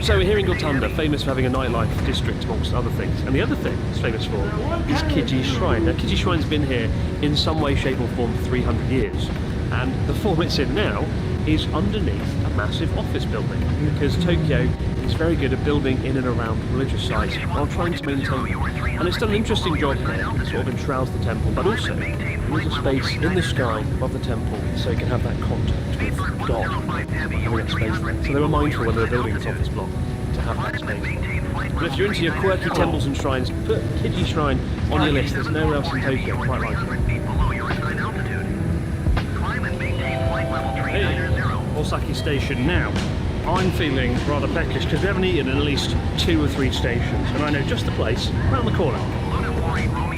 So we're here in Gortanda, famous for having a nightlife district amongst other things. And the other thing it's famous for is Kiji's Shrine. Now Kiji's Shrine's been here in some way, shape or form for 300 years. And the form it's in now is underneath a massive office building, because Tokyo is very good at building in and around religious sites while trying to maintain them. And it's done an interesting job here, it sort of enshrouds the temple, but also there is a space in the sky above the temple so you can have that contact with God, having that space there. So they were mindful when they were building this office block to have that space. But if you're into your quirky temples and shrines, put Kiji Shrine on your list. There's nowhere else in Tokyo quite like it. Hey, Osaki Station now. I'm feeling rather peckish because we haven't eaten in at least 2 or 3 stations, and I know just the place around the corner.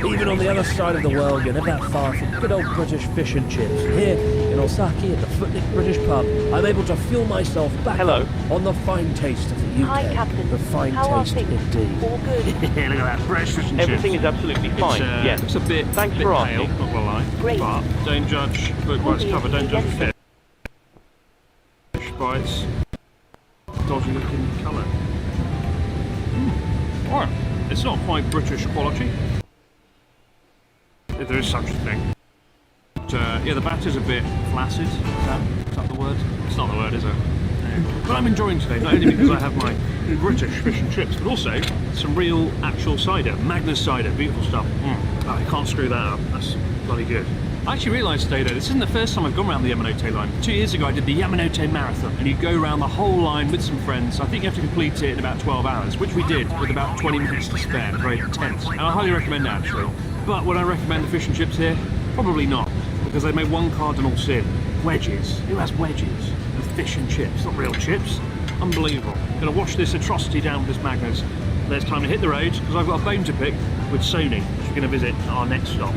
Even on the other side of the world, you're never that far from good old British fish and chips. Here in Osaki at the Footnick British pub, I'm able to fuel myself back up on the fine taste of the UK. Hi, Captain. The fine taste indeed. All good. Look at that, fresh fish and Everything chips. is absolutely fine, yes. It's a bit, Thanks bit for pale, asking. not gonna lie. Great. But don't judge book by its cover, don't judge fish by its dodgy looking colour. Alright, it's not quite British quality, if there is such a thing. But yeah, the batter's a bit flaccid. Is that the word? It's not the word, is it? No. But I'm enjoying today, not only because I have my British fish and chips, but also some real actual cider. Magnus cider, beautiful stuff. Oh, you can't screw that up. That's bloody good. I actually realised today though, this isn't the first time I've gone around the Yamanote line. 2 years ago I did the Yamanote Marathon, and you go around the whole line with some friends. I think you have to complete it in about 12 hours, which we did with about 20 minutes to spare. Very intense. And I highly recommend it actually. But would I recommend the fish and chips here? Probably not, because they made one cardinal sin. Wedges. Who has wedges? With fish and chips, not real chips. Unbelievable. Gonna wash this atrocity down with this Magnus. There's time to hit the road, because I've got a bone to pick with Sony, which we're gonna visit at our next stop.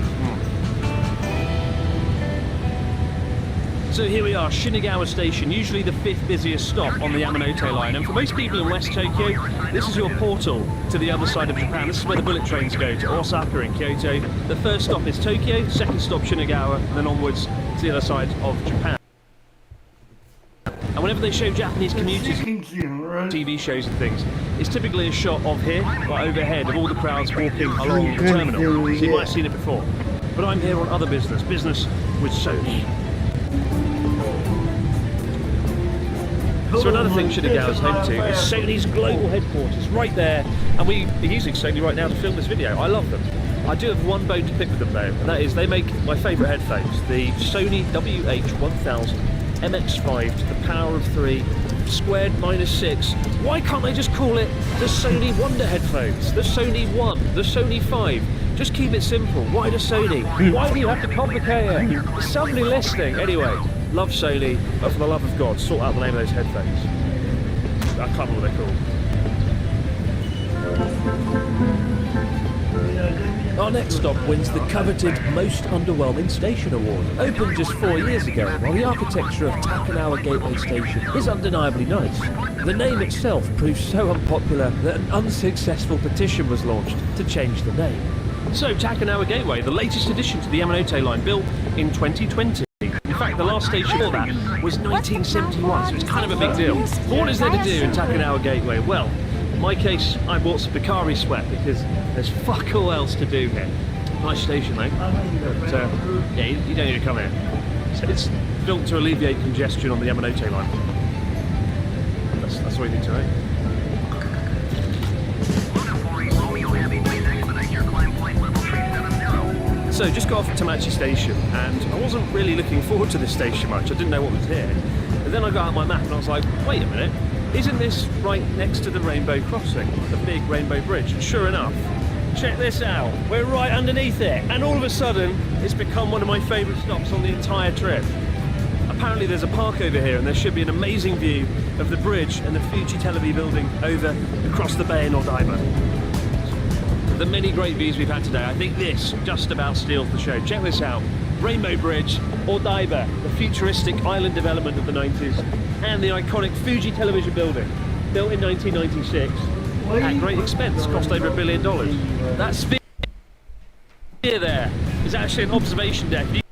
So So here we are, Shinagawa Station, usually the 5th busiest stop on the Yamanote line. And for most people in West Tokyo, this is your portal to the other side of Japan. This is where the bullet trains go to Osaka and Kyoto. The first stop is Tokyo, second stop Shinagawa, and then onwards to the other side of Japan. And whenever they show Japanese commuters TV shows and things, it's typically a shot of here, right overhead, of all the crowds walking along the terminal. So you might have seen it before. But I'm here on other business with Sony. So another thing Shinagawa's home to is Sony's global headquarters, right there. And we are using Sony right now to film this video. I love them. I do have one bone to pick with them though, and that is they make my favourite headphones, the Sony WH-1000 MX5 to the power of 3, squared -6. Why can't they just call it the Sony Wonder headphones, the Sony 1, the Sony 5? Just keep it simple. Why does Sony? Why do you have to complicate it? There's somebody listening. Anyway, love Sony, but for the love of God, sort out the name of those headphones. I can't remember what they're called. Our next stop wins the coveted Most Underwhelming Station Award. Opened just 4 years ago, while the architecture of Takanawa Gateway Station is undeniably nice. The name itself proves so unpopular that an unsuccessful petition was launched to change the name. So, Takanawa Gateway, the latest addition to the Yamanote line, built in 2020. In fact, the last station before that was 1971, so it's kind of a big deal. What is there to do in Takanawa Gateway? Well, in my case, I bought some Picari sweat because there's fuck all else to do here. Nice station though, but yeah, you don't need to come here. So it's built to alleviate congestion on the Yamanote line. That's all you need to know. So just got off at Tamachi Station, and I wasn't really looking forward to this station much. I didn't know what was here. And then I got out my map and I was like, wait a minute, isn't this right next to the Rainbow Crossing, the big Rainbow Bridge? And sure enough, check this out, we're right underneath it. And all of a sudden, it's become one of my favourite stops on the entire trip. Apparently there's a park over here and there should be an amazing view of the bridge and the Fuji Television building over across the bay in Odaiba. The many great views we've had today, I think this just about steals the show. Check this out, Rainbow Bridge, Odaiba, the futuristic island development of the 90s, and the iconic Fuji Television building, built in 1996 at great expense, cost over $1 billion. That sphere there is actually an observation deck. You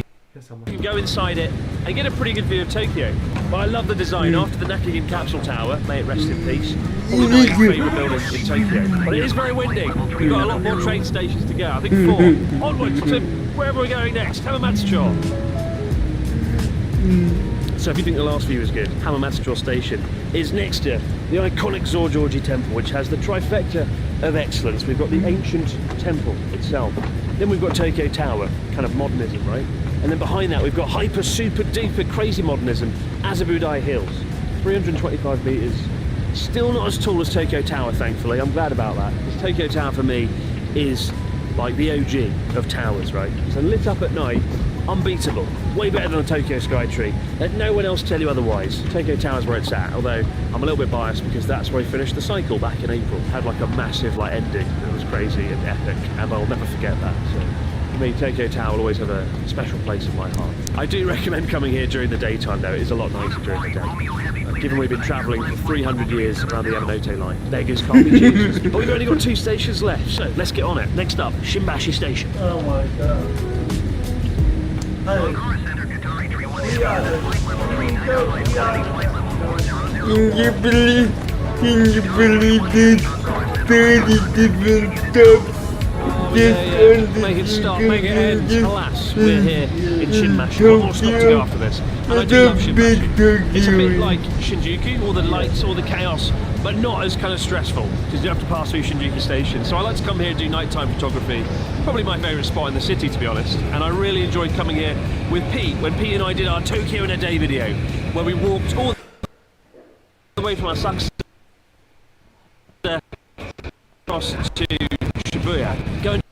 can go inside it and get a pretty good view of Tokyo. But I love the design. After the Nakagin Capsule Tower, may it rest in peace, one of my favourite buildings in Tokyo. But it is very windy. We've got a lot more train stations to go. I think 4. Onwards to wherever we're going next, Hamamatsucho. So if you think the last view is good, Hamamatsucho Station is next to the iconic Zorjoji Temple, which has the trifecta of excellence. We've got the ancient temple itself. Then we've got Tokyo Tower, kind of modernism, right? And then behind that we've got hyper, super, duper, crazy modernism, Azabudai Hills. 325 metres. Still not as tall as Tokyo Tower, thankfully. I'm glad about that, because Tokyo Tower for me is like the OG of towers, right? So lit up at night, unbeatable. Way better than a Tokyo Skytree. Let no one else tell you otherwise. Tokyo Tower's where it's at, although I'm a little bit biased because that's where I finished the cycle back in April. Had like a massive ending. It was crazy and epic, and I'll never forget that. So for me, Tokyo Tower will always have a special place in my heart. I do recommend coming here during the daytime though. It is a lot nicer during the day. Given we've been travelling for 300 years around the Yamanote line, beggars can't be choosers. But we've only got 2 stations left, so let's get on it. Next up, Shimbashi Station. Oh my god. Can you believe this? 30 different stops. Make it stop, make it end. Alas, we're here in Shinmashi. One more stop to go after this. And I do love Shinmashi. It's a bit like Shinjuku, all the lights, all the chaos, but not as kind of stressful, because you have to pass through Shinjuku Station. So I like to come here and do nighttime photography. Probably my favourite spot in the city, to be honest. And I really enjoyed coming here with Pete, when Pete and I did our Tokyo in a Day video, where we walked all the way from Osaka across to Shibuya. Go and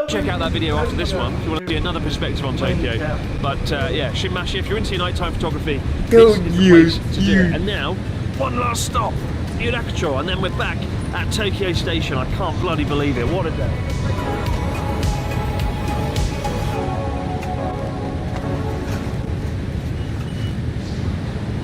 check out that video after this one if you want to see another perspective on Tokyo. But yeah, Shinmashi, if you're into your nighttime photography, this is the place to do it. And now, one last stop, Yurakucho, and then we're back at Tokyo Station. I can't bloody believe it. What a day.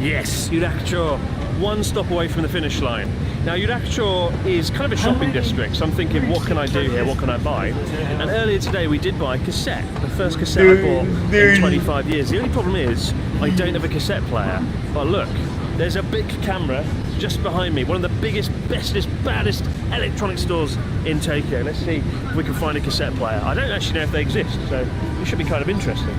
Yes, Yudakchor, one stop away from the finish line. Now Yudakchor is kind of a shopping district, so I'm thinking, what can I do here, what can I buy? And earlier today we did buy a cassette, the first cassette I bought in 25 years. The only problem is, I don't have a cassette player. But look, there's a big camera just behind me, one of the biggest, bestest, baddest electronic stores in Tokyo. Let's see if we can find a cassette player. I don't actually know if they exist, so it should be kind of interesting.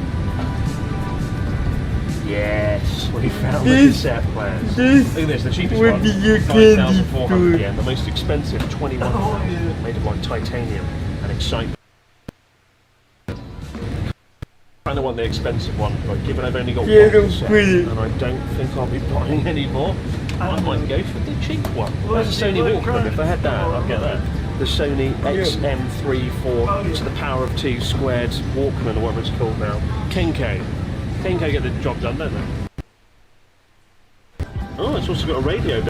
Yes, we found the cassette players. Look at this, the cheapest one, 5,400 yen. The most expensive, 21,000, made of like titanium and excitement. I kind of want the expensive one, but given I've only got one cassette, and I don't think I'll be buying any more, I might go for the cheap one. There's a Sony Walkman. If I had that, I'd get that. The Sony XM34 to the power of 2 squared Walkman, or whatever it's called now. Kenko. Kenko get the job done, don't they? Oh, it's also got a radio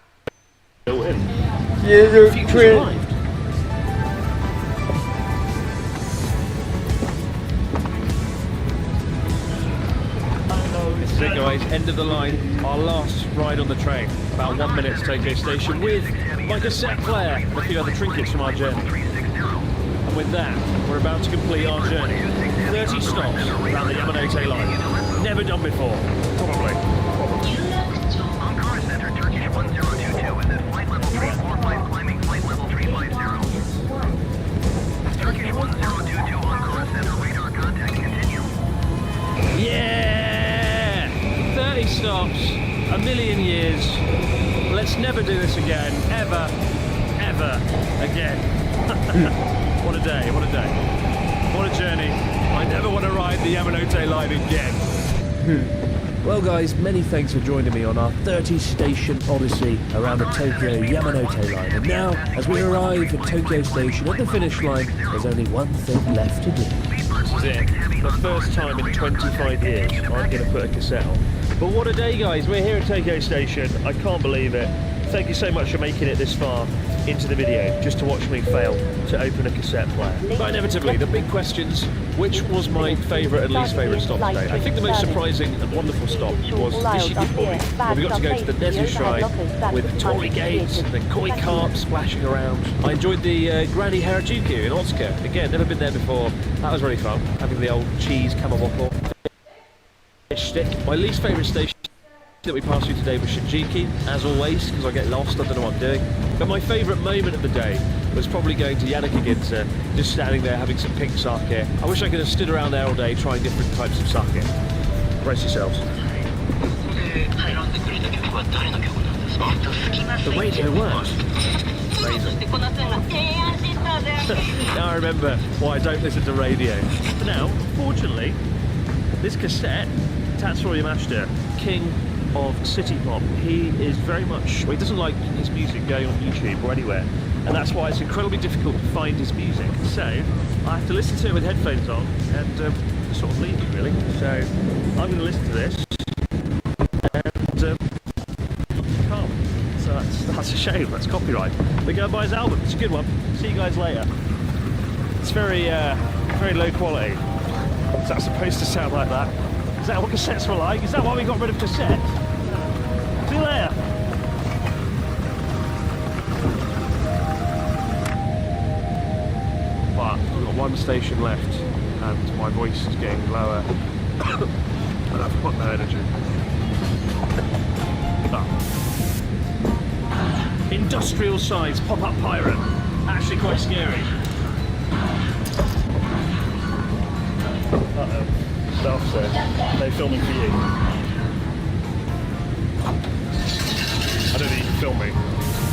built in. Future's arrived. This is it, guys, end of the line, our last ride on the train. About 1 minute to Tokyo Station with my cassette player and a few other trinkets from our journey. And with that, we're about to complete our journey. 30 stops around the Yamanote line. Never done before. Probably. Ankara Center, Turkish 1022, and then flight level 345 climbing flight level 350. Turkish 1022, Ankara Center, radar contact continue. Yeah! 30 stops, a million years. Let's never do this again. Ever again. What a day, what a day. What a journey. I never want to ride the Yamanote line again. Well guys, many thanks for joining me on our 30-station odyssey around the Tokyo Yamanote line. And now, as we arrive at Tokyo Station at the finish line, there's only one thing left to do. This is it. The first time in 25 years I'm going to put a cassette on. But what a day, guys. We're here at Tokyo Station. I can't believe it. Thank you so much for making it this far into the video, just to watch me fail to open a cassette player. But inevitably, the big questions, which was my favourite and least favourite stop today? I think the most surprising and wonderful stop was Nishikibori, where we got to go to the Nezu Shrine with torii gates and the koi carp splashing around. I enjoyed the Granny Harajuku in Otsuka. Again, never been there before. That was really fun, having the old cheese kamaboko fish stick. My least favourite station that we passed through today was Shinjuku, as always, because I get lost, I don't know what I'm doing. But my favourite moment of the day was probably going to Yanakaginsa, just standing there having some pink sake. I wish I could have stood around there all day trying different types of sake. Brace yourselves. The radio works. Amazing. Now I remember why I don't listen to radio. But now, fortunately, this cassette, Tatsuro Yamashita, king of city pop, he is very much, well, he doesn't like his music going on YouTube or anywhere, and that's why it's incredibly difficult to find his music. So I have to listen to it with headphones on and sort of leave it, really. So I'm going to listen to this and can't. So that's a shame. That's copyright. We're going to buy his album. It's a good one. See you guys later. It's very low quality. Is that supposed to sound like that? Is that what cassettes were like? Is that why we got rid of cassettes? See you later. But we've got one station left and my voice is getting lower and I've got no energy. Oh. Industrial size pop-up pirate. Actually quite scary. Uh-oh. Staff said, no filming for you. I don't think you can film me.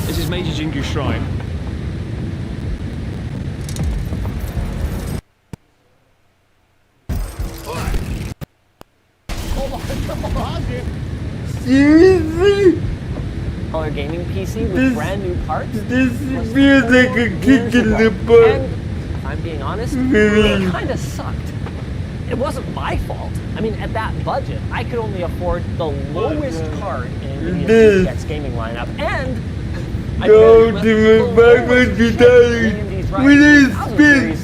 This is Meiji Jingu Shrine. Seriously? Color gaming PC with brand new parts. This feels like a kick in the butt. And if I'm being honest, it kind of sucked. It wasn't my fault. I mean, at that budget, I could only afford the lowest card in NVIDIA's GeForce gaming lineup, and I go to $500 with a spin.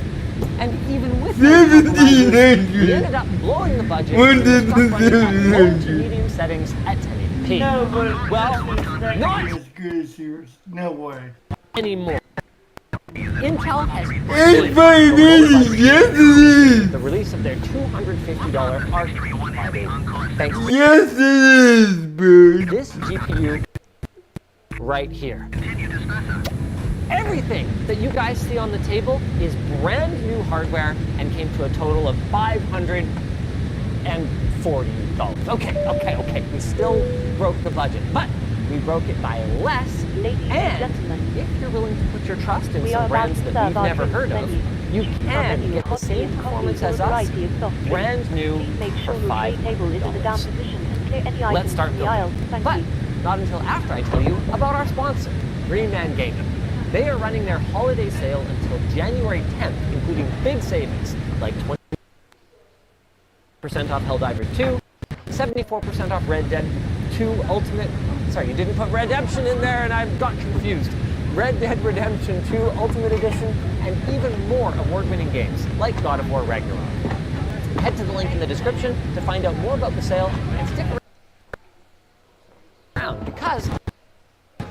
And even with $1,700, we ended up blowing the budget. Low to medium settings at 1080p. XP. No, but Well, not not as good as yours. No way. anymore. Intel has It's my really yes the release of their $250 ARC card. Thanks to Yes it is, bro. this GPU right here. Everything that you guys see on the table is brand new hardware and came to a total of $540. Okay. We still broke the budget, but we broke it by less. And if you're willing to put your trust in some brands that we've never heard of, you can get the same performance as us, brand new for $5. Let's start building. But not until after I tell you about our sponsor, Green Man Gaming. They are running their holiday sale until January 10th, including big savings like 20% off Helldivers 2, 74% off Red Dead 2 Ultimate. Sorry, you didn't put Redemption in there and I got confused. Red Dead Redemption 2 Ultimate Edition, and even more award-winning games like God of War Ragnarok. Head to the link in the description to find out more about the sale and stick around because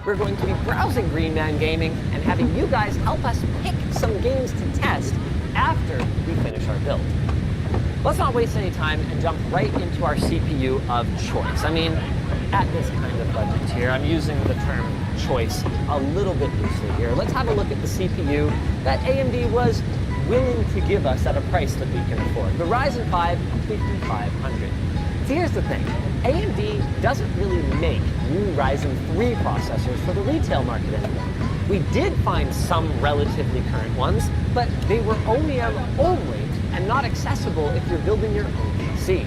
we're going to be browsing Green Man Gaming and having you guys help us pick some games to test after we finish our build. Let's not waste any time and jump right into our CPU of choice. I mean, at this kind of budget tier, I'm using the term choice a little bit loosely here. Let's have a look at the CPU that AMD was willing to give us at a price that we can afford. The Ryzen 5 5500. See, here's the thing. AMD doesn't really make new Ryzen 3 processors for the retail market anymore. We did find some relatively current ones, but they were OEM only and not accessible if you're building your own PC.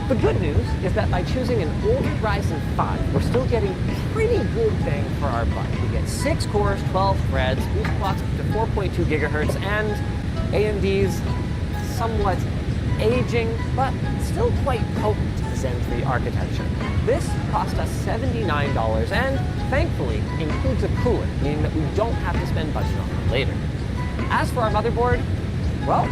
The good news is that by choosing an older Ryzen 5, we're still getting pretty good bang for our buck. We get 6 cores, 12 threads, boost clocks up to 4.2 gigahertz, and AMD's somewhat aging, but still quite potent Zen 3 architecture. This cost us $79 and, thankfully, includes a cooler, meaning that we don't have to spend budget on it later. As for our motherboard, well,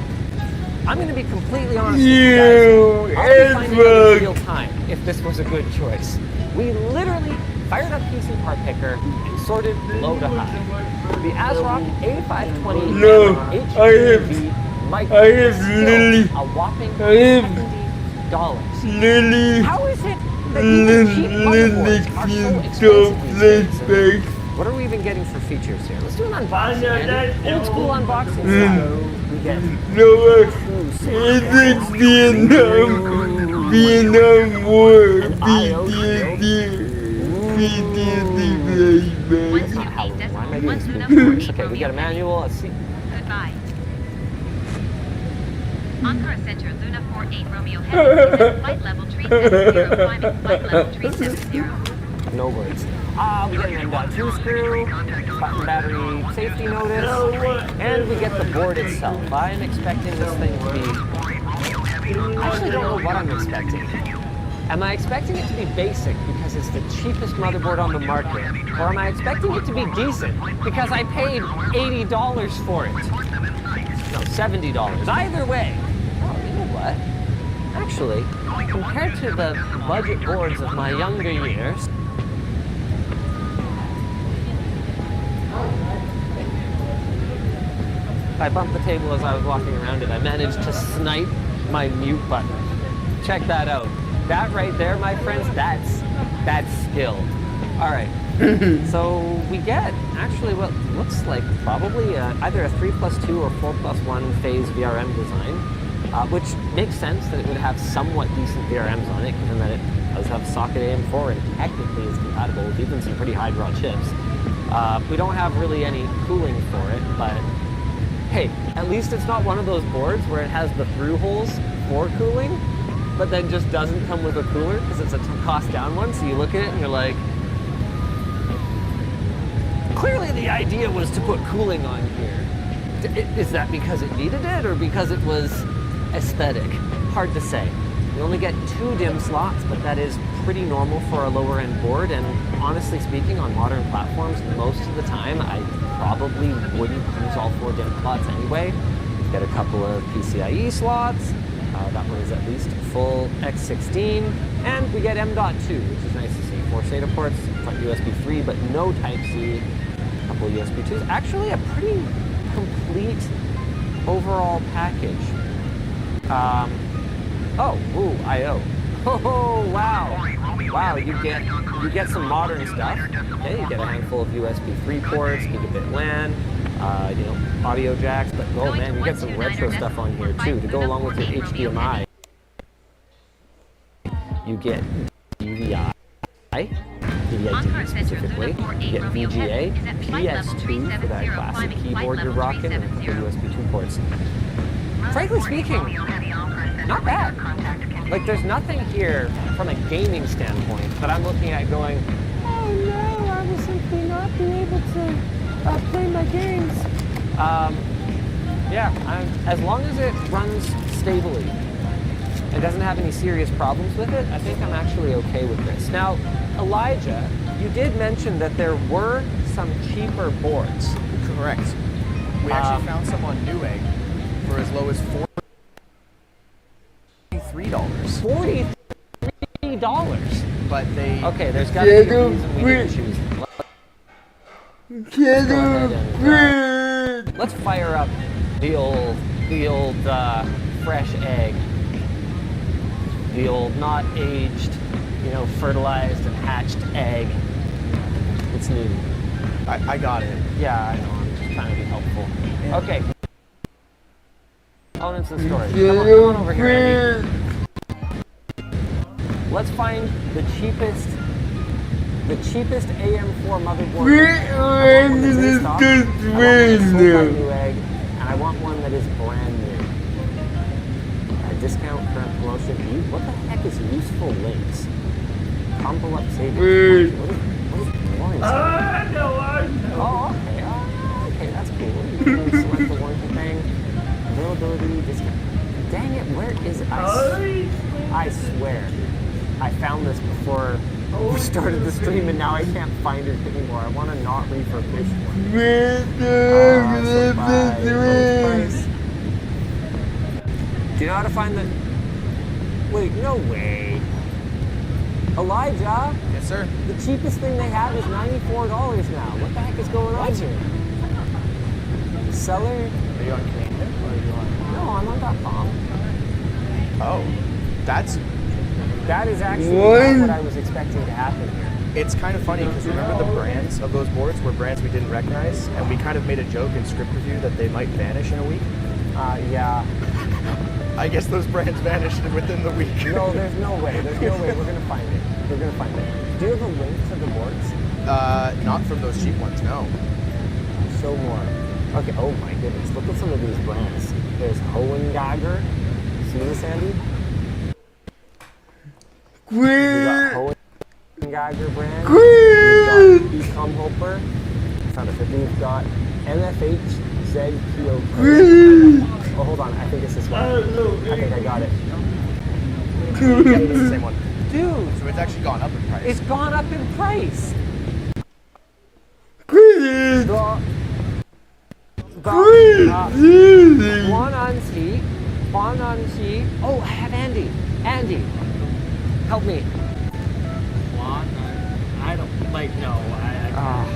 I'm going to be completely honest with you guys. I'll be finding out in real time if this was a good choice. We literally fired up PC Part Picker and sorted low to high. The ASRock A520 I have Lily. a whopping $70. Lily. How is it that even cheap motherboards are so expensive these days? What are we even getting for features here? Let's do an unboxing, Andy. Old school unboxing style. We get It's Vietnam War. Okay, we got a manual. Let's see. Goodbye. Ankara Center, Luna 48 Romeo Heavy, flight level 370, climbing flight level 370. No words. We get an M.2 screw, button battery safety notice, and we get the board itself. I'm expecting this thing to be... I actually don't know what I'm expecting. Am I expecting it to be basic because it's the cheapest motherboard on the market? Or am I expecting it to be decent because I paid $80 for it? No, $70. Either way. Oh, you know what? Actually, compared to the budget boards of my younger years, I bumped the table as I was walking around it. I managed to snipe my mute button. Check that out. That right there, my friends, that's skill. All right. So we get actually what looks like probably either a 3+2 or 4+1 phase VRM design, which makes sense that it would have somewhat decent VRMs on it, given that it does have socket AM4 and technically is compatible with even some pretty high draw chips. We don't have really any cooling for it, but hey, at least it's not one of those boards where it has the through holes for cooling, but then just doesn't come with a cooler because it's a cost down one. So you look at it and you're like, clearly the idea was to put cooling on here. Is that because it needed it or because it was aesthetic? Hard to say. We only get 2 DIMM slots, but that is pretty normal for a lower end board, and honestly speaking, on modern platforms, most of the time, I probably wouldn't use all 4 DIMM slots anyway. Get a couple of PCIe slots, That one is at least full X16. And we get M.2, which is nice to see. 4 SATA ports, front USB 3, but no Type-C. A couple of USB 2s. Actually, a pretty complete overall package. I/O. Oh, wow. Wow, you get some modern stuff. Okay, you get a handful of USB 3 ports, gigabit LAN, audio jacks, but oh man, you get some retro stuff on here too. To go along with your HDMI, you get DVI, DVI specifically, you get VGA, PS2 for that classic keyboard you're rocking, and a couple USB 2 ports. Frankly speaking, not bad. Like, there's nothing here from a gaming standpoint that I'm looking at going, oh no, I will simply not be able to play my games. As long as it runs stably and doesn't have any serious problems with it, I think I'm actually okay with this. Now, Elijah, you did mention that there were some cheaper boards. Correct. We actually found some on Newegg for as low as $43. $43? But they... Okay, there's got to be a reason we didn't choose them. Let's fire up the old fresh egg. The old not aged, fertilized and hatched egg. It's new. I got it. Yeah, I know. I'm just trying to be helpful. Yeah. Okay. Components and storage. Come on over here, Andy. Let's find the cheapest AM4 motherboard. And I want one that is brand new. Discount, current promotion. What the heck is useful links? Crumple up savings. What is warranty? I know. Oh, okay. That's cool. Select the warranty thing. Availability, discount. Dang it, where is it? I swear. I found this before we started the stream and now I can't find it anymore. I want to not refurbish one. Do you know how to find the... Wait, no way. Elijah? Yes, sir? The cheapest thing they have is $94 now. What the heck is going on here? Seller? Are you on Canadian or are you on... No, I'm on .com. Oh, that is actually not what I was expecting to happen here. It's kind of funny because remember the brands of those boards were brands we didn't recognize, and we kind of made a joke in script review that they might vanish in a week. Yeah. I guess those brands vanished within the week. No, there's no way. We're gonna find it. We're gonna find it. Do you have a link to the boards? Not from those cheap ones, no. Show more. Okay. Oh my goodness. Look at some of these brands. There's Hohengager. See this, Andy? We got Hohengager brand. We've got Ecomhoper. Found it. We've got MFH ZPO. Oh, hold on. I think it's this one. I think I got it. Yeah, it's the same one. Dude. So it's actually gone up in price. It's gone up in price. Oh, I have Andy. Andy, help me. I don't, no, I can't.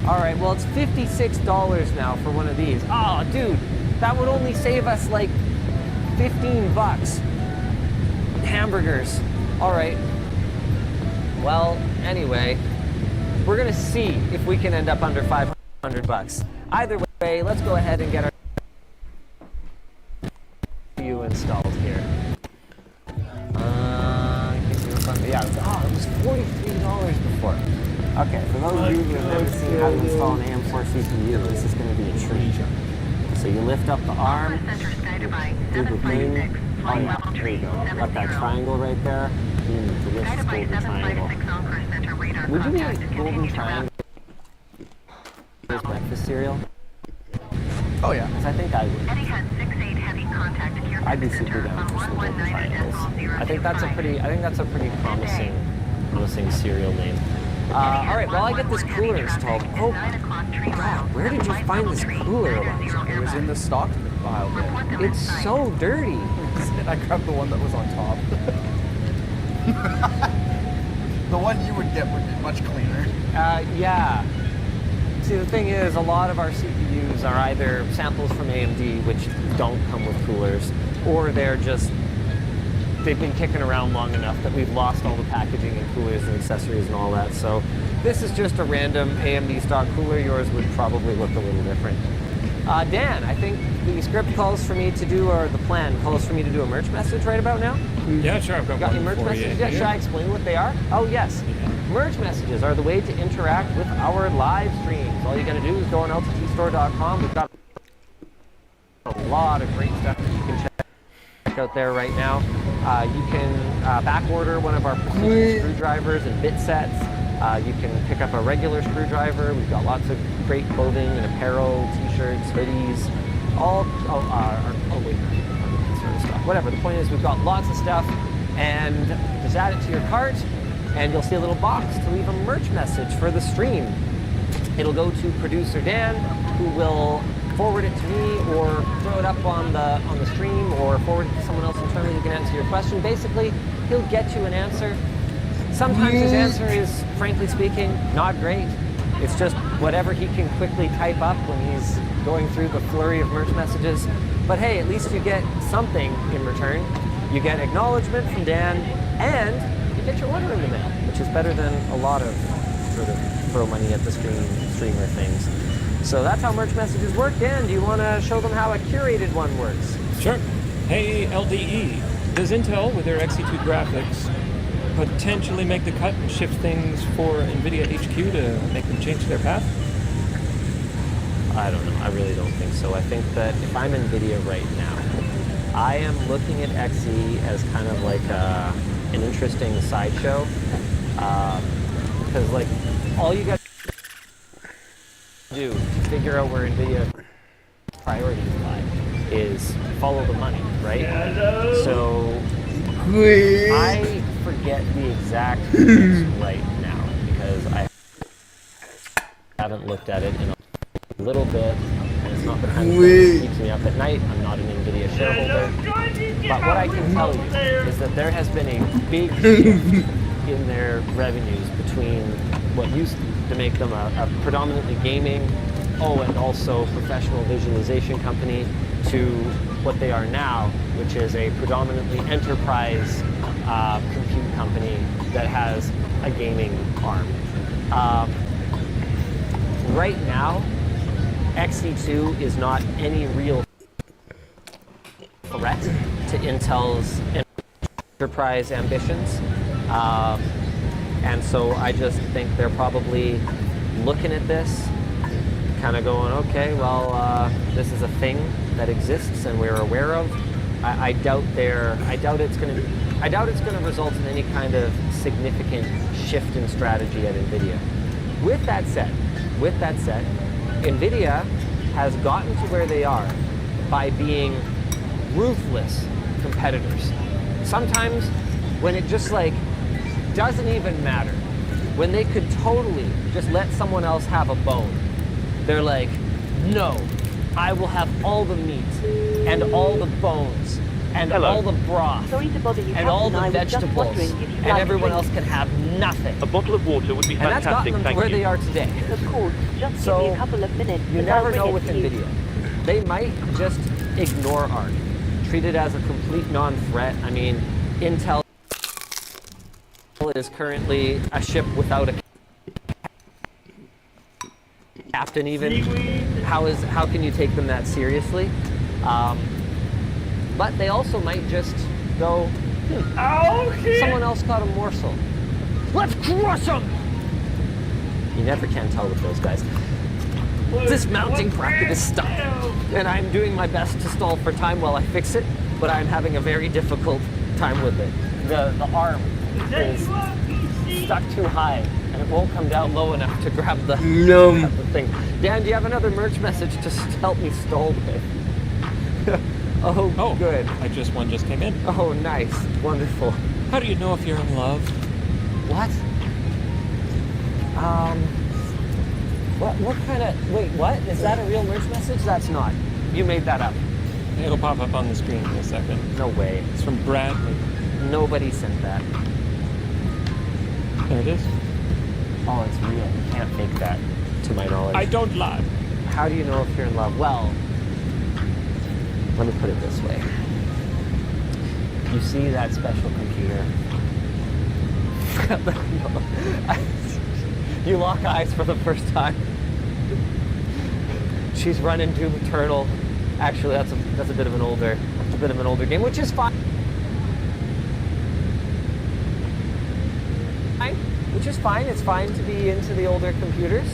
All right, well, it's $56 now for one of these. Oh, dude, that would only save us like $15. Hamburgers. All right. Well, anyway, we're gonna see if we can end up under $500. Either way, let's go ahead and get our installed here. Yeah, it was $43 before. Okay, for those of you who have never seen how to install an AM4 CPU, this is going to be a treat. So you lift up the arm, do the thing, there you go. Got that triangle right there. Delicious golden triangle. Would you eat golden triangle as breakfast cereal? Oh yeah. Because I think I would. I'd be super down for some golden triangles. I think that's a pretty promising cereal name. All right, while I get this cooler installed. Oh God, where did you find this cooler, Elijah? It was in the stock pile bin. It's so dirty. and I grabbed the one that was on top. The one you would get would be much cleaner. Yeah. See, the thing is, a lot of our CPUs are either samples from AMD, which don't come with coolers, or they've been kicking around long enough that we've lost all the packaging and coolers and accessories and all that. So this is just a random AMD stock cooler. Yours would probably look a little different. Dan, I think the script calls for me to do, or the plan calls for me to do a merch message right about now. Yeah, sure. I've got Got one any merch for messages you yet? here. Should I explain what they are? Oh, yes. Merch messages are the way to interact with our live streams. All you got to do is go on lttstore.com. We've got a lot of great stuff that you can check out there right now. You can back order one of our precision screwdrivers and bit sets. You can pick up a regular screwdriver. We've got lots of great clothing and apparel, t-shirts, hoodies, sort of stuff. Whatever, the point is we've got lots of stuff, and just add it to your cart and you'll see a little box to leave a merch message for the stream. It'll go to producer Dan, who will forward it to me or throw it up on the stream or forward it to someone else internally who can answer your question. Basically, he'll get you an answer. Sometimes his answer is, frankly speaking, not great. It's just whatever he can quickly type up when he's going through the flurry of merch messages. But hey, at least you get something in return. You get acknowledgement from Dan, and you get your order in the mail, which is better than a lot of sort of throw money at the streamer things. So that's how merch messages work. Dan, do you want to show them how a curated one works? Sure. Hey, LDE, does Intel, with their Xe2 graphics, potentially make the cut and shift things for NVIDIA HQ to make them change their path? I don't know. I really don't think so. I think that if I'm NVIDIA right now, I am looking at Xe as kind of like an interesting sideshow. Because, like, all you got to do to figure out where NVIDIA priorities lie is follow the money, right? So I forget the exact mix right now because I haven't looked at it in a little bit, and it's not the kind of thing that keeps me up at night. I'm not an NVIDIA shareholder. But what I can tell you is that there has been a big shift in their revenues between what used to make them a predominantly gaming, and also professional visualization company, to what they are now, which is a predominantly enterprise compute company that has a gaming arm. Right now, Xe2 is not any real threat to Intel's enterprise ambitions. And so I just think they're probably looking at this, kind of going, okay, well, this is a thing that exists and we're aware of. I doubt it's going to result in any kind of significant shift in strategy at NVIDIA. With that said, NVIDIA has gotten to where they are by being ruthless competitors. Sometimes when it just doesn't even matter, when they could totally just let someone else have a bone, they're like, no, I will have all the meat and all the bones and all the broth and all the vegetables, and everyone else can have nothing. A bottle of water would be And that's gotten fantastic, them to thank where you. they are today. Of course, just So, give me a couple of minutes. You and I'll never bring know it with to you. NVIDIA. They might just ignore ARC, treat it as a complete non-threat. I mean, Intel is currently a ship without a captain even. How can you take them that seriously? But they also might just go, someone else got a morsel. Let's crush them! You never can tell with those guys. This mounting bracket is stuck, and I'm doing my best to stall for time while I fix it, but I'm having a very difficult time with it. The arm is stuck too high, and it won't come down low enough to grab the thing. Dan, do you have another merch message to help me stall with? Oh, good. One just came in. Oh, nice. Wonderful. How do you know if you're in love? What? What kind of... Wait, what? Is that a real merch message? That's not. You made that up. It'll pop up on the screen in a second. No way. It's from Bradley. Nobody sent that. There it is. Oh, it's real. You can't fake that, to my knowledge. I don't lie. How do you know if you're in love? Well, let me put it this way. You see that special computer. You lock eyes for the first time. She's running Doom Eternal. Actually, that's a bit of an older game, which is fine. Which is fine. It's fine to be into the older computers.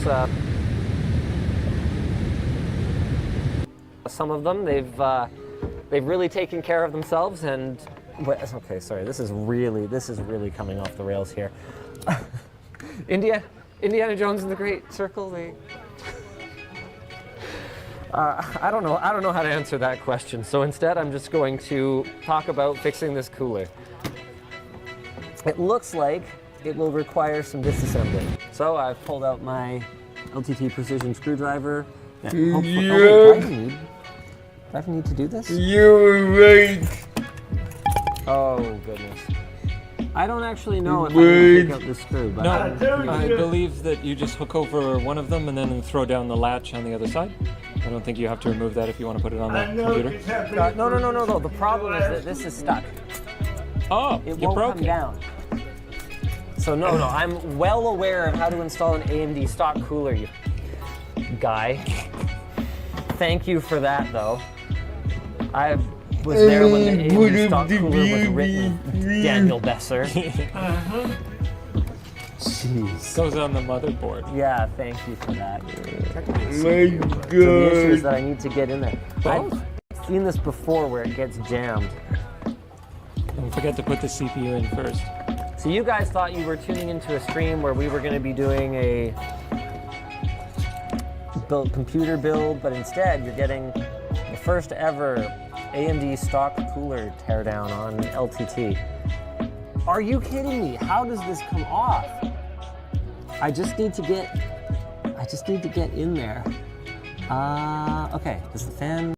Some of them, they've really taken care of themselves. And okay, sorry, this is really coming off the rails here. Indiana Jones and the Great Circle. I don't know how to answer that question. So instead, I'm just going to talk about fixing this cooler. It looks like it will require some disassembling. So I've pulled out my LTT precision screwdriver. Yep. Do I even need to do this? You're right. Oh, goodness. I don't actually know if I can pick up the screw, but no, I believe that you just hook over one of them and then throw down the latch on the other side. I don't think you have to remove that if you want to put it on the computer. No. The problem is that this is stuck. Oh, it won't come down. So no, I'm well aware of how to install an AMD stock cooler, you guy. Thank you for that, though. I was there when the AMD stock cooler was written, Daniel Besser. Jeez. Goes on the motherboard. Yeah, thank you for that. My God. So the issue is that I need to get in there. I've seen this before where it gets jammed. Don't forget to put the CPU in first. So you guys thought you were tuning into a stream where we were going to be doing a computer build, but instead you're getting the first ever AMD stock cooler teardown on LTT. Are you kidding me? How does this come off? I just need to get in there. Okay, does the fan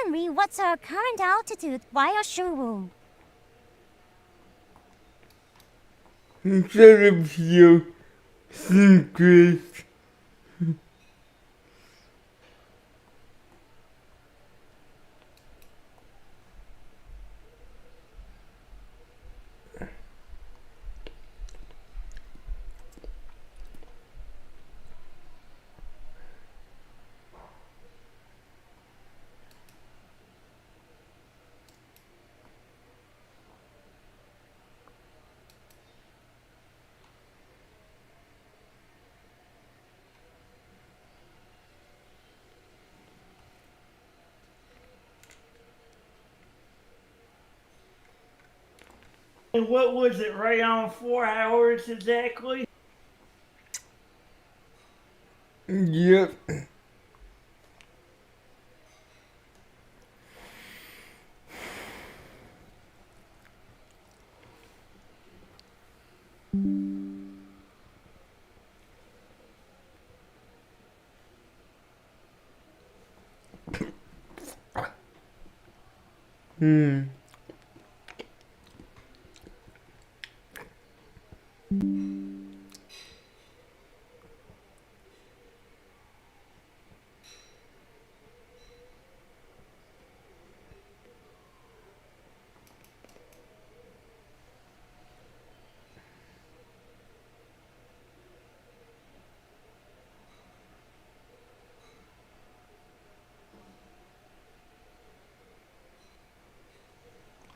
Henry, what's our current altitude via showroom? Instead of you, Chris. And what was it, right on 4 hours exactly? Yep.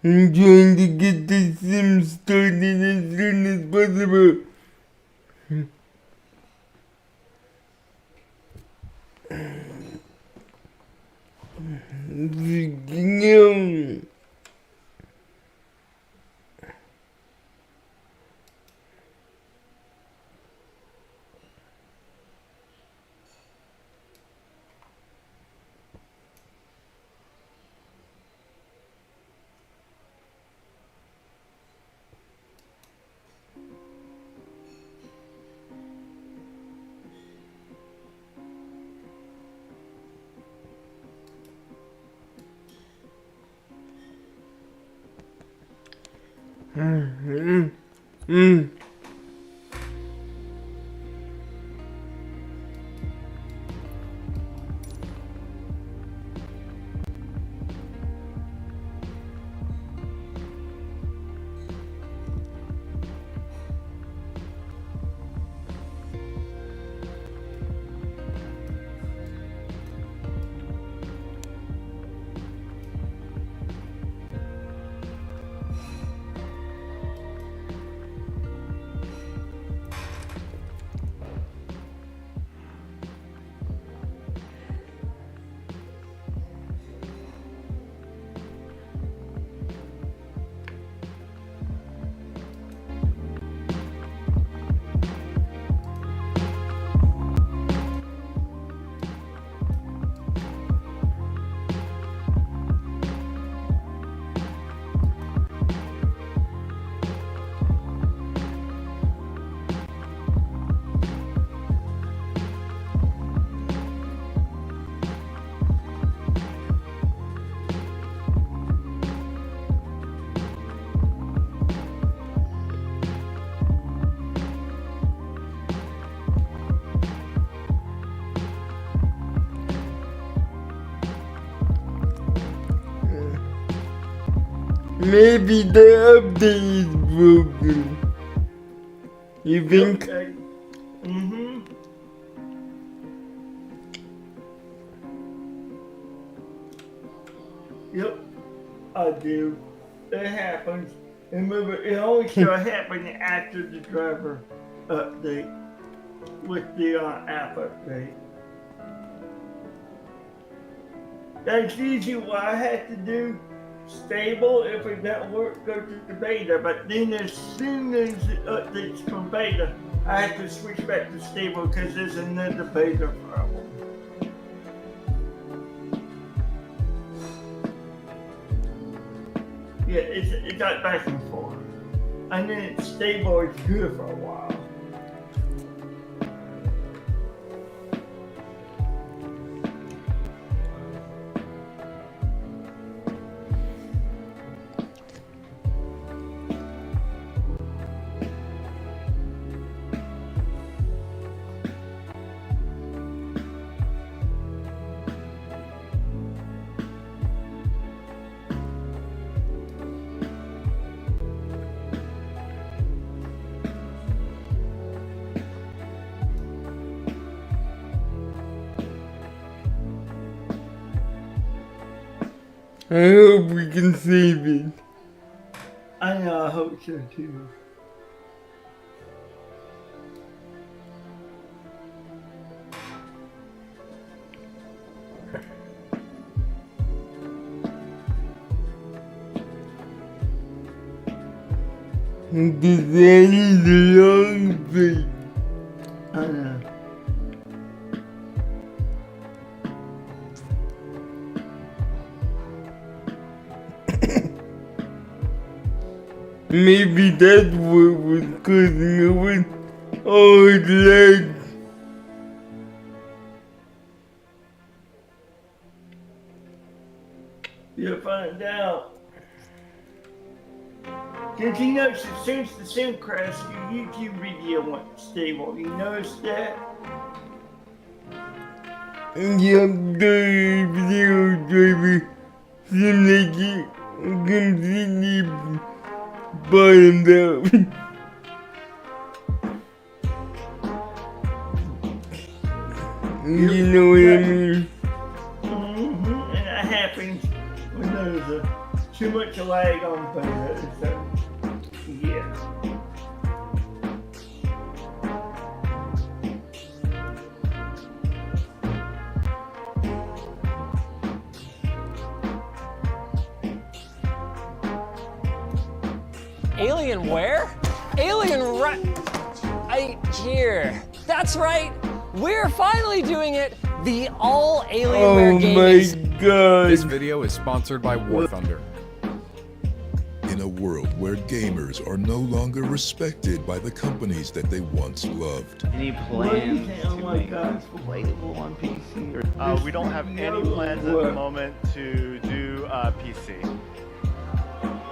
I'm trying to get this sim started as soon as possible. No. Maybe the update is broken. You think? Okay. Mm-hmm. Yep, I do. It happens. Remember, it only started happening after the driver update with the app update. That's usually what I have to do. Stable, if it doesn't work, go to the beta. But then as soon as it updates from beta, I have to switch back to stable because there's another beta problem. Yeah, it's got back and forth. And then it's stable, it's good for a while. I hope we can save it. I know, I hope so too. That is a long thing. I know. Maybe that's what was causing it with all his legs. You'll find out. Did you notice that since the sim crash, your YouTube video went stable? You noticed that? Yep, the video driver seemed like it completely bottomed out. You know what I mean? Mm-hmm. And that happens when there's too much lag on photos. So, yeah. Alien where? Alien right here. That's right. We're finally doing it. The all Alienware game. My God. This video is sponsored by War Thunder. In a world where gamers are no longer respected by the companies that they once loved. Any plans to make this playable on PC? We don't have any plans at the moment to do PC.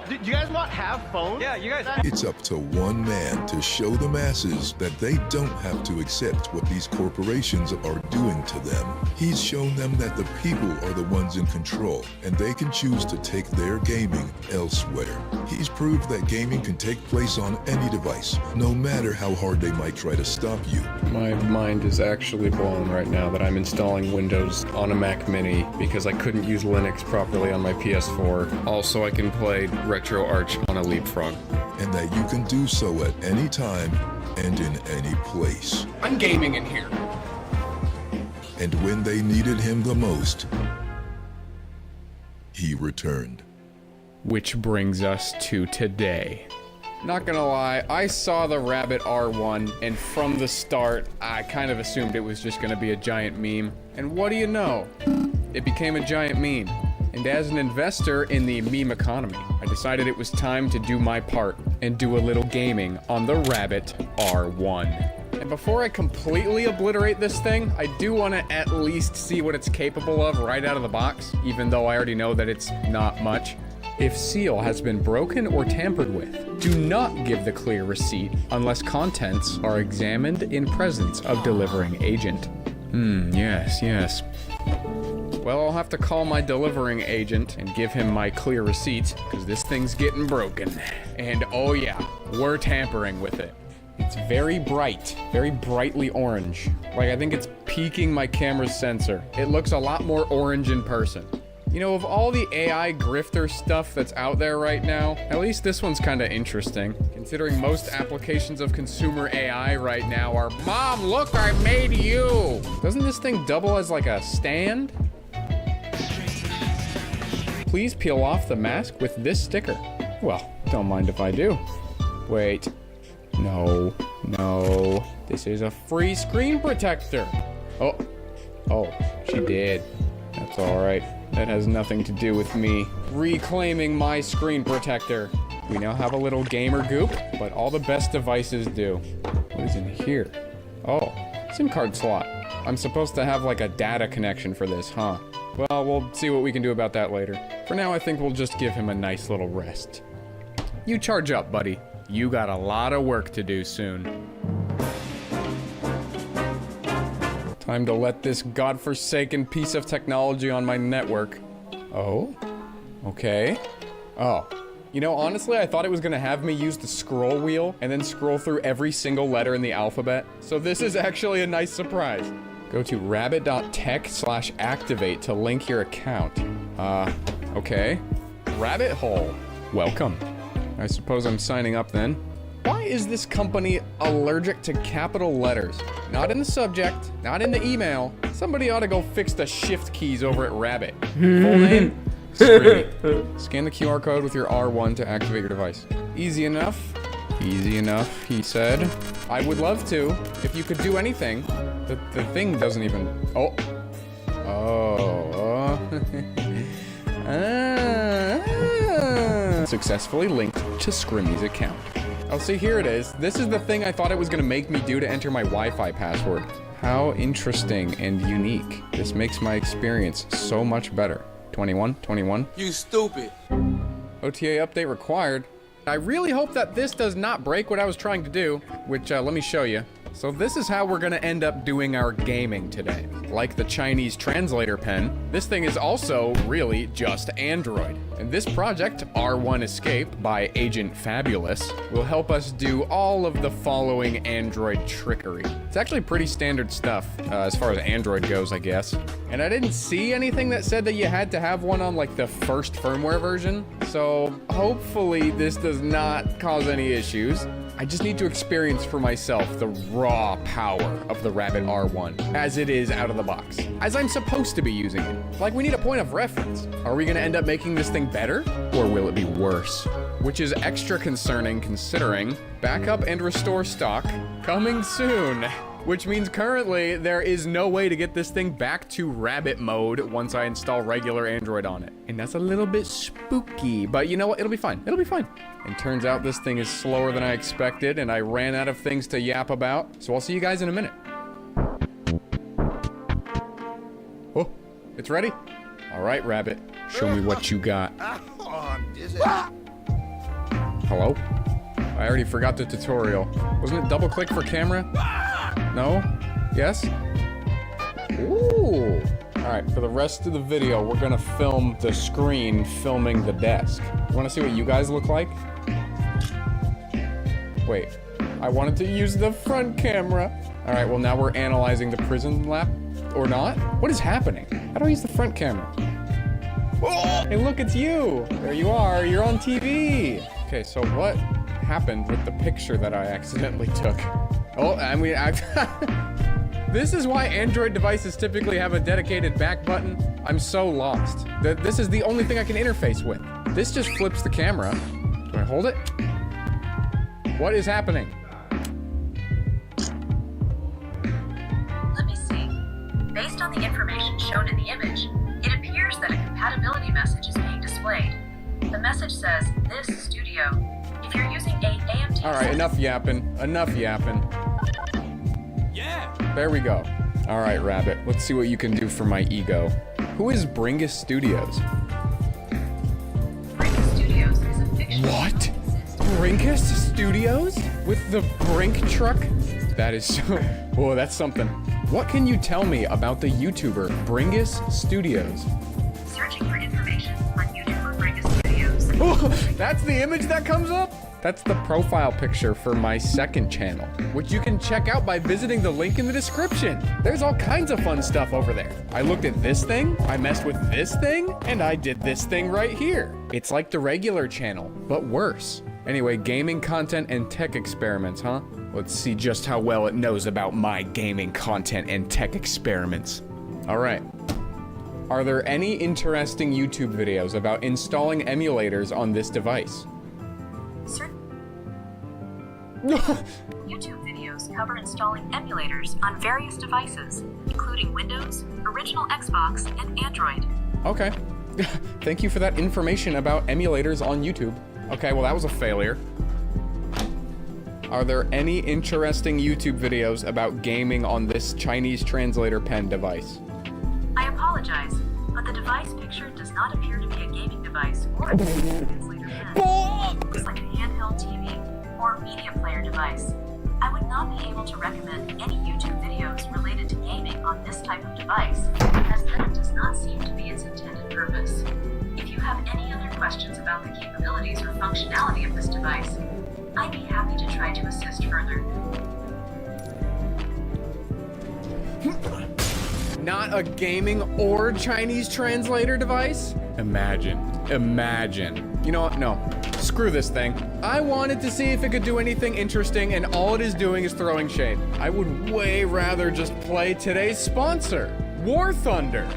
Do you guys not have phones? Yeah, you guys. It's up to one man to show the masses that they don't have to accept what these corporations are doing to them. He's shown them that the people are the ones in control, and they can choose to take their gaming elsewhere. He's proved that gaming can take place on any device, no matter how hard they might try to stop you. My mind is actually blown right now that I'm installing Windows on a Mac Mini because I couldn't use Linux properly on my PS4. Also, I can play RetroArch on a Leapfrog. And that you can do so at any time and in any place. I'm gaming in here. And when they needed him the most, he returned. Which brings us to today. Not gonna lie, I saw the Rabbit R1, and from the start, I kind of assumed it was just gonna be a giant meme. And what do you know? It became a giant meme. And as an investor in the meme economy, I decided it was time to do my part and do a little gaming on the Rabbit R1. And before I completely obliterate this thing, I do want to at least see what it's capable of right out of the box, even though I already know that it's not much. If seal has been broken or tampered with, do not give the clear receipt unless contents are examined in presence of delivering agent. Yes. Well, I'll have to call my delivering agent and give him my clear receipt, because this thing's getting broken. And oh yeah, we're tampering with it. It's very bright, very brightly orange. Like, I think it's peaking my camera's sensor. It looks a lot more orange in person. You know, of all the AI grifter stuff that's out there right now, at least this one's kind of interesting, considering most applications of consumer AI right now are, "Mom, look, I made you!" Doesn't this thing double as like a stand? Please peel off the mask with this sticker. Well, don't mind if I do. Wait. No. This is a free screen protector. Oh, she did. That's alright. That has nothing to do with me reclaiming my screen protector. We now have a little gamer goop, but all the best devices do. What is in here? Oh, SIM card slot. I'm supposed to have like a data connection for this, huh? Well, we'll see what we can do about that later. For now, I think we'll just give him a nice little rest. You charge up, buddy. You got a lot of work to do soon. Time to let this godforsaken piece of technology on my network. Oh? Okay. Oh. You know, honestly, I thought it was gonna have me use the scroll wheel and then scroll through every single letter in the alphabet. So this is actually a nice surprise. Go to rabbit.tech/activate to link your account. Okay. Rabbit hole. Welcome. I suppose I'm signing up then. Why is this company allergic to capital letters? Not in the subject, not in the email. Somebody ought to go fix the shift keys over at Rabbit. Full name? Screamy. Scan the QR code with your R1 to activate your device. Easy enough. Easy enough, he said. I would love to, if you could do anything. The thing doesn't even... Oh. Successfully linked to Scrimmy's account. Oh, see, here it is. This is the thing I thought it was gonna make me do to enter my Wi-Fi password. How interesting and unique. This makes my experience so much better. 21, 21. You stupid. OTA update required. I really hope that this does not break what I was trying to do, which, let me show you. So this is how we're gonna end up doing our gaming today. Like the Chinese translator pen, this thing is also really just Android. And this project, R1 Escape by Agent Fabulous, will help us do all of the following Android trickery. It's actually pretty standard stuff, as far as Android goes, I guess. And I didn't see anything that said that you had to have one on like the first firmware version. So hopefully this does not cause any issues. I just need to experience for myself the raw power of the Rabbit R1 as it is out of the box, as I'm supposed to be using it. Like, we need a point of reference. Are we gonna end up making this thing better, or will it be worse? Which is extra concerning considering backup and restore stock coming soon. Which means currently there is no way to get this thing back to Rabbit mode once I install regular Android on it. And that's a little bit spooky, but you know what? It'll be fine. It'll be fine. And turns out this thing is slower than I expected, and I ran out of things to yap about. So I'll see you guys in a minute. Oh, it's ready? All right, Rabbit. Show me what you got. Hello? I already forgot the tutorial. Wasn't it double click for camera? No? Yes? Ooh. All right, for the rest of the video, we're gonna film the screen filming the desk. You wanna see what you guys look like? Wait, I wanted to use the front camera. All right, well now we're analyzing the prison lap, or not? What is happening? How do I use the front camera? Oh! Hey look, it's you! There you are, you're on TV! Okay, so what happened with the picture that I accidentally took? Oh, I mean, this is why Android devices typically have a dedicated back button. I'm so lost. This is the only thing I can interface with. This just flips the camera. Do I hold it? What is happening? Let me see. Based on the information shown in the image, it appears that a compatibility message is being displayed. The message says, "This studio. If you're using a AMT..." All right, enough yapping. Enough yapping. Yeah. There we go. All right, Rabbit. Let's see what you can do for my ego. Who is Bringus Studios? Bringus Studios is a fictional... What? Bringus Studios? With the Brink truck? That is so... Whoa, that's something. What can you tell me about the YouTuber Bringus Studios? Searching for information on YouTuber Bringus Studios. Oh, that's the image that comes up? That's the profile picture for my second channel, which you can check out by visiting the link in the description. There's all kinds of fun stuff over there. I looked at this thing, I messed with this thing, and I did this thing right here. It's like the regular channel, but worse. Anyway, gaming content and tech experiments, huh? Let's see just how well it knows about my gaming content and tech experiments. All right. Are there any interesting YouTube videos about installing emulators on this device? YouTube videos cover installing emulators on various devices, including Windows, original Xbox, and Android. Okay. Thank you for that information about emulators on YouTube. Okay, well that was a failure. Are there any interesting YouTube videos about gaming on this Chinese translator pen device? I apologize, but the device pictured does not appear to be a gaming device or a translator pen. It looks like a handheld TV or media player device. I would not be able to recommend any YouTube videos related to gaming on this type of device, as that does not seem to be its intended purpose. If you have any other questions about the capabilities or functionality of this device, I'd be happy to try to assist further. Not a gaming or Chinese translator device? Imagine. You know what? No. Screw this thing. I wanted to see if it could do anything interesting, and all it is doing is throwing shade. I would way rather just play today's sponsor, War Thunder.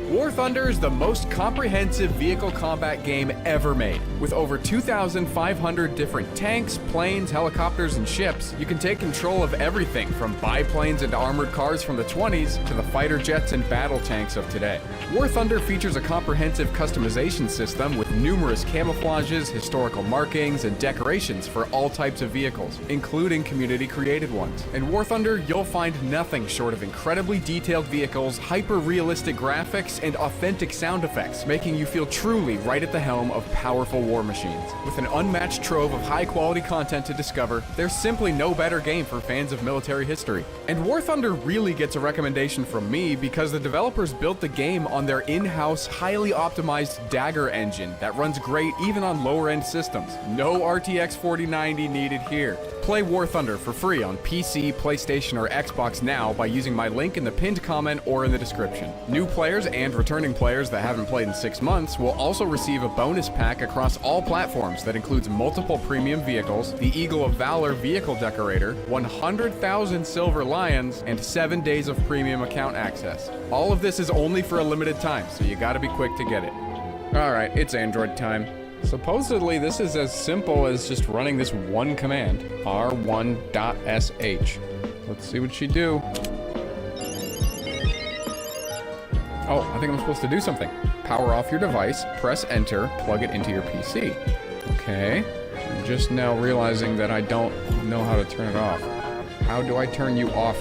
War Thunder is the most comprehensive vehicle combat game ever made. With over 2,500 different tanks, planes, helicopters, and ships, you can take control of everything from biplanes and armored cars from the 20s to the fighter jets and battle tanks of today. War Thunder features a comprehensive customization system with numerous camouflages, historical markings, and decorations for all types of vehicles, including community-created ones. In War Thunder, you'll find nothing short of incredibly detailed vehicles, hyper-realistic graphics, and authentic sound effects, making you feel truly right at the helm of powerful war machines. With an unmatched trove of high-quality content to discover, there's simply no better game for fans of military history. And War Thunder really gets a recommendation from me because the developers built the game on their in-house, highly optimized Dagger engine that runs great even on lower-end systems. No RTX 4090 needed here. Play War Thunder for free on PC, PlayStation, or Xbox now by using my link in the pinned comment or in the description. New players and returning players that haven't played in 6 months will also receive a bonus pack across all platforms that includes multiple premium vehicles, the Eagle of Valor vehicle decorator, 100,000 silver lions, and 7 days of premium account access. All of this is only for a limited time, so you gotta be quick to get it. Alright, it's Android time. Supposedly, this is as simple as just running this one command, r1.sh. Let's see what she do. Oh, I think I'm supposed to do something. Power off your device, press enter, plug it into your PC. Okay, I'm just now realizing that I don't know how to turn it off. How do I turn you off?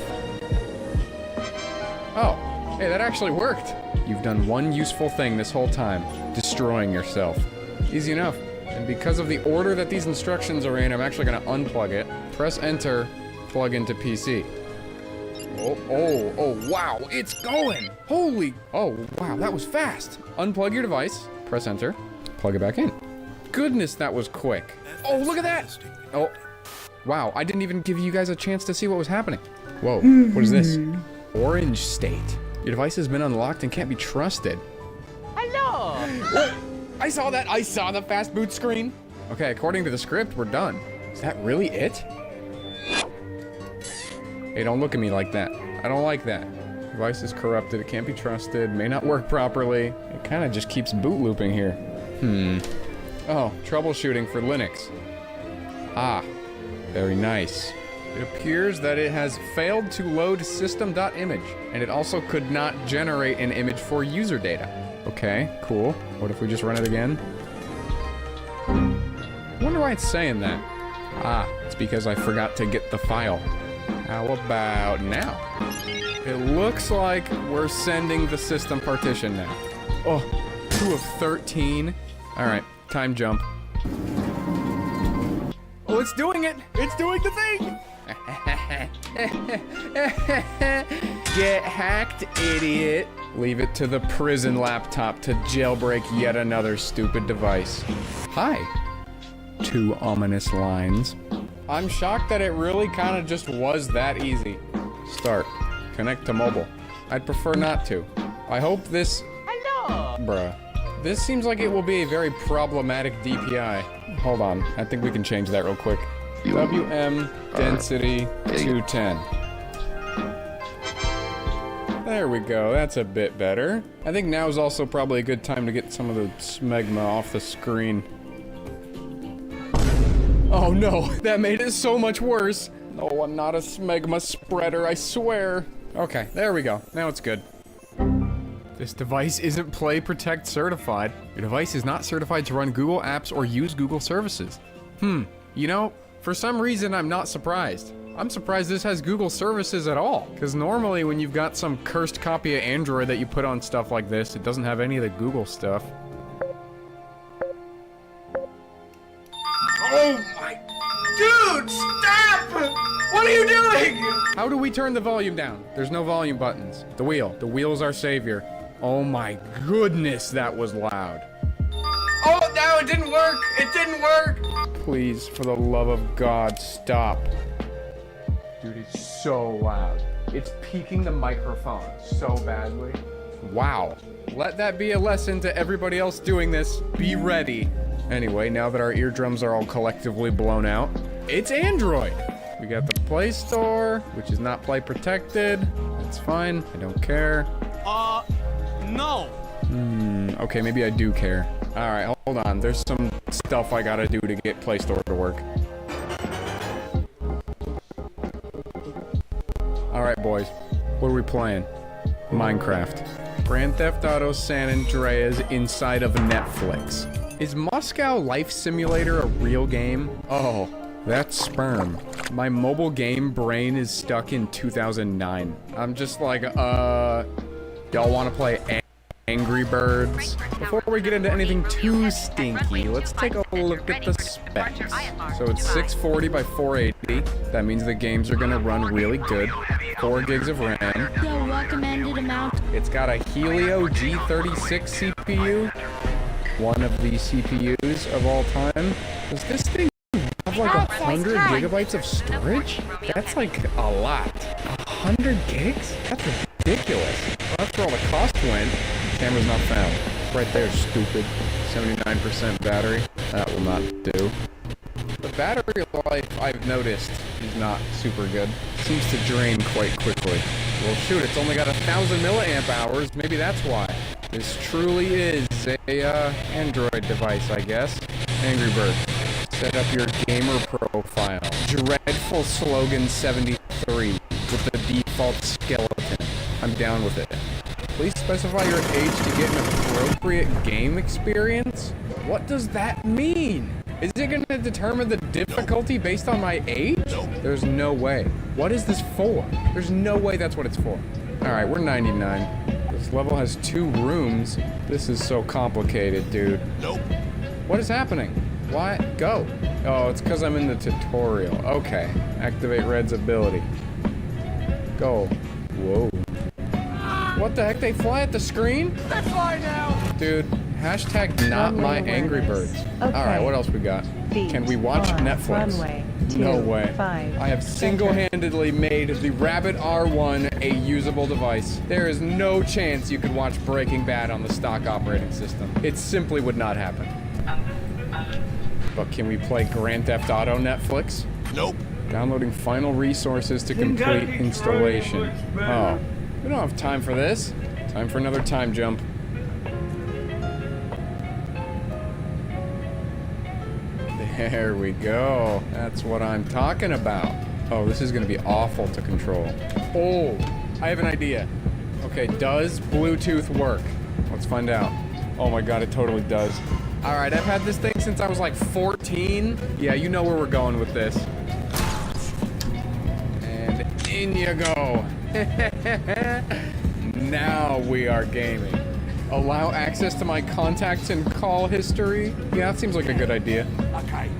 Oh, hey, that actually worked. You've done one useful thing this whole time, destroying yourself. Easy enough. And because of the order that these instructions are in, I'm actually gonna unplug it, press enter, plug into PC. Oh, wow, it's going! Holy, oh, wow, that was fast. Unplug your device, press enter, plug it back in. Goodness, that was quick. Oh, look at that! Oh, wow, I didn't even give you guys a chance to see what was happening. Whoa, what is this? Orange state. Your device has been unlocked and can't be trusted. Hello! What? I saw that. I saw the fast boot screen. Okay, according to the script, we're done. Is that really it? Hey, don't look at me like that. I don't like that. Device is corrupted. It can't be trusted. May not work properly. It kind of just keeps boot looping here. Oh, troubleshooting for Linux. Ah, very nice. It appears that it has failed to load system.image, and it also could not generate an image for user data. Okay, cool. What if we just run it again? I wonder why it's saying that. Ah, it's because I forgot to get the file. How about now? It looks like we're sending the system partition now. Oh, 2 of 13. All right, time jump. Oh, it's doing it! It's doing the thing! Get hacked, idiot. Leave it to the prison laptop to jailbreak yet another stupid device. Hi. 2 ominous lines. I'm shocked that it really kind of just was that easy. Start. Connect to mobile. I'd prefer not to. I hope this... Hello! Bruh. This seems like it will be a very problematic DPI. Hold on. I think we can change that real quick. WM density 210. There we go, that's a bit better. I think now is also probably a good time to get some of the smegma off the screen. Oh no, that made it so much worse. No, I'm not a smegma spreader, I swear. Okay, there we go, now it's good. This device isn't Play Protect certified. Your device is not certified to run Google apps or use Google services. You know, for some reason I'm not surprised. I'm surprised this has Google services at all, because normally when you've got some cursed copy of Android that you put on stuff like this, it doesn't have any of the Google stuff. Oh my... Dude, stop! What are you doing? How do we turn the volume down? There's no volume buttons. The wheel. The wheel's our savior. Oh my goodness, that was loud. Oh, no, it didn't work! It didn't work! Please, for the love of God, stop. Dude, it's so loud. It's peaking the microphone so badly. Wow. Let that be a lesson to everybody else doing this. Be ready. Anyway, now that our eardrums are all collectively blown out, it's Android. We got the Play Store, which is not play protected. That's fine. I don't care. No. Okay, maybe I do care. All right, hold on. There's some stuff I gotta do to get Play Store to work. All right, boys. What are we playing? Minecraft. Grand Theft Auto San Andreas inside of Netflix. Is Moscow Life Simulator a real game? Oh, that's sperm. My mobile game brain is stuck in 2009. I'm just like, y'all wanna play Angry Birds? Before we get into anything too stinky, let's take a look at the specs. So it's 640 by 480. That means the games are gonna run really good. 4 gigs of RAM. The recommended amount. It's got a Helio G36 CPU. One of the CPUs of all time. Does this thing have like 100 gigabytes of storage? That's like a lot. 100 gigs? That's ridiculous. Well, that's where all the cost went. Camera's not found. Right there, stupid. 79% battery. That will not do. The battery life, I've noticed, is not super good. Seems to drain quite quickly. Well, shoot, it's only got 1,000 milliamp hours. Maybe that's why. This truly is a Android device, I guess. Angry Bird. Set up your gamer profile. Dreadful Slogan 73 with the default skeleton. I'm down with it. Please specify your age to get an appropriate game experience? What does that mean? Is it going to determine the difficulty based on my age? There's no way. What is this for? There's no way that's what it's for. Alright, we're 99. This level has 2 rooms. This is so complicated, dude. Nope. What is happening? Why? Go. Oh, it's because I'm in the tutorial. Okay. Activate Red's ability. Go. Whoa. What the heck? They fly at the screen? They fly now. Dude, hashtag not my Angry Birds. Alright, what else we got? Can we watch Netflix? No way. I have single-handedly made the Rabbit R1 a usable device. There is no chance you could watch Breaking Bad on the stock operating system. It simply would not happen. But can we play Grand Theft Auto Netflix? Nope. Downloading final resources to complete installation. Oh. We don't have time for this. Time for another time jump. There we go. That's what I'm talking about. Oh, this is gonna be awful to control. Oh, I have an idea. Okay, does Bluetooth work? Let's find out. Oh my god, it totally does. Alright, I've had this thing since I was like 14. Yeah, you know where we're going with this. And in you go. Now we are gaming. Allow access to my contacts and call history? Yeah, that seems like a good idea. Okay.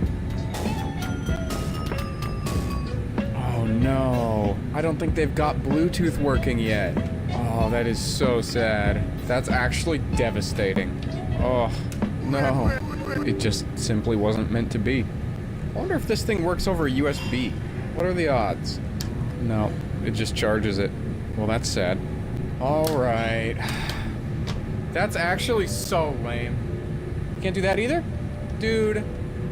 Oh no. I don't think they've got Bluetooth working yet. Oh, that is so sad. That's actually devastating. Oh, no. It just simply wasn't meant to be. I wonder if this thing works over USB. What are the odds? No, it just charges it. Well, that's sad. Alright. That's actually so lame. Can't do that either? Dude.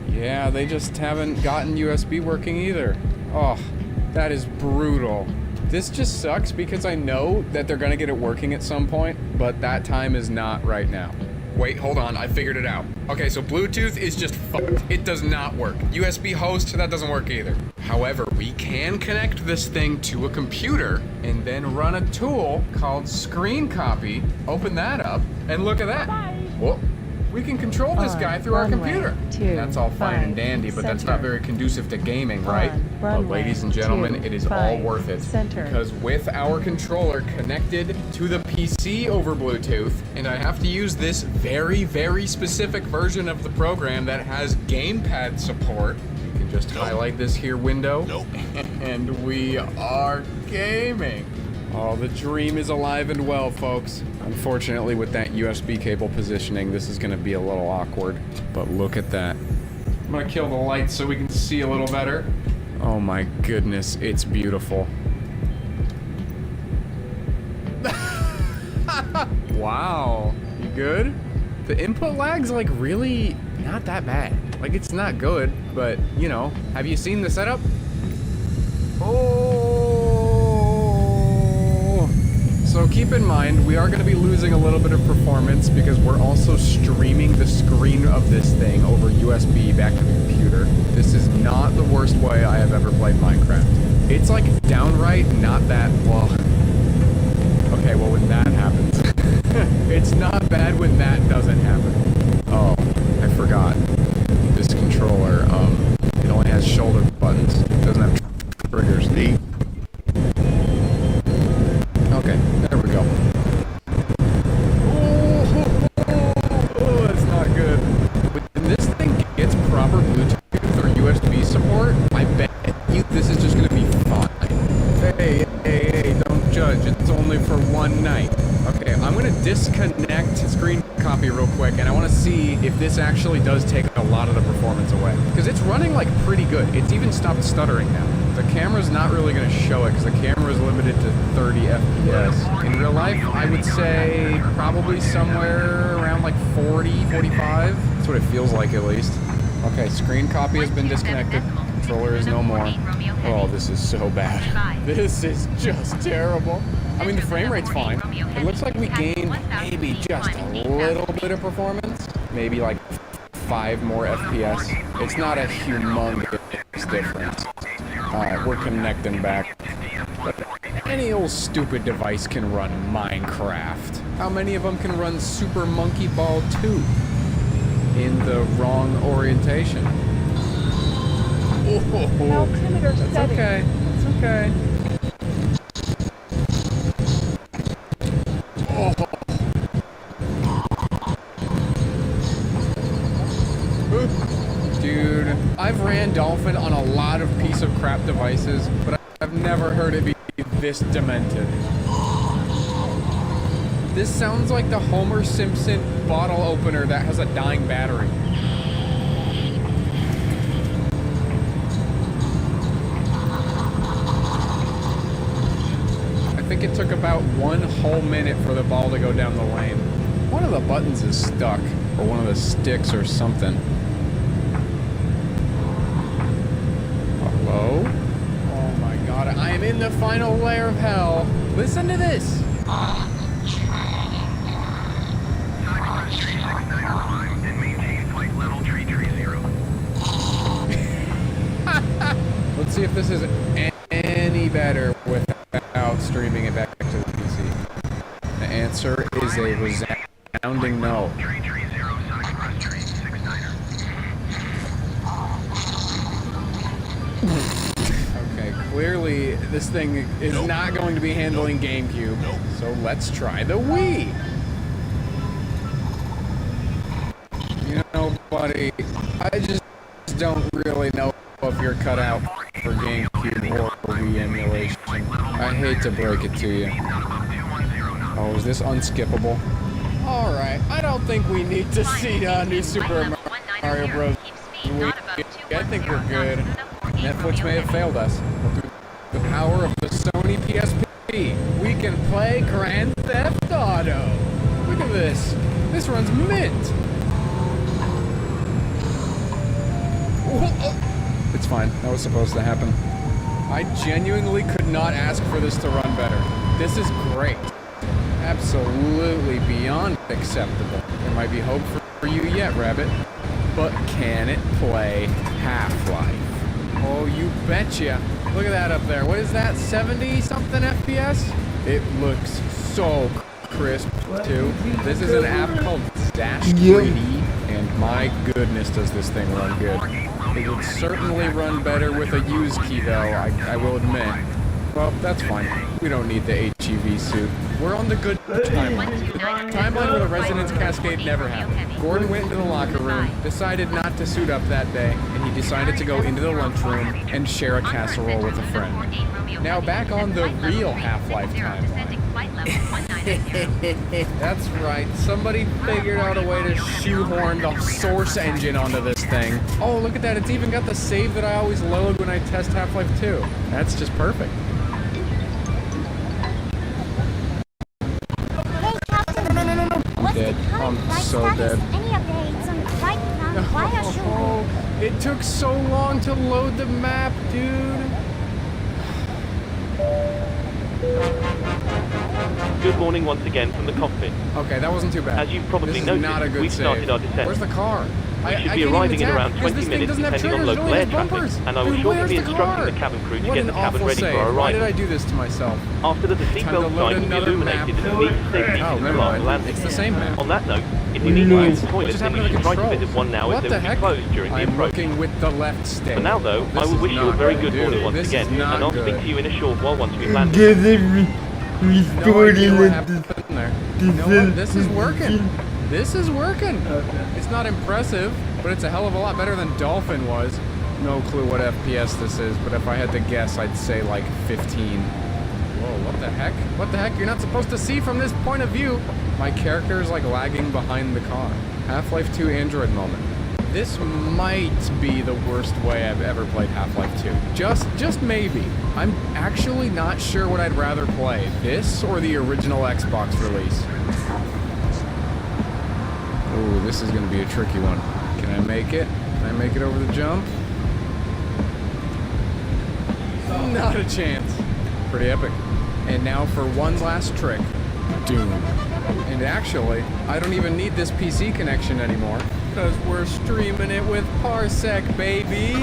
Yeah, they just haven't gotten USB working either. Oh, that is brutal. This just sucks because I know that they're gonna get it working at some point, but that time is not right now. Wait, hold on, I figured it out. Okay, so Bluetooth is just fucked. It does not work. USB host, that doesn't work either. However, we can connect this thing to a computer and then run a tool called Screen Copy, open that up, and look at that. Whoa. We can control this guy through our computer. That's all fine and dandy, but that's not very conducive to gaming, right? But ladies and gentlemen, it is all worth it. Because with our controller connected to the PC over Bluetooth, and I have to use this very, very specific version of the program that has gamepad support, you can just highlight this here window, and we are gaming. Oh, the dream is alive and well, folks. Unfortunately, with that USB cable positioning, this is gonna be a little awkward. But look at that. I'm gonna kill the lights so we can see a little better. Oh my goodness, it's beautiful. Wow. You good? The input lag's like really not that bad. Like it's not good, but you know, have you seen the setup? Oh. So keep in mind, we are going to be losing a little bit of performance because we're also streaming the screen of this thing over USB back to the computer. This is not the worst way I have ever played Minecraft. It's like downright not that, well, okay, well when that happens. It's not bad when that doesn't happen. Oh, I forgot. This controller, it only has shoulder buttons. It doesn't have triggers. Neat. Okay, there we go. Oh, that's not good. When this thing gets proper Bluetooth or USB support, I bet you this is just gonna be fine. Hey, don't judge. It's only for one night. Okay, I'm gonna disconnect screen copy real quick, and I want to see if this actually does take a lot of the performance away. Because it's running like pretty good. It's even stopped stuttering now. The camera's not really gonna show it because the camera is limited to 30 FPS. In real life, I would say probably somewhere around like 40, 45. That's what it feels like at least. Okay, screen copy has been disconnected. Controller is no more. Oh, this is so bad. This is just terrible. I mean, the frame rate's fine. It looks like we gained maybe just a little bit of performance. Maybe like 5 more FPS. It's not a humongous difference. Alright, we're connecting back. But any old stupid device can run Minecraft. How many of them can run Super Monkey Ball 2? In the wrong orientation. Oh, that's okay. That's okay. Oh. Dude, I've ran Dolphin on a lot of piece of crap devices, but I've never heard it be this demented. This sounds like the Homer Simpson bottle opener that has a dying battery. I think it took about 1 whole minute for the ball to go down the lane. One of the buttons is stuck, or one of the sticks or something. Hello? Oh my god, I am in the final layer of hell. Listen to this. Let's see if this is any better without streaming it back to the PC. The answer is a resounding no. Okay, clearly this thing is not going to be handling GameCube, so let's try the Wii. You know, buddy, I just don't really know if you're cut out for GameCube or Wii emulation. I hate to break it to you. Oh, is this unskippable? Alright, I don't think we need to see New Super Mario Bros. Wii. I think we're good. Netflix may have failed us, but through the power of the Sony PSP, we can play Grand Theft Auto. Look at this. This runs mint. It's fine. That was supposed to happen. I genuinely could not ask for this to run better. This is great. Absolutely beyond acceptable. There might be hope for you yet, Rabbit. But can it play Half-Life? Oh, you betcha. Look at that up there. What is that, 70-something FPS? It looks so crisp, too. This is an app called Dash 3D, and my goodness does this thing run good. It would certainly run better with a Newsky, though, I will admit. Well, that's fine. We don't need the HEV suit. We're on the good timeline. Timeline where the resonance cascade never happened. Gordon went into the locker room, decided not to suit up that day, and he decided to go into the lunchroom and share a casserole with a friend. Now back on the real Half-Life timeline. That's right, somebody figured out a way to shoehorn the source engine onto this thing. Oh, look at that, it's even got the save that I always load when I test Half-Life 2. That's just perfect. Hey, Captain. on flight so status. dead. Any updates on the flight plan via shore? Oh, it took so long to load the map, dude. Good morning once again from the cockpit. Okay, that wasn't too bad. As you've probably This is noticed, not a good we've started save. our descent. Where's the car? We should I be can't arriving even in tap, around because 20 this thing minutes doesn't have depending on triggers, it local only air has traffic, bumpers. and I will Dude, shortly where's be the instructing car? the cabin crew to What get an the cabin awful ready save. for our Why did arrival. I do this to myself? After that, the Time to seatbelt load sign will be another illuminated map. and leave safety Oh, to never start mind. the landing. It's the same map. On that note, if you need to use the toilet, Just then you happened to should the try to controls? visit one now What as they the will be heck? closed during the I'm approach. looking with the left stick. For now, though, This I will is wish you a not very good, good dude. morning once This again, is not and I'll good. speak to you in a short while once we've Get landed. it No restored idea what in happened there. You know what? This is working. This is working. It's not impressive, but it's a hell of a lot better than Dolphin was. No clue what FPS this is, but if I had to guess, I'd say like 15. Whoa, what the heck? What the heck? You're not supposed to see from this point of view. My character is like lagging behind the car. Half-Life 2 Android moment. This might be the worst way I've ever played Half-Life 2. Just maybe. I'm actually not sure what I'd rather play. This or the original Xbox release. Ooh, this is gonna be a tricky one. Can I make it? Can I make it over the jump? Not a chance. Pretty epic. And now for one last trick. Doom. And actually, I don't even need this PC connection anymore, because we're streaming it with Parsec, baby!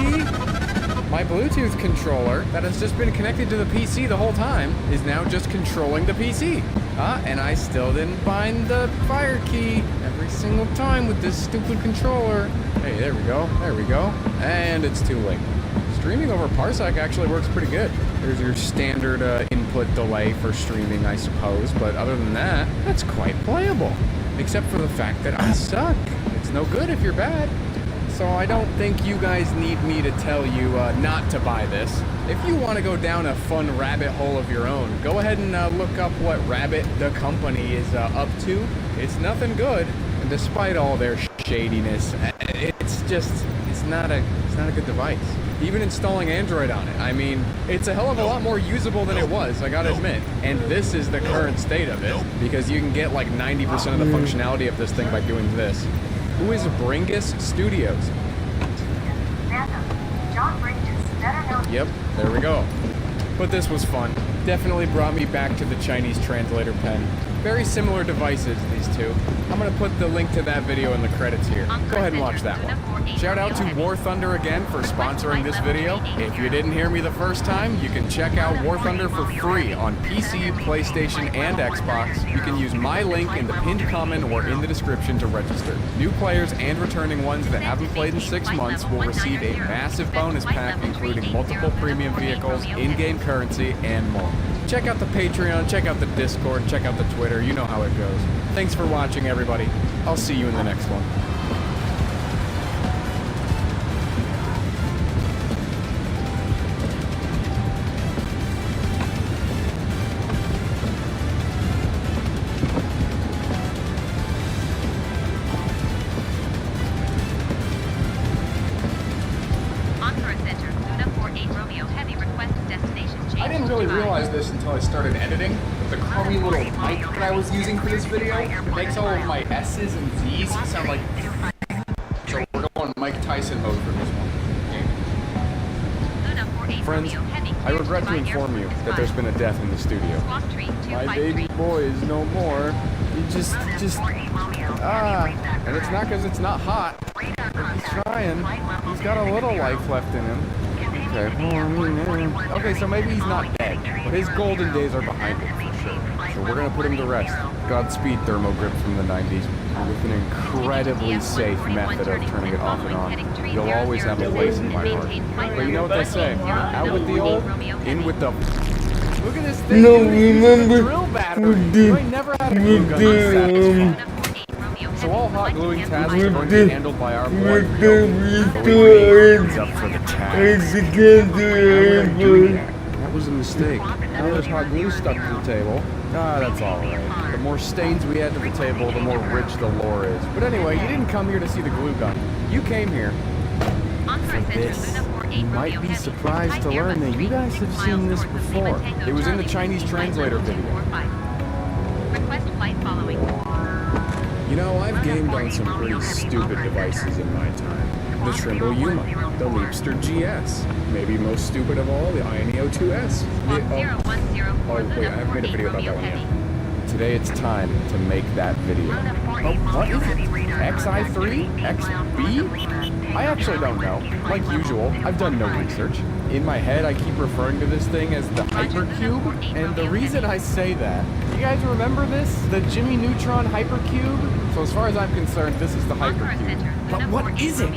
My Bluetooth controller, that has just been connected to the PC the whole time, is now just controlling the PC. And I still didn't find the fire key every single time with this stupid controller. Hey, there we go, there we go. And it's too late. Streaming over Parsec actually works pretty good. There's your standard input delay for streaming, I suppose, but other than that, that's quite playable. Except for the fact that I suck. It's no good if you're bad. So I don't think you guys need me to tell you not to buy this. If you want to go down a fun rabbit hole of your own, go ahead and look up what Rabbit the company is up to. It's nothing good, and despite all their shadiness, it's not a good device. Even installing Android on it, I mean, it's a hell of a lot more usable than it was, I gotta admit. And this is the current state of it, because you can get like 90% of the functionality of this thing by doing this. Who is Bringus Studios? Yep, there we go. But this was fun. Definitely brought me back to the Chinese translator pen. Very similar devices, these two. I'm gonna put the link to that video in the credits here. Go ahead and watch that one. Shout out to War Thunder again for sponsoring this video. If you didn't hear me the first time, you can check out War Thunder for free on PC, PlayStation, and Xbox. You can use my link in the pinned comment or in the description to register. New players and returning ones that haven't played in 6 months will receive a massive bonus pack including multiple premium vehicles, in-game currency, and more. Check out the Patreon, check out the Discord, check out the Twitter, you know how it goes. Thanks for watching, everybody. I'll see you in the next one. I didn't really realize this until I started editing, but the crummy little mic that I was using for this video makes all of my S's and Z's sound like... So we're going Mike Tyson mode for this one. Friends, I regret to inform you that there's been a death in the studio. My baby boy is no more. He just... And it's not because it's not hot. He's trying. He's got a little life left in him. Okay, so maybe he's not dead, but his golden days are behind him for sure. So we're gonna put him to rest. Godspeed Thermo Grip from the 90s, with an incredibly safe method of turning it off and on. You'll always have a place in my heart. But you know what they say, out with the old, in with the... Look at this thing, No, dude, it's remember a drill battery. You ain't never had a glue gun this satisfying. So all hot gluing tasks are going to be handled by our boy Rio. He's up for the task. That was a mistake. Now there's hot glue stuck to the table. That's alright. The more stains we add to the table, the more rich the lore is. But anyway, you didn't come here to see the glue gun. You came here for this. You might be surprised to learn that you guys have seen this before. It was in the Chinese translator video. Request flight following. You know, I've gamed on some pretty stupid devices in my time. The Trimble Yuma, the Leapster GS, maybe most stupid of all, the Ioneo 2S. Oh wait, I haven't made a video about that one yet. Today it's time to make that video. Oh, what is it? XI3? XB? I actually don't know. Like usual, I've done no research. In my head, I keep referring to this thing as the Hypercube, and the reason I say that, you guys remember this? The Jimmy Neutron Hypercube? So as far as I'm concerned, this is the Hypercube. But what is it?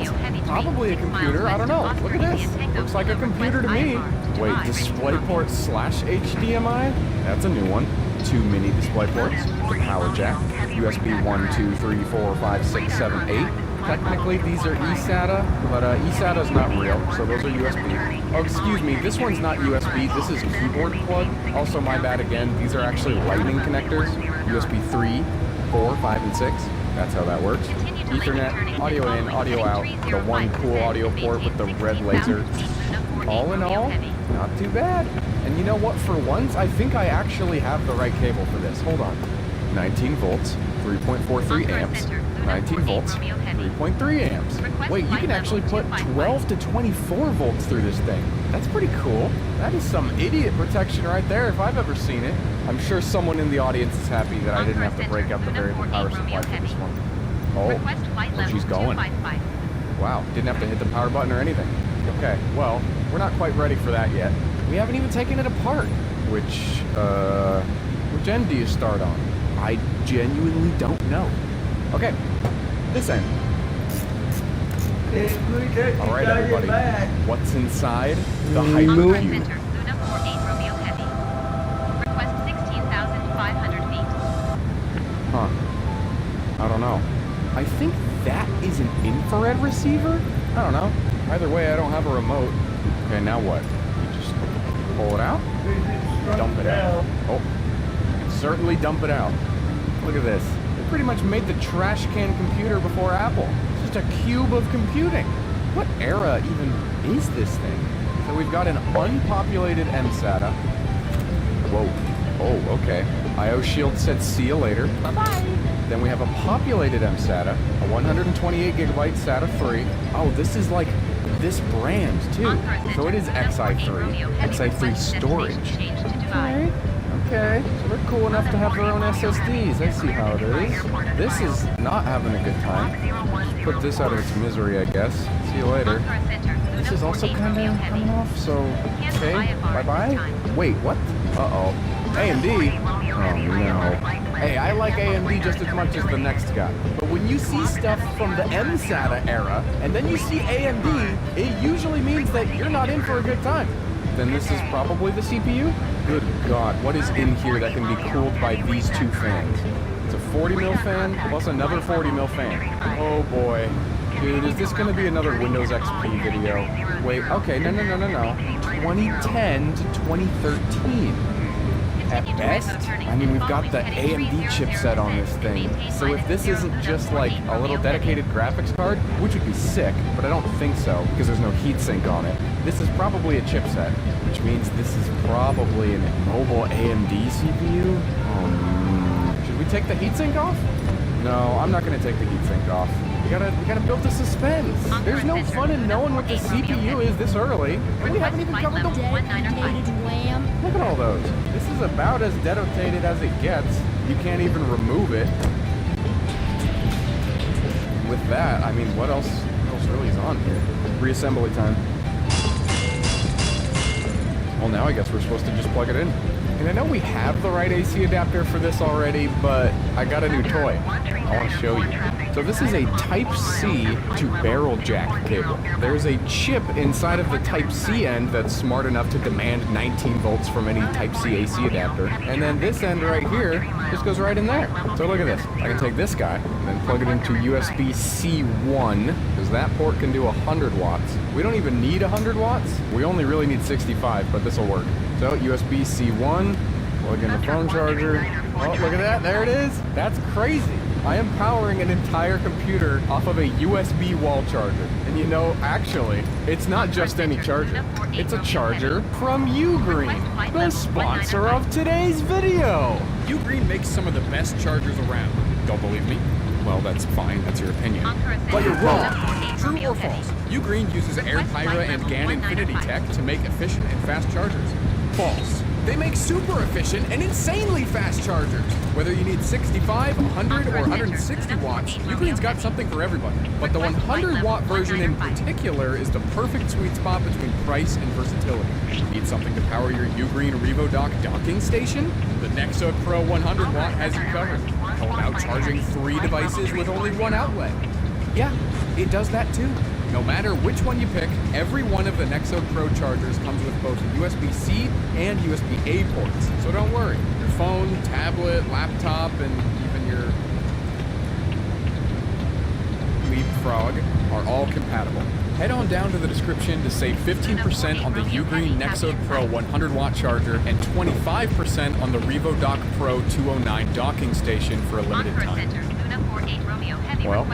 Probably a computer, I don't know. Look at this. Looks like a computer to me. Wait, DisplayPort / HDMI? That's a new one. 2 mini display ports, the power jack, USB 1, 2, 3, 4, 5, 6, 7, 8. Technically, these are eSATA, but eSATA is not real, so those are USB. Oh, excuse me, this one's not USB, this is keyboard plug. Also, my bad again, these are actually lightning connectors. USB 3, 4, 5, and 6. That's how that works. Ethernet, audio in, audio out, the one cool audio port with the red laser. All in all, not too bad. And you know what, for once, I think I actually have the right cable for this. Hold on. 19 volts, 3.43 amps, 19 volts, 3.3 amps. Wait, you can actually put 12 to 24 volts through this thing. That's pretty cool. That is some idiot protection right there if I've ever seen it. I'm sure someone in the audience is happy that I didn't have to break up the variable power supply for this one. Oh, she's going. Wow, didn't have to hit the power button or anything. Okay, well, we're not quite ready for that yet. We haven't even taken it apart. Which end do you start on? I genuinely don't know. Okay, this end. Alright everybody, what's inside the Hypercube? Huh, I don't know. I think that is an infrared receiver? I don't know. Either way, I don't have a remote. Okay, now what? You just pull it out? Dump it out. Oh, you can certainly dump it out. Look at this. They pretty much made the trash can computer before Apple. It's just a cube of computing. What era even is this thing? So we've got an unpopulated MSATA. Whoa. Oh, okay. IO Shield said see you later. Bye-bye. Then we have a populated MSATA, a 128 gigabyte SATA 3. Oh, this is like this brand too. So it is XI3 storage. Alright, okay. So they're cool enough to have their own SSDs. I see how it is. This is not having a good time. Just put this out of its misery, I guess. See you later. This is also kind of coming off, so okay. Bye-bye. Wait, what? Uh-oh. AMD? Oh no. Hey, I like AMD just as much as the next guy. But when you see stuff from the MSATA era, and then you see AMD, it usually means that you're not in for a good time. Then this is probably the CPU? Good God, what is in here that can be cooled by these two fans? It's a 40 mil fan plus another 40 mil fan. Oh boy. Dude, is this gonna be another Windows XP video? Wait, okay, no. 2010 to 2013. At best, I mean, we've got the AMD chipset on this thing, so if this isn't just like a little dedicated graphics card, which would be sick, but I don't think so, because there's no heatsink on it, this is probably a chipset, which means this is probably a mobile AMD CPU? Should we take the heatsink off? No, I'm not going to take the heatsink off. We gotta build the suspense. There's no fun in knowing what the CPU is this early. And we haven't even covered the dedicated RAM. Look at all those. This is about as dedicated as it gets. You can't even remove it. With that, I mean, what else really is on here? Reassembly time. Well, now I guess we're supposed to just plug it in. And I know we have the right AC adapter for this already, but I got a new toy. I want to show you. So this is a Type-C to barrel jack cable. There's a chip inside of the Type-C end that's smart enough to demand 19 volts from any Type-C AC adapter. And then this end right here just goes right in there. So look at this. I can take this guy and then plug it into USB-C1, because that port can do 100 watts. We don't even need 100 watts. We only really need 65, but this will work. So USB-C1, plug in the phone charger. Oh, look at that, there it is. That's crazy. I am powering an entire computer off of a USB wall charger. And you know, actually, it's not just any charger. It's a charger from Ugreen, the sponsor of today's video. Ugreen makes some of the best chargers around. Don't believe me? Well, that's fine. That's your opinion. But you're wrong. True or false? Ugreen uses Air Pyra and GAN Infinity tech to make efficient and fast chargers. False. They make super efficient and insanely fast chargers. Whether you need 65, 100, or 160 watts, Ugreen's got something for everybody. But the 100-watt version in particular is the perfect sweet spot between price and versatility. Need something to power your Ugreen RevoDock docking station? The Nexo Pro 100-watt has you covered. How about charging 3 devices with only 1 outlet? Yeah, it does that too. No matter which one you pick, every one of the Nexo Pro chargers comes with both USB-C and USB-A ports. So don't worry, your phone, tablet, laptop, and even your Leapfrog are all compatible. Head on down to the description to save 15% on the Ugreen Nexo Pro 100-watt charger and 25% on the RevoDock Pro 209 docking station for a limited time. Well,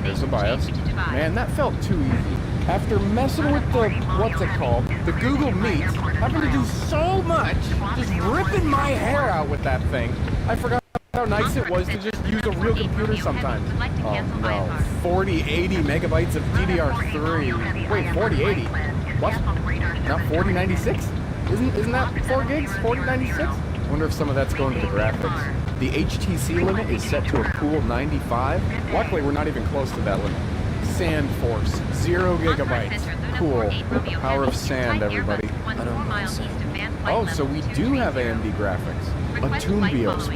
there's the BIOS. Man, that felt too easy. After messing with the, what's it called, the Google Meet, having to do so much, just ripping my hair out with that thing, I forgot how nice it was to just use a real computer sometimes. Oh no, 4080 megabytes of DDR3. Wait, 4080? What? Not 4096? Isn't that 4 gigs? 4096? I wonder if some of that's going to the graphics. The HTC limit is set to a cool 95. Luckily, we're not even close to that limit. Sand Force, 0 gigabytes. Cool. The power of sand, everybody. I don't know sand. Oh, so we do have AMD graphics. A Toon BIOS.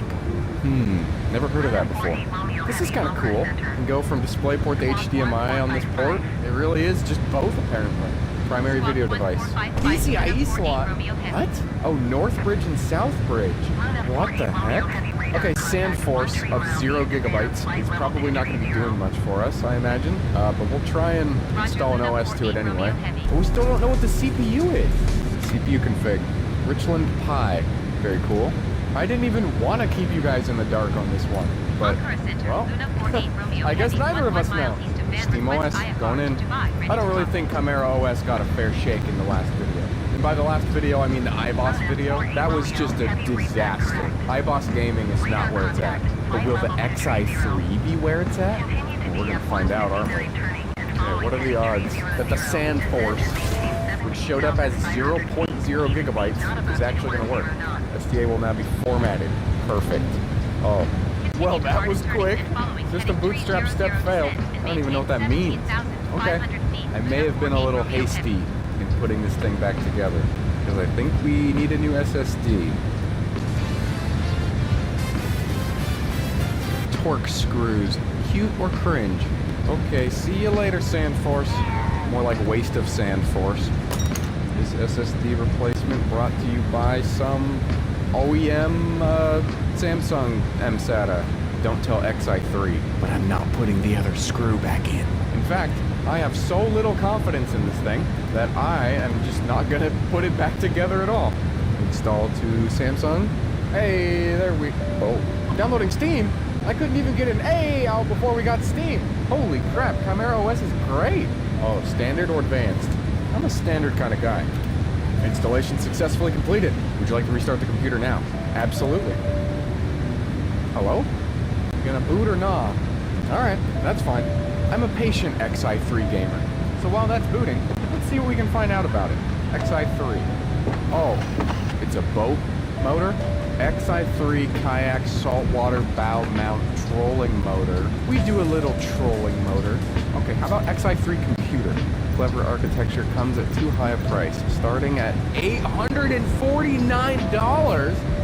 Never heard of that before. This is kind of cool. You can go from DisplayPort to HDMI on this port. It really is just both, apparently. Primary video device. PCIe slot. What? Oh, North Bridge and South Bridge. What the heck? Okay, Sand Force of 0 gigabytes is probably not going to be doing much for us, I imagine. But we'll try and install an OS to it anyway. But we still don't know what the CPU is. CPU config. Richland Pi. Very cool. I didn't even want to keep you guys in the dark on this one. But, well, I guess neither of us know. SteamOS, going in. I don't really think Chimera OS got a fair shake in the last video. And by the last video, I mean the iBoss video. That was just a disaster. iBoss Gaming is not where it's at. But will the Xi3 be where it's at? Well, we're gonna find out, aren't we? Okay, what are the odds that the Sand Force, which showed up as 0.0 gigabytes, is actually gonna work? SDA will now be formatted. Perfect. Oh. Well, that was quick. Just a bootstrap step failed. I don't even know what that means. Okay. I may have been a little hasty in putting this thing back together, because I think we need a new SSD. Torque screws. Cute or cringe? Okay, see you later, Sand Force. More like waste of Sand Force. This SSD replacement brought to you by some OEM Samsung MSATA. Don't tell Xi3, but I'm not putting the other screw back in. In fact, I have so little confidence in this thing that I am just not gonna put it back together at all. Install to Samsung. Hey, there we... Oh, downloading Steam? I couldn't even get an A out before we got Steam. Holy crap, Chimera OS is great. Oh, standard or advanced? I'm a standard kind of guy. Installation successfully completed. Would you like to restart the computer now? Absolutely. Hello? You gonna boot or nah? Alright, that's fine. I'm a patient Xi3 gamer. So while that's booting, let's see what we can find out about it. Xi3. Oh, it's a boat motor? Xi3 kayak saltwater bow mount trolling motor. We do a little trolling motor. Okay, how about Xi3 computer? Clever architecture comes at too high a price, starting at $849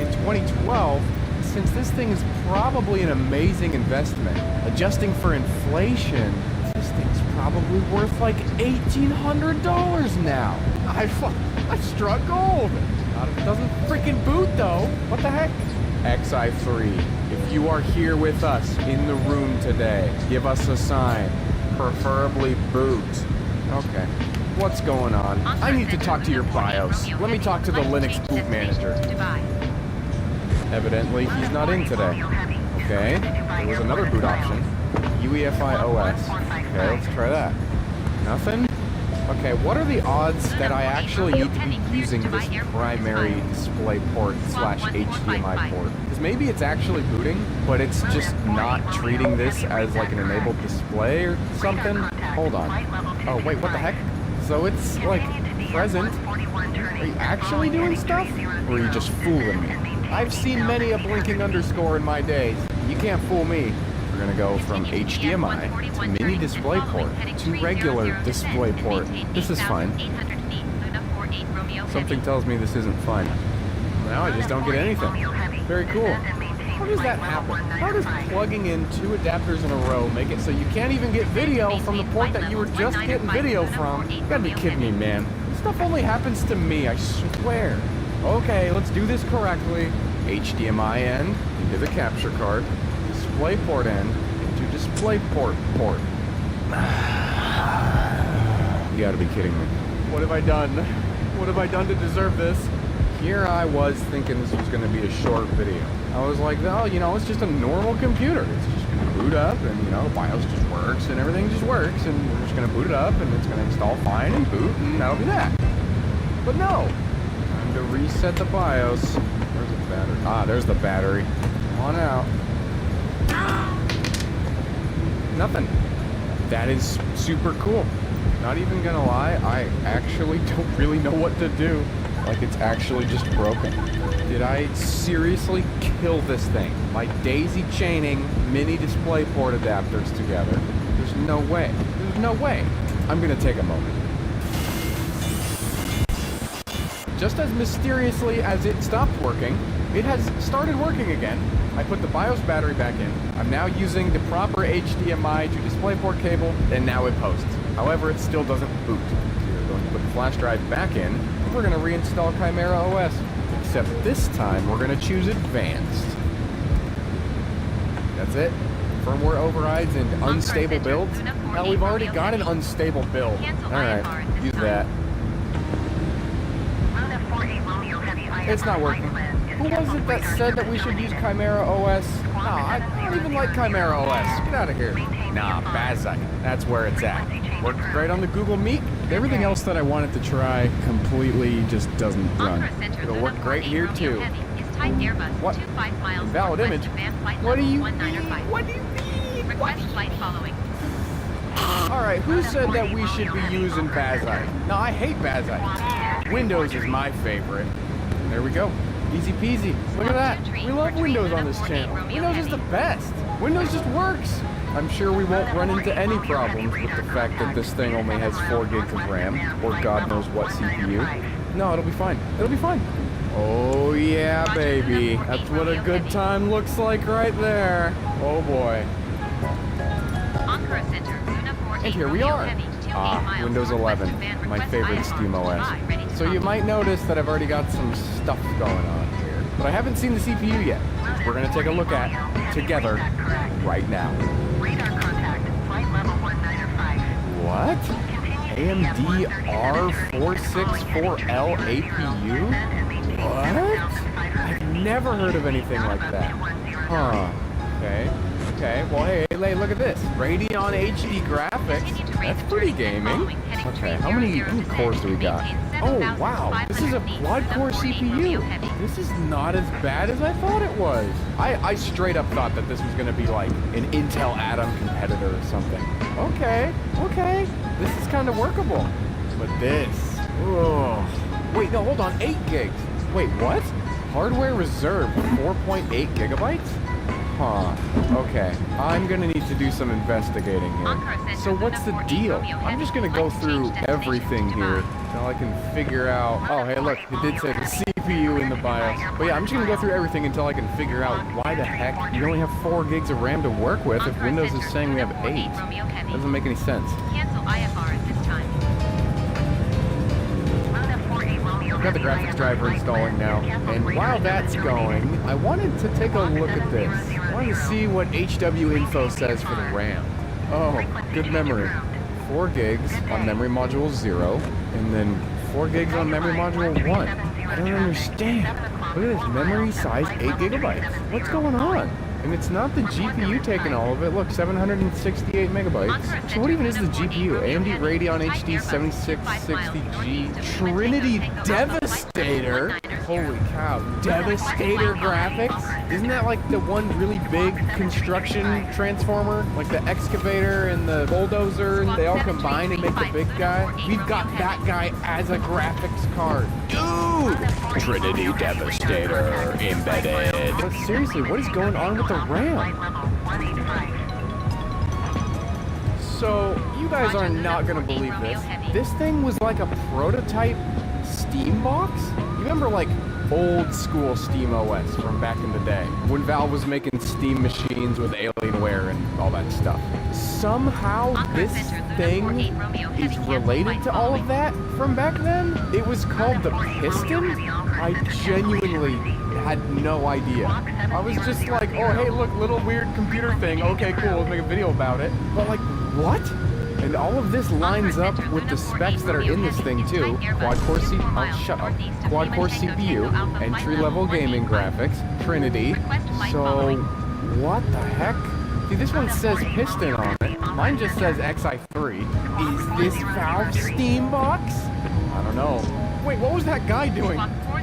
in 2012. Since this thing is probably an amazing investment, adjusting for inflation, this thing's probably worth like $1,800 now. I struck gold. Not if it doesn't freaking boot though. What the heck? Xi3, if you are here with us in the room today, give us a sign. Preferably boot. Okay. What's going on? I need to talk to your BIOS. Let me talk to the Linux boot manager. Evidently, he's not in today. Okay. There was another boot option. UEFI OS. Okay, let's try that. Nothing? Okay, what are the odds that I actually need to be using this primary display port / HDMI port? Because maybe it's actually booting, but it's just not treating this as like an enabled display or something. Hold on. Oh, wait, what the heck? So it's like present. Are you actually doing stuff? Or are you just fooling me? I've seen many a blinking underscore in my days. You can't fool me. We're gonna go from HDMI to mini display port to regular display port. This is fine. Something tells me this isn't fine. Now I just don't get anything. Very cool. How does that happen? How does plugging in 2 adapters in a row make it so you can't even get video from the port that you were just getting video from? You gotta be kidding me, man. This stuff only happens to me, I swear. Okay, let's do this correctly. HDMI end into the capture card. Display port end into display port. You gotta be kidding me. What have I done? What have I done to deserve this? Here I was thinking this was gonna be a short video. I was like, oh, you know, it's just a normal computer. It's just gonna boot up and, you know, BIOS just works and everything just works and we're just gonna boot it up and it's gonna install fine and boot and that'll be that. But no. Time to reset the BIOS. Where's the battery? Ah, there's the battery. Come on out. Nothing. That is super cool. Not even gonna lie, I actually don't really know what to do. Like it's actually just broken. Did I seriously kill this thing? By daisy chaining mini display port adapters together? There's no way. There's no way. I'm gonna take a moment. Just as mysteriously as it stopped working, it has started working again. I put the BIOS battery back in. I'm now using the proper HDMI to DisplayPort cable, and now it posts. However, it still doesn't boot. So we're going to put the flash drive back in, and we're going to reinstall Chimera OS. Except this time, we're going to choose Advanced. That's it. Firmware overrides and unstable builds. Now, we've already got an unstable build. Alright, use that. It's not working. Who was it that said that we should use Chimera OS? Nah, I don't even like Chimera OS. Get out of here. Nah, Bazite. That's where it's at. Worked great on the Google Meet. Everything else that I wanted to try completely just doesn't run. It'll work great here too. What? Invalid image? What do you mean? What do you mean? Alright, who said that we should be using Bazite? No, I hate Bazite. Windows is my favorite. There we go. Easy peasy. Look at that. We love Windows on this channel. Windows is the best. Windows just works. I'm sure we won't run into any problems with the fact that this thing only has 4 gigs of RAM, or God knows what CPU. No, it'll be fine. It'll be fine. Oh yeah, baby. That's what a good time looks like right there. Oh boy. And here we are. Ah, Windows 11, my favorite Steam OS. So you might notice that I've already got some stuff going on here, but I haven't seen the CPU yet. We're gonna take a look at together right now. What? AMD R464L APU? What? I've never heard of anything like that. Huh. Okay. Okay, well, hey, look at this. Radeon HD graphics. That's pretty gaming. Okay, how many cores do we got? Oh, wow. This is a quad-core CPU. This is not as bad as I thought it was. I straight up thought that this was going to be like an Intel Atom competitor or something. Okay. This is kind of workable. But this... Oh. Wait, no, hold on. 8 gigs. Wait, what? Hardware reserved 4.8 gigabytes? Huh. Okay. I'm gonna need to do some investigating here. So what's the deal? I'm just gonna go through everything here until I can figure out... Oh, hey, look. It did say the CPU in the BIOS. But yeah, I'm just gonna go through everything until I can figure out why the heck you only have 4 gigs of RAM to work with if Windows is saying we have 8. Doesn't make any sense. Cancel IFR at this time. I've got the graphics driver installing now, and while that's going, I wanted to take a look at this. I wanted to see what HW info says for the RAM. Oh, good memory. 4 gigs on memory module 0, and then 4 gigs on memory module 1. I don't understand. Look at this, memory size 8 gigabytes. What's going on? And it's not the GPU taking all of it. Look, 768 megabytes. So what even is the GPU? AMD Radeon HD 7660G Trinity Devastator? Holy cow. Devastator graphics? Isn't that like the one really big construction transformer? Like the excavator and the bulldozer, and they all combine and make the big guy? We've got that guy as a graphics card. Dude! Trinity Devastator embedded. But seriously, what is going on with the RAM? So, you guys are not gonna believe this. This thing was like a prototype Steam box? You remember like old school Steam OS from back in the day, when Valve was making Steam machines with Alienware and all that stuff. Somehow this thing is related to all of that from back then? It was called the Piston? I genuinely had no idea. I was just like, oh hey look, little weird computer thing, okay cool, let's make a video about it. But like, what? And all of this lines up with the specs that are in this thing too. Quad-core Quad-core CPU, entry-level gaming graphics, Trinity. So, what the heck? See, this one says Piston on it. Mine just says XI3. Is this Valve Steam box? I don't know. Wait, what was that guy doing?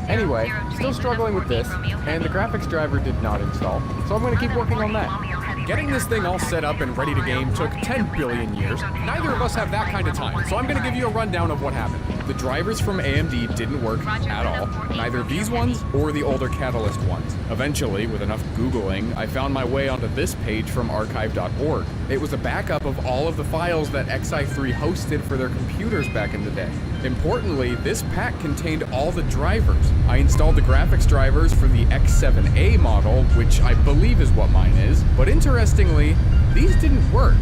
Anyway, still struggling with this, and the graphics driver did not install, so I'm going to keep working on that. Getting this thing all set up and ready to game took 10 billion years. Neither of us have that kind of time, so I'm going to give you a rundown of what happened. The drivers from AMD didn't work at all, neither these ones or the older Catalyst ones. Eventually, with enough Googling, I found my way onto this page from archive.org. It was a backup of all of the files that XI3 hosted for their computers back in the day. Importantly, this pack contained all the drivers. I installed the graphics drivers for the X7A model, which I believe is what mine is, but interestingly, these didn't work.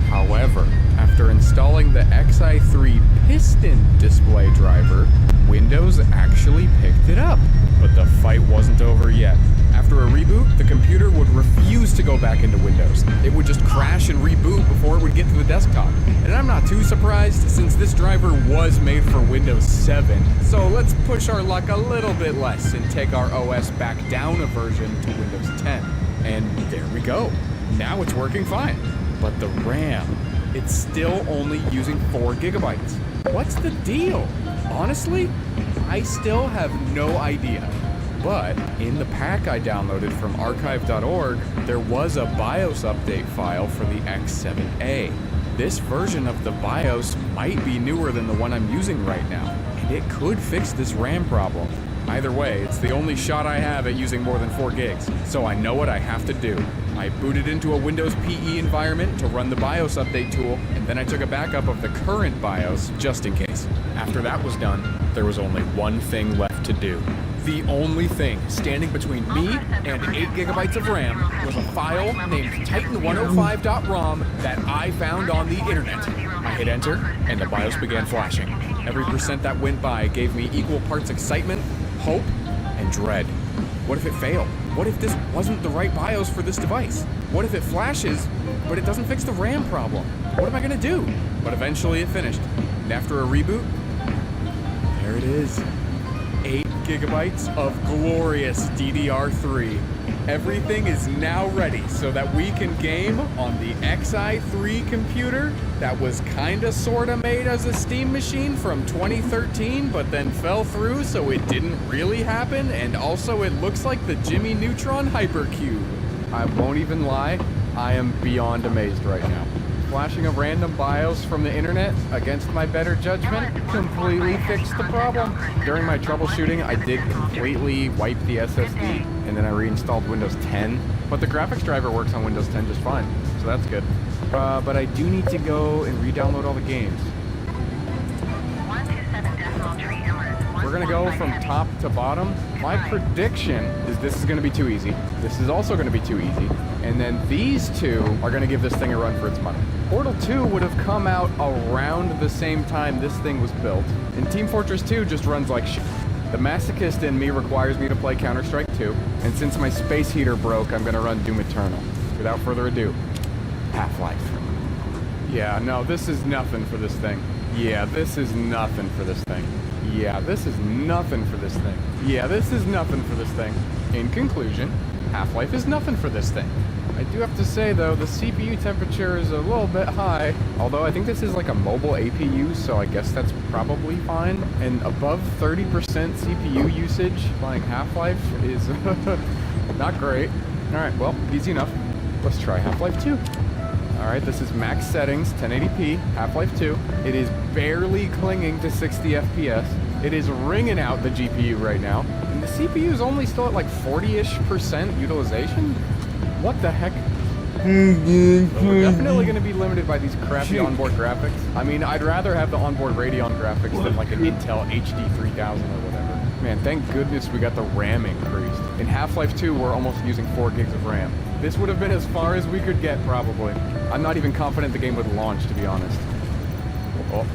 However, after installing the XI3 Piston display driver, Windows actually picked it up. But the fight wasn't over yet. After a reboot, the computer would refuse to go back into Windows. It would just crash and reboot before it would get to the desktop. And I'm not too surprised, since this driver was made for Windows 7. So let's push our luck a little bit less and take our OS back down a version to Windows 10. And there we go. Now it's working fine. But the RAM, it's still only using 4 gigabytes. What's the deal? Honestly, I still have no idea. But in the pack I downloaded from archive.org, there was a BIOS update file for the X7A. This version of the BIOS might be newer than the one I'm using right now, and it could fix this RAM problem. Either way, it's the only shot I have at using more than 4 gigs, so I know what I have to do. I booted into a Windows PE environment to run the BIOS update tool, and then I took a backup of the current BIOS just in case. After that was done, there was only one thing left to do. The only thing standing between me and 8 gigabytes of RAM was a file named Titan105.rom that I found on the internet. I hit enter, and the BIOS began flashing. Every percent that went by gave me equal parts excitement, hope, and dread. What if it failed? What if this wasn't the right BIOS for this device? What if it flashes, but it doesn't fix the RAM problem? What am I gonna do? But eventually it finished. And after a reboot, there it is. 8 gigabytes of glorious DDR3. Everything is now ready so that we can game on the XI3 computer that was kinda sorta made as a Steam machine from 2013, but then fell through, so it didn't really happen, and also it looks like the Jimmy Neutron Hypercube. I won't even lie, I am beyond amazed right now. Flashing a random BIOS from the internet against my better judgment completely fixed the problem. During my troubleshooting, I did completely wipe the SSD, and then I reinstalled Windows 10, but the graphics driver works on Windows 10 just fine, so that's good. But I do need to go and re-download all the games. We're gonna go from top to bottom. My prediction is this is gonna be too easy. This is also gonna be too easy. And then these two are gonna give this thing a run for its money. Portal 2 would have come out around the same time this thing was built. And Team Fortress 2 just runs like shit. The masochist in me requires me to play Counter-Strike 2. And since my space heater broke, I'm gonna run Doom Eternal. Without further ado, Half-Life. Yeah, no, this is nothing for this thing. Yeah, this is nothing for this thing. Yeah, this is nothing for this thing. Yeah, this is nothing for this thing. In conclusion, Half-life is nothing for this thing. I do have to say though, the CPU temperature is a little bit high, although I think this is like a mobile APU, so I guess that's probably fine. And above 30% CPU usage playing Half-Life is not great. Alright, well, easy enough. Let's try Half-Life 2. Alright, this is max settings, 1080p, Half-Life 2. It is barely clinging to 60 FPS. It is ringing out the GPU right now. And the CPU is only still at like 40-ish% utilization? What the heck? So we're definitely going to be limited by these crappy onboard graphics. I mean, I'd rather have the onboard Radeon graphics than like an Intel HD 3000 or whatever. Man, thank goodness we got the RAM increased. In Half-Life 2, we're almost using 4 gigs of RAM. This would have been as far as we could get, probably. I'm not even confident the game would launch, to be honest. Oh.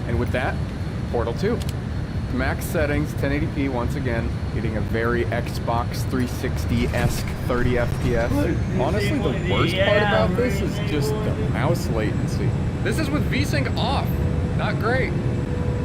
And with that, Portal 2. Max settings, 1080p once again, hitting a very Xbox 360-esque 30 FPS. Honestly, the worst part about this is just the mouse latency. This is with VSync off. Not great.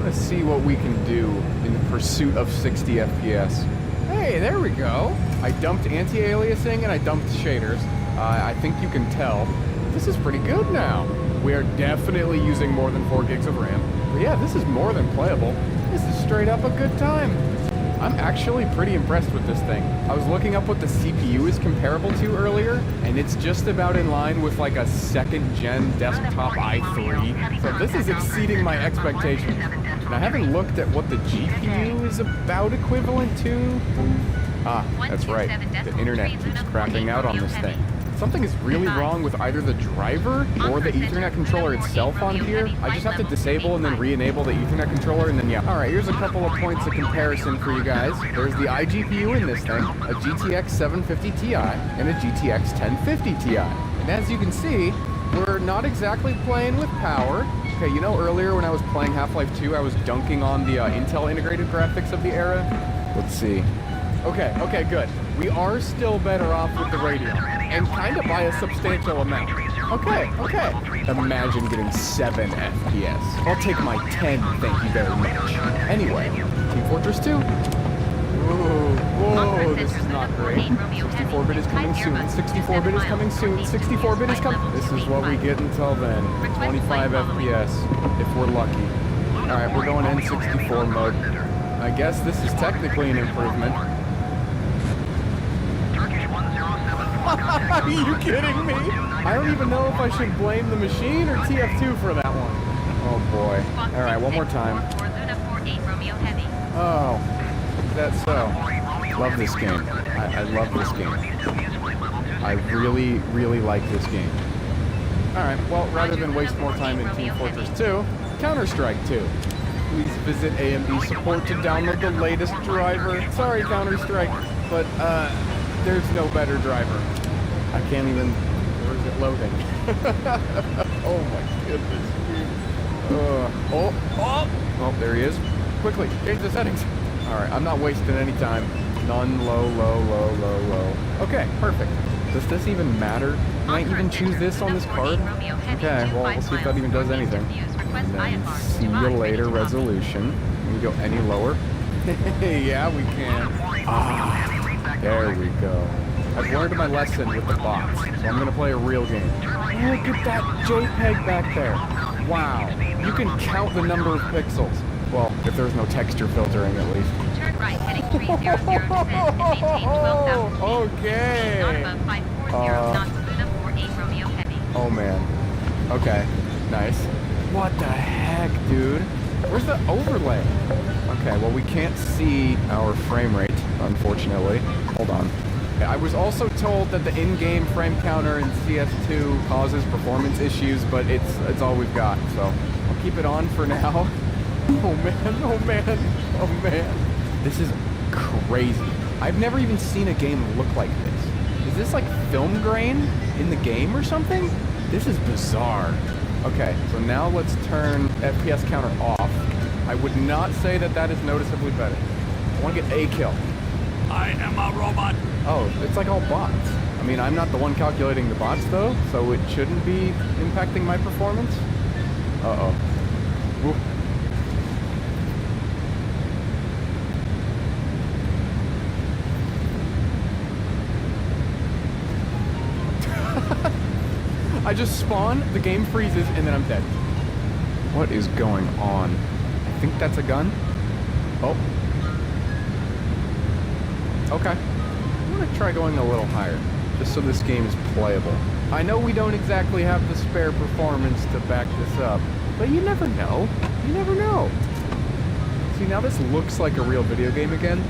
Let's see what we can do in the pursuit of 60 FPS. Hey, there we go. I dumped anti-aliasing and I dumped shaders. I think you can tell. This is pretty good now. We are definitely using more than 4 gigs of RAM. But yeah, this is more than playable. This is straight up a good time. I'm actually pretty impressed with this thing. I was looking up what the CPU is comparable to earlier, and it's just about in line with like a 2nd gen desktop i3. So this is exceeding my expectations. And I haven't looked at what the GPU is about equivalent to. Ah, that's right. The internet keeps crapping out on this thing. Something is really wrong with either the driver or the Ethernet controller itself on here. I just have to disable and then re-enable the Ethernet controller, and then yeah. Alright, here's a couple of points of comparison for you guys. There's the iGPU in this thing, a GTX 750 Ti, and a GTX 1050 Ti. And as you can see, we're not exactly playing with power. Okay, you know earlier when I was playing Half-Life 2, I was dunking on the Intel integrated graphics of the era? Let's see. Okay, good. We are still better off with the Radeon, and kind of by a substantial amount. Okay. Imagine getting 7 FPS. I'll take my 10, thank you very much. Anyway, Team Fortress 2. Whoa, this is not great. 64-bit is coming soon. 64-bit is coming soon. 64-bit is coming. This is what we get until then. 25 FPS, if we're lucky. Alright, we're going N64 mode. I guess this is technically an improvement. Are you kidding me? I don't even know if I should blame the machine or TF2 for that one. Oh boy. Alright, one more time. Oh, that's so. Love this game. I love this game. I really, really like this game. Alright, well, rather than waste more time in Team Fortress 2, Counter-Strike 2. Please visit AMD support to download the latest driver. Sorry, Counter-Strike, but there's no better driver. I can't even... Where is it loading? Oh my goodness. Oh, there he is. Quickly, change the settings. Alright, I'm not wasting any time. None, low. Okay, perfect. Does this even matter? Can I even choose this on this card? Okay, well, we'll see if that even does anything. And then see you later resolution. Can we go any lower? Yeah, we can. Ah, there we go. I've learned my lesson with the bots, so I'm gonna play a real game. Look at that JPEG back there. Wow, you can count the number of pixels. Well, if there's no texture filtering at least. Turn right heading 300 and maintain 12,000 feet. Okay. Not above 540 knots Luna 48 Romeo Heavy. Oh man. Okay, nice. What the heck, dude? Where's the overlay? Okay, well we can't see our frame rate, unfortunately. Hold on. I was also told that the in-game frame counter in CS2 causes performance issues, but it's all we've got, so I'll keep it on for now. Oh man. This is crazy. I've never even seen a game look like this. Is this like film grain in the game or something? This is bizarre. Okay, so now let's turn FPS counter off. I would not say that that is noticeably better. I want to get a kill. I am a robot. Oh, it's like all bots. I mean, I'm not the one calculating the bots though, so it shouldn't be impacting my performance. Uh-oh. Ooh. spawn, the game freezes, and then I'm dead. What is going on? I think that's a gun. Oh. Okay. I'm gonna try going a little higher, just so this game is playable. I know we don't exactly have the spare performance to back this up, but you never know. You never know. See, now this looks like a real video game again.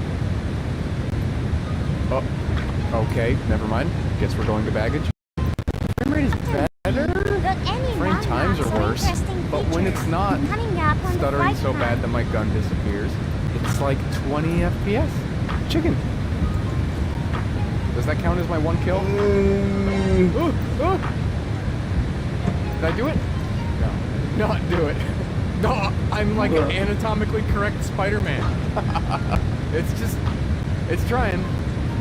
Oh, okay, never mind. Guess we're going to baggage. Frame rate is better. Frame times are worse, but when it's not stuttering so bad that my gun disappears, it's like 20 FPS. Chicken. Does that count as my one kill? Did I do it? No. Not do it. No, I'm like an anatomically correct Spider-Man. It's just, it's trying.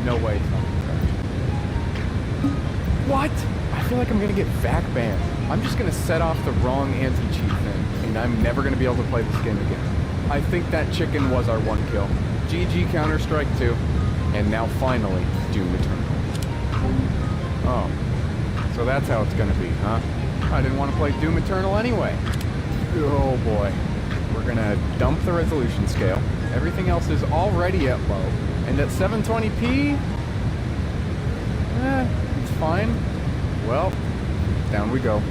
No way it's not trying. What? I feel like I'm gonna get VAC banned. I'm just gonna set off the wrong anti-cheat thing, and I'm never gonna be able to play this game again. I think that chicken was our one kill. GG Counter-Strike 2, and now finally, Doom Eternal. Oh, so that's how it's gonna be, huh? I didn't want to play Doom Eternal anyway. Oh boy. We're gonna dump the resolution scale. Everything else is already at low. And at 720p, it's fine. Well, down we go.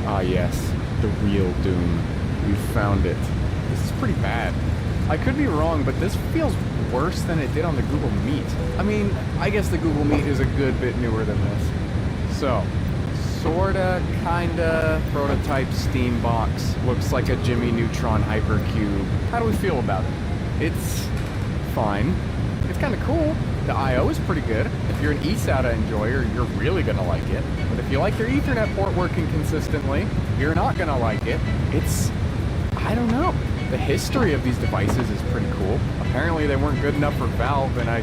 Ah yes, the real Doom. We found it. This is pretty bad. I could be wrong, but this feels worse than it did on the Google Meet. I mean, I guess the Google Meet is a good bit newer than this. So, sorta, kinda, prototype Steam box. Looks like a Jimmy Neutron Hypercube. How do we feel about it? It's fine. It's kinda cool. The I/O is pretty good. If you're an eSATA enjoyer, you're really gonna like it. But if you like your Ethernet port working consistently, you're not gonna like it. It's, I don't know. The history of these devices is pretty cool. Apparently they weren't good enough for Valve, and I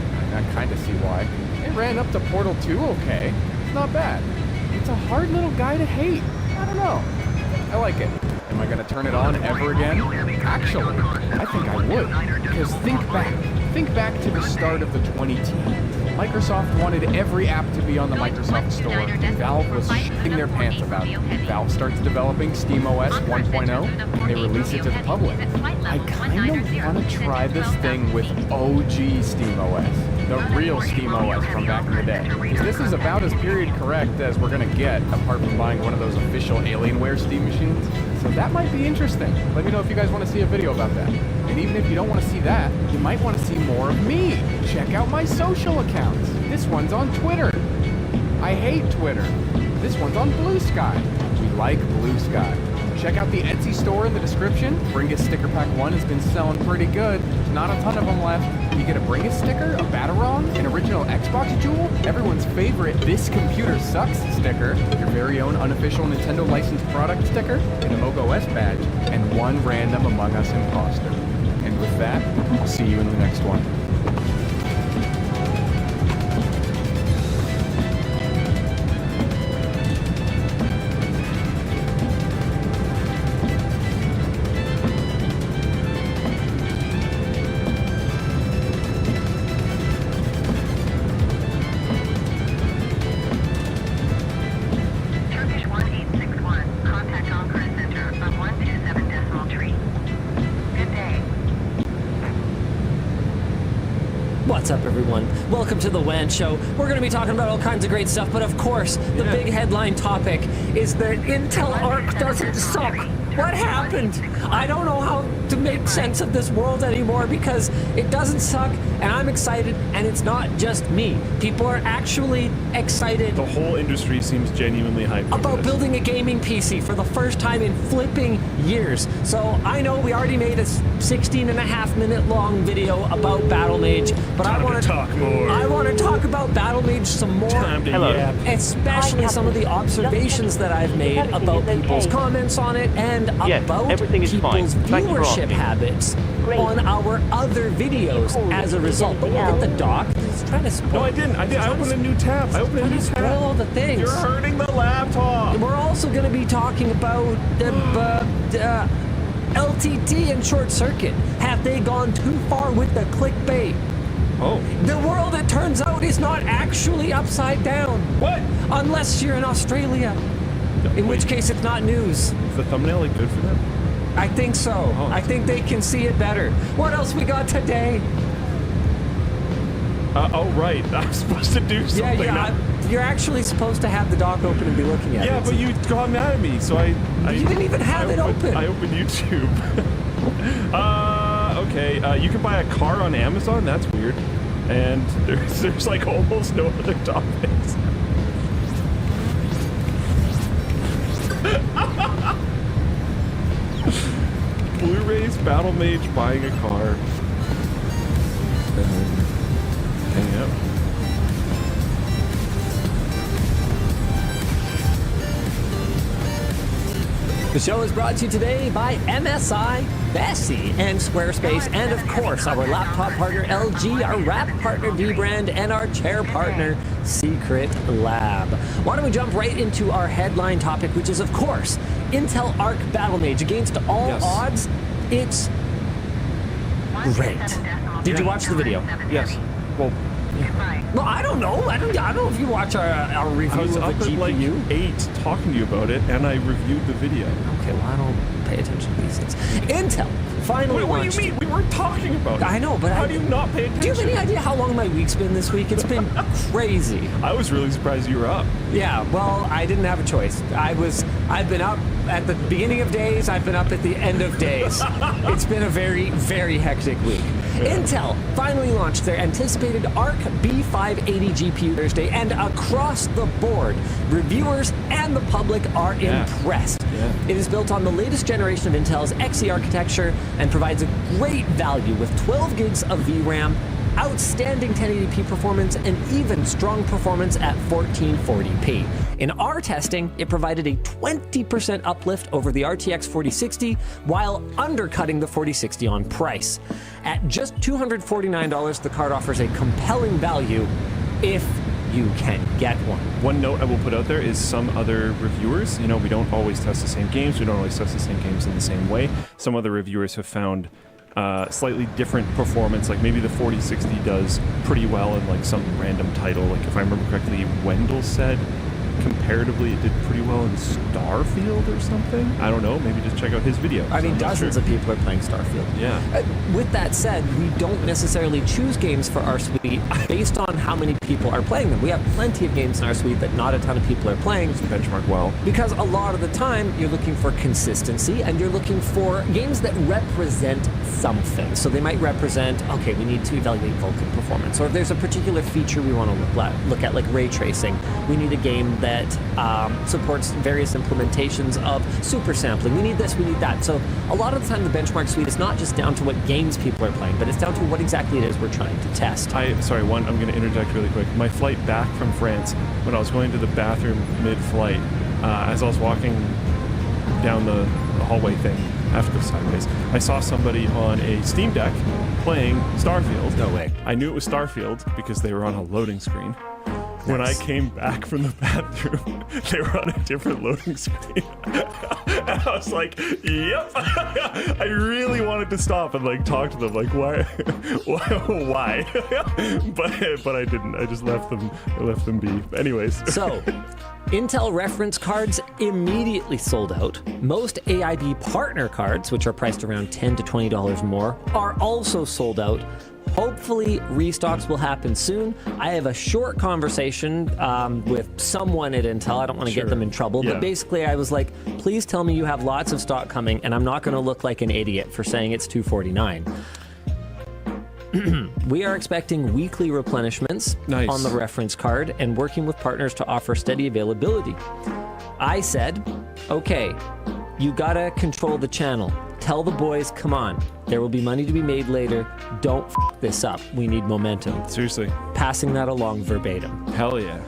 kinda see why. It ran up to Portal 2 okay. It's not bad. It's a hard little guy to hate. I don't know. I like it. Am I gonna turn it on ever again? Actually, I think I would. Because think back to the start of the 2010s. Microsoft wanted every app to be on the Microsoft Store, and Valve was shitting their pants about it. Valve starts developing SteamOS 1.0, and they release it to the public. I kind of want to try this thing with OG SteamOS, the real SteamOS from back in the day. Because this is about as period correct as we're going to get, apart from buying one of those official Alienware Steam machines. So that might be interesting. Let me know if you guys want to see a video about that. And even if you don't want to see that, you might want to see more of me. Check out my social accounts. This one's on Twitter. I hate Twitter. This one's on Blue Sky. We like Blue Sky. Check out the Etsy store in the description. Bring Us Sticker Pack 1 has been selling pretty good. Not a ton of them left. You get a Bring Us sticker, a Batarang, an original Xbox jewel, everyone's favorite This Computer Sucks sticker, your very own unofficial Nintendo licensed product sticker, an AmogOS badge, and one random Among Us imposter. And with that, I'll see you in the next one. What's up, everyone? Welcome to the WAN Show. We're going to be talking about all kinds of great stuff, but of course, the big headline topic is that Intel Arc doesn't suck. What happened? I don't know how to make sense of this world anymore because it doesn't suck, and I'm excited, and it's not just me. People are actually excited. The whole industry seems genuinely hyped About building a gaming PC for the first time in flipping years. So I know we already made a 16.5-minute long video about Battlemage, but I want to talk more. I want to talk about Battlemage some more. Especially some of the observations that I've made about people's comments on it and about people's viewership habits on our other videos as a result. But look at the doc. He's trying to spoil. No, I didn't. I opened a new tab. I opened a new tab. Spoil all the things. You're hurting the laptop. And we're also going to be talking about the LTT and Short Circuit. Have they gone too far with the clickbait? Oh. The world, it turns out, is not actually upside down. What? Unless you're in Australia. In which case, it's not news. Is the thumbnail like good for them? I think so. Oh, I think they can see it better. What else we got today? Oh, right. I was supposed to do something. Yeah. You're actually supposed to have the dock open and be looking at it. Yeah, but you got mad at me, so I you didn't even have it open. I opened YouTube. Okay. You can buy a car on Amazon. That's weird. And there's like almost no other topics. Blu-rays, Battle Mage, buying a car, and then hanging out. The show is brought to you today by MSI, Bessie, and Squarespace, and of course our laptop partner LG, our wrap partner V-Brand, and our chair partner Secret Lab. Why don't we jump right into our headline topic, which is of course Intel Arc Battle Mage. Against all odds, it's great. Did you watch the video? Yes. Well, well, I don't know. I don't know if you watch our review I was of up the at GPU. like 8 talking to you about it, and I reviewed the video. Okay, well, I don't pay attention to these things. Intel finally What launched. do you mean? We weren't talking about it. I know, but how do you not pay attention? Do you have any idea how long my week's been this week? It's been crazy. I was really surprised you were up. Yeah, well, I didn't have a choice. I've been up at the beginning of days. I've been up at the end of days. It's been a very, very hectic week. Intel finally launched their anticipated Arc B580 GPU Thursday, and across the board, reviewers and the public are impressed. It is built on the latest generation of Intel's Xe architecture and provides a great value with 12 gigs of VRAM, outstanding 1080p performance, and even strong performance at 1440p. In our testing, it provided a 20% uplift over the RTX 4060 while undercutting the 4060 on price. At just $249, the card offers a compelling value if you can get one. One note I will put out there is some other reviewers, we don't always test the same games. We don't always test the same games in the same way. Some other reviewers have found slightly different performance, like maybe the 4060 does pretty well in like some random title. Like if I remember correctly, Wendell said comparatively it did pretty well in Starfield or something. I don't know, maybe just check out his video. I mean, dozens of people are playing Starfield. Yeah. With that said, we don't necessarily choose games for our suite based on how many people are playing them. We have plenty of games in our suite that not a ton of people are playing. Benchmark well. Because a lot of the time, you're looking for consistency and you're looking for games that represent something. So they might represent, okay, we need to evaluate Vulkan performance. Or if there's a particular feature we want to look at, like ray tracing, we need a game that supports various implementations of super sampling. We need this, we need that. So a lot of the time the benchmark suite is not just down to what games people are playing, but it's down to what exactly it is we're trying to test. I'm going to interject really quick. My flight back from France, when I was going to the bathroom mid-flight, as I was walking down the hallway thing, I have to go sideways, I saw somebody on a Steam Deck playing Starfield. No way. I knew it was Starfield because they were on a loading screen. When I came back from the bathroom, they were on a different loading screen. And I was like, yep. I really wanted to stop and like talk to them, like why? but I didn't. I just left them be. Anyways. So, Intel reference cards immediately sold out. Most AIB partner cards, which are priced around $10 to $20 more, are also sold out. Hopefully, restocks will happen soon. I have a short conversation with someone at Intel. I don't want to get them in trouble, but basically I was like, please tell me you have lots of stock coming, and I'm not going to look like an idiot for saying it's $249. We are expecting weekly replenishments on the reference card and working with partners to offer steady availability. I said, okay, you gotta control the channel. Tell the boys, come on. There will be money to be made later. Don't f this up. We need momentum. Seriously. Passing that along verbatim. Hell yeah.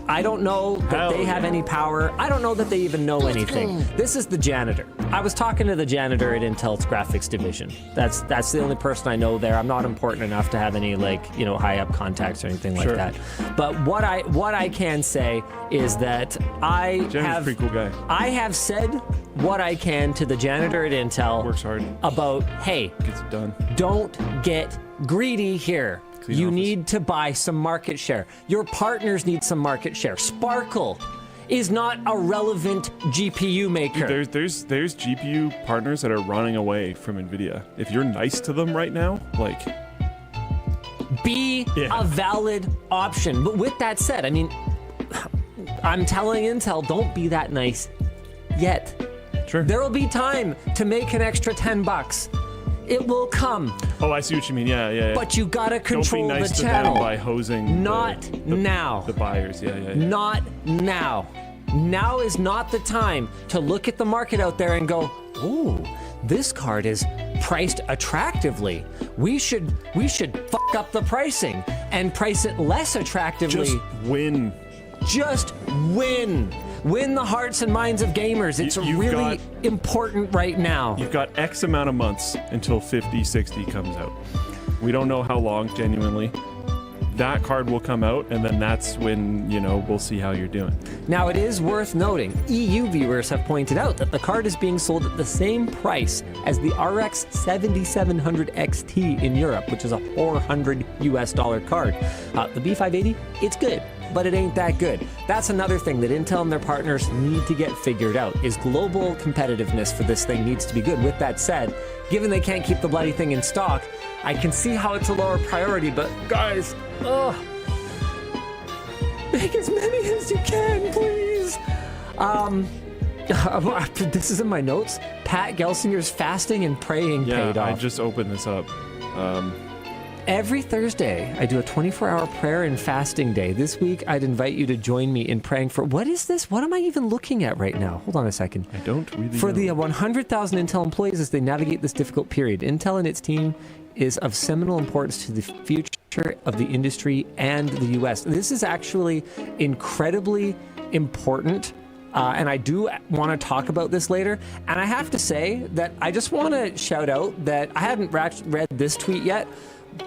I don't know that they have any power. I don't know that they even know anything. This is the janitor. I was talking to the janitor at Intel's graphics division. That's the only person I know there. I'm not important enough to have any high up contacts or anything like that. But what I can say is that Janitor's a pretty cool guy. I have said what I can to the janitor at Intel. Works hard. About, hey, gets it done. Don't get greedy here. You need to buy some market share. Your partners need some market share. Sparkle is not a relevant GPU maker. Dude, there's GPU partners that are running away from NVIDIA. If you're nice to them right now, like... Be a valid option. But with that said, I mean, I'm telling Intel, don't be that nice yet. Sure. There will be time to make an extra $10. It will come. Oh, I see what you mean. Yeah. But you gotta control Don't be nice the to channel. them by hosing Not now. the buyers. Yeah. Not now. Now is not the time to look at the market out there and go, ooh, this card is priced attractively. We should fuck up the pricing and price it less attractively. Just win. Just win. Win the hearts and minds of gamers. It's really important right now. You've got X amount of months until 5060 comes out. We don't know how long, genuinely. That card will come out, and then that's when, we'll see how you're doing. Now, it is worth noting, EU viewers have pointed out that the card is being sold at the same price as the RX 7700 XT in Europe, which is a $400 US card. The B580, it's good, but it ain't that good. That's another thing that Intel and their partners need to get figured out, is global competitiveness for this thing needs to be good. With that said, given they can't keep the bloody thing in stock, I can see how it's a lower priority, but guys, make as many as you can, please. This is in my notes. Pat Gelsinger's fasting and praying paid off. I just opened this up. Every Thursday, I do a 24-hour prayer and fasting day. This week, I'd invite you to join me in praying for... What is this? What am I even looking at right now? Hold on a second. I don't really For know. the 100,000 Intel employees as they navigate this difficult period. Intel and its team is of seminal importance to the future of the industry and the U.S. This is actually incredibly important. And I do want to talk about this later. And I have to say that I just want to shout out that I haven't read this tweet yet,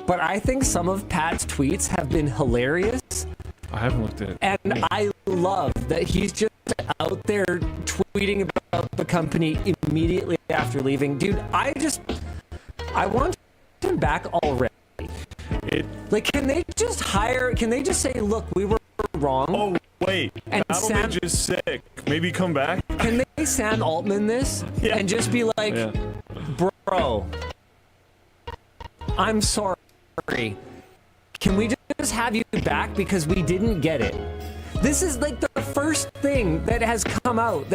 but I think some of Pat's tweets have been hilarious. I haven't looked at it. And I love that he's just out there tweeting about the company immediately after leaving. Dude, I want him back already. Can they just say, look, we were wrong? Oh, wait. And Battlemage is sick. Maybe come back? Can they Sam Altman this? And just be like, bro, I'm sorry. Can we just have you back because we didn't get it? This is like the first thing that has come out.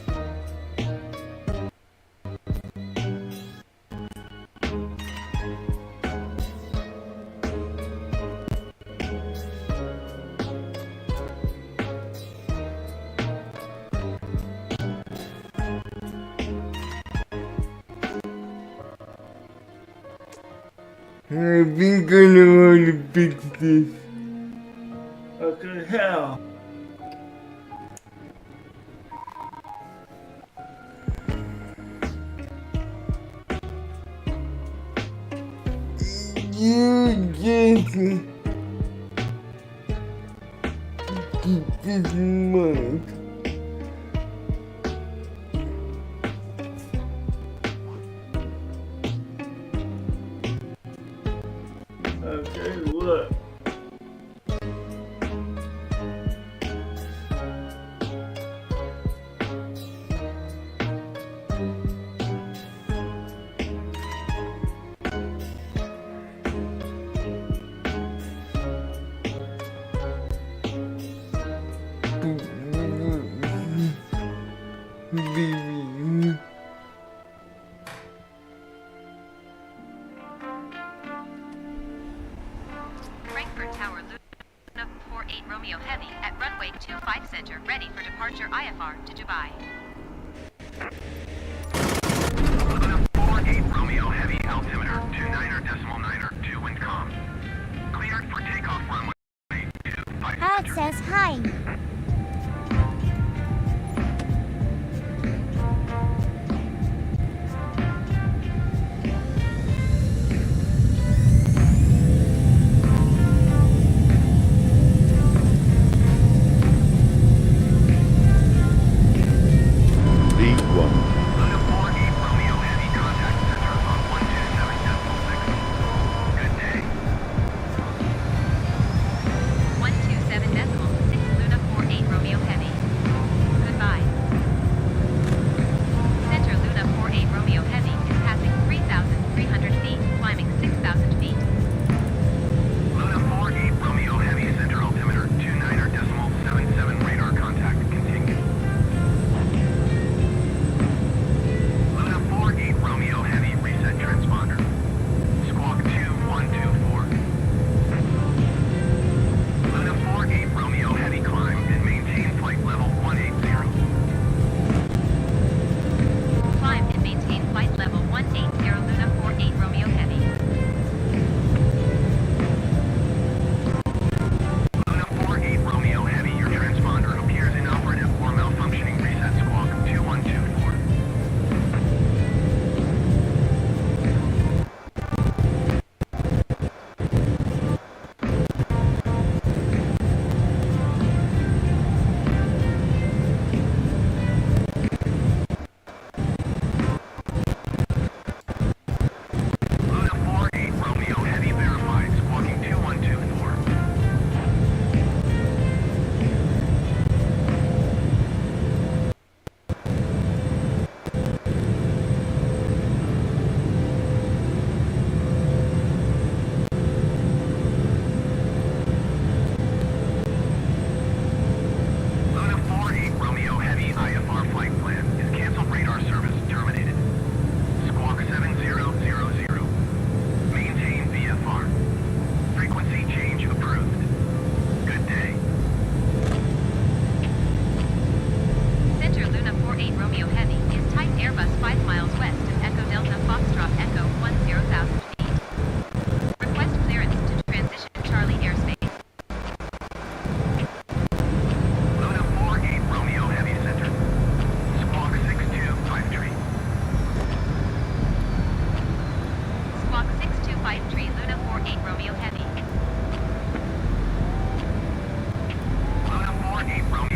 I think I know how to fix this. Okay, how? You just keep this in mind. Okay, look. Frankfurt Tower, Luna 48 Romeo Heavy at runway 25 center, ready for departure IFR to Dubai. Luna 48 Romeo Heavy altimeter 29er.9er, 2 wind calm. Cleared for takeoff runway 25 Pat says hi.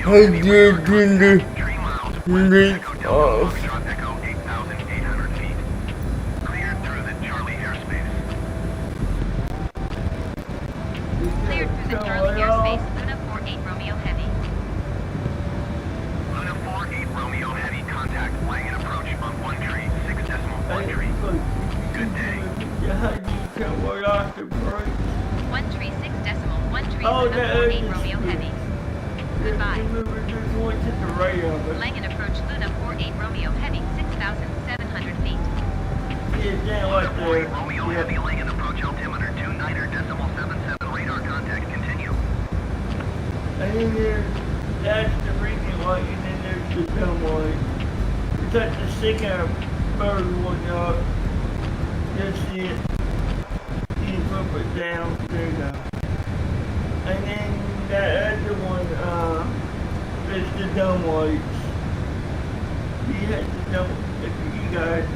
100 minutes off. Cleared through the Charlie airspace, Luna 48 Romeo Heavy. Luna 48 Romeo Heavy, contact Langan approach on 136.13. Good day. 136.13 Oh, Luna that 48 is Romeo Heavy. Goodbye. Langan approach Luna 48 Romeo Heavy, 6,700 feet. Romeo Heavy, Langan approach altimeter 29.77 radar contact, continue. And then that's the reason why, and then there's the dumb one. That's the second bird one up. That's it. You flip it down, there you go. And then that other one, is the dumb whites. He had the dumb, if you guys.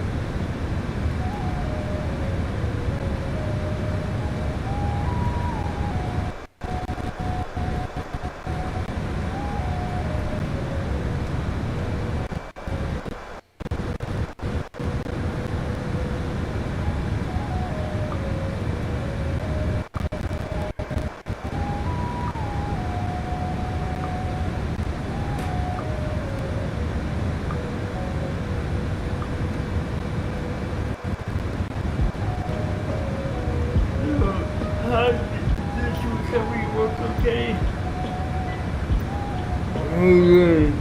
This recovery work okay? Okay.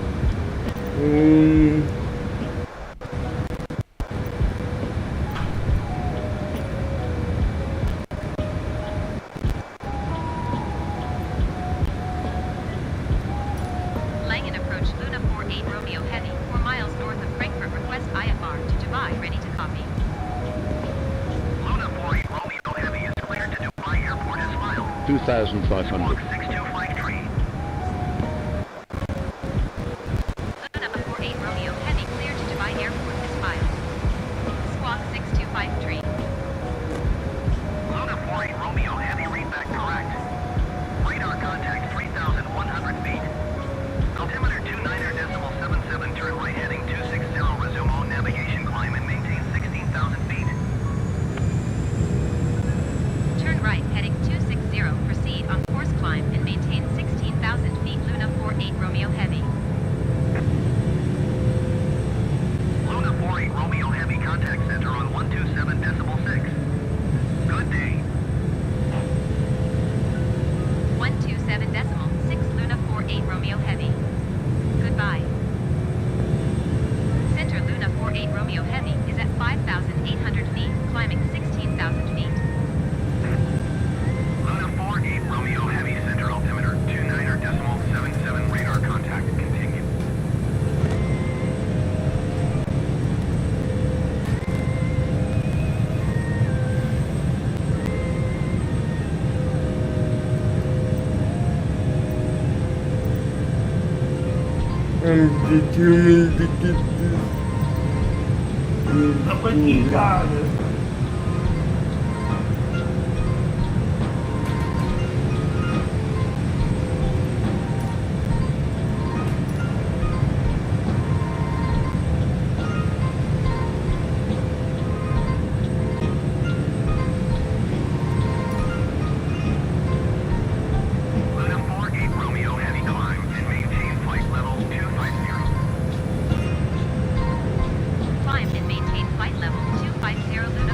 Langan approach Luna 48 Romeo Heavy, 4 miles north of Frankfurt. Request IFR to Dubai. Ready to copy. Luna 48 Romeo Heavy is cleared to Dubai Airport as filed. 2,500. 6253. Luna 48 Romeo Heavy cleared to Dubai Airport is filed. Squawk 6253. Luna 48 Romeo Heavy, read back correct. Radar contact 3,100 feet. Altimeter 29.77, turn right heading 260, resume all navigation, climb and maintain 16,000 feet. Turn right heading 260. Proceed on course climb and maintain 16,000 feet. Luna 48 Romeo Heavy. Luna 48 Romeo Heavy, contact center on 127.6. Good day. 127.6 Luna 48 Romeo Heavy. Goodbye. Center Luna 48 Romeo Heavy is at 5,800 feet, climbing 16,000 feet. Luna 48 Romeo Heavy, center altimeter 29.77, radar contact, continue. I'm determined to get this. How much you got? Luna 48 Romeo Heavy, climb and maintain flight level 250. Climb and maintain flight level 250 Luna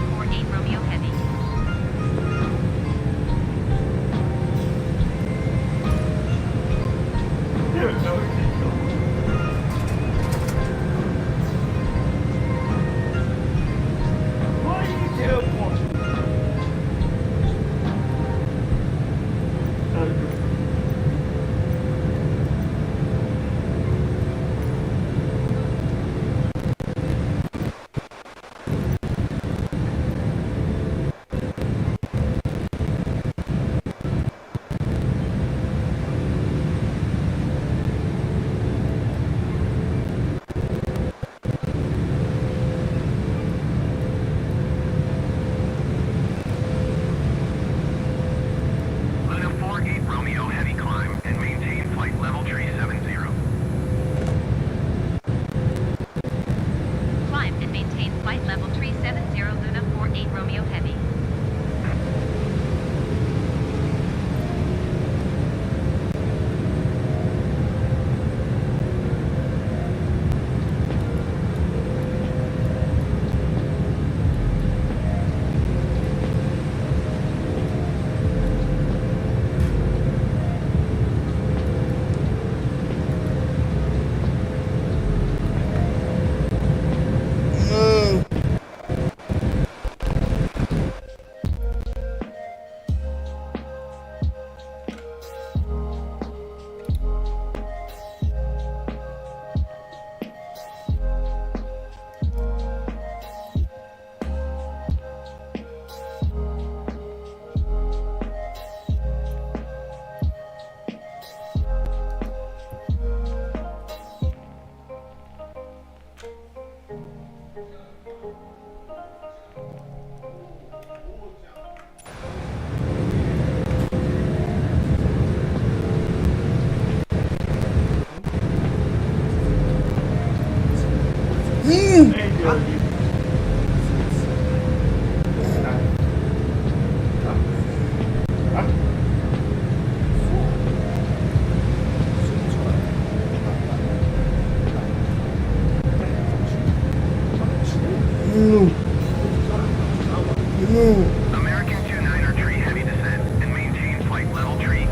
American 29er tree heavy descent and maintain flight level tree 80.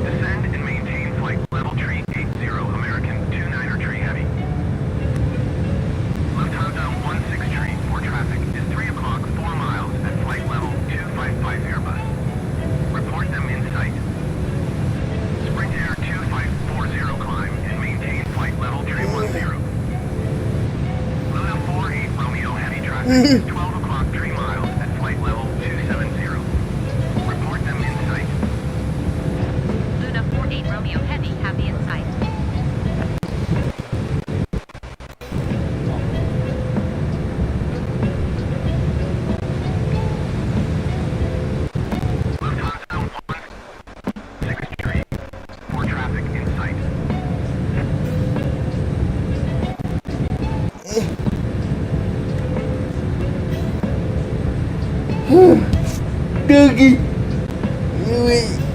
Descend and maintain flight level tree 80, American 29er tree heavy. Lufthansa 16 tree for traffic is 3 o'clock 4 miles at flight level 255 Airbus. Report them in sight. Sprint Air 2540 climb and maintain flight level tree 10. Luna 48 Romeo heavy traffic is 12 o'clock 3 miles at flight level 270. Report them in sight. Luna 48 Romeo Heavy, have the insight. Lufthansa 16 tree for traffic in sight. Dougie,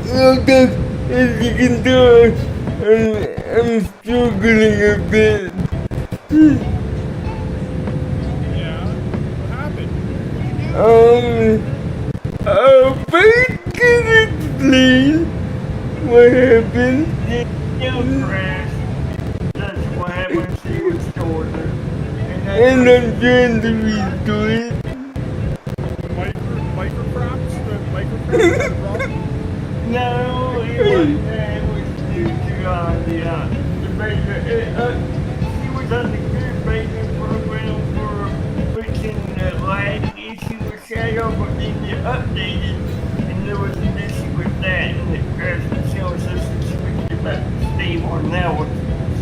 Doug, as you can tell, I'm struggling a bit. Yeah, what happened? If I can explain what happened. You crashed. That's what happened. She was stored there. And I'm trying to restore it. Microcraps? The microcraps had a problem? No, it wasn't that. It was due to the beta. She was on the good beta program for fixing the lag issue with Shadow, but then they updated, and there was an issue with that, and it crashed the cell system, switched it back to stable, and now it's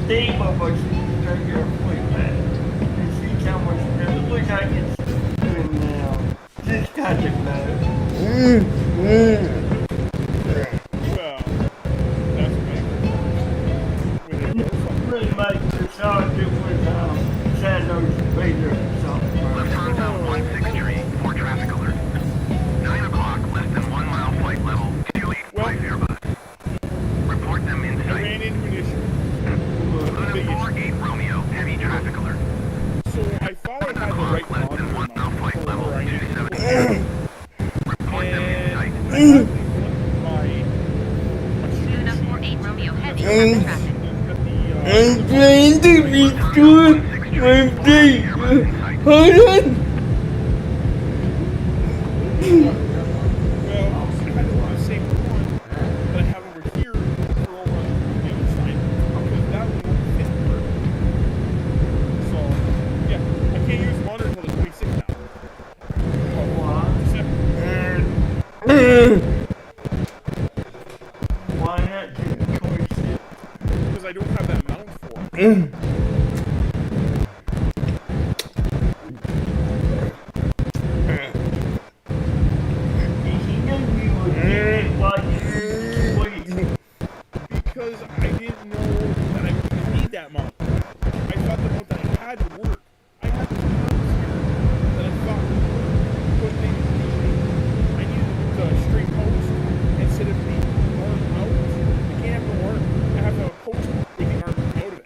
stable, but she can turn your fleet back. And see how much better. It looks like it's doing now. Just got it better. Really make the shot it was Shadow's beta or something. Lufthansa 16 tree for traffic alert. 9 o'clock, less than 1 mile flight level 285 Airbus. Report them in sight. Ran into an issue. Luna 48 Romeo heavy traffic alert. So I thought I had the right Less than 1 mile flight level 270. Report them in sight. Luna 48 Romeo Heavy, have the traffic. I'm trying to restore my plate. Hold on. Well, I had to do the same one that I have over here for over on the other side. Because that one won't fit perfect. So, yeah, I can't use the monitor until the 26th now. Why not do the 26? Because I don't have that mount for it. Because I didn't know that I would need that mount. I thought the mount that I had would work. I had two mounts here that I thought would work, but they didn't need it. I needed the straight post instead of the arm out. I can't have no arm. I have a post with the arm out of it.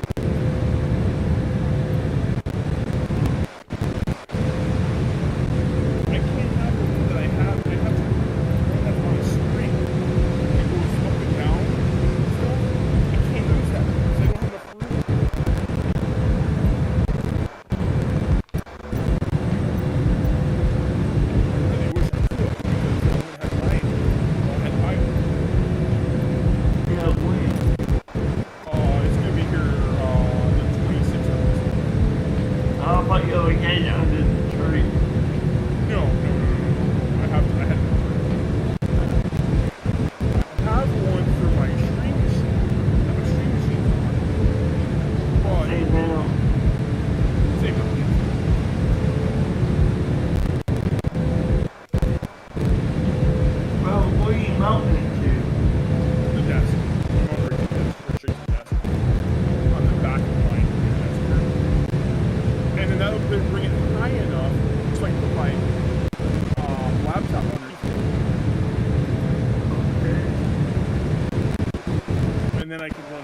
then I can run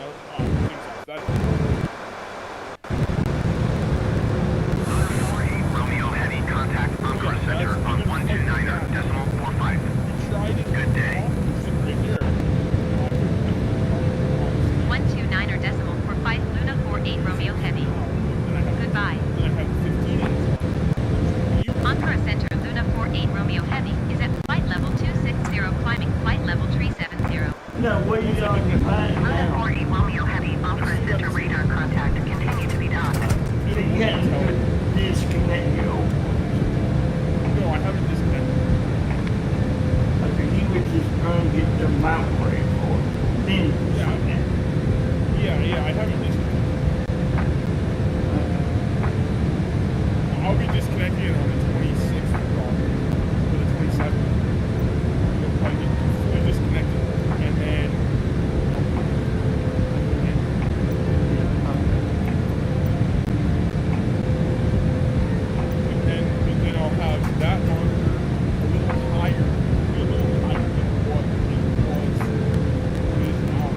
out things off that. Romeo Heavy, contact Encore Center on 129.45. Good day. 129.45 Luna 48 Romeo Heavy. Goodbye. Encore Center Luna 48 Romeo Heavy is at flight level 260, climbing flight level 370. No, what are you on your back Luna now? 48 Romeo Heavy, Encore Center radar contact. Continue to be docked. You can't disconnect you. No, I haven't disconnected. Okay, he was just trying to get the mount ready for it. Then disconnect. Yeah, I haven't disconnected. I'll be disconnecting on the 26th or the 27th. I'll probably get fully disconnected, and then I'll have that monitor a little higher than what it is now.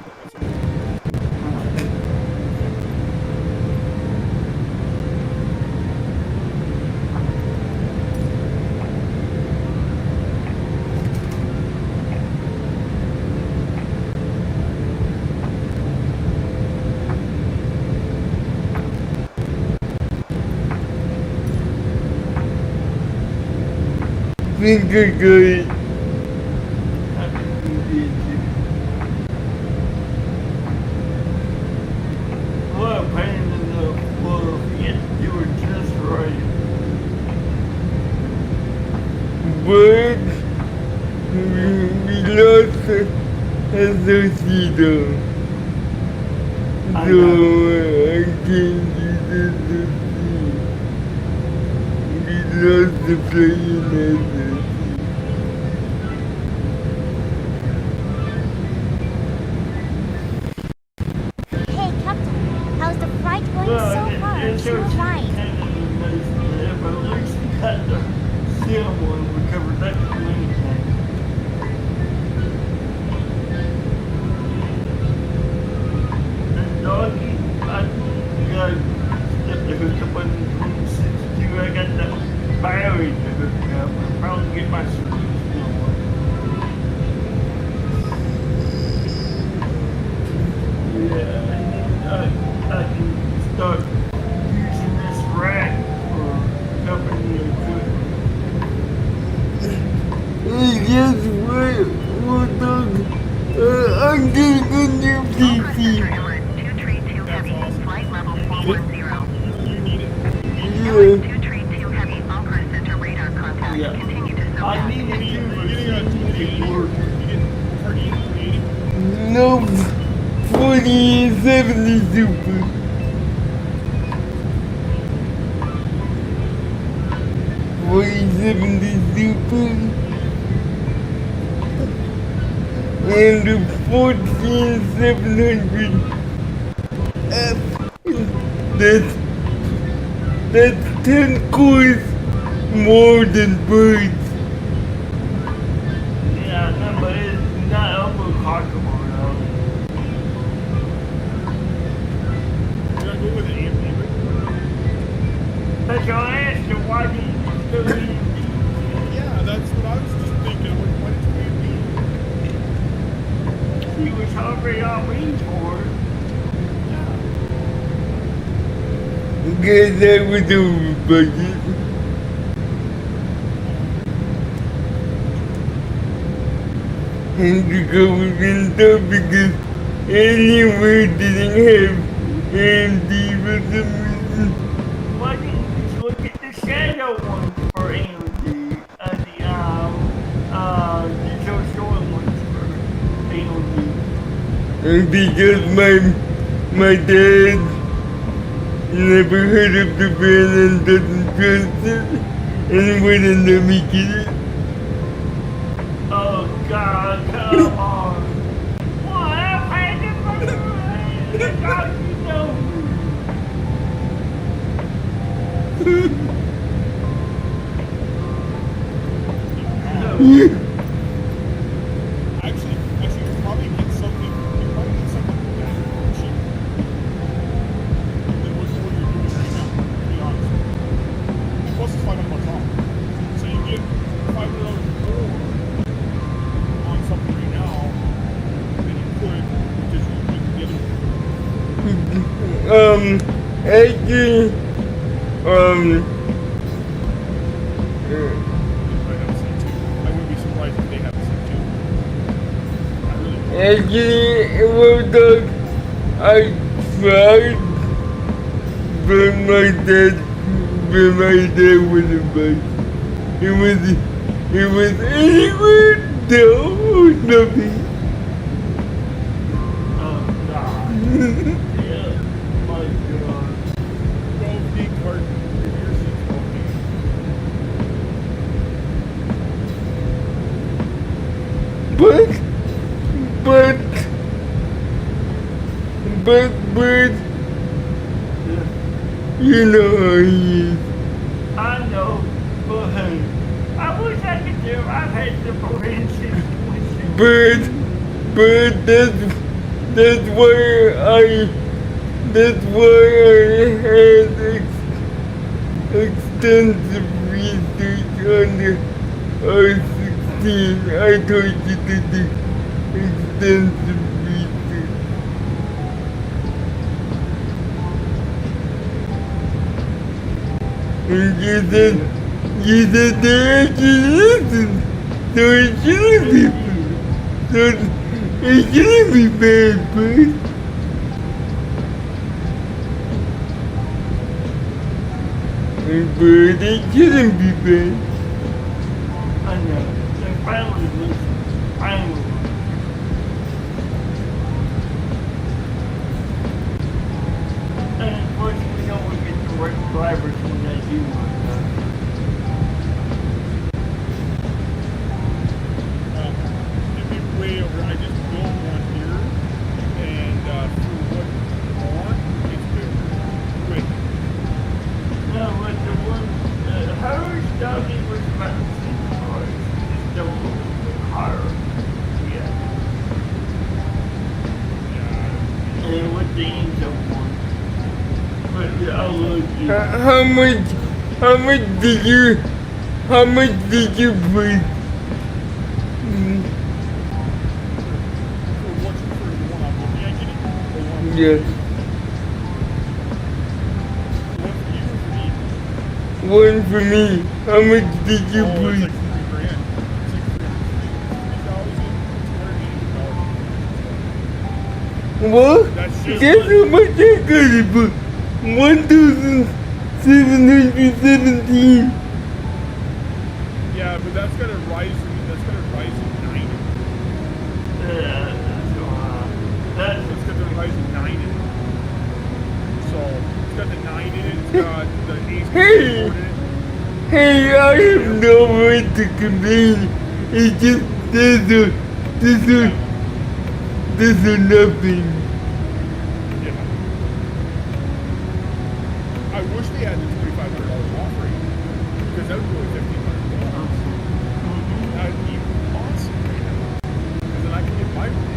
Finger good. What a pain in the butt. Yeah, you were just right. But we lost Esocido. So I can't do this. We lost the playing Esocido. Hey, Captain. How's the flight going so far? It's Smooth okay. ride. But at least we got the SIM one. We covered that many times. And doggy, I got the hook up on the 26 too. I got the battery to hook up. I'll probably get my screws still on. Yeah, and then I can start using this rack for helping the equipment. Guess what dog? I'm getting a new PC. Flight level 410. Yeah. 232 Heavy, Encore Center radar contact. Yeah. Continue to I need to do No, 4070 Super. 4070 Super. And the 14700 F. That's 10 cores more than birds. Yeah, no, but it's not unremarkable, though. Should I go with an AMD? But your answer, why did you still need Yeah, that's what I was just thinking. Like, why did you AMD? He was already on me for it. Guess that was over budget. And the government thought because anywhere didn't have AMD for some reason. Why didn't you just look at the shadow one for AMD? The Joe Shore ones for AMD. And because my dad never heard of the brand and doesn't trust it, and wouldn't let me get it. Oh God, come on. What happened to my God, you know Actually, we probably get something. We probably get something actually, I wouldn't be surprised if they have a C2. actually, well, dog, I tried, but my dad wouldn't bite. It was anywhere down or nothing. Oh, God. Yeah, my God. 12D cart. Here's the 12D. But, you know how he is. I know, but hey, I wish I could do. I've had the forensic. But that's why I had extensive research on the R16. I told you to do extensive research. And you said they actually listened, so it shouldn't be it shouldn't be bad, but it shouldn't be bad. I know. They finally listened. Finally. And of course, we don't get the right drivers when they do like that. It'd be way over. I just built one here, and for what you want, it's good. Quick. No, but the one, hers doggy was about the same price. It's still a little bit higher. Yeah. And with the Angel one. But yeah, I love you. How much did you pay? Yeah. One for me. How much did you pay? What? That's how much I got it for. 1,717. Yeah, but that's gonna rise. That's gonna rise in 9. That's gonna rise in 9 in it. So it's got the 9 in it. It's got the Ace Hey! in it. Hey, I have no right to complain. It's just this is nothing. I wish they had the $2,500 off rate because that would be $1,500. That would be awesome right now. Because then I can get by with it.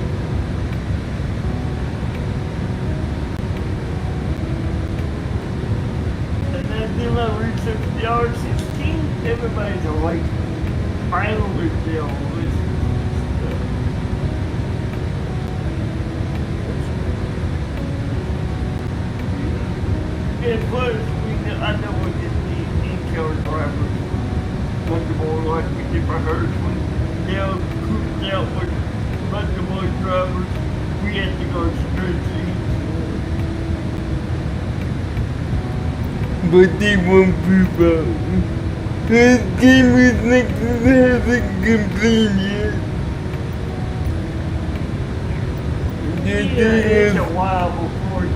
And then do my research the R16. Everybody's like, finally deal with this stuff. And plus, I know we get the in-car drivers much more like we did for hers when they'll cooped out with much more drivers. We had to go straight to But they won't prove out. This game is not hasn't complained yet.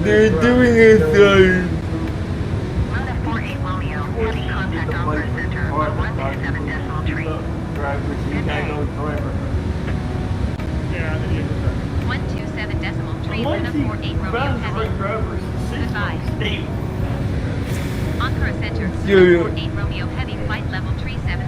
They're doing a sign. drivers, you gotta go driver. Yeah, and then you have 127.3 148 Romeo Heavy. Goodbye. Ankara Center, 148 Romeo Heavy, flight level 370.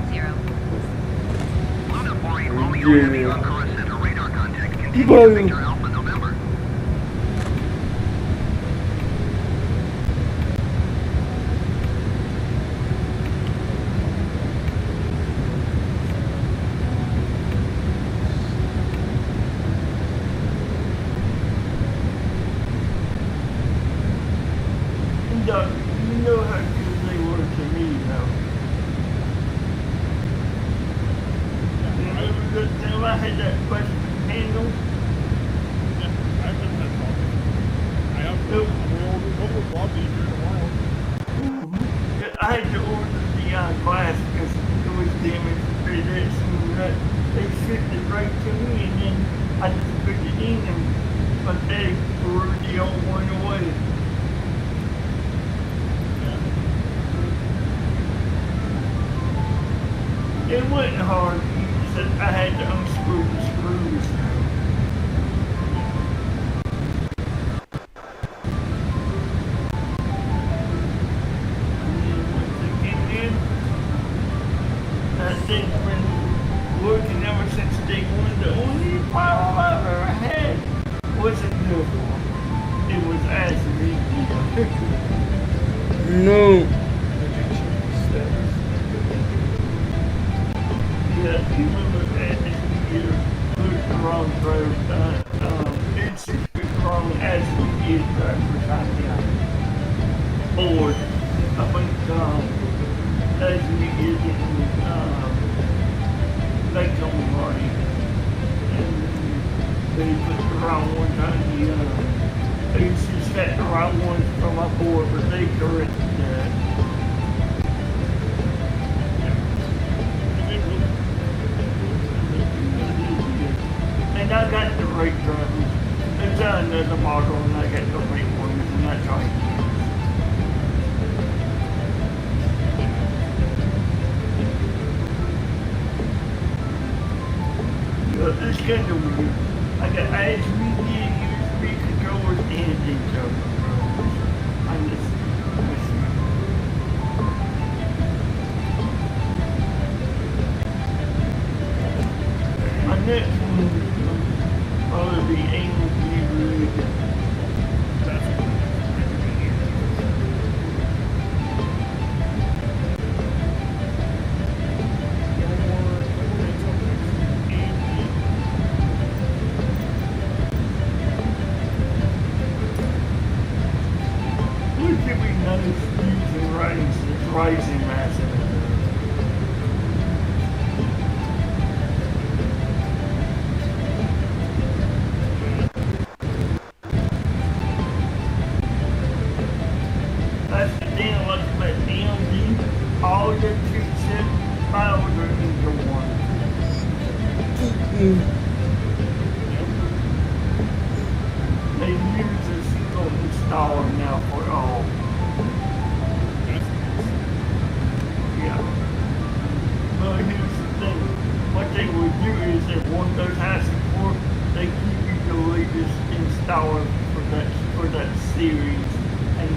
all went away. It wasn't hard. He said I had to unscrew the screws. And that thing's been working ever since day one. The only problem I've ever had wasn't good for. It was actually No. Yeah, you remember that you put the wrong road, it's wrong as we did drive for time board. I think, as we did in, Lake Marty. And they put the wrong ones on the, they just got the wrong ones from my board, but they corrected that. And I got the right drivers. It's another model and I got the right ones and that's all I use. It's kind of weird. I got USB controllers and digital controllers. I'm just missing. My next one will be able to be really good. Look at me nice using rising massive. That's the thing about DMD. All your chipset files are into one. They use a single installer now for all. Yeah. But here's the thing. What they would do is if one does have support, they give you the latest installer for that series. And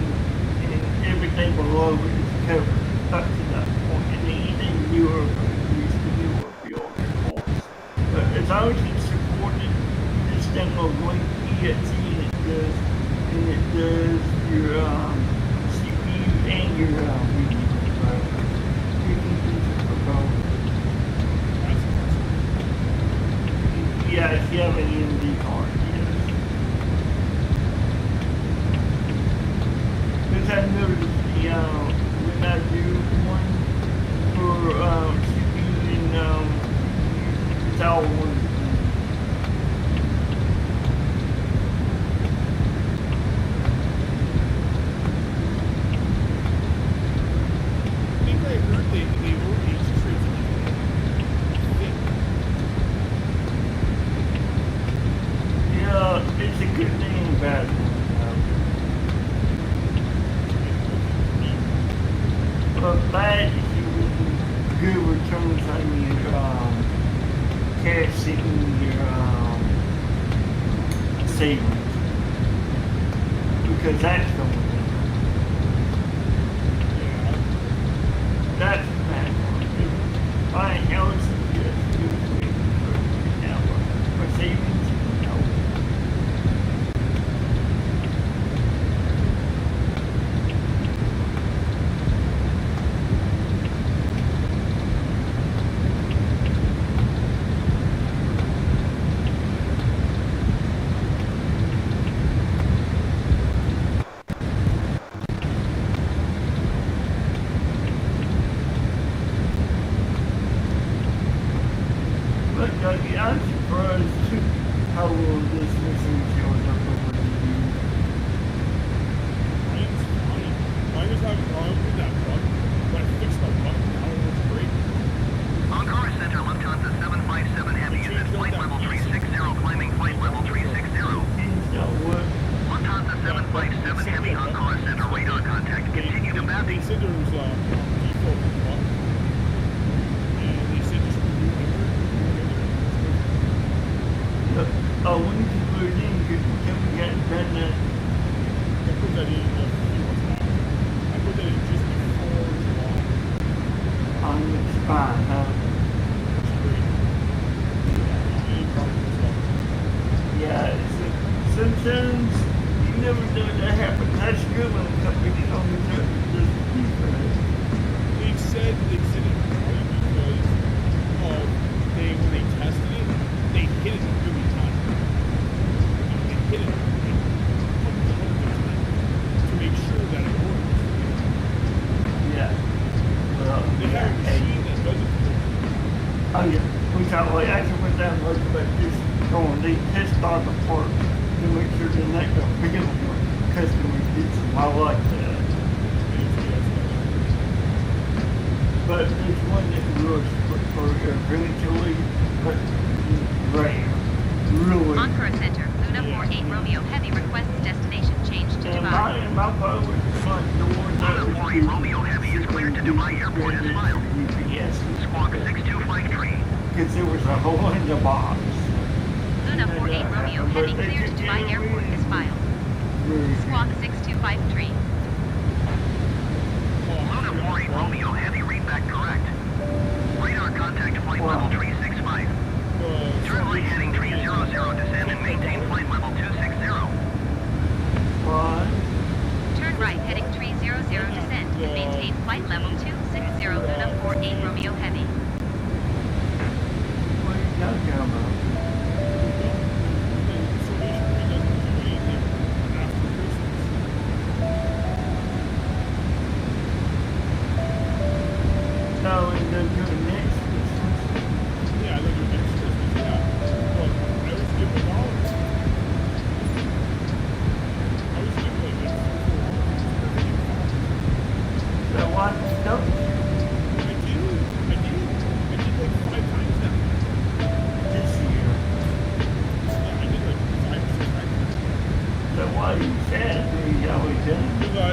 everything below it is covered up to that point. And anything newer is the newer build points. But as long as it's supported, you just download Link EXE and it does your CPU and your video. You can use it for both. Yeah, if you have an AMD card, yes. Because I noticed when I do one for CPU and it's all one. I think I heard they were these traits. Yeah, it's a good thing and a bad thing. But bad is you good returns on your cash sitting your savings. Because that's the one. That's the bad one. Buying else is just good for savings, no. But I'm surprised how well this machine shows up over the years. Mine's fine. Mine was having problems with that bug. When I fixed the bug, now it works great. Ankara Center, Lufthansa 757 Heavy is at flight level 360, climbing flight level 360. What? Lufthansa when did you put it in? Because we haven't gotten done that. I put that in a few months back. I put that in just before July. On the spine, huh? Yeah, sometimes you never know that happens. That's good when a company only does this. They said it's in it probably because of when they tested it, they hit it really tight. They hit it like hundreds of times to make sure that it works. Yeah. Well, they have a machine that does it for them. Oh yeah. We got like actually went down and looked at this going, they test all the parts to make sure they're not gonna fail when customers get some. I like that. But there's one that was for eventually, but rare. Really. Encore Center, Luna 48 Romeo Heavy requests destination change to Dubai. And my phone was front door. Luna 48 Romeo Heavy is cleared to Dubai Airport as filed. Yes. Squawk 6253. Because there was a hole in the box. Luna 48 Romeo Heavy cleared to Dubai Airport is filed. Squawk 6253. Luna 48 Romeo Heavy, read back correct. Radar contact flight level 365. Turn right heading 300, descend and maintain flight level 260. What? Turn right heading 300, descend and maintain flight level 260 Luna 48 Romeo Heavy. What are you talking about? No, and then do the next Christmas. Yeah, they'll do next Christmas, yeah. But I was given $1. I was given like this So why don't you? I did like 5 times now. This year. Yeah, I did like 5 or 6 times. So why you sad that you always done?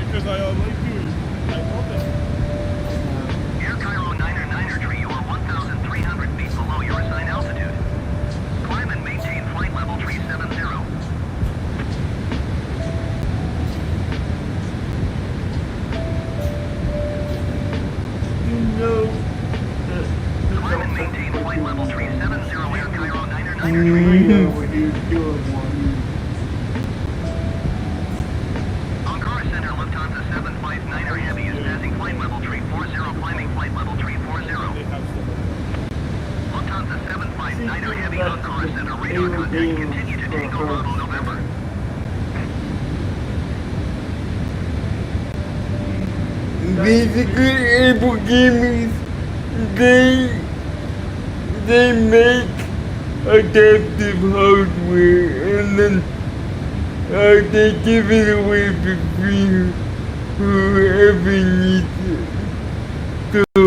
Because I like doing it. I love that. Air Cairo 9er tree, you are 1,300 feet below your assigned altitude. Climb and maintain flight level 370. You know Climb and maintain flight level 370, Air Cairo 9er what you're doing one. Encore Center, Lufthansa 759er Heavy is passing flight level 340, climbing flight level 340. Lufthansa 759er Heavy, Encore Center, radar contact, continue to take off Bravo November. Basically, Apple Gamers, they make adaptive hardware and then they give it away for free whoever needs it. So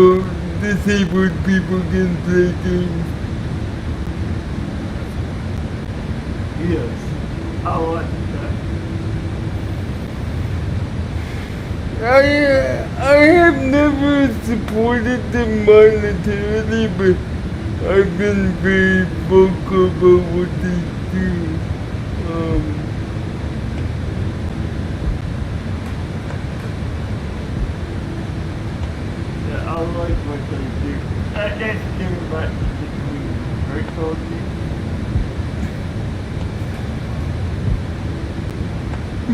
disabled people can play games. Yes. I like that. I have never supported them monetarily, but I've been very vocal about what they do. Yeah, I like what they do. That's different about the very culture.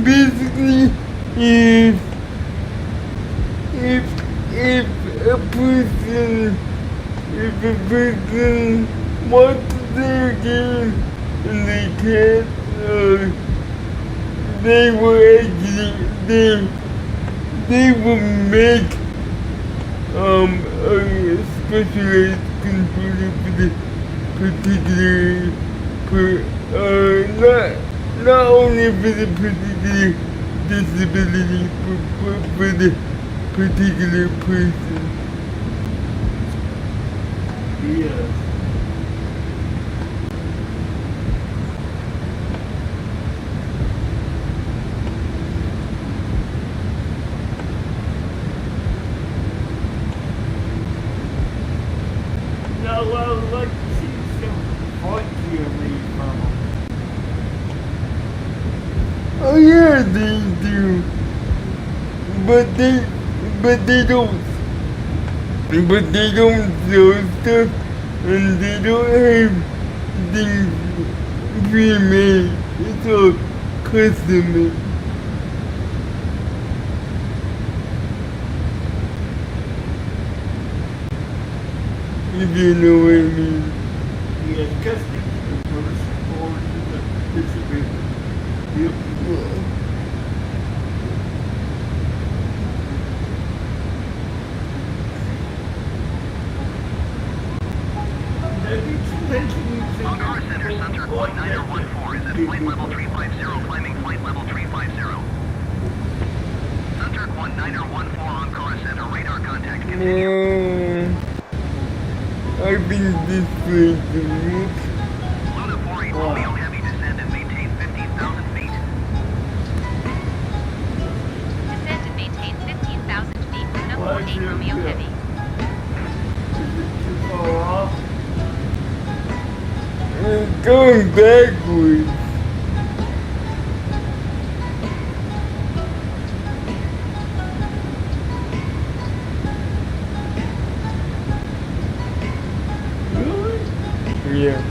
Basically, if a person wants their game and they can't, they will actually, they will make a specialized computer for the particular, not only for the particular disability, but for the particular person. Yes. No, I would like to see some fight here made from them. sure they do. But they don't. But they don't sell stuff, and they don't have things pre-made. It's all custom made. If you know what I mean. Yeah, custom the first or the distributor. Yep. Ankara Center, Center 1914 is at flight level 350, climbing flight level 350. Center 1914 Ankara Center, radar contact continued. I've been this way for weeks. Luna 48 Romeo Heavy descend and maintain 15,000 feet. Descend and maintain 15,000 feet with no 48 Romeo Heavy. Too far off. It's going backwards. Really? Yeah.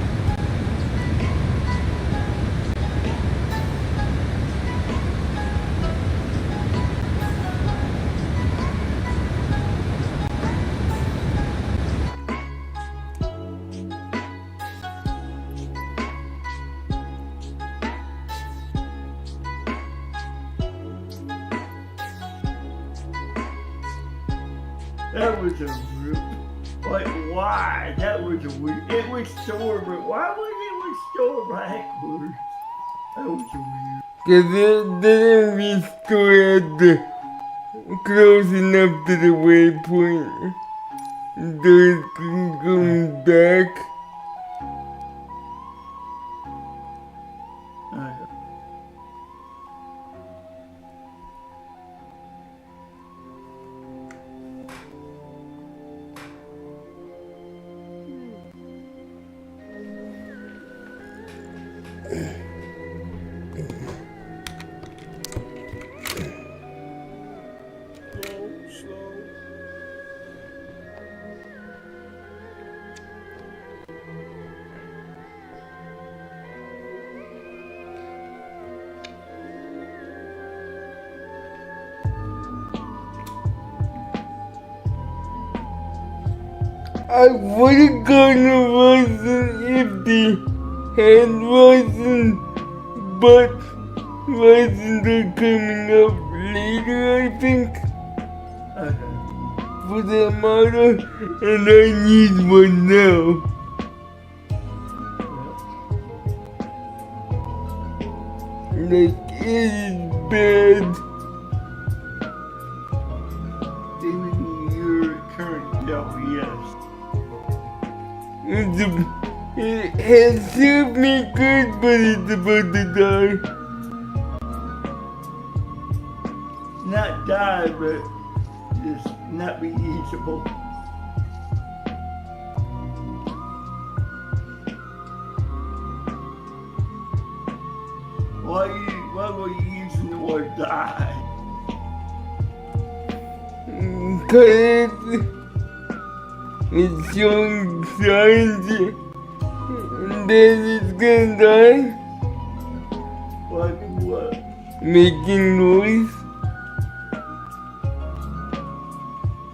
That was a rip. Like, why? That was a weird. It was stored, but why was it stored backwards? That was weird. Cause it didn't restore at the close enough to the waypoint. Those can come back. I would've gone to Russian if the hand Russian, but Russians are coming up later, I think, for the model, and I need one now. Like, it is bad. Even your current job, yes. It has served me good, but it's about to die. Not die, but just not be usable. Why were you using the word die? Cause it's showing signs that it's gonna die. Like what? Making noise.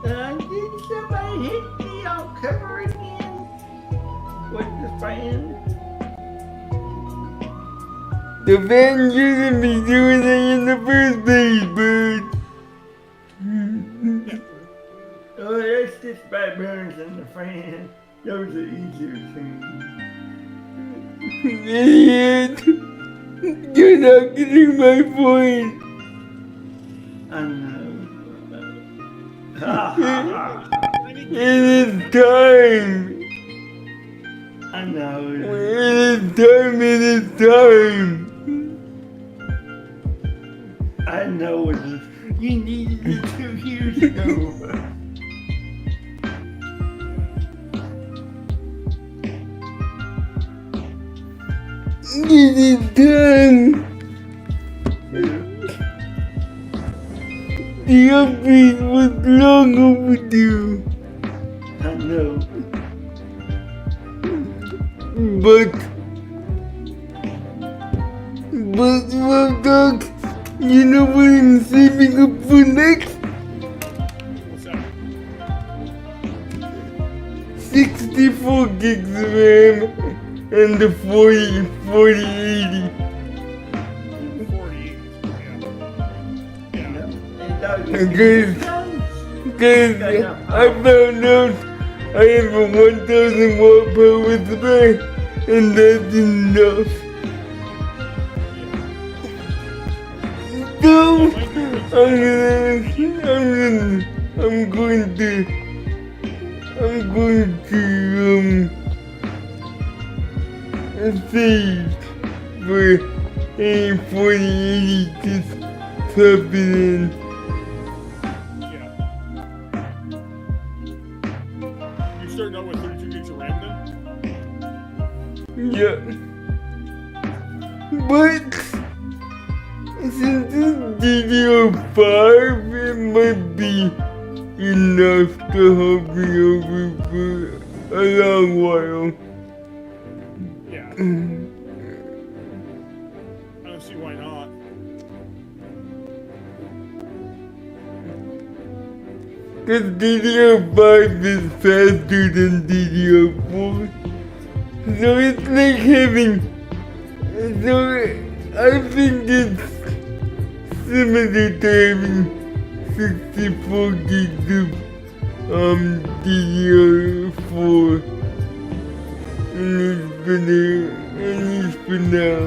Did somebody hit me on cover again? With the fan? The fan shouldn't be doing that in the first place, bird. Oh, that's just bad burns in the fan. Those are easier things. Idiot! You're not getting my point. I know. It is time. I know. It is time. I know it is. You needed it 2 years ago. It is time. The update was long overdue. I know. But well, Doc, you know what I'm saving up for next? What's that? 64 gigs of RAM and the 4080. 48. Cause I found out I have a 1000 watt power supply and that's enough. So I'm going to save for a 4080 to plug it in. You starting out with 32 gigs of RAM then? Yeah. But since it's DDR5, it might be enough to hold me over for a long while. Yeah. I don't see why not. Cause DDR5 is faster than DDR4. So it's like having, I think it's similar to having 64 gigs of DDR4. At least for now.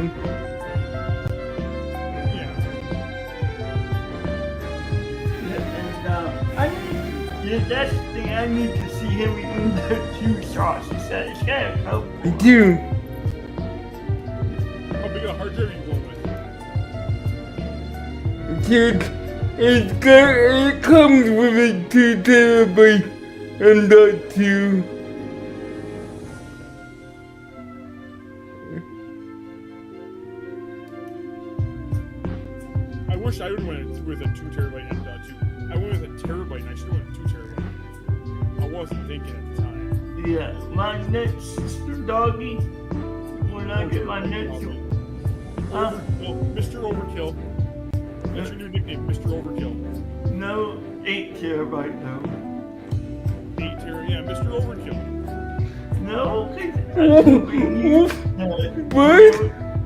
That's the thing, I need to see him eating the 2 shots. He said it's kind of cool. Dude. How big a hard drive are you going with? Dude, it comes with a 2 terabyte and that too. I wish I would have went with a 2 terabyte and .2. I went with a terabyte and I should have went with 2 terabyte. I wasn't thinking at the time. Yeah, my next doggy, when I get my next Mr. Overkill. That's your new nickname, Mr. Overkill. No, 8 terabyte though. 8 terabyte, yeah, Mr. Overkill. No,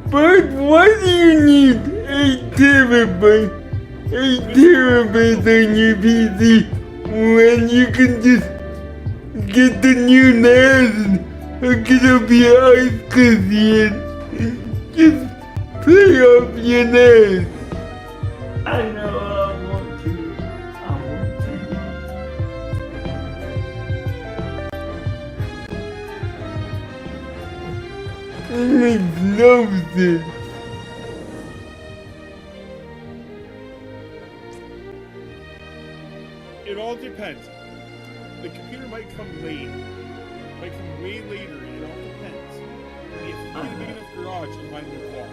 But why do you need 8 terabyte? 8 terabytes on your PC when you can just get the new NAS and hook it up your ice cookie and just play off your NAS. I know I want to. It makes no sense. It all depends. The computer might come late. Might come way later. It all depends. If you get a big enough garage, I'm buying a new car.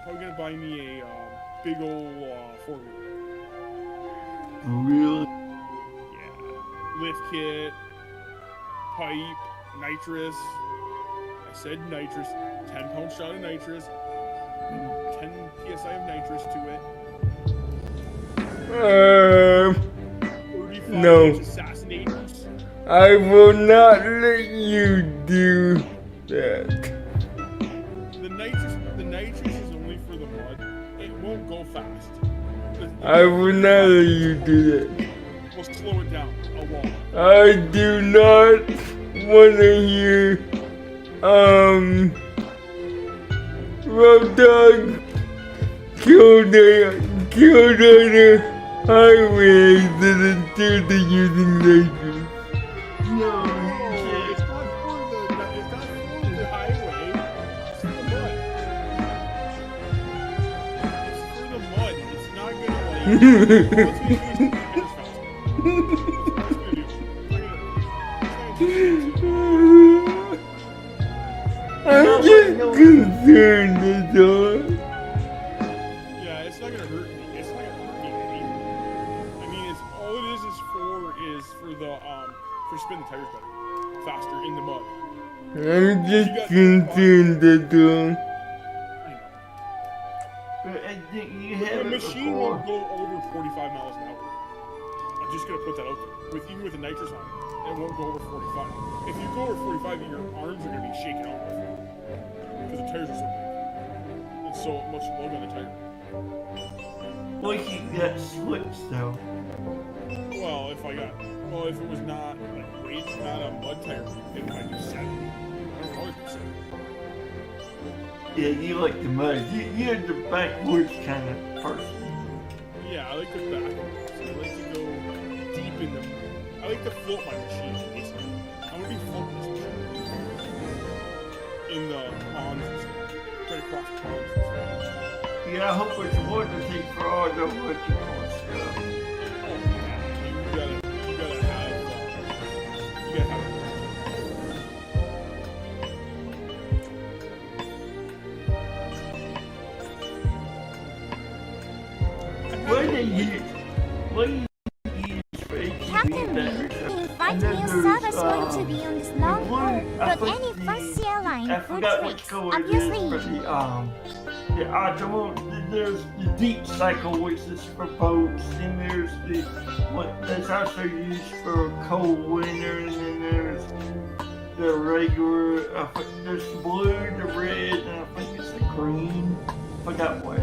Probably gonna buy me a big old 4-wheeler. Really? Yeah. Lift kit, pipe, nitrous. I said nitrous. 10-pound shot of nitrous. And 10 psi of nitrous to it. No. I will not let you do that. The nitrous is only for the mud. It won't go fast. I will not let you do that. We'll slow it down a lot. I do not want to hear, Road Dog killed on the highways instead of using nitrous. No, it's not for the highway. It's for the mud. It's for the mud. It's not I'm just concerned, that's all. Yeah, it's not gonna hurt me. for spin the tires better, faster in the mud. I'm just concerned that The machine won't go over 45 miles an hour. I'm just gonna put that out there. Even with the nitrous on it, it won't go over 45. If you go over 45, your arms are gonna be shaking off because the tires are so big. It's so much load on the tire. What if you got slips though? Well, if it was not like weight, not a mud tire, it might be 70. I don't always be 70. Yeah, you like the mud. You're the backwoods kind of person. Yeah, I like the backwoods. I like to go deep in the. I like to float my machine. Basically, I'm gonna be floating this machine in the ponds and stuff, right across the ponds and stuff. Yeah, I hope it's worth to take for all the electrical stuff. Oh yeah, you gotta have What do you use for Captain Lee, invite me service going to be on this long haul, but any first airline I food forgot trips, which color it is obviously. for the optimal. There's the deep cycle, which is for boats, and there's the what that's also used for cold winter, and then there's the regular. There's the blue, the red, and I think it's the green. Forgot what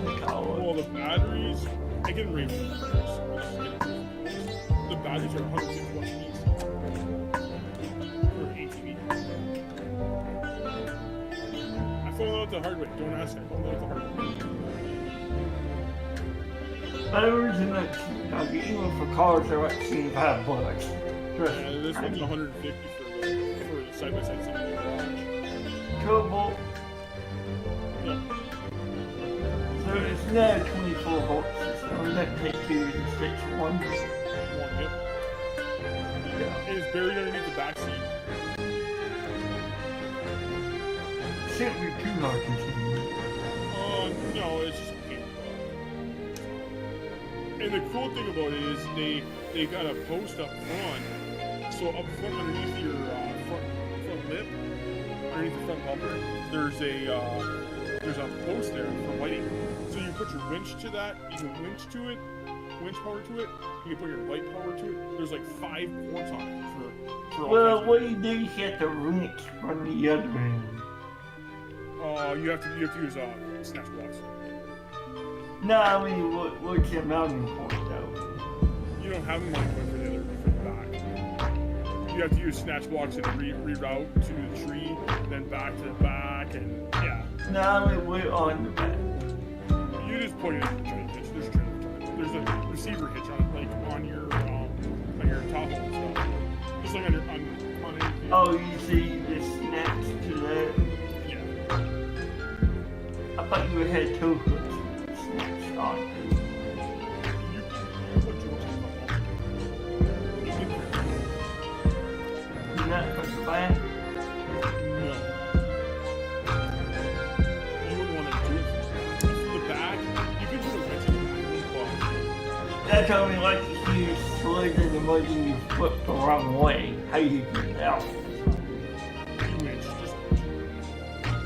they call it. Well, the batteries, I can read the batteries. The batteries are 150 bucks each for an ATV. I found out the hard way. Don't ask me. I found out the hard way. Batteries are not cheap. Even for cars, they're like $25. Yeah, this one's 150 for the side-by-side sitting in the garage. Trouble. Yeah. So it's now 24 volts system. That takes two to 6 1. Yep. Yeah. It is buried underneath the back seat. Shouldn't be too hard to see. No, it's just a pain. And the cool thing about it is they got a post up front. So up front underneath your front lip, underneath the front bumper, there's a post there for lighting. So you put your winch to that, you can winch power to it, you can put your light power to it. There's like 5 ports on it for all Well, kinds what you do is you have to wrench from the other end. you have to use snatch blocks. No, I mean, what's your mounting point though? You don't have a mounting point for the back. You have to use snatch blocks and reroute to the tree, then back to the back, and yeah. No, I mean, we're on the back. You just put it in the trailer hitch. There's a receiver hitch on it, like on your top hole and stuff. Just like on anything. Oh, you see the snaps to that? Yeah. I thought you had 2 hooks. Snaps on it. You put 2 hooks on the Not for the back? No. You wouldn't want to do it for the back. You could put a wrench in the back. That's only like if you slid in the mud and you flipped the wrong way. How you get out? You wrench, just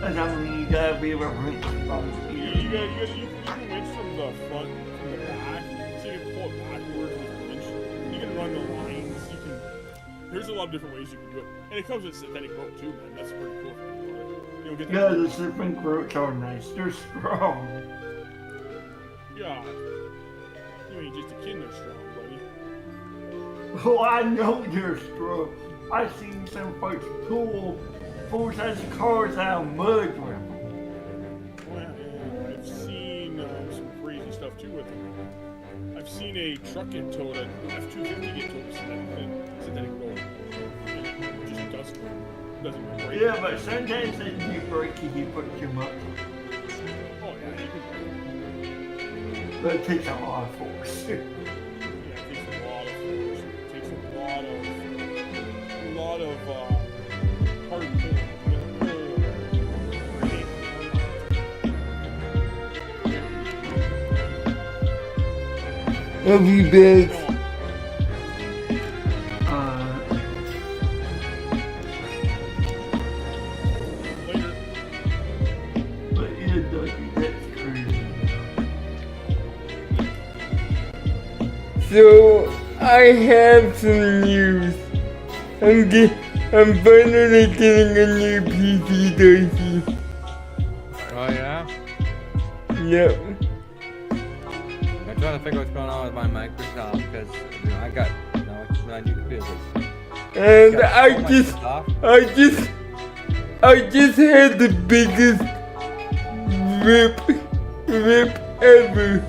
That's I mean, you gotta be able to wrench from you can wrench from the front, from the back, so you can pull it backwards with a wrench. You can run the lines, there's a lot of different ways you can do it. And it comes with synthetic rope too, man. That's pretty cool. You'll get Yeah, the synthetic ropes are nice. They're strong. Yeah. You ain't just a kid, they're strong, buddy. Oh, I know they're strong. I've seen some folks pull full-size cars out of mud with them. Well, yeah, I've seen some crazy stuff too with them. I've seen a truck get towed, an F-250 get towed with synthetic rope. And it just doesn't break. Yeah, but sometimes they do break if you put too much. Oh yeah, you can break. But it takes a lot of force. Yeah, it takes a lot of force. It takes a lot of hard pull. I'll be back. So I have some news. I'm finally getting a new PC, Darcy. Oh yeah? Yep. I'm trying to figure what's going on with my Microsoft because I got it's not new computers. And I just had the biggest rip ever.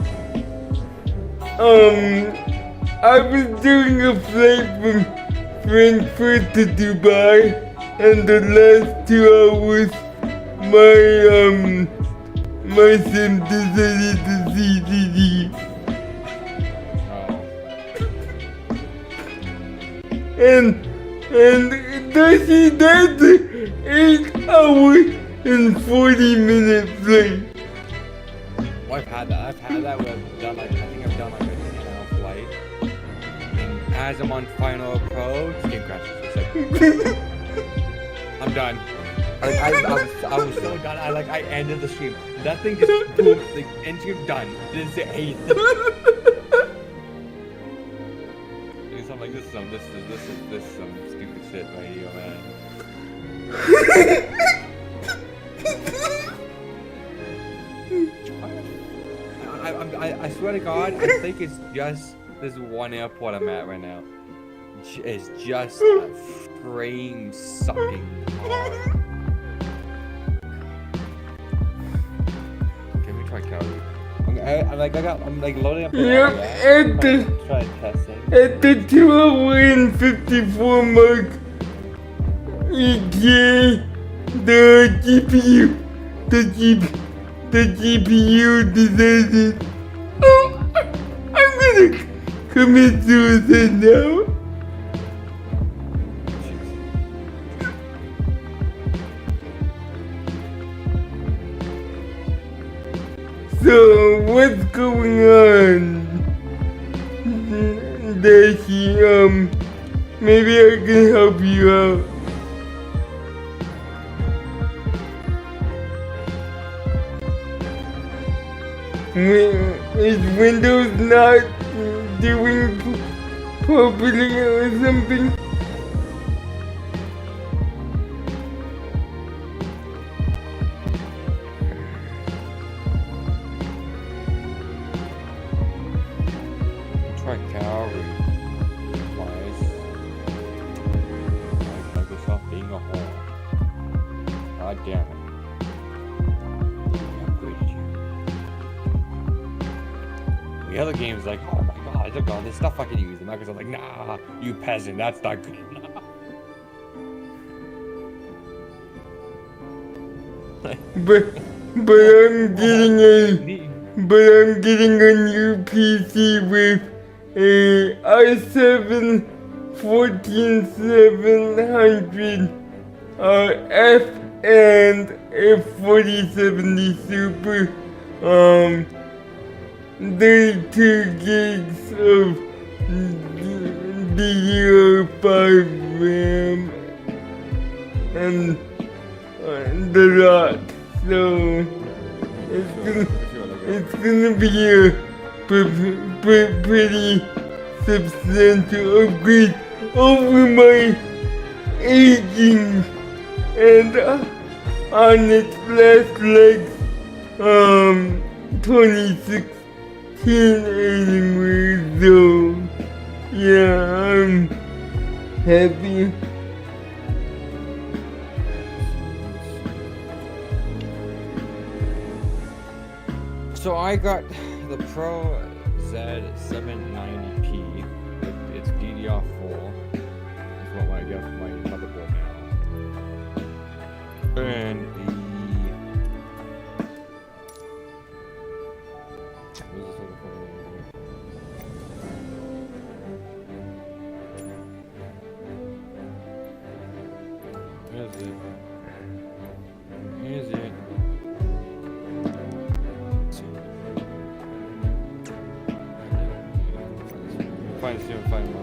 I was doing a flight from Frankfurt to Dubai, and the last 2 hours, my sim decided to CCD. And that's 8 hours and 40-minute flight. Well, I've had that. I think I've done like a 10-hour flight. And as I'm on final approach, game crashes. I'm done. I was so done. I ended the stream. That thing just boom, end stream done. Didn't say anything. I'm like, this is some stupid shit right here, man. I swear to God, I think it's just this one airport I'm at right now. It's just a frame sucking hard. Can we try Calgary? I'm loading up. Yep, at the 2 hour and 54 mark, the GPU decided, oh, I'm gonna commit suicide now. So, what's going on? Daisy, maybe I can help you out. Is Windows not doing properly or something? Try Calgary. Wise. Microsoft being a whore. God damn it. The other game's like, oh my god, look at all this stuff I can use. And Microsoft's like, nah, you peasant, that's not good enough. But I'm getting a new PC with a i7 14700 F and a 4070 Super. 32 gigs of DDR5 RAM and the lot. So it's gonna be a pretty substantial upgrade over my aging and on its last legs 2016 anyway, so yeah, I'm happy. So I got the Pro Z790P. It's DDR4. That's what I got for my motherboard now. And Here's it. Find my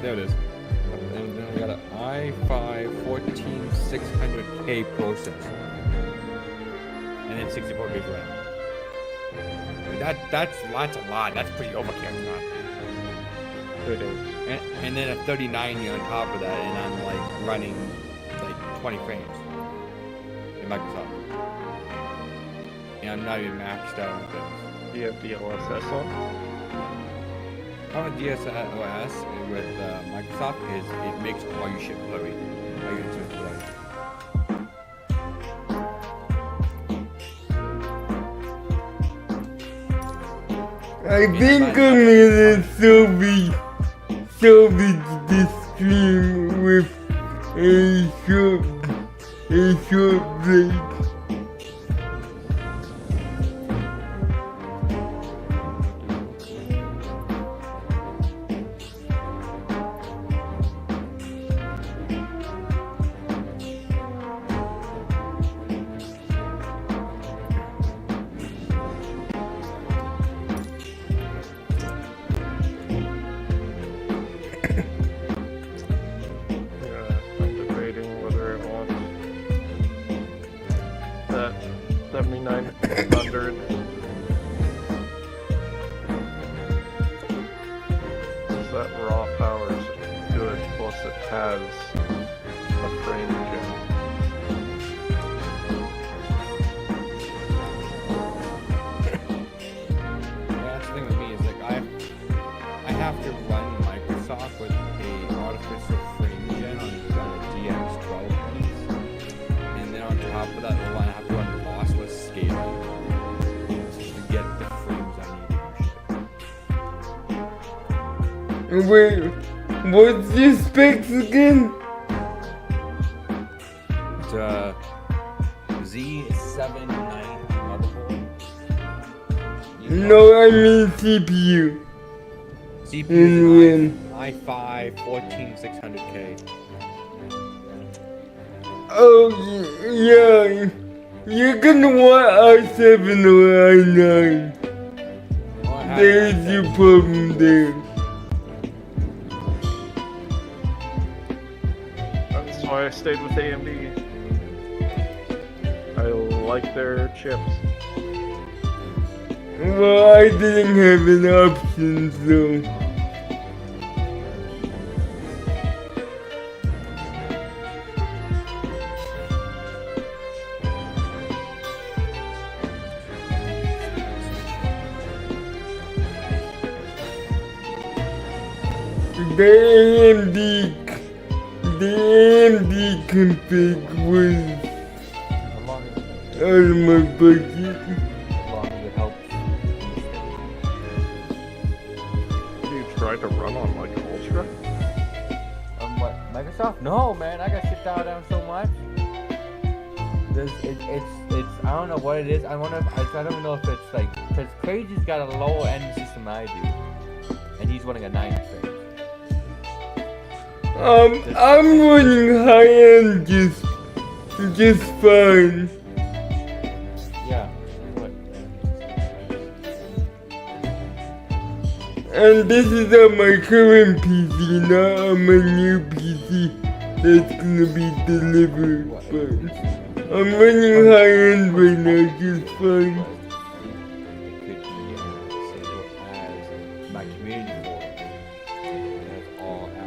there it is. And then we got an i5 14600K processor. And then 64 gig RAM. That's a lot. That's pretty overkill, man. It is. And then a 3090 on top of that, and I'm like running like 20 frames in Microsoft. And I'm not even maxed out with this. Do you have DLSS on? Problem with DLSS with Microsoft is it makes all your shit blurry. All your instruments blurry. I think I'm gonna salvage this stream with a short break. I'm debating whether I want that 7900. Because that raw power is good, plus it has a frame gen. Yeah, that's the thing with me is like I have to run Microsoft with a artificial frame gen on a DX12 piece, and then on top of that, I have to run lossless scaling to get the frames I need. Wait, what's your specs again? It's a Z790 motherboard. No, I mean CPU. CPU And RAM. i5 14600K. Oh, yeah. You're gonna want i7 or i9. There's your problem there. That's why I stayed with AMD. I like their chips. Well, I didn't have an option, so. The AMD config was out of my budget. You tried to run on like Ultra? What, Microsoft? No, man, I got shit dialed down so much. It's I don't know what it is. I don't know if it's like, because Crazy's got a lower end system than I do, and he's running a 90 frame. I'm running high end just fine. Yeah. What? And this is on my current PC, not on my new PC that's gonna be delivered. But I'm running high end right now just fine. It could be single as my community forum. That's all out on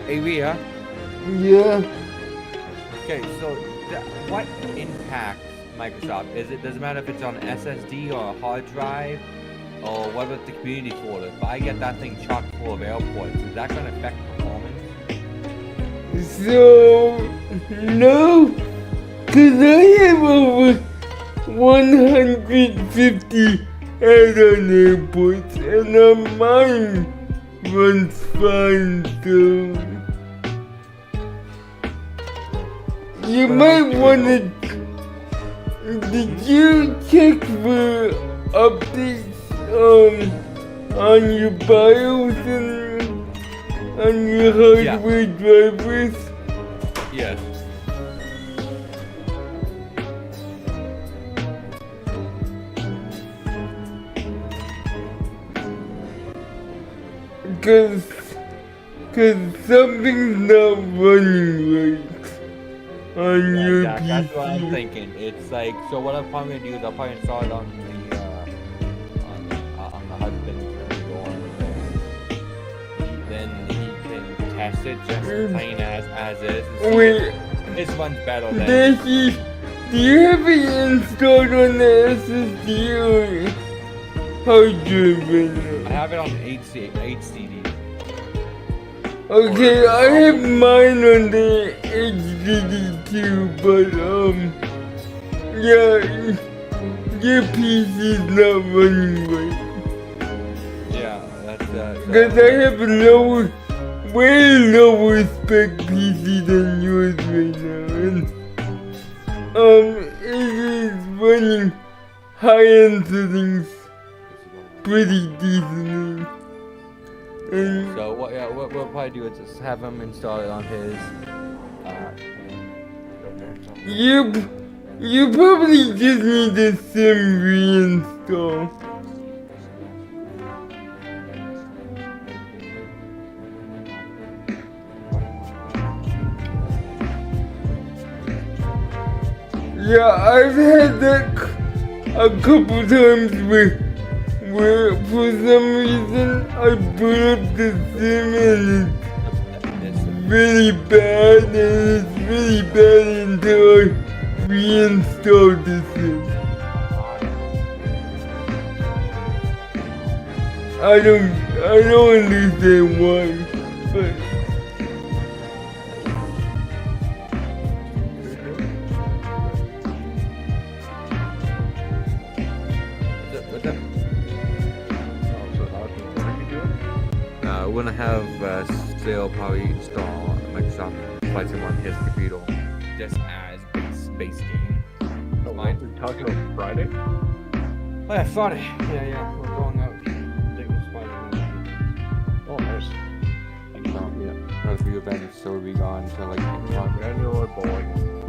AV, huh? Yeah. Okay, so what impacts Microsoft? Does it matter if it's on SSD or a hard drive, or what about the community folder? If I get that thing chock full of airports, is that going to affect performance? So, no, cause I have over 150 add-on airports, and mine runs fine, so you might wanna. Did you check for updates on your BIOS and on your hardware drivers? Yes. Cause something's not running right on your Jack, PC. that's what I'm thinking. It's like, so what I'm probably gonna do is I'll probably install it on the husband's door. Then he can test it just plain as is. And see Wait. if this one's better than. Do you have it installed on the SSD or hard drive right now? I have it on HDD. Okay, I have mine on the HDD too, but yeah, your PC's not running right. Yeah, that's Cause I have a way lower spec PC than yours right now, and it is running high-end settings pretty decently. So what we'll probably do is just have him install it on his. You probably just need a sim reinstall. Yeah, I've had that a couple times where for some reason I put up the sim and it's really bad, and it's really bad until I reinstall the sim. I don't understand why, but We're gonna have Sale probably install Microsoft Flight Sim on his computer just as base game. We're talking about Friday? Oh yeah, Friday. Yeah. We're going out. Oh, nice. Yeah. Another few events, so we'll be gone until like 8 o'clock. Annual bowling.